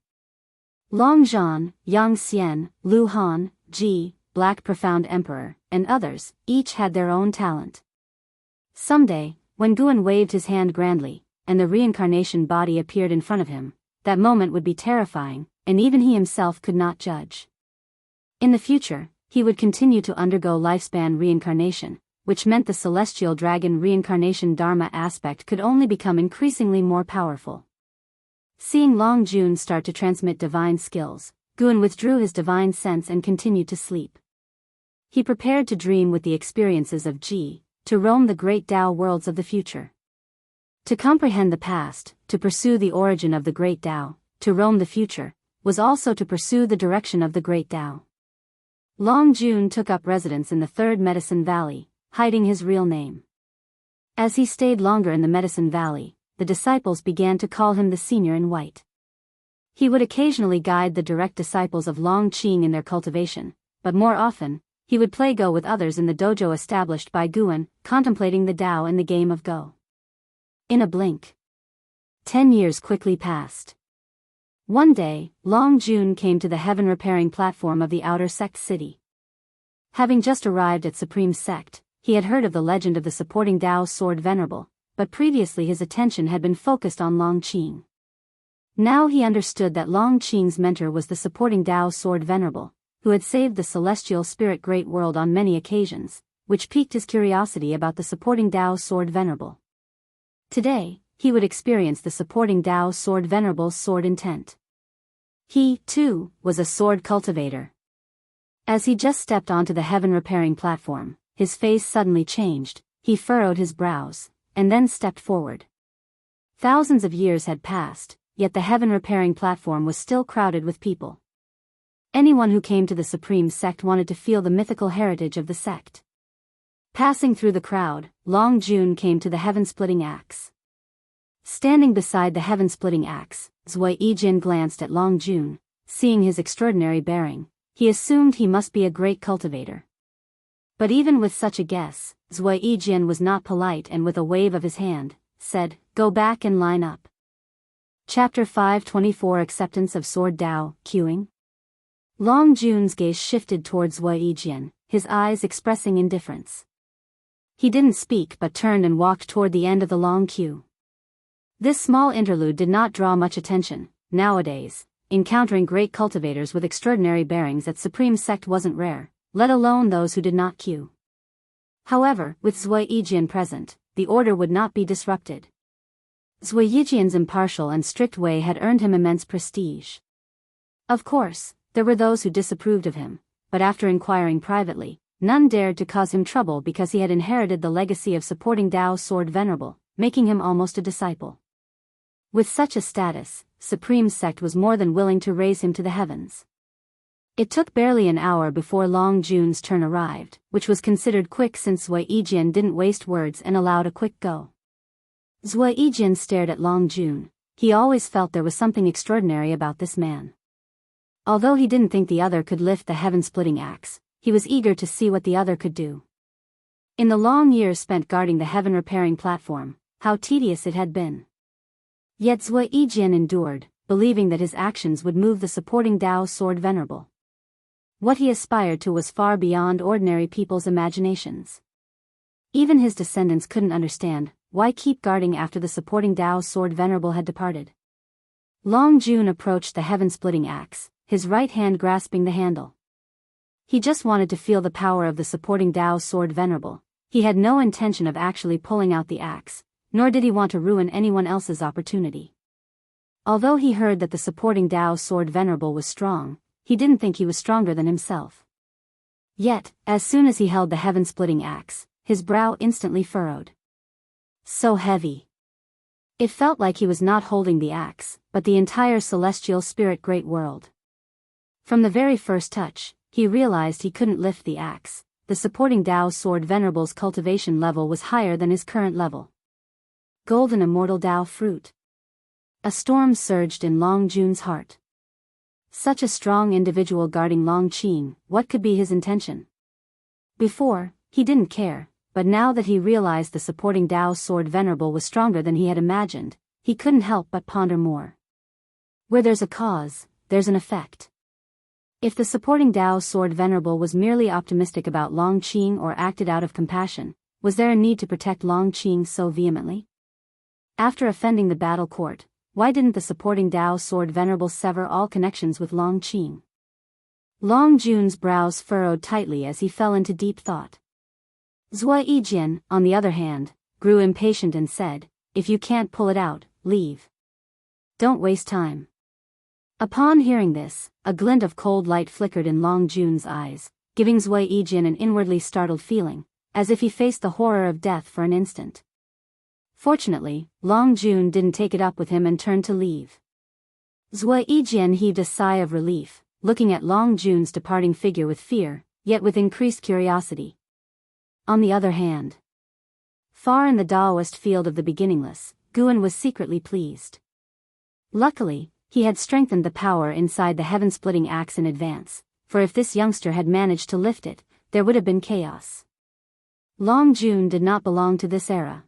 Long Zhan, Yang Xian, Lu Han, Ji, Black Profound Emperor, and others, each had their own talent. Someday, when Guan waved his hand grandly, and the reincarnation body appeared in front of him, that moment would be terrifying, and even he himself could not judge. In the future, he would continue to undergo lifespan reincarnation, which meant the celestial dragon reincarnation Dharma aspect could only become increasingly more powerful. Seeing Long Jun start to transmit divine skills, Guan withdrew his divine sense and continued to sleep. He prepared to dream with the experiences of Ji, to roam the great Tao worlds of the future. To comprehend the past, to pursue the origin of the great Tao, to roam the future, was also to pursue the direction of the great Tao. Long Jun took up residence in the Third Medicine Valley, hiding his real name. As he stayed longer in the Medicine Valley, the disciples began to call him the Senior in White. He would occasionally guide the direct disciples of Long Qing in their cultivation, but more often, he would play Go with others in the dojo established by Guan, contemplating the Tao in the game of Go. In a blink, 10 years quickly passed. One day, Long Jun came to the heaven-repairing platform of the outer sect city. Having just arrived at Supreme Sect, he had heard of the legend of the supporting Dao sword venerable, but previously his attention had been focused on Long Qing. Now he understood that Long Qing's mentor was the supporting Dao sword venerable, who had saved the celestial spirit great world on many occasions, which piqued his curiosity about the supporting Dao sword venerable. Today, he would experience the supporting Dao sword venerable's sword intent. He, too, was a sword cultivator. As he just stepped onto the heaven-repairing platform, his face suddenly changed, he furrowed his brows, and then stepped forward. Thousands of years had passed, yet the heaven-repairing platform was still crowded with people. Anyone who came to the Supreme Sect wanted to feel the mythical heritage of the sect. Passing through the crowd, Long Jun came to the heaven-splitting axe. Standing beside the heaven-splitting axe, Zui Yijin glanced at Long Jun. Seeing his extraordinary bearing, he assumed he must be a great cultivator. But even with such a guess, Zui Yijin was not polite and with a wave of his hand, said, "Go back and line up." Chapter 524 Acceptance of Sword Dao, Queuing. Long Jun's gaze shifted towards Zui Yijin, his eyes expressing indifference. He didn't speak but turned and walked toward the end of the long queue. This small interlude did not draw much attention. Nowadays, encountering great cultivators with extraordinary bearings at Supreme Sect wasn't rare, let alone those who did not queue. However, with Zui Yijin present, the order would not be disrupted. Zui Yijin's impartial and strict way had earned him immense prestige. Of course, there were those who disapproved of him, but after inquiring privately, none dared to cause him trouble because he had inherited the legacy of supporting Dao sword venerable, making him almost a disciple. With such a status, Supreme Sect was more than willing to raise him to the heavens. It took barely an hour before Long Jun's turn arrived, which was considered quick since Zui Yijin didn't waste words and allowed a quick go. Zui Yijin stared at Long Jun. He always felt there was something extraordinary about this man. Although he didn't think the other could lift the heaven-splitting axe, he was eager to see what the other could do. In the long years spent guarding the heaven-repairing platform, how tedious it had been. Yet Zui Yijin endured, believing that his actions would move the supporting Dao sword venerable. What he aspired to was far beyond ordinary people's imaginations. Even his descendants couldn't understand why keep guarding after the supporting Dao sword venerable had departed. Long Jun approached the heaven-splitting axe, his right hand grasping the handle. He just wanted to feel the power of the supporting Dao sword venerable. He had no intention of actually pulling out the axe, nor did he want to ruin anyone else's opportunity. Although he heard that the supporting Dao sword venerable was strong, he didn't think he was stronger than himself. Yet, as soon as he held the heaven-splitting axe, his brow instantly furrowed. So heavy. It felt like he was not holding the axe, but the entire celestial spirit great world. From the very first touch, he realized he couldn't lift the axe. The supporting Dao sword venerable's cultivation level was higher than his current level. Golden immortal Dao fruit. A storm surged in Long Jun's heart. Such a strong individual guarding Long Qing, what could be his intention? Before, he didn't care, but now that he realized the supporting Dao sword venerable was stronger than he had imagined, he couldn't help but ponder more. Where there's a cause, there's an effect. If the supporting Dao sword venerable was merely optimistic about Long Qing or acted out of compassion, was there a need to protect Long Qing so vehemently? After offending the battle court, why didn't the supporting Dao sword venerable sever all connections with Long Qing? Long Jun's brows furrowed tightly as he fell into deep thought. Zui Yijin, on the other hand, grew impatient and said, "If you can't pull it out, leave. Don't waste time." Upon hearing this, a glint of cold light flickered in Long Jun's eyes, giving Zui Yijin an inwardly startled feeling, as if he faced the horror of death for an instant. Fortunately, Long Jun didn't take it up with him and turned to leave. Zui Yijin heaved a sigh of relief, looking at Long Jun's departing figure with fear, yet with increased curiosity. On the other hand, far in the Daoist field of the beginningless, Guan was secretly pleased. Luckily, he had strengthened the power inside the heaven-splitting axe in advance, for if this youngster had managed to lift it, there would have been chaos. Long Jun did not belong to this era.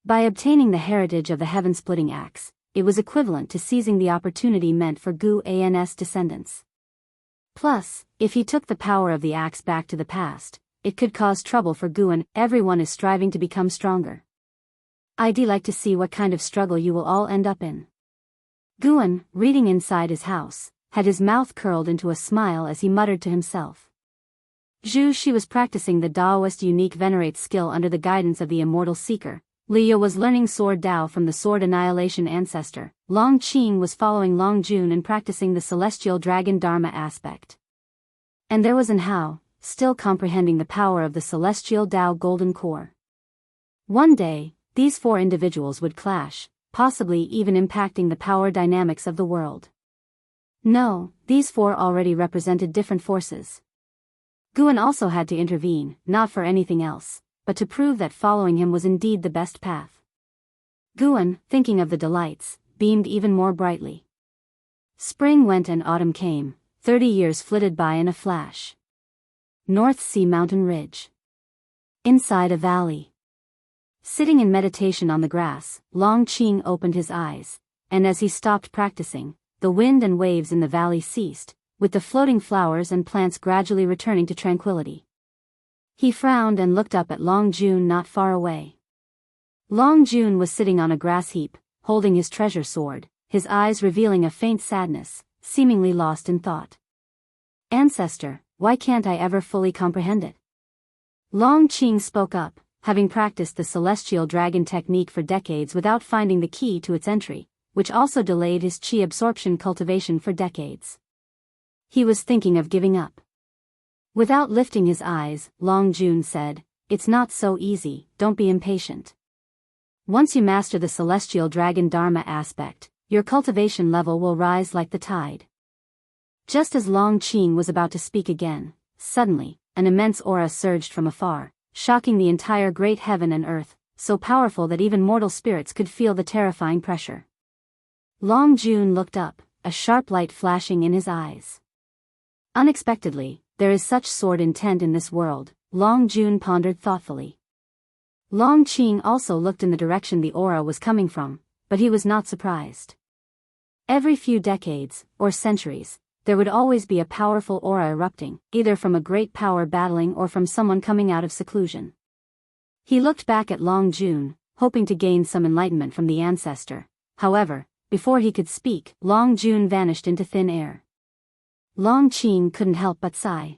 By obtaining the heritage of the heaven-splitting axe, it was equivalent to seizing the opportunity meant for Gu An's descendants. Plus, if he took the power of the axe back to the past, it could cause trouble for Guan. Everyone is striving to become stronger. I'd like to see what kind of struggle you will all end up in. Guan, reading inside his house, had his mouth curled into a smile as he muttered to himself. Zhu Shi was practicing the Daoist unique venerate skill under the guidance of the immortal seeker. Liu was learning sword Dao from the sword annihilation ancestor. Long Qing was following Long Jun and practicing the celestial dragon dharma aspect. And there was An Hao, still comprehending the power of the celestial Dao golden core. One day, these four individuals would clash, possibly even impacting the power dynamics of the world. No, these four already represented different forces. Guan also had to intervene, not for anything else, but to prove that following him was indeed the best path. Guan, thinking of the delights, beamed even more brightly. Spring went and autumn came, 30 years flitted by in a flash. North Sea mountain ridge. Inside a valley. Sitting in meditation on the grass, Long Qing opened his eyes, and as he stopped practicing, the wind and waves in the valley ceased, with the floating flowers and plants gradually returning to tranquility. He frowned and looked up at Long Jun not far away. Long Jun was sitting on a grass heap, holding his treasure sword, his eyes revealing a faint sadness, seemingly lost in thought. Ancestor, why can't I ever fully comprehend it? Long Qing spoke up, having practiced the celestial dragon technique for decades without finding the key to its entry, which also delayed his qi absorption cultivation for decades. He was thinking of giving up. Without lifting his eyes, Long Jun said, "It's not so easy, don't be impatient. Once you master the celestial dragon dharma aspect, your cultivation level will rise like the tide." Just as Long Qing was about to speak again, suddenly, an immense aura surged from afar, shocking the entire great heaven and earth, so powerful that even mortal spirits could feel the terrifying pressure. Long Jun looked up, a sharp light flashing in his eyes. Unexpectedly, there is such sword intent in this world, Long Jun pondered thoughtfully. Long Qing also looked in the direction the aura was coming from, but he was not surprised. Every few decades, or centuries, there would always be a powerful aura erupting, either from a great power battling or from someone coming out of seclusion. He looked back at Long Jun, hoping to gain some enlightenment from the ancestor. However, before he could speak, Long Jun vanished into thin air. Long Qing couldn't help but sigh.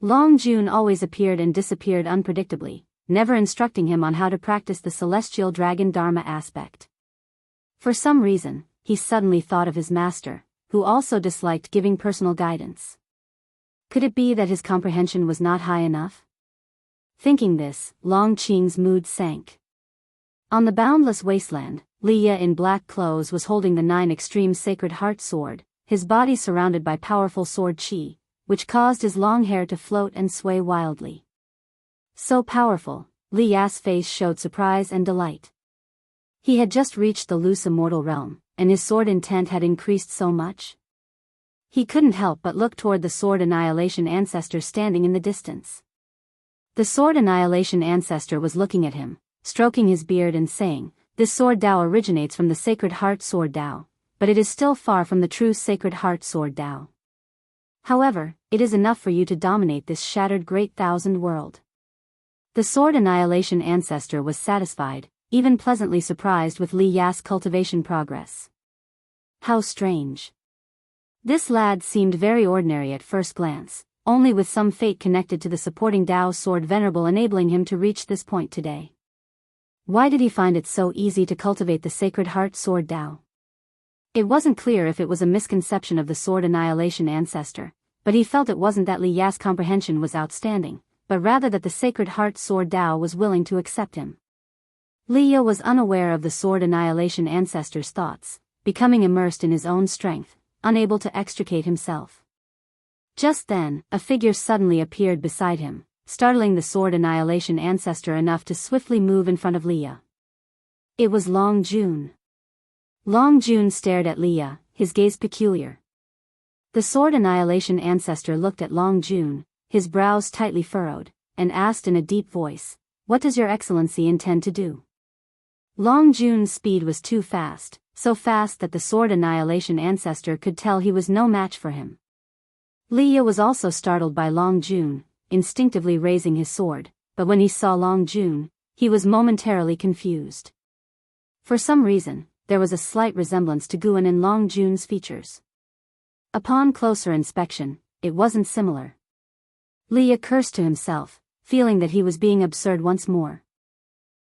Long Jun always appeared and disappeared unpredictably, never instructing him on how to practice the celestial dragon dharma aspect. For some reason, he suddenly thought of his master, who also disliked giving personal guidance. Could it be that his comprehension was not high enough? Thinking this, Long Qing's mood sank. On the boundless wasteland, Liya in black clothes was holding the 9 extreme sacred heart sword, his body surrounded by powerful sword qi, which caused his long hair to float and sway wildly. So powerful, Li Ya's face showed surprise and delight. He had just reached the loose immortal realm, and his sword intent had increased so much. He couldn't help but look toward the sword annihilation ancestor standing in the distance. The sword annihilation ancestor was looking at him, stroking his beard and saying, "This sword Dao originates from the sacred heart sword Dao, but it is still far from the true sacred heart sword Dao. However, it is enough for you to dominate this shattered great thousand world." The sword annihilation ancestor was satisfied, even pleasantly surprised with Li Ya's cultivation progress. How strange. This lad seemed very ordinary at first glance, only with some fate connected to the supporting Dao sword venerable enabling him to reach this point today. Why did he find it so easy to cultivate the sacred heart sword Dao? It wasn't clear if it was a misconception of the sword annihilation ancestor, but he felt it wasn't that Li Ya's comprehension was outstanding, but rather that the sacred heart sword Dao was willing to accept him. Li Ya was unaware of the sword annihilation ancestor's thoughts, becoming immersed in his own strength, unable to extricate himself. Just then, a figure suddenly appeared beside him, startling the sword annihilation ancestor enough to swiftly move in front of Li Ya. It was Long Jun. Long Jun stared at Li Ya, his gaze peculiar. The sword annihilation ancestor looked at Long Jun, his brows tightly furrowed, and asked in a deep voice, "What does your excellency intend to do?" Long Jun's speed was too fast, so fast that the sword annihilation ancestor could tell he was no match for him. Li Ye was also startled by Long Jun, instinctively raising his sword, but when he saw Long Jun, he was momentarily confused. For some reason, there was a slight resemblance to Guan in Long Jun's features. Upon closer inspection, it wasn't similar. Li Ye cursed to himself, feeling that he was being absurd once more.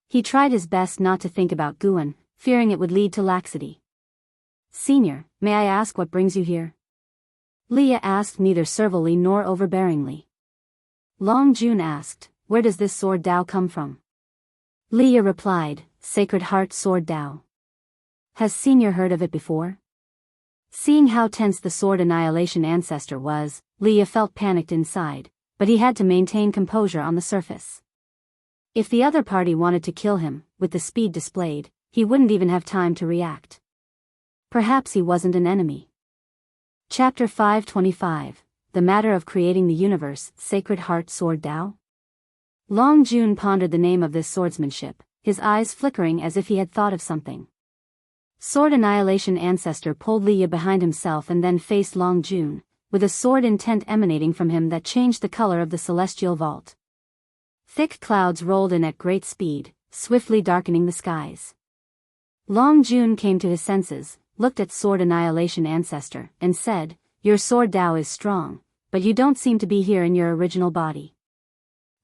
He tried his best not to think about Guan, fearing it would lead to laxity. "Senior, may I ask what brings you here?" Li Ye asked neither servilely nor overbearingly. Long Jun asked, "Where does this sword Dao come from?" Li Ye replied, "Sacred Heart Sword Dao." "Has Senior heard of it before?" Seeing how tense the sword annihilation ancestor was, Li Ye felt panicked inside, but he had to maintain composure on the surface. If the other party wanted to kill him, with the speed displayed, he wouldn't even have time to react. Perhaps he wasn't an enemy. Chapter 525, The Matter of Creating the Universe, Sacred Heart Sword Dao? Long Jun pondered the name of this swordsmanship, his eyes flickering as if he had thought of something. Sword annihilation ancestor pulled Li Ye behind himself and then faced Long Jun, with a sword intent emanating from him that changed the color of the celestial vault. Thick clouds rolled in at great speed, swiftly darkening the skies. Long Jun came to his senses, looked at sword annihilation ancestor, and said, "Your sword Dao is strong, but you don't seem to be here in your original body."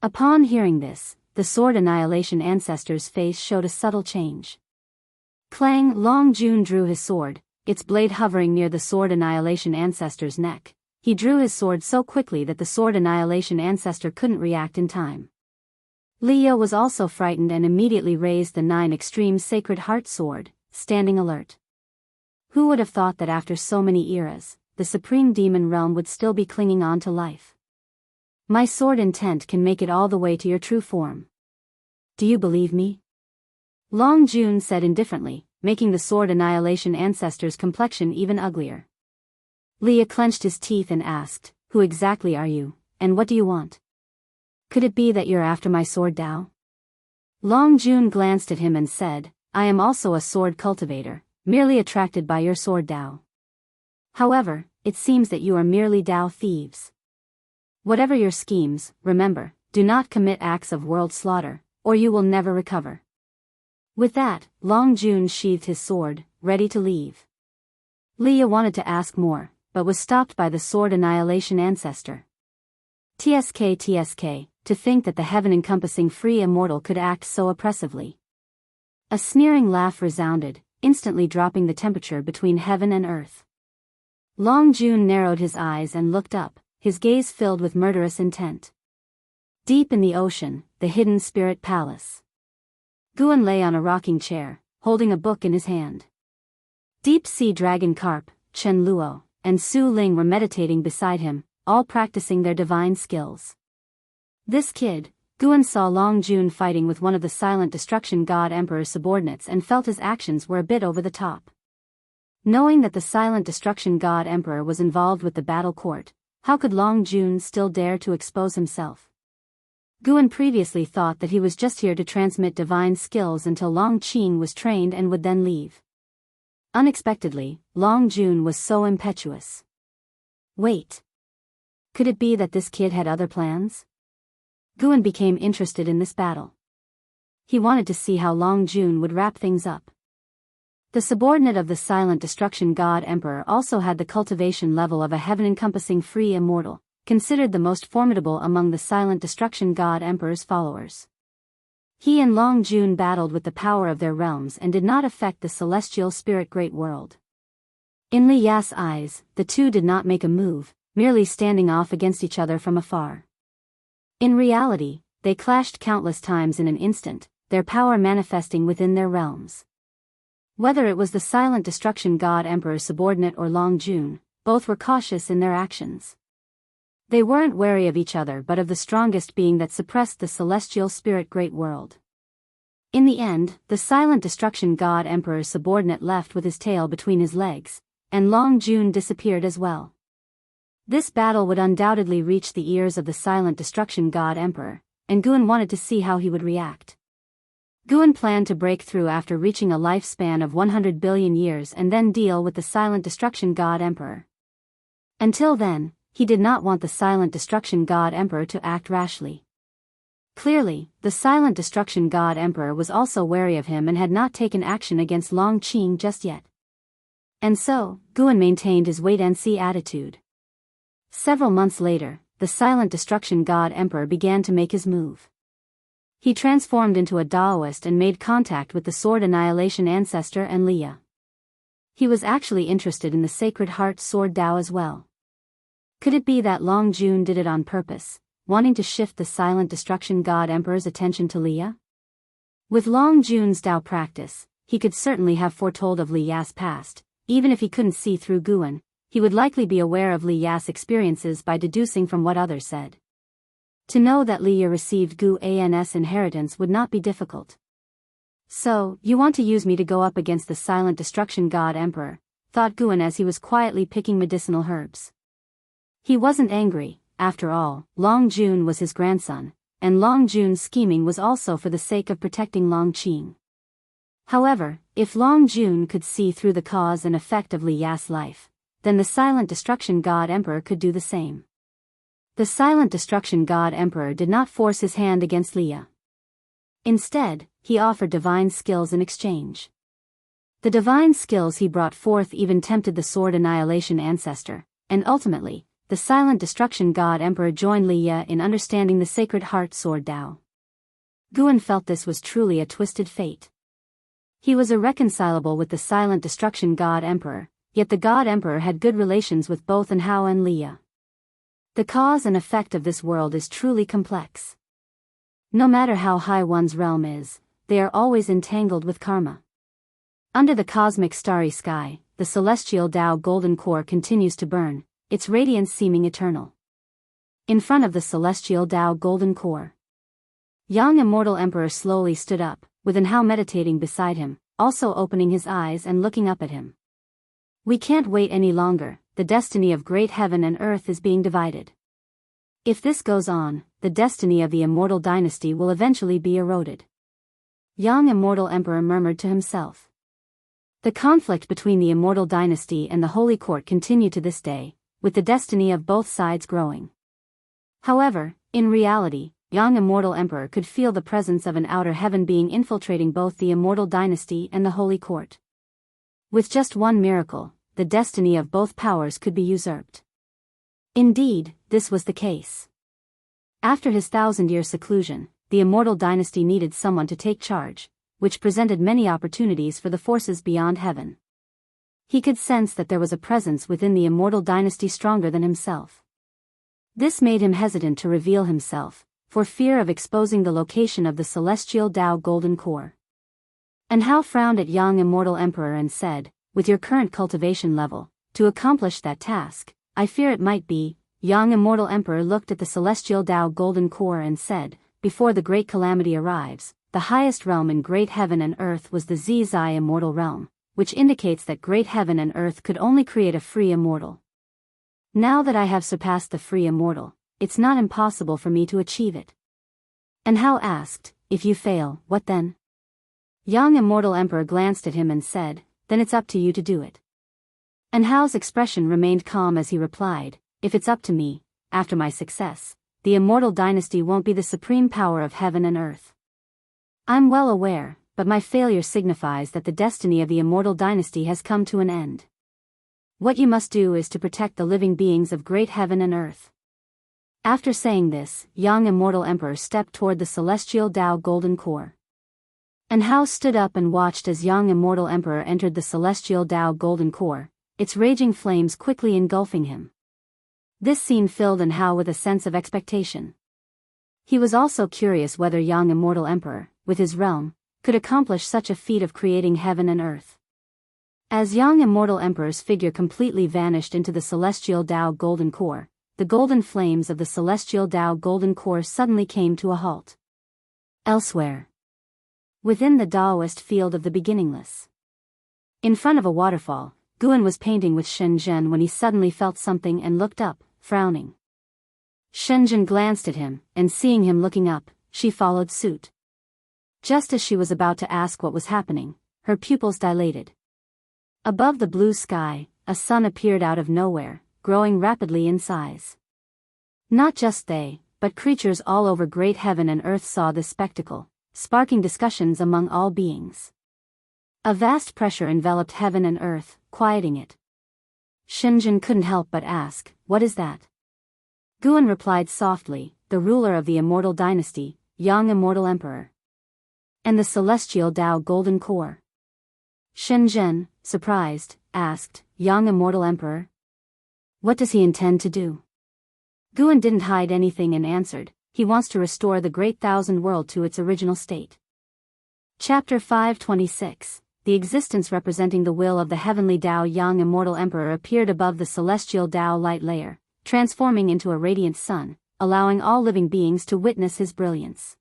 Upon hearing this, the sword annihilation ancestor's face showed a subtle change. Clang! Long Jun drew his sword, its blade hovering near the sword annihilation ancestor's neck. He drew his sword so quickly that the sword annihilation ancestor couldn't react in time. Li Ye was also frightened and immediately raised the 9 extreme sacred heart sword, standing alert. Who would have thought that after so many eras, the supreme demon realm would still be clinging on to life? My sword intent can make it all the way to your true form. Do you believe me? Long Jun said indifferently, making the sword annihilation ancestor's complexion even uglier. Li Ye clenched his teeth and asked, "Who exactly are you, and what do you want? Could it be that you're after my sword Dao?" Long Jun glanced at him and said, "I am also a sword cultivator, merely attracted by your sword Dao. However, it seems that you are merely Dao thieves. Whatever your schemes, remember, do not commit acts of world slaughter, or you will never recover." With that, Long Jun sheathed his sword, ready to leave. Li Ye wanted to ask more, but was stopped by the sword annihilation ancestor. TSK, to think that the heaven-encompassing free immortal could act so oppressively. A sneering laugh resounded, instantly dropping the temperature between heaven and earth. Long Jun narrowed his eyes and looked up, his gaze filled with murderous intent. Deep in the ocean, the hidden spirit palace. Guan lay on a rocking chair, holding a book in his hand. Deep-sea dragon Carp, Chen Luo, and Su Ling were meditating beside him, all practicing their divine skills. This kid, Guan saw Long Jun fighting with one of the Silent Destruction God Emperor's subordinates and felt his actions were a bit over the top. Knowing that the Silent Destruction God Emperor was involved with the battle court, how could Long Jun still dare to expose himself? Guan previously thought that he was just here to transmit divine skills until Long Qing was trained and would then leave. Unexpectedly, Long Jun was so impetuous. Wait. Could it be that this kid had other plans? Guan became interested in this battle. He wanted to see how Long Jun would wrap things up. The subordinate of the Silent Destruction God Emperor also had the cultivation level of a heaven-encompassing free immortal, considered the most formidable among the Silent Destruction God Emperor's followers. He and Long Jun battled with the power of their realms and did not affect the celestial spirit great world. In Li Ya's eyes, the two did not make a move, merely standing off against each other from afar. In reality, they clashed countless times in an instant, their power manifesting within their realms. Whether it was the Silent Destruction God Emperor's subordinate or Long Jun, both were cautious in their actions. They weren't wary of each other but of the strongest being that suppressed the celestial spirit great world. In the end, the Silent Destruction God Emperor's subordinate left with his tail between his legs, and Long Jun disappeared as well. This battle would undoubtedly reach the ears of the Silent Destruction God Emperor, and Guan wanted to see how he would react. Guan planned to break through after reaching a lifespan of 100 billion years and then deal with the Silent Destruction God Emperor. Until then, he did not want the Silent Destruction God Emperor to act rashly. Clearly, the Silent Destruction God Emperor was also wary of him and had not taken action against Long Qing just yet. And so, Guan maintained his wait-and-see attitude. Several months later, the Silent Destruction God Emperor began to make his move. He transformed into a Daoist and made contact with the Sword Annihilation Ancestor and Leah. He was actually interested in the Sacred Heart Sword Dao as well. Could it be that Long Jun did it on purpose, wanting to shift the Silent Destruction God Emperor's attention to Leah? With Long Jun's Dao practice, he could certainly have foretold of Li Ya's past. Even if he couldn't see through Guan, he would likely be aware of Li Ya's experiences by deducing from what others said. To know that Li Ya received Gu An's inheritance would not be difficult. So, you want to use me to go up against the Silent Destruction God Emperor, thought Guan as he was quietly picking medicinal herbs. He wasn't angry, after all, Long Jun was his grandson, and Long Jun's scheming was also for the sake of protecting Long Qing. However, if Long Jun could see through the cause and effect of Li Ya's life, then the Silent Destruction God Emperor could do the same. The Silent Destruction God Emperor did not force his hand against Li Ya. Instead, he offered divine skills in exchange. The divine skills he brought forth even tempted the Sword Annihilation Ancestor, and ultimately, the Silent Destruction God Emperor joined Li Ya in understanding the Sacred Heart Sword Dao. Guan felt this was truly a twisted fate. He was irreconcilable with the Silent Destruction God Emperor, yet the God Emperor had good relations with both Hao and Li Ya. The cause and effect of this world is truly complex. No matter how high one's realm is, they are always entangled with karma. Under the cosmic starry sky, the celestial Tao golden core continues to burn, its radiance seeming eternal. In front of the celestial Tao golden core, young immortal emperor slowly stood up, with Hao meditating beside him, also opening his eyes and looking up at him. We can't wait any longer, the destiny of great heaven and earth is being divided. If this goes on, the destiny of the immortal dynasty will eventually be eroded. Young immortal emperor murmured to himself. The conflict between the immortal dynasty and the holy court continued to this day, with the destiny of both sides growing. However, in reality, young immortal emperor could feel the presence of an outer heaven being infiltrating both the immortal dynasty and the holy court. With just one miracle, the destiny of both powers could be usurped. Indeed, this was the case. After his 1,000-year seclusion, the immortal dynasty needed someone to take charge, which presented many opportunities for the forces beyond heaven. He could sense that there was a presence within the immortal dynasty stronger than himself. This made him hesitant to reveal himself, for fear of exposing the location of the celestial Tao golden core. Hao frowned at young immortal emperor and said, with your current cultivation level, to accomplish that task, I fear it might be. Young immortal emperor looked at the celestial Tao golden core and said, before the great calamity arrives, the highest realm in great heaven and earth was the Zizai immortal realm, which indicates that great heaven and earth could only create a free immortal. Now that I have surpassed the free immortal, it's not impossible for me to achieve it. Hao asked, if you fail, what then? Young immortal emperor glanced at him and said, then it's up to you to do it. Hao's expression remained calm as he replied, if it's up to me, after my success, the immortal dynasty won't be the supreme power of heaven and earth. I'm well aware, but my failure signifies that the destiny of the immortal dynasty has come to an end. What you must do is to protect the living beings of great heaven and earth. After saying this, young immortal emperor stepped toward the celestial Tao golden core. Hao stood up and watched as young immortal emperor entered the celestial Tao golden core, its raging flames quickly engulfing him. This scene filled Hao with a sense of expectation. He was also curious whether young immortal emperor, with his realm, could accomplish such a feat of creating heaven and earth. As young immortal emperor's figure completely vanished into the celestial Tao golden core, the golden flames of the celestial Tao golden core suddenly came to a halt. Elsewhere, within the Daoist field of the beginningless, in front of a waterfall, Guan was painting with Shenzhen when he suddenly felt something and looked up, frowning. Shenzhen glanced at him, and seeing him looking up, she followed suit. Just as she was about to ask what was happening, her pupils dilated. Above the blue sky, a sun appeared out of nowhere, growing rapidly in size. Not just they, but creatures all over great heaven and earth saw this spectacle, sparking discussions among all beings. A vast pressure enveloped heaven and earth, quieting it. Shenzhen couldn't help but ask, "What is that?" Guan replied softly, "The ruler of the immortal dynasty, Yang Immortal Emperor. And the celestial Dao Golden Core." Shenzhen, surprised, asked, "Yang Immortal Emperor? What does he intend to do?" Guan didn't hide anything and answered, "He wants to restore the Great Thousand World to its original state." Chapter 526. The existence representing the will of the heavenly Dao Yang Immortal Emperor appeared above the celestial Dao light layer, transforming into a radiant sun, allowing all living beings to witness his brilliance.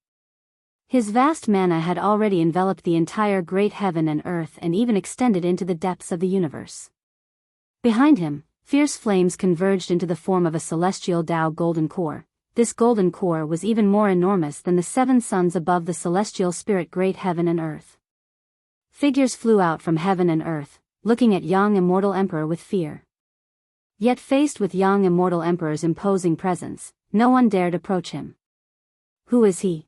His vast mana had already enveloped the entire great heaven and earth and even extended into the depths of the universe. Behind him, fierce flames converged into the form of a celestial Dao golden core. This golden core was even more enormous than the 7 suns above the celestial spirit great heaven and earth. Figures flew out from heaven and earth, looking at Yang Immortal Emperor with fear. Yet faced with Yang Immortal Emperor's imposing presence, no one dared approach him. Who is he?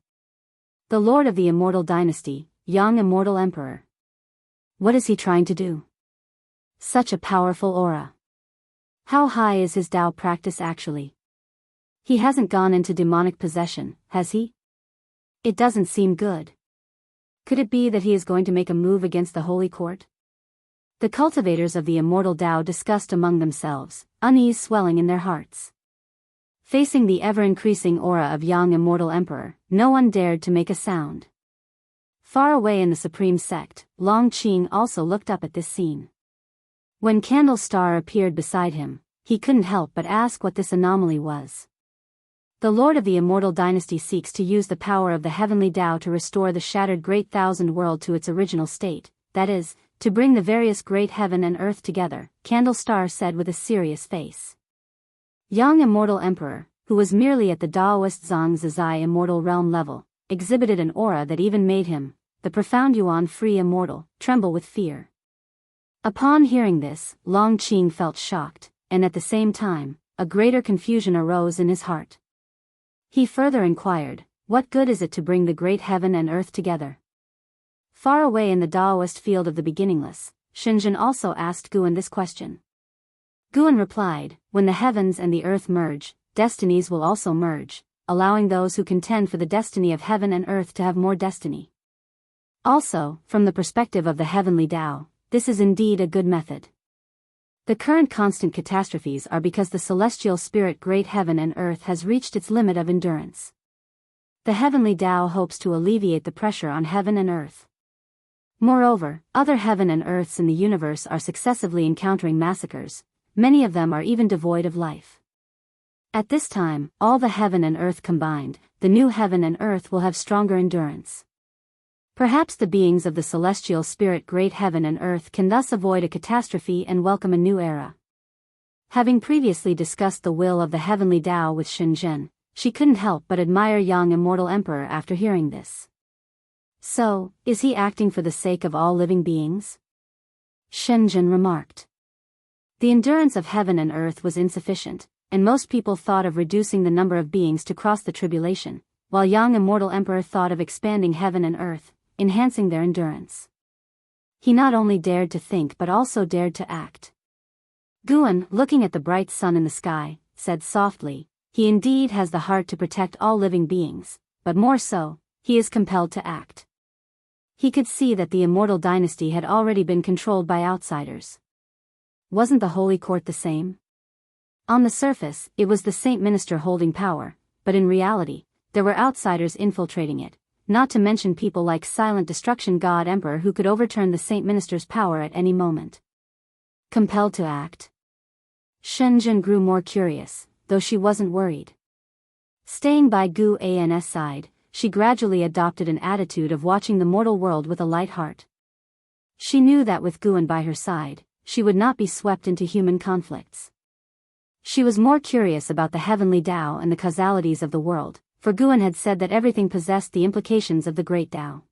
The Lord of the Immortal Dynasty, Yang Immortal Emperor. What is he trying to do? Such a powerful aura. How high is his Dao practice actually? He hasn't gone into demonic possession, has he? It doesn't seem good. Could it be that he is going to make a move against the Holy Court? The cultivators of the immortal Dao discussed among themselves, unease swelling in their hearts. Facing the ever-increasing aura of Yang Immortal Emperor, no one dared to make a sound. Far away in the supreme sect, Long Qing also looked up at this scene. When Candle Star appeared beside him, he couldn't help but ask what this anomaly was. The Lord of the Immortal Dynasty seeks to use the power of the heavenly Dao to restore the shattered Great Thousand World to its original state, that is, to bring the various great heaven and earth together, Candle Star said with a serious face. Yang Immortal Emperor, who was merely at the Daoist Zhang Zizai immortal realm level, exhibited an aura that even made him, the profound Yuan free immortal, tremble with fear. Upon hearing this, Long Qing felt shocked, and at the same time, a greater confusion arose in his heart. He further inquired, what good is it to bring the great heaven and earth together? Far away in the Daoist field of the beginningless, Shenzhen also asked Guan this question. Guan replied, when the heavens and the earth merge, destinies will also merge, allowing those who contend for the destiny of heaven and earth to have more destiny. Also, from the perspective of the heavenly Dao, this is indeed a good method. The current constant catastrophes are because the celestial spirit great heaven and earth has reached its limit of endurance. The heavenly Dao hopes to alleviate the pressure on heaven and earth. Moreover, other heaven and earths in the universe are successively encountering massacres, many of them are even devoid of life. At this time, all the heaven and earth combined, the new heaven and earth will have stronger endurance. Perhaps the beings of the celestial spirit great heaven and earth can thus avoid a catastrophe and welcome a new era. Having previously discussed the will of the heavenly Dao with Shenzhen, she couldn't help but admire Yang Immortal Emperor after hearing this. So, is he acting for the sake of all living beings? Shenzhen remarked. The endurance of heaven and earth was insufficient, and most people thought of reducing the number of beings to cross the tribulation, while Yang Immortal Emperor thought of expanding heaven and earth, enhancing their endurance. He not only dared to think but also dared to act. Guan, looking at the bright sun in the sky, said softly, he indeed has the heart to protect all living beings, but more so, he is compelled to act. He could see that the immortal dynasty had already been controlled by outsiders. Wasn't the Holy Court the same? On the surface, it was the Saint Minister holding power, but in reality, there were outsiders infiltrating it, not to mention people like Silent Destruction God Emperor who could overturn the Saint Minister's power at any moment. Compelled to act? Shenzhen grew more curious, though she wasn't worried. Staying by Gu An's side, she gradually adopted an attitude of watching the mortal world with a light heart. She knew that with Guan by her side, she would not be swept into human conflicts. She was more curious about the heavenly Dao and the causalities of the world, for Guan had said that everything possessed the implications of the great Dao.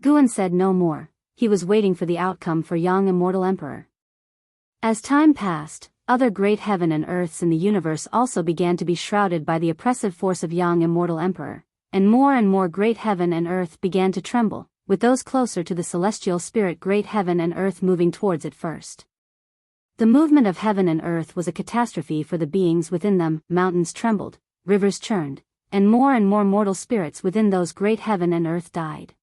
Guan said no more. He was waiting for the outcome for Yang Immortal Emperor. As time passed, other great heaven and earths in the universe also began to be shrouded by the oppressive force of Yang Immortal Emperor, and more great heaven and earth began to tremble, with those closer to the celestial spirit great heaven and earth moving towards it first. The movement of heaven and earth was a catastrophe for the beings within them. Mountains trembled, rivers churned, and more mortal spirits within those great heaven and earth died.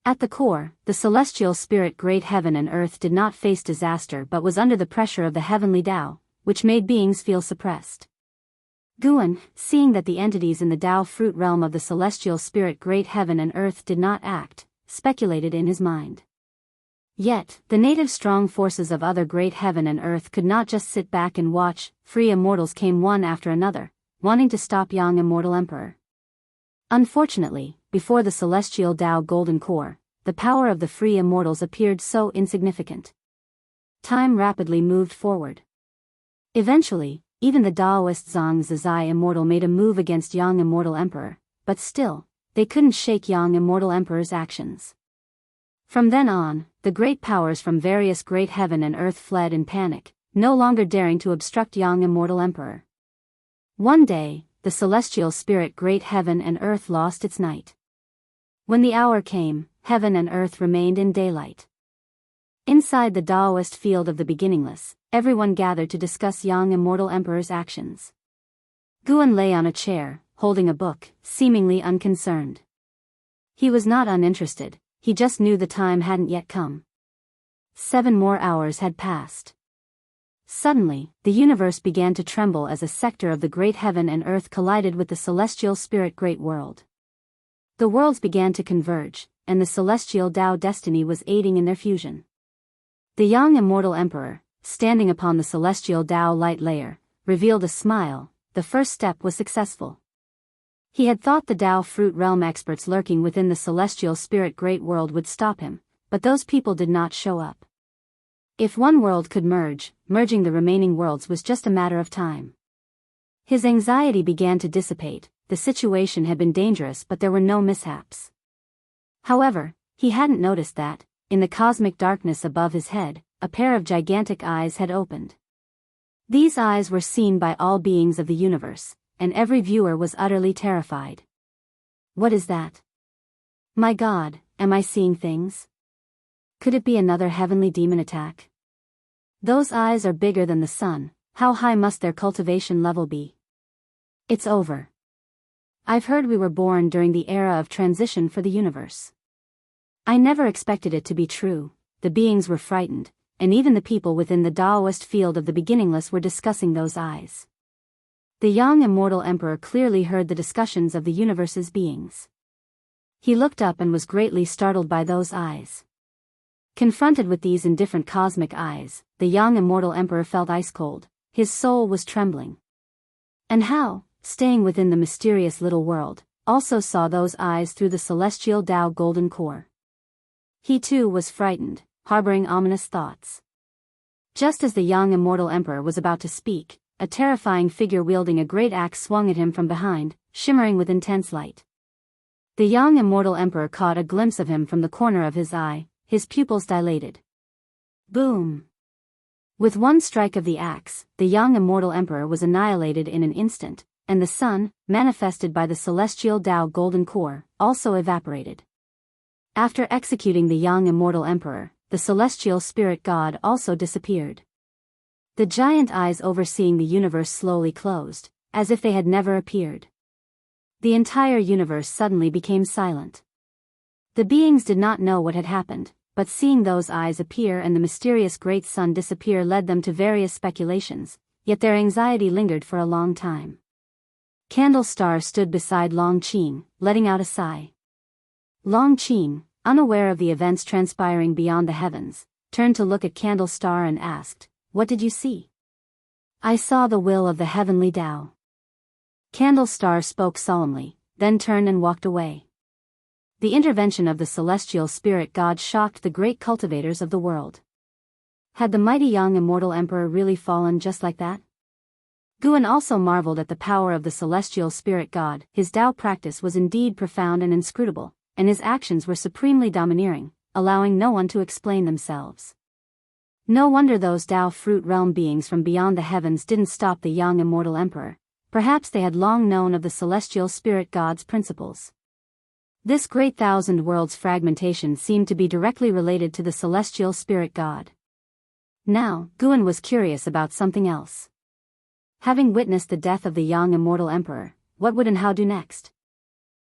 At the core, the celestial spirit great heaven and earth did not face disaster but was under the pressure of the heavenly Tao, which made beings feel suppressed. Guan, seeing that the entities in the Tao fruit realm of the celestial spirit great heaven and earth did not act, speculated in his mind. Yet, the native strong forces of other great heaven and earth could not just sit back and watch. Free immortals came one after another, wanting to stop Yang Immortal Emperor. Unfortunately, before the celestial Tao golden core, the power of the free immortals appeared so insignificant. Time rapidly moved forward. Eventually, even the Daoist Zhang Zizai Immortal made a move against Yang Immortal Emperor, but still, they couldn't shake Yang Immortal Emperor's actions. From then on, the great powers from various great heaven and earth fled in panic, no longer daring to obstruct Yang Immortal Emperor. One day, the celestial spirit great heaven and earth lost its night. When the hour came, heaven and earth remained in daylight. Inside the Daoist field of the beginningless, everyone gathered to discuss Yang Immortal Emperor's actions. Guan lay on a chair, holding a book, seemingly unconcerned. He was not uninterested, he just knew the time hadn't yet come. 7 more hours had passed. Suddenly, the universe began to tremble as a sector of the great heaven and earth collided with the celestial spirit great world. The worlds began to converge, and the celestial Tao destiny was aiding in their fusion. The Yang Immortal Emperor, standing upon the celestial Tao light layer, revealed a smile. The first step was successful. He had thought the Tao fruit realm experts lurking within the celestial spirit great world would stop him, but those people did not show up. If one world could merge, merging the remaining worlds was just a matter of time. His anxiety began to dissipate. The situation had been dangerous but there were no mishaps. However, he hadn't noticed that, in the cosmic darkness above his head, a pair of gigantic eyes had opened. These eyes were seen by all beings of the universe, and every viewer was utterly terrified. What is that? My God, am I seeing things? Could it be another heavenly demon attack? Those eyes are bigger than the sun. How high must their cultivation level be? It's over. I've heard we were born during the era of transition for the universe. I never expected it to be true. The beings were frightened, and even the people within the Daoist field of the beginningless were discussing those eyes. The Yang Immortal Emperor clearly heard the discussions of the universe's beings. He looked up and was greatly startled by those eyes. Confronted with these indifferent cosmic eyes, the Yang Immortal Emperor felt ice-cold. His soul was trembling. And Hao, staying within the mysterious little world, also saw those eyes through the celestial Tao golden core. He too was frightened, harboring ominous thoughts. Just as the Yang Immortal Emperor was about to speak, a terrifying figure wielding a great axe swung at him from behind, shimmering with intense light. The Yang Immortal Emperor caught a glimpse of him from the corner of his eye. His pupils dilated. Boom! With one strike of the axe, the Yang Immortal Emperor was annihilated in an instant, and the sun, manifested by the celestial Tao golden core, also evaporated. After executing the Yang Immortal Emperor, the celestial spirit god also disappeared. The giant eyes overseeing the universe slowly closed, as if they had never appeared. The entire universe suddenly became silent. The beings did not know what had happened, but seeing those eyes appear and the mysterious great sun disappear led them to various speculations, yet their anxiety lingered for a long time. Candle Star stood beside Long Qing, letting out a sigh. Long Qing, unaware of the events transpiring beyond the heavens, turned to look at Candle Star and asked, "What did you see?" "I saw the will of the heavenly Tao." Candle Star spoke solemnly, then turned and walked away. The intervention of the celestial spirit god shocked the great cultivators of the world. Had the mighty Yang Immortal Emperor really fallen just like that? Guan also marveled at the power of the celestial spirit god. His Tao practice was indeed profound and inscrutable, and his actions were supremely domineering, allowing no one to explain themselves. No wonder those Dao fruit realm beings from beyond the heavens didn't stop the young immortal emperor. Perhaps they had long known of the celestial spirit god's principles. This great thousand worlds fragmentation seemed to be directly related to the celestial spirit god. Now, Guan was curious about something else. Having witnessed the death of the young immortal emperor, what would and how do next?